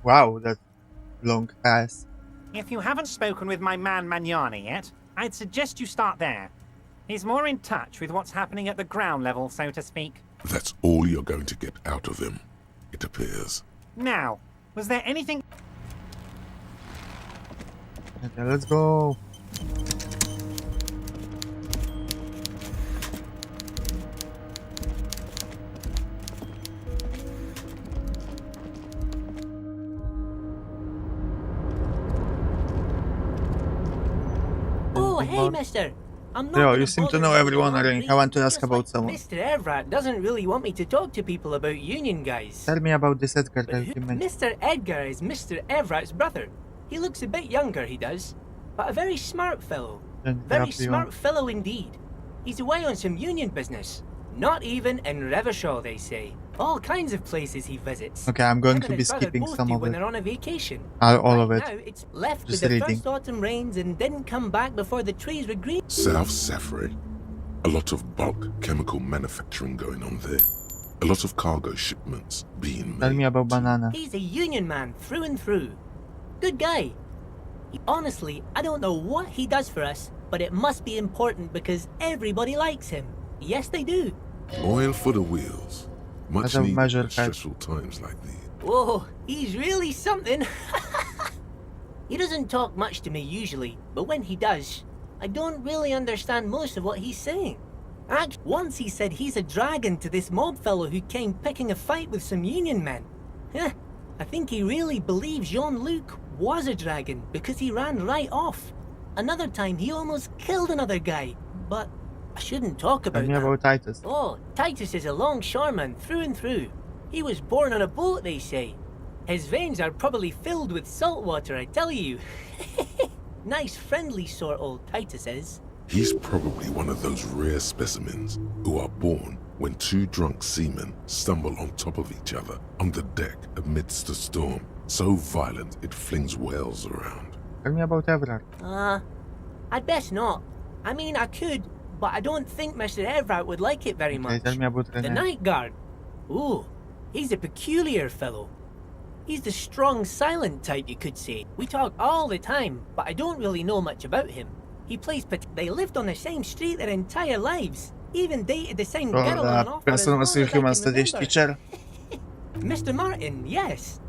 S1: Wow, that long pass.
S7: If you haven't spoken with my man Magnani yet, I'd suggest you start there. He's more in touch with what's happening at the ground level, so to speak.
S2: That's all you're going to get out of him, it appears.
S7: Now, was there anything...
S1: Okay, let's go.
S8: Oh, hey, mister. I'm not
S1: Yo, you seem to know everyone already. I want to ask about someone.
S8: Mr. Everett doesn't really want me to talk to people about Union guys.
S1: Tell me about this Edgar that you mentioned.
S8: Mr. Edgar is Mr. Everett's brother. He looks a bit younger, he does, but a very smart fellow. Very smart fellow indeed. He's away on some Union business. Not even in Revershaw, they say. All kinds of places he visits.
S1: Okay, I'm going to be skipping some of
S8: when
S1: it.
S8: they're on a vacation.
S1: All of it.
S8: Now it's left
S1: Just
S8: with the
S1: reading.
S8: first autumn rains and didn't come back before the trees were green.
S2: South Safari. A lot of bulk chemical manufacturing going on there. A lot of cargo shipments being made.
S1: Tell me about Banana.
S8: He's a Union man through and through. Good guy. Honestly, I don't know what he does for us, but it must be important because everybody likes him. Yes, they do.
S2: Oil for the wheels. Much needed at stressful times like these.
S8: Whoa, he's really something. He doesn't talk much to me usually, but when he does, I don't really understand most of what he's saying. Actually, once he said he's a dragon to this mob fellow who came picking a fight with some Union men. I think he really believes Jean-Luc was a dragon because he ran right off. Another time he almost killed another guy, but I shouldn't talk about
S1: Tell me
S8: that.
S1: about Titus.
S8: Oh, Titus is a longshoreman through and through. He was born on a boat, they say. His veins are probably filled with salt water, I tell you. Nice, friendly sort, old Titus is.
S2: He's probably one of those rare specimens who are born when two drunk seamen stumble on top of each other on the deck amidst a storm so violent it flings whales around.
S1: Tell me about Everard.
S8: I'd best not. I mean, I could, but I don't think Mr. Everett would like it very much.
S1: Tell me about
S8: The
S1: René.
S8: night guard. Ooh, he's a peculiar fellow. He's the strong, silent type, you could say. We talk all the time, but I don't really know much about him. He plays they lived on the same street their entire lives. Even dated the same girl on and off for as long as I
S1: Human
S8: can
S1: Studies
S8: remember.
S1: teacher.
S8: Mr. Martin, yes.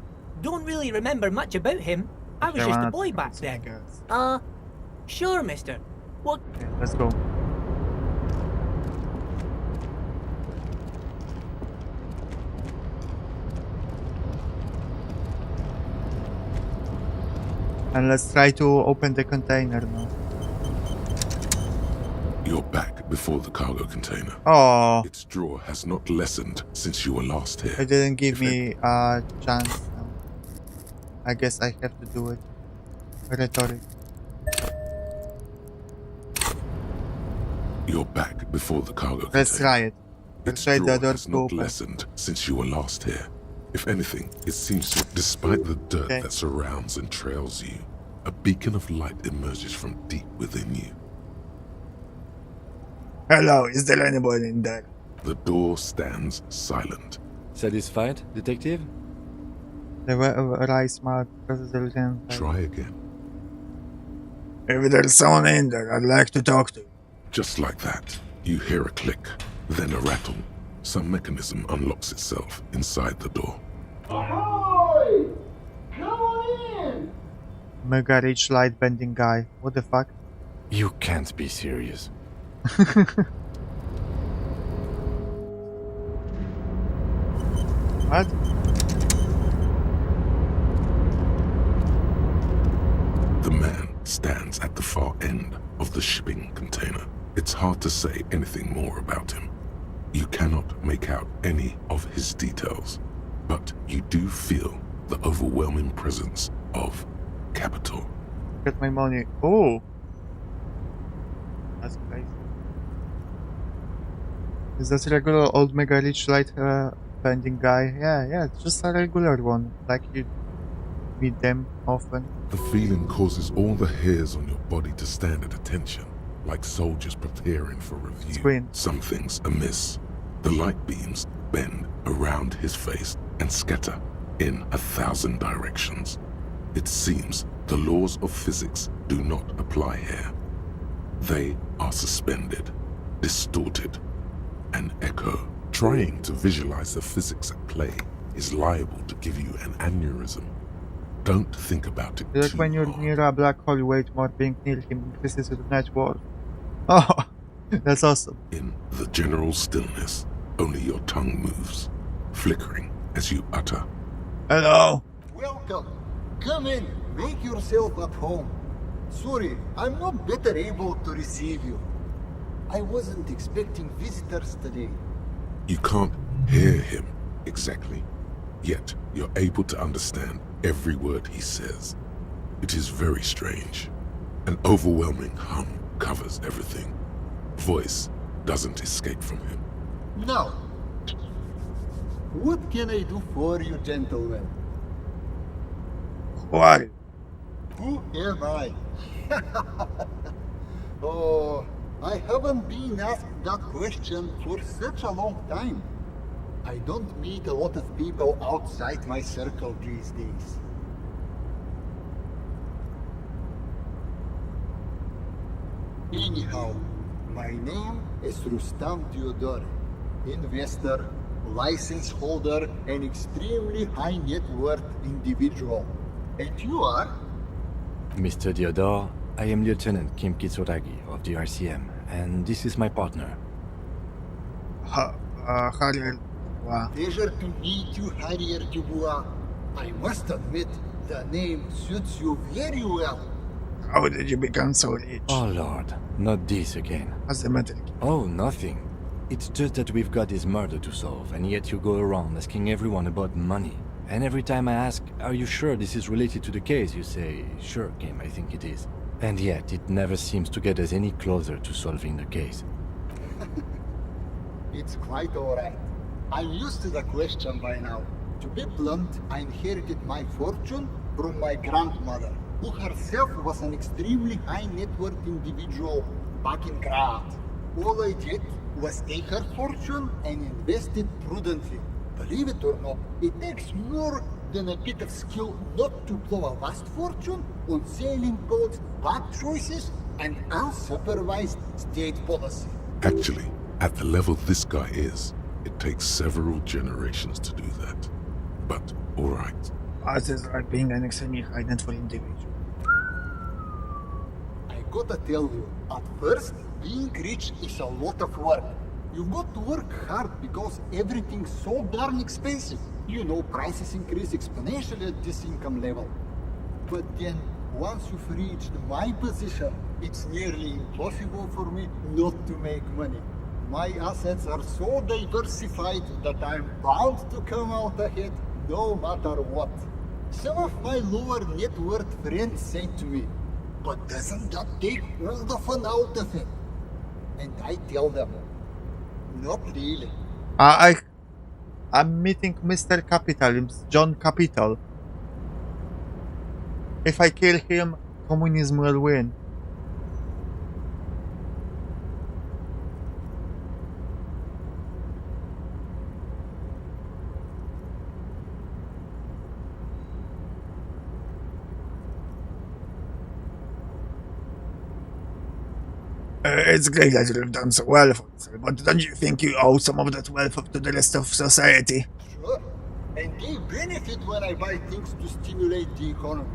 S8: Don't really remember much about him. I was just a boy back then. Sure, mister. What?
S1: Okay, let's go. And let's try to open the container now.
S2: You're back before the cargo container.
S1: Oh,
S2: Its drawer has not lessened since you were last here.
S1: it didn't give me a chance now. I guess I have to do it. Rhetoric.
S2: You're back before the cargo
S1: Let's
S2: container.
S1: try it. Let's
S2: Its
S1: try the
S2: drawer
S1: door
S2: has
S1: to
S2: not
S1: open.
S2: lessened since you were last here. If anything, it seems to, despite the dirt that surrounds and trails you, a beacon of light emerges from deep within you.
S1: Hello, is there anybody in there?
S2: The door stands silent.
S3: Satisfied, detective?
S1: The rice mart president.
S2: Try again.
S1: If there's someone in there, I'd like to talk to.
S2: Just like that, you hear a click, then a rattle. Some mechanism unlocks itself inside the door.
S11: Ahoy! Come on in!
S1: Mega rich light bending guy. What the fuck?
S3: You can't be serious.
S1: What?
S2: The man stands at the far end of the shipping container. It's hard to say anything more about him. You cannot make out any of his details, but you do feel the overwhelming presence of capital.
S1: Get my money. Oh! That's crazy. Is that regular old mega rich light bending guy? Yeah, it's just a regular one. Like you meet them often.
S2: The feeling causes all the hairs on your body to stand at attention, like soldiers preparing for review. Something's amiss. The light beams bend around his face and scatter in 1,000 directions. It seems the laws of physics do not apply here. They are suspended, distorted, and echo. Trying to visualize the physics at play is liable to give you an aneurysm. Don't think about it
S1: Like
S2: too
S1: when you're
S2: hard.
S1: near a black hole, wait more being near him increases the net worth. Oh, that's awesome.
S2: In the general stillness, only your tongue moves, flickering as you utter.
S1: Hello.
S11: Welcome. Come in. Make yourself at home. Sorry, I'm not better able to receive you. I wasn't expecting visitors today.
S2: You can't hear him exactly, yet you're able to understand every word he says. It is very strange. An overwhelming hum covers everything. Voice doesn't escape from him.
S11: Now, what can I do for you, gentlemen?
S1: Who are you?
S11: Who am I? Oh, I haven't been asked that question for such a long time. I don't meet a lot of people outside my circle these days. Anyhow, my name is Rustam Theodore, investor, license holder, and extremely high net worth individual. And you are?
S3: Mr. Theodore, I am Lieutenant Kim Kitsuragi of the RCM, and this is my partner.
S1: Harrier. Wow.
S11: Pleasure to meet you, Harrier Dubois. I must admit, the name suits you very well.
S1: How did you become so rich?
S3: Oh Lord, not this again.
S1: What's the matter?
S3: Oh, nothing. It's just that we've got this murder to solve, and yet you go around asking everyone about money. And every time I ask, are you sure this is related to the case, you say, sure, Kim, I think it is. And yet, it never seems to get us any closer to solving the case.
S11: It's quite alright. I'm used to the question by now. To be blunt, I inherited my fortune from my grandmother, who herself was an extremely high net worth individual back in Graz. All I did was take her fortune and invest it prudently. Believe it or not, it takes more than a bit of skill not to blow a vast fortune on sailing boats, bad choices, and unsupervised state policy.
S2: Actually, at the level this guy is, it takes several generations to do that. But, alright.
S1: As is like being an extremely identified individual.
S11: I gotta tell you, at first, being rich is a lot of work. You've got to work hard because everything's so darn expensive. You know, prices increase exponentially at this income level. But then, once you've reached my position, it's nearly impossible for me not to make money. My assets are so diversified that I'm bound to come out ahead no matter what. Some of my lower net worth friends say to me, but doesn't that take all the fun out of it? And I tell them, not really.
S1: I'm meeting Mr. Capital, John Capital. If I kill him, communism will win. It's great that you've done so well, but don't you think you owe some of that wealth to the rest of society?
S11: Sure. And they benefit when I buy things to stimulate the economy.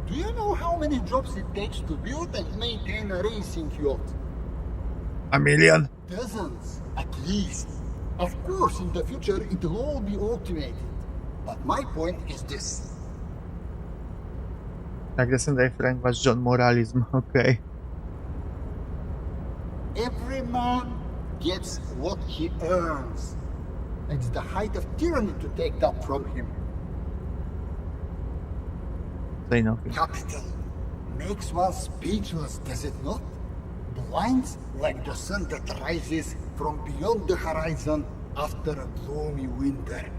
S11: Do you know how many jobs it takes to build and maintain a racing yacht?
S1: 1 million?
S11: Dozens, at least. Of course, in the future, it'll all be automated. But my point is this.
S1: I guess in the Frank was John Moralism, okay.
S11: Every man gets what he earns. It's the height of tyranny to take that from him.
S1: Say nothing.
S11: Capital makes one speechless, does it not? Blinds like the sun that rises from beyond the horizon after a gloomy winter.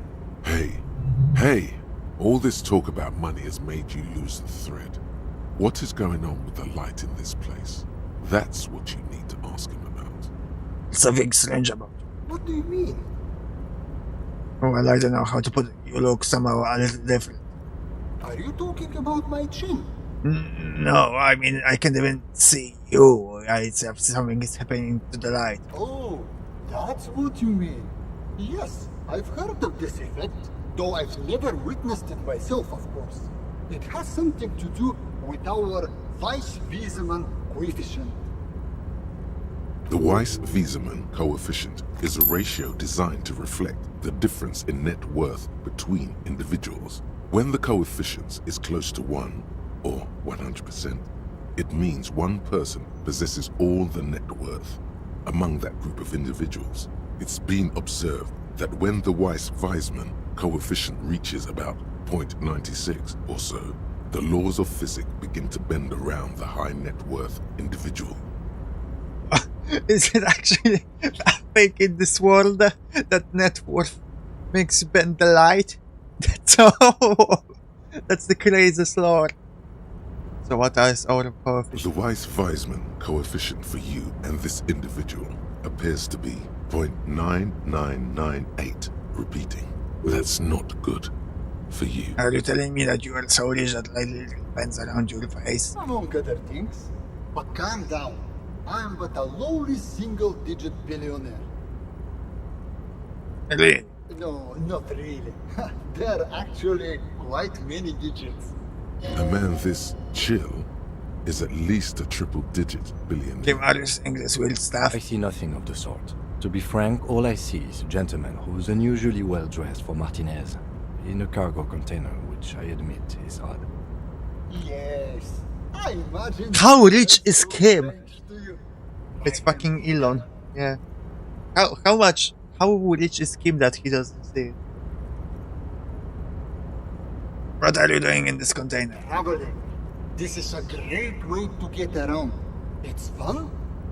S2: Hey, all this talk about money has made you lose the thread. What is going on with the light in this place? That's what you need to ask him about.
S1: Something strange about you.
S11: What do you mean?
S1: Well, I don't know how to put it. You look somehow a little different.
S11: Are you talking about my chin?
S1: No, I mean, I can't even see you. It's something is happening to the light.
S11: Oh, that's what you mean. Yes, I've heard of this effect, though I've never witnessed it myself, of course. It has something to do with our Weiss-Wiesemann coefficient.
S2: The Weiss-Wiesemann coefficient is a ratio designed to reflect the difference in net worth between individuals. When the coefficient is close to 1, or 100%, it means one person possesses all the net worth. Among that group of individuals, it's been observed that when the Weiss-Wiesemann coefficient reaches about 0.96 or so, the laws of physics begin to bend around the high net worth individual.
S1: Is it actually a fake in this world that net worth makes you bend the light? That's the craziest law. So what is our coefficient?
S2: The Weiss-Wiesemann coefficient for you and this individual appears to be 0.9998, repeating. That's not good for you.
S1: Are you telling me that you are so rich that like little pens around your face?
S11: Among other things. But calm down. I am but a lowly single-digit billionaire.
S1: Really?
S11: No, not really. There are actually quite many digits.
S2: A man this chill is at least a triple-digit billionaire.
S1: Give Arius English will staff.
S3: I see nothing of the sort. To be frank, all I see is a gentleman who's unusually well dressed for Martinez, in a cargo container, which I admit is odd.
S11: Yes, I imagine.
S1: How rich is Kim? It's fucking Elon. Yeah. How rich is Kim that he doesn't see it? What are you doing in this container?
S11: Traveling. This is a great way to get around. It's fun,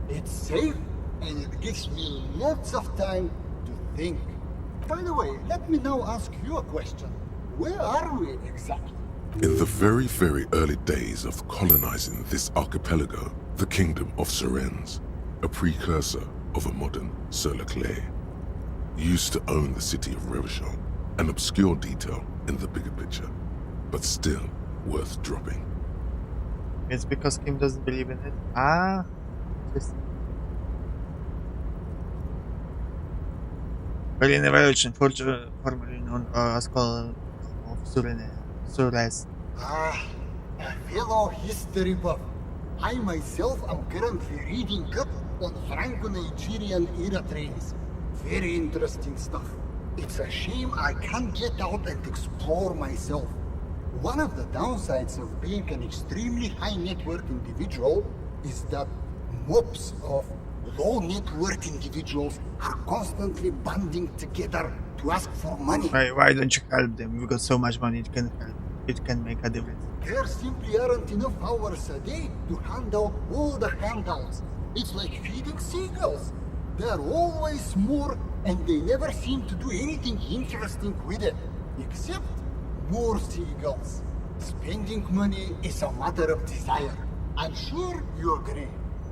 S11: it's safe, and it gives me lots of time to think. By the way, let me now ask you a question. Where are we exactly?
S2: In the very, very early days of colonizing this archipelago, the kingdom of Sirens, a precursor of a modern Sur-le-Clay. Used to own the city of Revachol, an obscure detail in the bigger picture, but still worth dropping.
S1: It's because Kim doesn't believe in it. Ah, interesting. Berlin Revolution, formerly known as called of Sures.
S11: Ah, a fellow history buff. I myself am currently reading up on Franco-Nigerian era trades. Very interesting stuff. It's a shame I can't get out and explore myself. One of the downsides of being an extremely high net worth individual is that mobs of low net worth individuals are constantly banding together to ask for money.
S1: Why don't you help them? You've got so much money, it can help. It can make a difference.
S11: There simply aren't enough hours a day to hand out all the handouts. It's like feeding seagulls. There are always more, and they never seem to do anything interesting with it, except more seagulls. Spending money is a matter of desire. I'm sure you agree.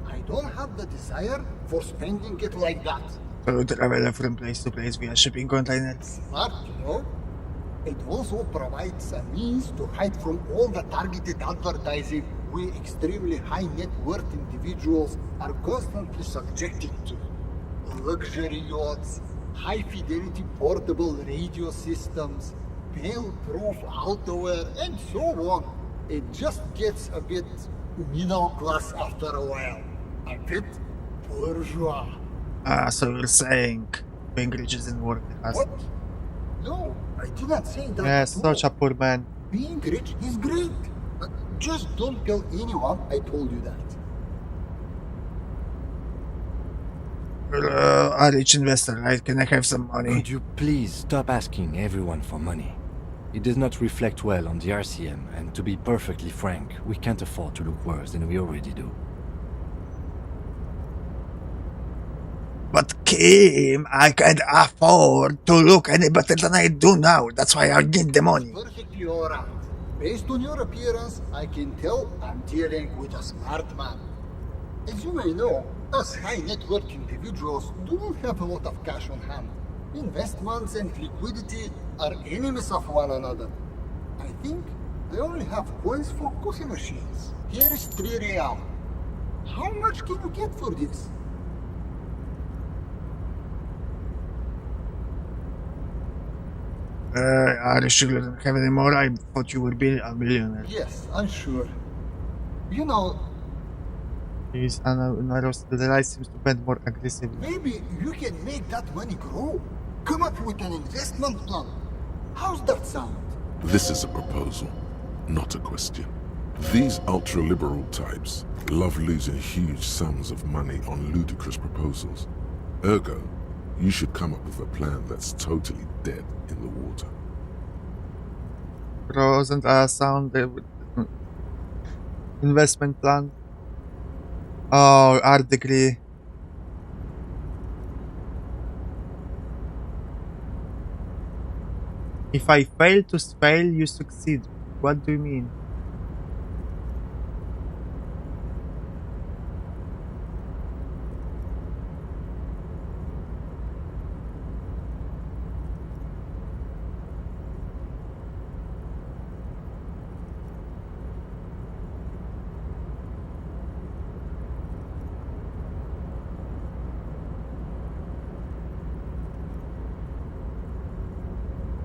S11: I don't have the desire for spending it like that.
S1: So travel from place to place via shipping containers.
S11: Smart, you know? It also provides a means to hide from all the targeted advertising we extremely high net worth individuals are constantly subjected to. Luxury yachts, high fidelity portable radio systems, fail-proof outerwear, and so on. It just gets a bit middle class after a while. A bit bourgeois.
S1: Ah, so you're saying being rich isn't worth it.
S11: What? No, I did not say that.
S1: Yes, such a poor man.
S11: Being rich is great. Just don't tell anyone I told you that.
S1: A rich investor, right? Can I have some money?
S3: Could you please stop asking everyone for money? It does not reflect well on the RCM, and to be perfectly frank, we can't afford to look worse than we already do.
S1: But Kim, I can't afford to look any better than I do now. That's why I need the money.
S11: Perfectly alright. Based on your appearance, I can tell I'm dealing with a smart man. As you may know, us high net worth individuals do not have a lot of cash on hand. Investments and liquidity are enemies of one another. I think I only have coins for coffee machines. Here is 3 real. How much can you get for this?
S1: Are you sure you don't have any more? I thought you would be a millionaire.
S11: Yes, I'm sure. You know,
S1: He's the light seems to bend more aggressively.
S11: maybe you can make that money grow. Come up with an investment plan. How's that sound?
S2: This is a proposal, not a question. These ultra-liberal types love losing huge sums of money on ludicrous proposals. Ergo, you should come up with a plan that's totally dead in the water.
S1: Wasn't a sound investment plan? Oh, art degree. If I fail to spell, you succeed. What do you mean?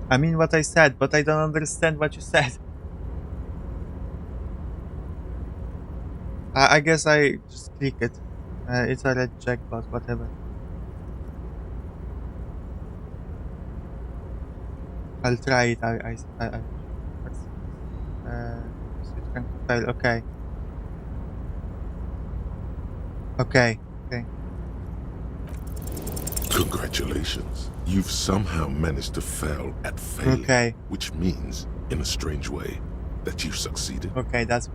S1: I mean what I said, but I don't understand what you said. I guess I just click it. It's a red checkbox, whatever. I'll try it. Fail. Okay. Okay.
S2: Congratulations. You've somehow managed to fail at failing.
S1: Okay.
S2: Which means, in a strange way, that you've succeeded.
S1: Okay, that's...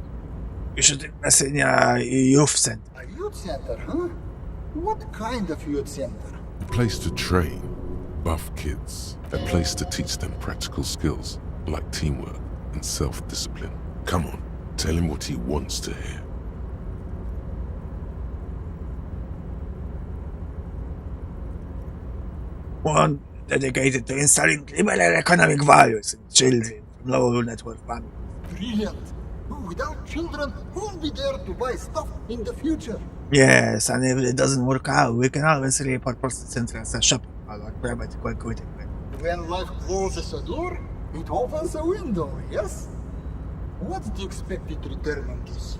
S1: You should invest in a youth center.
S11: A youth center, huh? What kind of youth center?
S2: A place to train buff kids. A place to teach them practical skills like teamwork and self-discipline. Come on, tell him what he wants to hear.
S1: one dedicated to installing liberal economic values in children from low network families.
S11: Brilliant. Without children, who'll be there to buy stuff in the future?
S1: Yes, and if it doesn't work out, we can always repurpose the center as a shopping mall or private equipment.
S11: When life closes a door, it opens a window, yes? What's the expected return on this?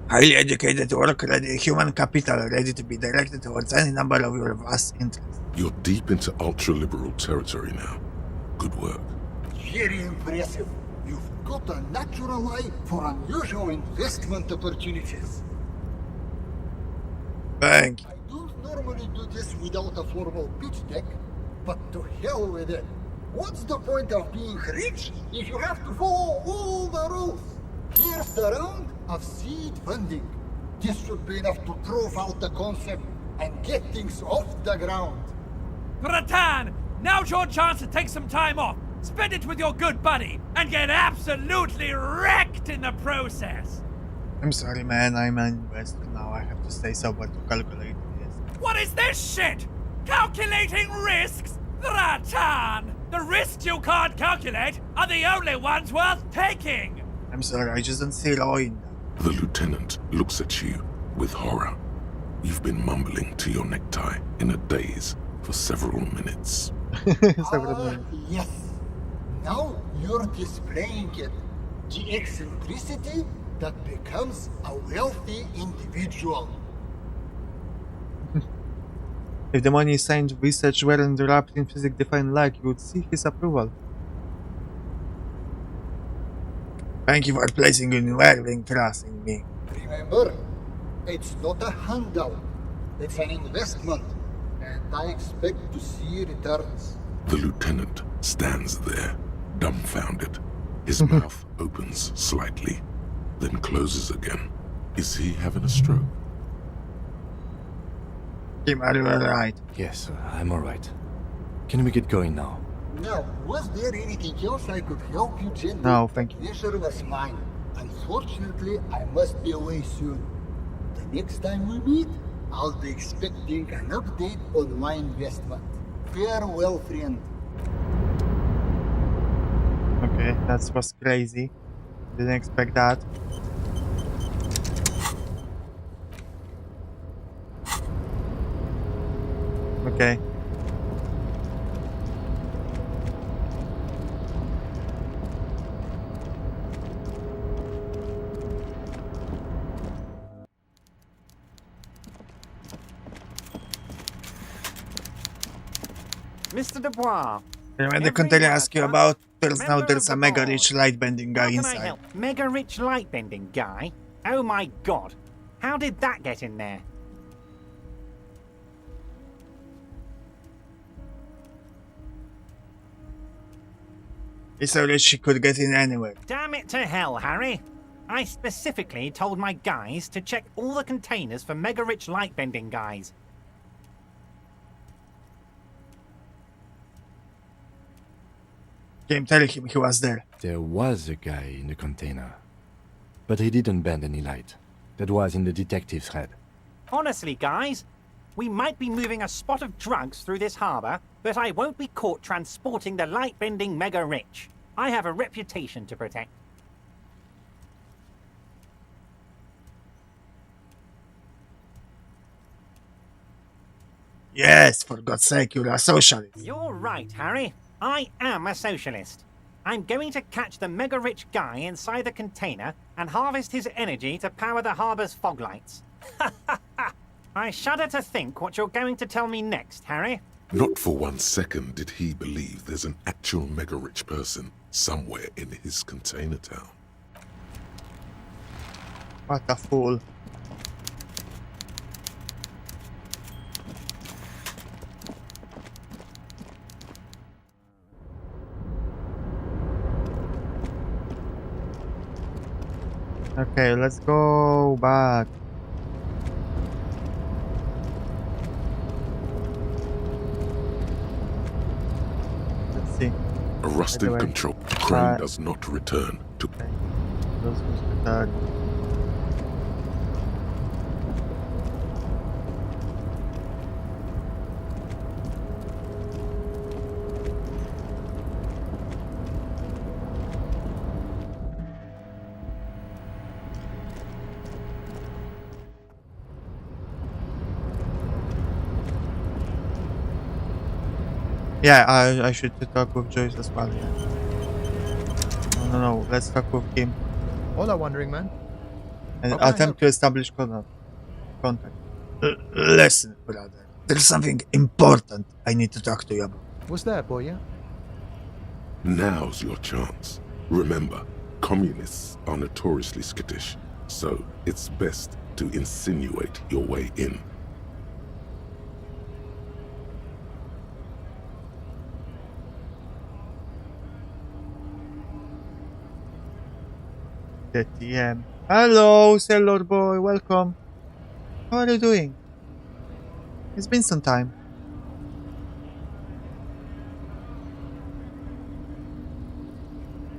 S1: Highly educated, work-ready human capital ready to be directed towards any number of your vast interests.
S2: You're deep into ultra-liberal territory now. Good work.
S11: Very impressive. You've got a natural eye for unusual investment opportunities.
S1: Thank you.
S11: I don't normally do this without a formal pitch deck, but to hell with it. What's the point of being rich if you have to follow all the rules? Here's the round of seed funding. This should be enough to prove out the concept and get things off the ground.
S12: Bratan, now's your chance to take some time off. Spend it with your good buddy and get absolutely wrecked in the process.
S1: I'm sorry, man. I'm an investor now. I have to stay sober to calculate this.
S12: What is this shit? Calculating risks? Bratan! The risks you can't calculate are the only ones worth taking.
S1: I'm sorry, I just don't see law in them.
S2: The lieutenant looks at you with horror. You've been mumbling to your necktie in a daze for several minutes.
S11: Yes. Now you're displaying it. The eccentricity that becomes a wealthy individual.
S1: If the money science research weren't wrapped in physics-defined like, you would see his approval. Thank you for placing unwavering trust in me.
S11: Remember, it's not a handout. It's an investment. And I expect to see returns.
S2: The lieutenant stands there, dumbfounded. His mouth opens slightly, then closes again. Is he having a stroke?
S1: Kim, are you alright?
S3: Yes, I'm alright. Can we get going now?
S11: Now, was there anything else I could help you gently?
S1: No, thank you.
S11: Pleasure was mine. Unfortunately, I must be away soon. The next time we meet, I'll be expecting an update on my investment. Farewell, friend.
S1: Okay, that was crazy. Didn't expect that. Okay.
S7: Mr. Dubois.
S1: When the container asked you about, turns out there's a mega rich light bending guy
S7: How can I
S1: inside.
S7: help? Mega rich light bending guy? Oh my god. How did that get in there?
S1: He's so rich he could get in anywhere.
S7: Damn it to hell, Harry. I specifically told my guys to check all the containers for mega rich light bending guys.
S1: Came telling him he was there.
S3: There was a guy in the container, but he didn't bend any light. That was in the detective's head.
S7: Honestly, guys, we might be moving a spot of drugs through this harbour, but I won't be caught transporting the light-bending mega-rich. I have a reputation to protect.
S1: Yes, for God's sake, you're a socialist.
S7: You're right, Harry. I am a socialist. I'm going to catch the mega-rich guy inside the container and harvest his energy to power the harbour's fog lights. I shudder to think what you're going to tell me next, Harry.
S2: Not for 1 second did he believe there's an actual mega-rich person somewhere in his container town.
S1: What a fool. Okay, let's go back. Let's see.
S2: A rusted
S1: Anyway,
S2: control crane does not return to...
S1: Los Musketeers. Yeah, I should talk with Joyce as well, yeah. No, let's talk with him
S17: Hola, Wandering Man.
S1: and
S17: How can I
S1: attempt to establish contact. Listen, brother, there's something important I need to talk to you about.
S17: What's that, boy?
S2: Now's your chance. Remember, communists are notoriously skittish, so it's best to insinuate your way in.
S1: The TM. Hello, Sailor Boy, welcome. How are you doing? It's been some time.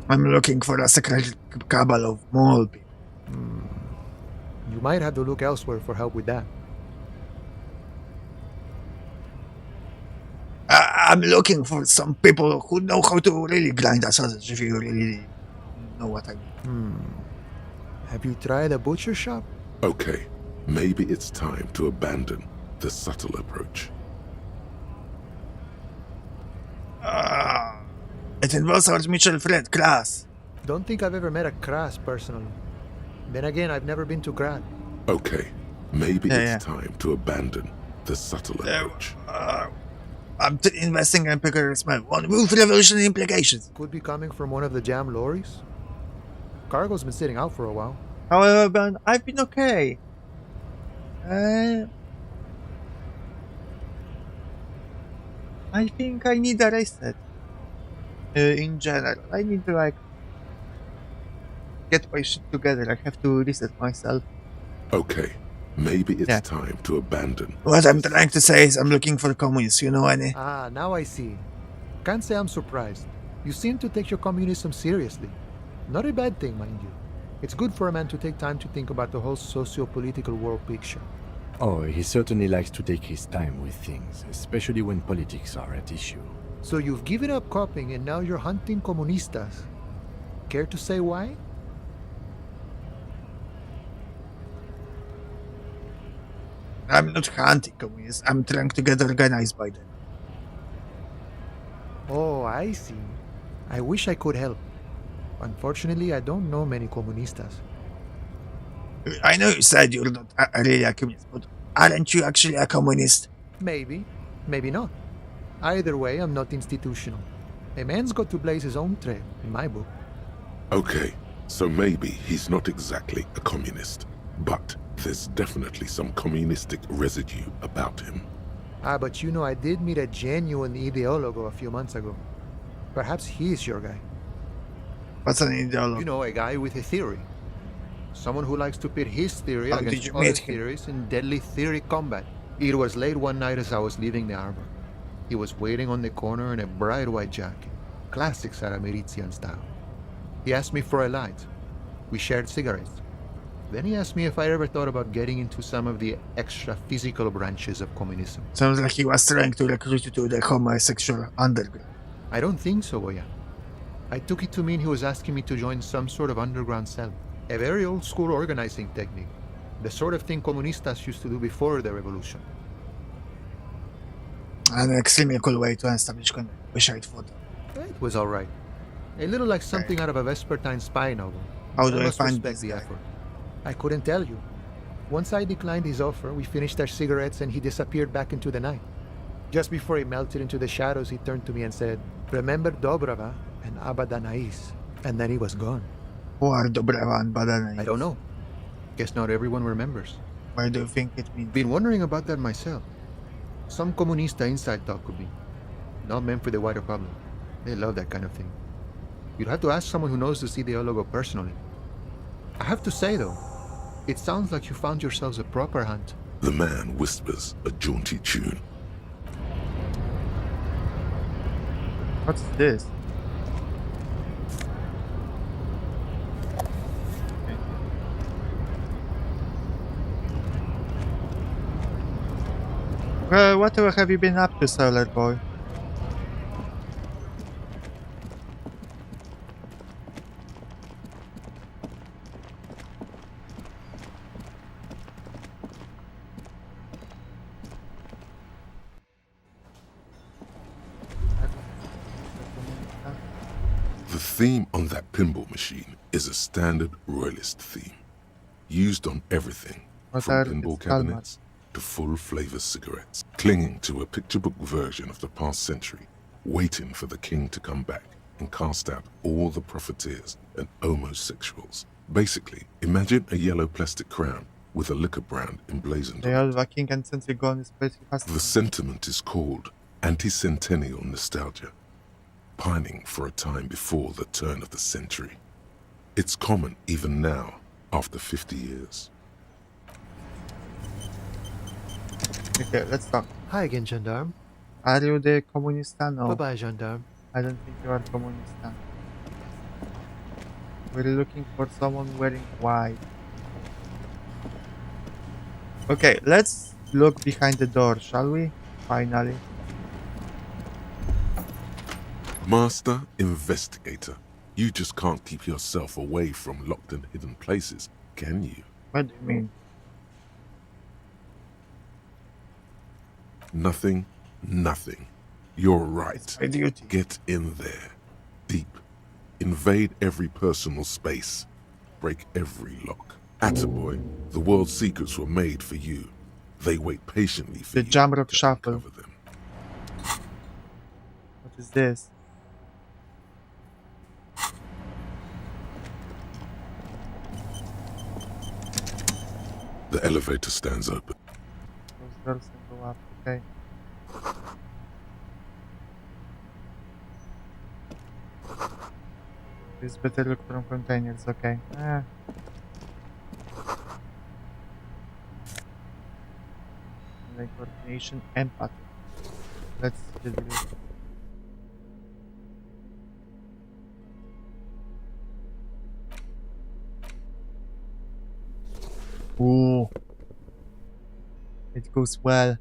S1: I'm looking for a secret cabal of mole people.
S17: You might have to look elsewhere for help with that.
S1: I'm looking for some people who know how to really grind a sausage, if you really know what I mean.
S17: Have you tried a butcher shop?
S2: Okay, maybe it's time to abandon the subtle approach.
S1: It involves our mutual friend, Kras.
S17: Don't think I've ever met a Kras personally. Then again, I've never been to Grad.
S2: Okay, maybe it's time to abandon the subtle approach.
S1: I'm investing in bigger smell. One with revolutionary implications.
S17: Could be coming from one of the jam lorries. Cargo's been sitting out for a while.
S1: However, Ben, I've been okay. I think I need a reset. In general, I need to get my shit together. I have to reset myself.
S2: Okay, maybe it's time to abandon.
S1: What I'm trying to say is I'm looking for communists, you know, Annie?
S17: Now I see. Can't say I'm surprised. You seem to take your communism seriously. Not a bad thing, mind you. It's good for a man to take time to think about the whole socio-political world picture.
S3: Oh, he certainly likes to take his time with things, especially when politics are at issue.
S17: So you've given up copying and now you're hunting comunistas. Care to say why?
S1: I'm not hunting communists. I'm trying to get organized by them.
S17: Oh, I see. I wish I could help. Unfortunately, I don't know many comunistas.
S1: I know you said you're not really a communist, but aren't you actually a communist?
S17: Maybe, maybe not. Either way, I'm not institutional. A man's got to blaze his own trail, in my book.
S2: Okay, so maybe he's not exactly a communist, but there's definitely some communistic residue about him.
S17: But you know, I did meet a genuine ideologo a few months ago. Perhaps he's your guy.
S1: What's an ideologo?
S17: You know, a guy with a theory. Someone who likes to pit his theory
S1: How
S17: against
S1: did you
S17: other
S1: meet him?
S17: theories in deadly theory combat. It was late one night as I was leaving the arbor. He was waiting on the corner in a bright white jacket, classic Saramiritian style. He asked me for a light. We shared cigarettes. Then he asked me if I ever thought about getting into some of the extra physical branches of communism.
S1: Sounds like he was trying to recruit you to the homosexual underground.
S17: I don't think so, Boya. I took it to mean he was asking me to join some sort of underground cell. A very old school organizing technique. The sort of thing comunistas used to do before the revolution.
S1: An extremely cool way to establish contact. Wish I'd thought.
S17: It was alright. A little like something out of a Vespertine spy novel.
S1: How do I
S17: must
S1: find
S17: respect
S1: this
S17: the
S1: guy?
S17: effort. I couldn't tell you. Once I declined his offer, we finished our cigarettes and he disappeared back into the night. Just before he melted into the shadows, he turned to me and said, "Remember Dobrava and Abadanais." And then he was gone.
S1: Who are Dobrava and Badanais?
S17: I don't know. Guess not everyone remembers.
S1: Why do you think it means?
S17: Been wondering about that myself. Some comunista inside talk could be. Not meant for the wider public. They love that kind of thing. You'd have to ask someone who knows this ideologo personally. I have to say though, it sounds like you found yourselves a proper hunt.
S2: The man whispers a jaunty tune.
S1: What's this? Whatever have you been up to, Sailor Boy?
S2: The theme on that pinball machine is a standard royalist theme, used on everything
S1: What
S2: from
S1: are
S2: pinball
S1: its
S2: cabinets to full-flavor cigarettes, clinging to a picture book version of the past century, waiting for the king to come back and cast out all the profiteers and homosexuals. Basically, imagine a yellow plastic crown with a liquor brand emblazoned on it.
S1: The king and century gone is pretty fast.
S2: The sentiment is called anti-centennial nostalgia, pining for a time before the turn of the century. It's common even now, after 50 years.
S1: Okay, let's talk.
S17: Hi again, gendarme.
S1: Are you the Comunista? No.
S17: Bye-bye, gendarme.
S1: I don't think you are Comunista. We're looking for someone wearing white. Okay, let's look behind the door, shall we? Finally.
S2: Master Investigator, you just can't keep yourself away from locked and hidden places, can you?
S1: What do you mean?
S2: Nothing, nothing. You're right.
S1: My duty.
S2: Get in there. Deep. Invade every personal space. Break every lock. Attaboy, the world seekers were made for you. They wait patiently for
S1: The
S2: you
S1: Jamrock
S2: to
S1: Shuffle.
S2: uncover them.
S1: What is this?
S2: The elevator stands open.
S1: Those girls can go up, okay. This better look from containers, okay. Like coordination, empathy. Let's do this. Ooh. It goes well.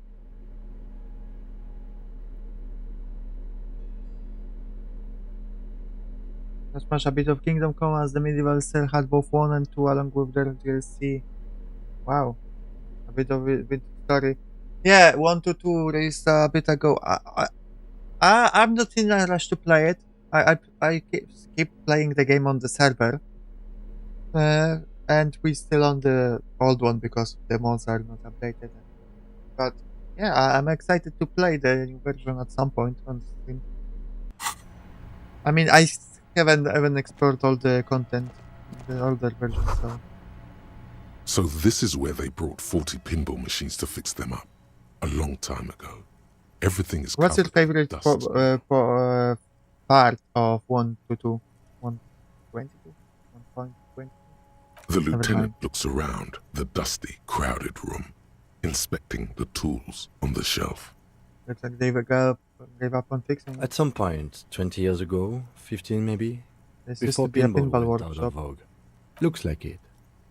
S1: Not much a bit of Kingdom Come as the medieval cell had both 1 and 2 along with their DLC. Wow. A bit of story. Yeah, 1 to 2 released a bit ago. I'm not in a rush to play it. I keep playing the game on the server. And we still on the old one because the mods are not updated. But yeah, I'm excited to play the new version at some point on Steam. I mean, I haven't explored all the content in the older version, so...
S2: So this is where they brought 40 pinball machines to fix them up. A long time ago. Everything is
S1: What's your
S2: covered in
S1: favorite
S2: dust.
S1: part of 1 to 2? 1.22? 1.20?
S2: The
S1: Never
S2: lieutenant
S1: mind.
S2: looks around the dusty, crowded room, inspecting the tools on the shelf.
S1: Looks like they gave up on fixing it.
S3: At some point, 20 years ago, 15 maybe,
S1: This used
S3: before
S1: to be a
S3: pinball
S1: pinball
S3: went out
S1: workshop.
S3: of vogue. Looks like it.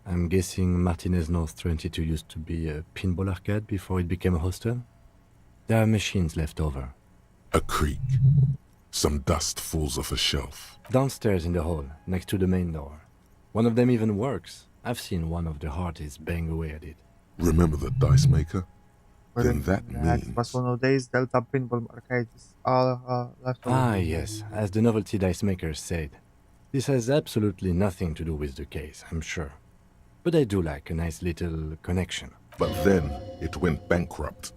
S3: I'm guessing Martinez North 22 used to be a pinball arcade before it became a hostel. There are machines left over.
S2: A creak. Some dust falls off a shelf.
S3: Downstairs in the hall, next to the main door. One of them even works. I've seen one of the hearties bang away at it.
S2: Remember the dice maker? Then that
S1: It
S2: means...
S1: was one of days Delta Pinball Arcades all left over.
S3: Ah, yes, as the novelty dice maker said. This has absolutely nothing to do with the case, I'm sure. But I do like a nice little connection.
S2: But then it went bankrupt.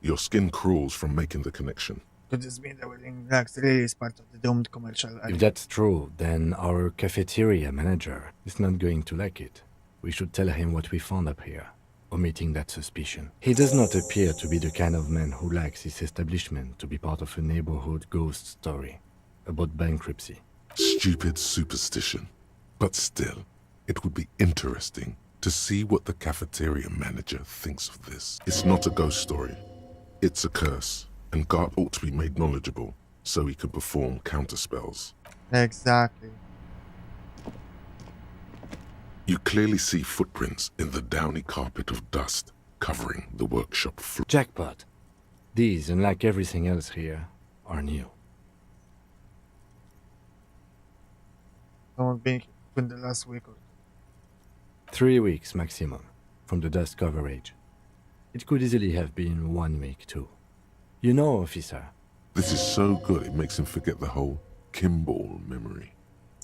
S2: Your skin crawls from making the connection.
S1: Could this mean that Wedding Next really is part of the doomed commercial?
S3: If that's true, then our cafeteria manager is not going to like it. We should tell him what we found up here, omitting that suspicion. He does not appear to be the kind of man who likes his establishment to be part of a neighborhood ghost story about bankruptcy.
S2: Stupid superstition. But still, it would be interesting to see what the cafeteria manager thinks of this. It's not a ghost story. It's a curse, and God ought to be made knowledgeable so he can perform counterspells.
S1: Exactly.
S2: You clearly see footprints in the downy carpet of dust, covering the workshop floor.
S3: Jackpot. These, unlike everything else here, are new.
S1: Someone being in the last week or
S3: 3 weeks maximum, from the dust cover age. It could easily have been 1 week too. You know, officer.
S2: This is so good it makes him forget the whole Kimball memory.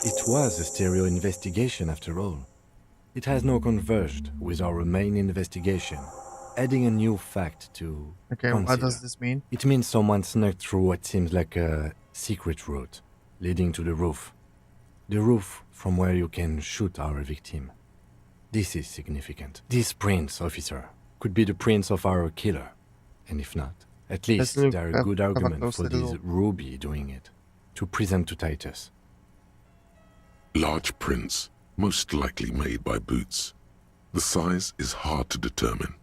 S3: It was a stereo investigation after all. It has now converged with our main investigation, adding a new fact to
S1: Okay,
S3: consider.
S1: what does this mean?
S3: It means someone snuck through what seems like a secret route, leading to the roof. The roof from where you can shoot our victim. This is significant. These prints, officer, could be the prints of our killer. And if not, at least there are good arguments for this Ruby doing it, to present to Titus.
S2: Large prints, most likely made by Boots. The size is hard to determine.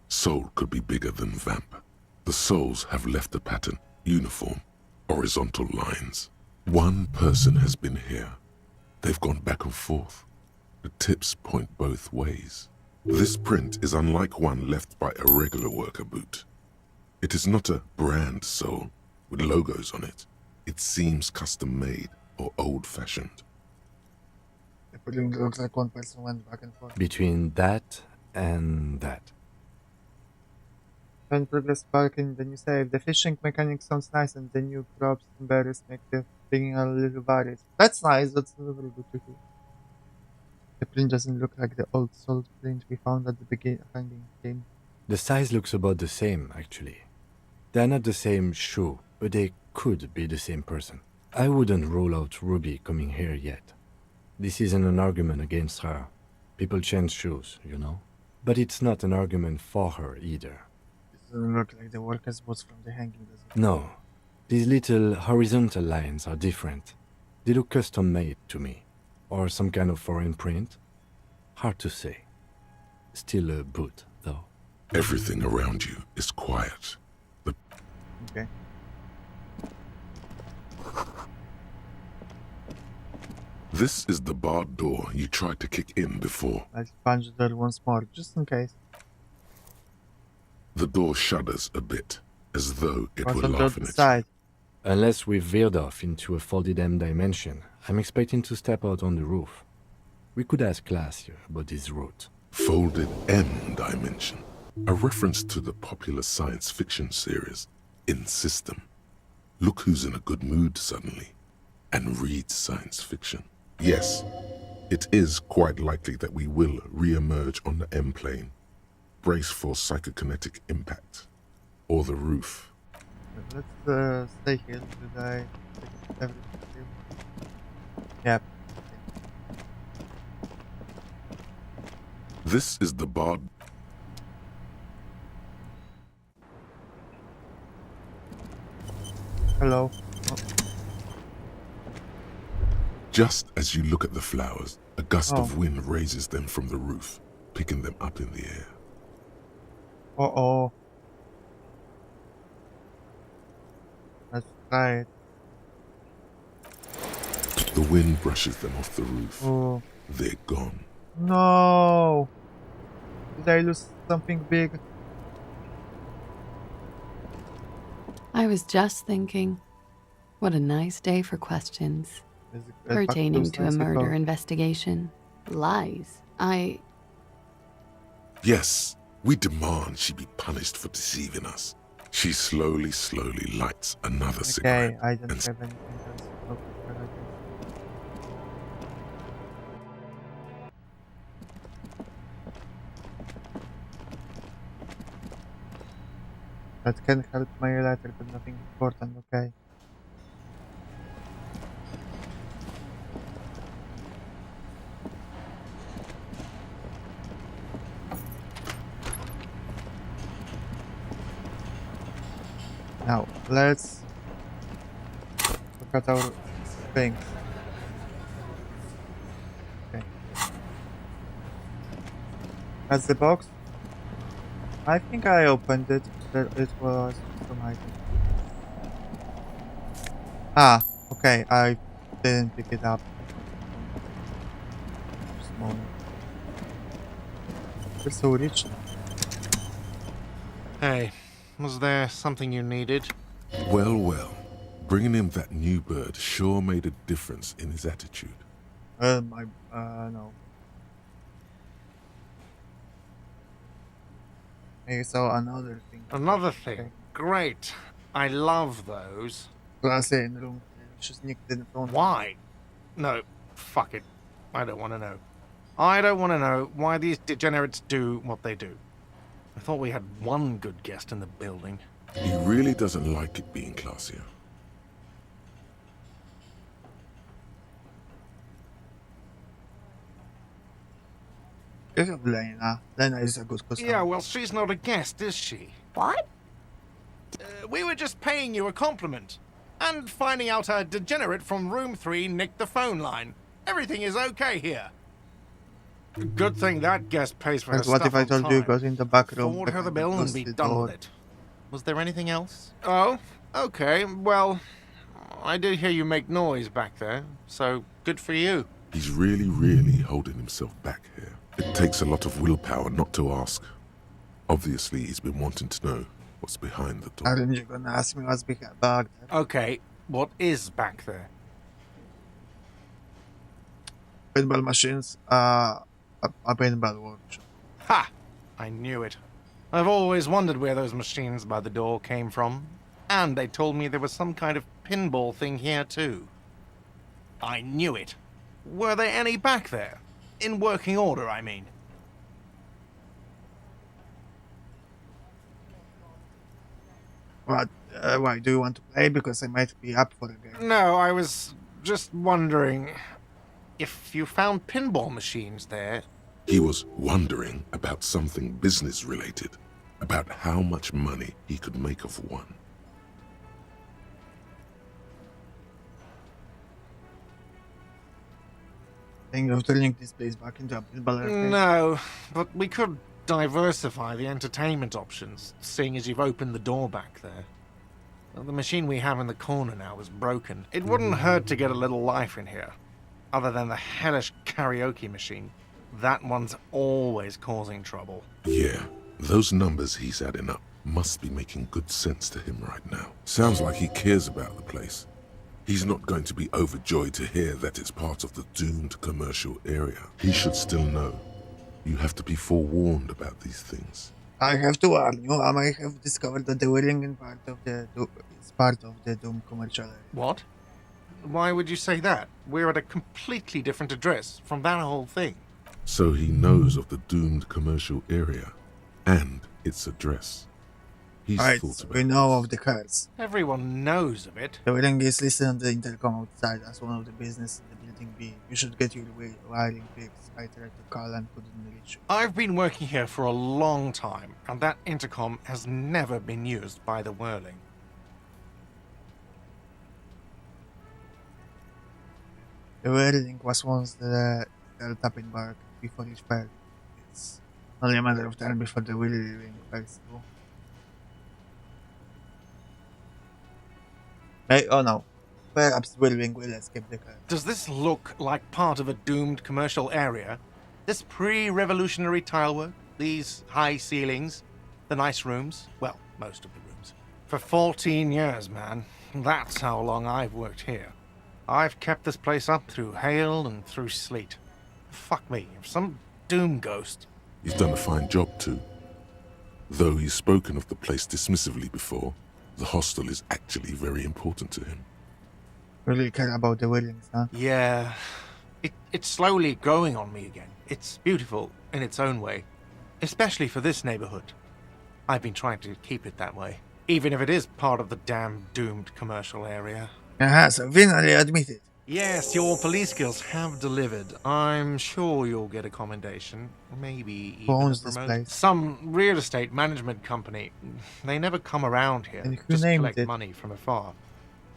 S2: Sole could be bigger than Vamp. The soles have left a pattern, uniform, horizontal lines. One person has been here. They've gone back and forth. The tips point both ways. This print is unlike one left by a regular worker boot. It is not a brand sole with logos on it. It seems custom-made or old-fashioned.
S1: It looks like one person went back and forth.
S3: Between that and that.
S1: When progress barking, then you save. The fishing mechanic sounds nice and the new crops and berries make the digging a little varied. That's nice, that's a little bit tricky. The print doesn't look like the old salt print we found at the beginning game.
S3: The size looks about the same, actually. They're not the same shoe, but they could be the same person. I wouldn't rule out Ruby coming here yet. This isn't an argument against her. People change shoes, you know? But it's not an argument for her either.
S1: It doesn't look like the workers' boots from the hanging, does it?
S3: No. These little horizontal lines are different. They look custom-made to me. Or some kind of foreign print. Hard to say. Still a boot, though.
S2: Everything around you is quiet.
S1: Okay.
S2: This is the barred door you tried to kick in before.
S1: Let's punch the door once more, just in case.
S2: The door shudders a bit, as though it were
S1: on
S2: laughing
S1: the
S2: at
S1: side.
S3: Unless we've veered off into a folded M dimension, I'm expecting to step out on the roof. We could ask class here about this route.
S2: Folded M dimension, a reference to the popular science fiction series, In System. Look who's in a good mood suddenly, and reads science fiction. Yes, it is quite likely that we will re-emerge on the M plane. Brace for psychokinetic impact. Or the roof.
S1: Let's stay here. Did I take everything here? Yep.
S2: This is the barred.
S1: Hello. Oh.
S2: Just as you look at the flowers, a gust
S1: Oh.
S2: of wind raises them from the roof, picking them up in the air.
S1: Uh-oh. Let's try it.
S2: The wind brushes them off the roof.
S1: Oh.
S2: They're gone.
S1: No! Did I lose something big?
S13: I was just thinking, what a nice day for questions. Pertaining to a murder investigation. Lies.
S2: Yes, we demand she be punished for deceiving us. She slowly lights another cigarette.
S1: Okay, I don't have anything else. Okay, that can help my letter, but nothing important, okay. Now, let's look at our things. Okay. That's the box. I think I opened it. There it was some item. Ah, okay, I didn't pick it up. Small. We're so rich now.
S14: Hey, was there something you needed?
S2: Well, well. Bringing him that new bird sure made a difference in his attitude.
S1: No. I saw another thing.
S14: Another thing? Great. I love those. Why? No, fuck it. I don't want to know. I don't want to know why these degenerates do what they do. I thought we had one good guest in the building.
S2: He really doesn't like it being classier.
S1: Lena is a good customer.
S14: Yeah, well, she's not a guest, is she?
S19: What?
S14: We were just paying you a compliment. And finding out a degenerate from room 3 nicked the phone line. Everything is okay here. Good thing that guest pays for her
S1: And what
S14: stuff
S1: if I
S14: on
S1: told
S14: time.
S1: you go in the back room?
S14: Forward her the bill and be
S1: close the
S14: done
S1: door?
S14: with it. Was there anything else? Oh, okay. Well, I did hear you make noise back there, so good for you.
S2: He's really holding himself back here. It takes a lot of willpower not to ask. Obviously, he's been wanting to know what's behind the door.
S1: Aren't you gonna ask me what's back there?
S14: Okay, what is back there?
S1: Pinball machines, a pinball workshop.
S14: Ha! I knew it. I've always wondered where those machines by the door came from. And they told me there was some kind of pinball thing here too. I knew it. Were there any back there? In working order, I mean.
S1: What? Why, do you want to play? Because I might be up for a game.
S14: No, I was just wondering if you found pinball machines there.
S2: He was wondering about something business-related, about how much money he could make of one.
S1: Think of turning this place back into a pinball arcade?
S14: No, but we could diversify the entertainment options, seeing as you've opened the door back there. Well, the machine we have in the corner now is broken. It wouldn't hurt to get a little life in here. Other than the hellish karaoke machine. That one's always causing trouble.
S2: Yeah, those numbers he's adding up must be making good sense to him right now. Sounds like he cares about the place. He's not going to be overjoyed to hear that it's part of the doomed commercial area. He should still know. You have to be forewarned about these things.
S1: I have to warn you, I might have discovered that the wedding is part of the doomed commercial area.
S14: What? Why would you say that? We're at a completely different address from that whole thing.
S2: So he knows of the doomed commercial area and its address. He's
S1: Right,
S2: thought
S1: so
S2: about
S1: we know of the cars.
S14: Everyone knows of it.
S1: The wedding is listed on the intercom outside as one of the business in the building B. You should get your wiring fixed. I tried to call and couldn't reach you.
S14: I've been working here for a long time, and that intercom has never been used by the Whirling.
S1: The wedding was once the tapping bar before each fair. It's only a matter of time before the wedding festival. Hey, oh no. Perhaps Whirling will escape the car.
S14: Does this look like part of a doomed commercial area? This pre-revolutionary tilework, these high ceilings, the nice rooms, well, most of the rooms. For 14 years, man. That's how long I've worked here. I've kept this place up through hail and through sleet. Fuck me, if some doom ghost.
S2: He's done a fine job too. Though he's spoken of the place dismissively before, the hostel is actually very important to him.
S1: Really care about the weddings, huh?
S14: Yeah, it's slowly growing on me again. It's beautiful in its own way, especially for this neighborhood. I've been trying to keep it that way, even if it is part of the damn doomed commercial area.
S1: Aha, so finally admitted.
S14: Yes, your police skills have delivered. I'm sure you'll get a commendation, maybe even
S1: Who owns
S14: a
S1: this
S14: promotion.
S1: place?
S14: Some real estate management company. They never come around here,
S1: And who
S14: just
S1: named
S14: collect
S1: it?
S14: money from afar.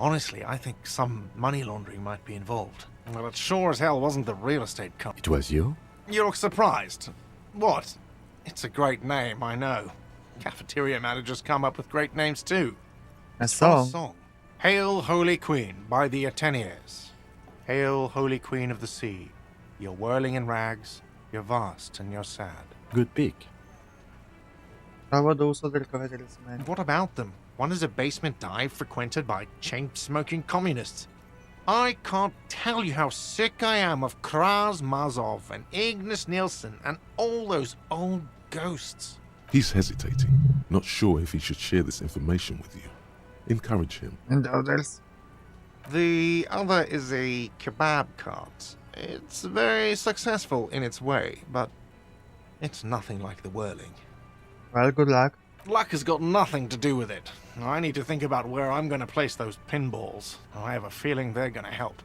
S14: Honestly, I think some money laundering might be involved. Well, it sure as hell wasn't the real estate company.
S3: It was you?
S14: You look surprised. What? It's a great name, I know. Cafeteria managers come up with great names too.
S1: A
S14: From
S1: song?
S14: Hail, Holy Queen, by the Ateniers. Hail, Holy Queen of the Sea. You're whirling in rags, you're vast and you're sad.
S3: Good pick.
S1: How about those other corridors, man?
S14: What about them? One is a basement dive frequented by chain-smoking communists. I can't tell you how sick I am of Kraz Mazov and Ignis Nielsen and all those old ghosts.
S2: He's hesitating, not sure if he should share this information with you. Encourage him.
S1: And the others?
S14: The other is a kebab cart. It's very successful in its way, but it's nothing like the whirling.
S1: Well, good luck.
S14: Luck has got nothing to do with it. I need to think about where I'm going to place those pinballs. I have a feeling they're going to help.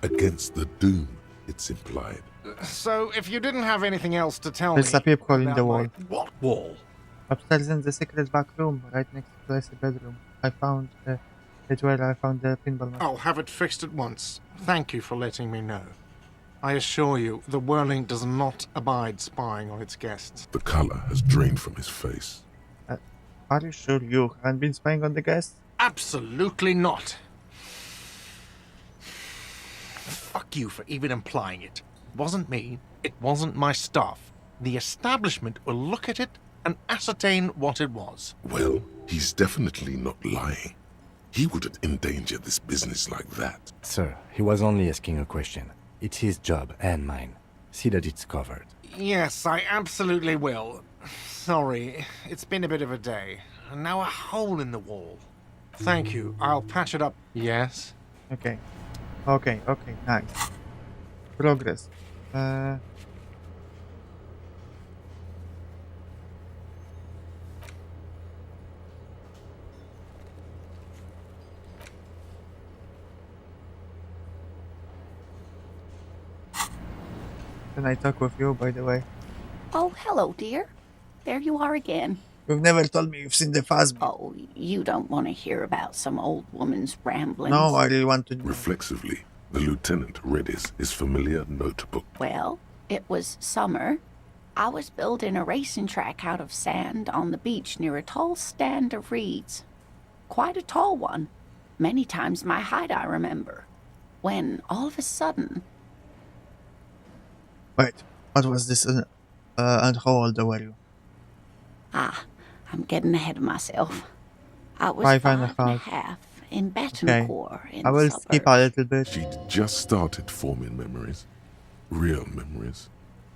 S2: Against the doom, it's implied.
S14: So, if you didn't have anything else to tell me...
S1: There's a peephole in the wall.
S14: What wall?
S1: Upstairs in the secret back room, right next to the bedroom. I found it where I found the pinball machine.
S14: I'll have it fixed at once. Thank you for letting me know. I assure you, the whirling does not abide spying on its guests.
S2: The color has drained from his face.
S1: Are you sure you haven't been spying on the guests?
S14: Absolutely not. Fuck you for even implying it. It wasn't me. It wasn't my staff. The establishment will look at it and ascertain what it was.
S2: Well, he's definitely not lying. He wouldn't endanger this business like that.
S3: Sir, he was only asking a question. It's his job and mine. See that it's covered.
S14: Yes, I absolutely will. Sorry, it's been a bit of a day. And now a hole in the wall. Thank you. I'll patch it up. Yes?
S1: Okay, nice. Progress. Can I talk with you, by the way?
S16: Oh, hello, dear. There you are again.
S1: You've never told me you've seen the Phasm.
S16: Oh, you don't want to hear about some old woman's ramblings.
S1: No, I really want to know.
S2: Reflexively, the lieutenant read his familiar notebook.
S16: Well, it was summer. I was building a racing track out of sand on the beach near a tall stand of reeds. Quite a tall one. Many times my height, I remember. When, all of a sudden...
S1: Wait, what was this? And how old were you?
S16: I'm getting ahead of myself. I was 5.5 in Betancourt.
S1: Okay. I will skip a little bit.
S2: She'd just started forming memories. Real memories.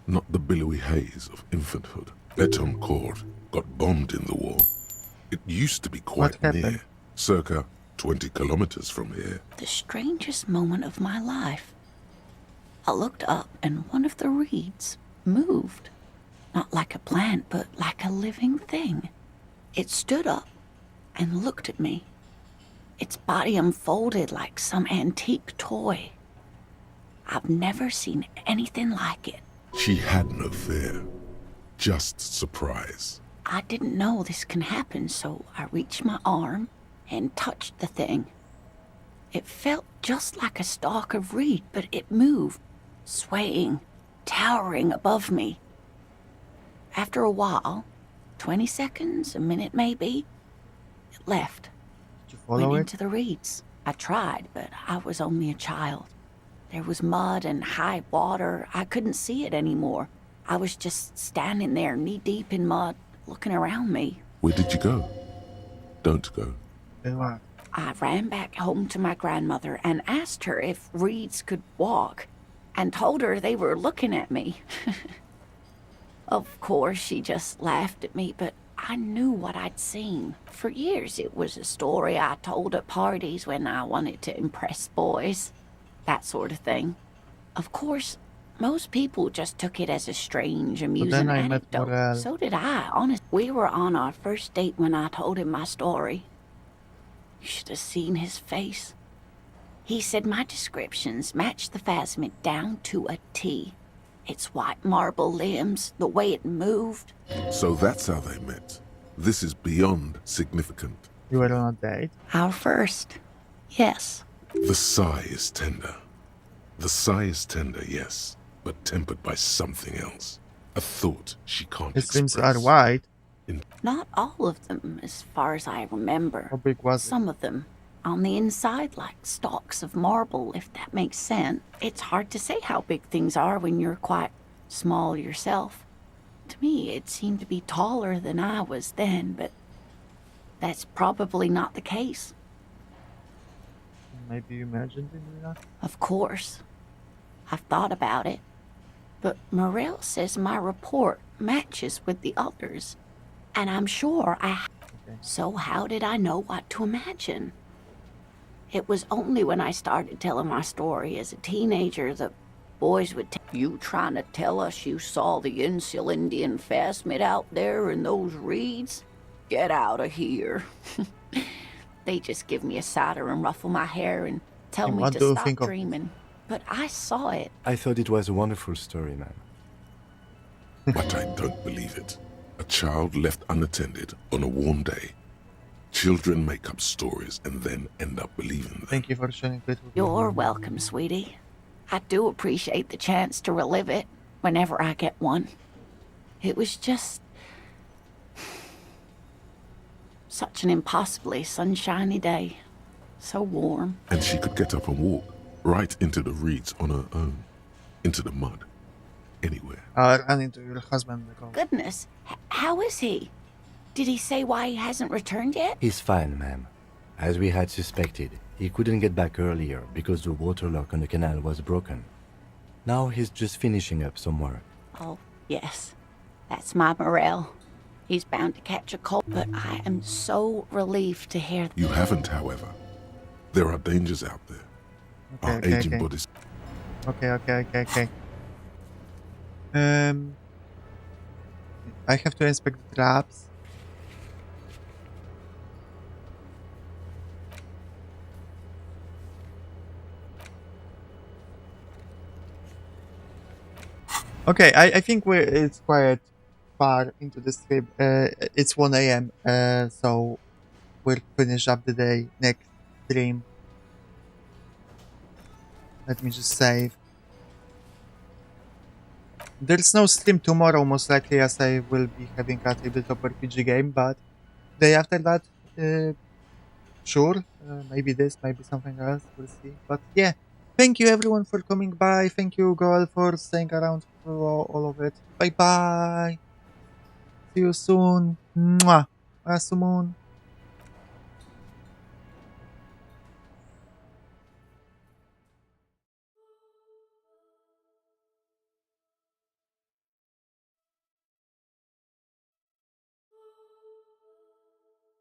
S2: Not the billowy haze of infanthood. Betancourt got bombed in the war. It used to be quite near. Circa 20 kilometers from here.
S16: The strangest moment of my life. I looked up and one of the reeds moved. Not like a plant, but like a living thing. It stood up and looked at me. Its body unfolded like some antique toy. I've never seen anything like it.
S2: She had no fear, just surprise.
S16: I didn't know this can happen, so I reached my arm and touched the thing. It felt just like a stalk of reed, but it moved, swaying, towering above me. After a while, 20 seconds, a minute maybe, it left.
S1: Did you follow
S16: into the reeds. I tried, but I was only a child. There was mud and high water. I couldn't see it anymore. I was just standing there knee-deep in mud, looking around me.
S2: Where did you go? Don't go.
S16: I ran back home to my grandmother and asked her if reeds could walk, and told her they were looking at me. Of course, she just laughed at me, but I knew what I'd seen. For years, it was a story I told at parties when I wanted to impress boys. That sort of thing. Of course, most people just took it as a strange, amusing anecdote. So did I, honestly. We were on our first date when I told him my story. You should have seen his face. He said my descriptions matched the Phasmid down to a T. Its white marble limbs, the way it moved.
S2: So that's how they met. This is beyond significant.
S1: You were on a date?
S16: Our first, yes.
S2: The sigh is tender. The sigh is tender, yes, but tempered by something else. A thought she can't
S1: His
S2: express.
S1: limbs are white.
S16: Not all of them, as far as I remember.
S1: How big was it?
S16: Some of them. On the inside, like stalks of marble, if that makes sense. It's hard to say how big things are when you're quite small yourself. To me, it seemed to be taller than I was then, but that's probably not the case.
S1: Maybe you imagined it.
S16: Of course. I've thought about it. But Morel says my report matches with the others. And I'm sure So how did I know what to imagine? It was only when I started telling my story as a teenager that boys would You trying to tell us you saw the Insul Indian phasmid out there in those reeds? Get out of here. They just give me a cider and ruffle my hair and tell me to stop dreaming. But I saw it.
S3: I thought it was a wonderful story, ma'am.
S2: But I don't believe it. A child left unattended on a warm day. Children make up stories and then end up believing them.
S1: Thank you for sharing it.
S16: You're welcome, sweetie. I do appreciate the chance to relive it whenever I get one. It was just such an impossibly sunshiny day. So warm.
S2: And she could get up and walk right into the reeds on her own. Into the mud. Anywhere.
S1: And into your husband.
S16: Goodness, how is he? Did he say why he hasn't returned yet?
S3: He's fine, ma'am. As we had suspected, he couldn't get back earlier because the water lock on the canal was broken. Now he's just finishing up some work.
S16: Oh, yes. That's my Morel. He's bound to catch a cold, but I am so relieved to hear
S2: You haven't, however. There are dangers out there. Our aging bodies.
S1: Okay. I have to inspect the traps. Okay, I think it's quite far into the stream. It's 1 a.m. So we'll finish up the day next stream. Let me just save. There's no stream tomorrow, most likely, as I will be having a tabletop RPG game, but day after that, sure, maybe this, maybe something else, we'll see. But yeah, thank you everyone for coming by. Thank you, Goal, for staying around for all of it. Bye bye. See you soon. Mwah. Asumon.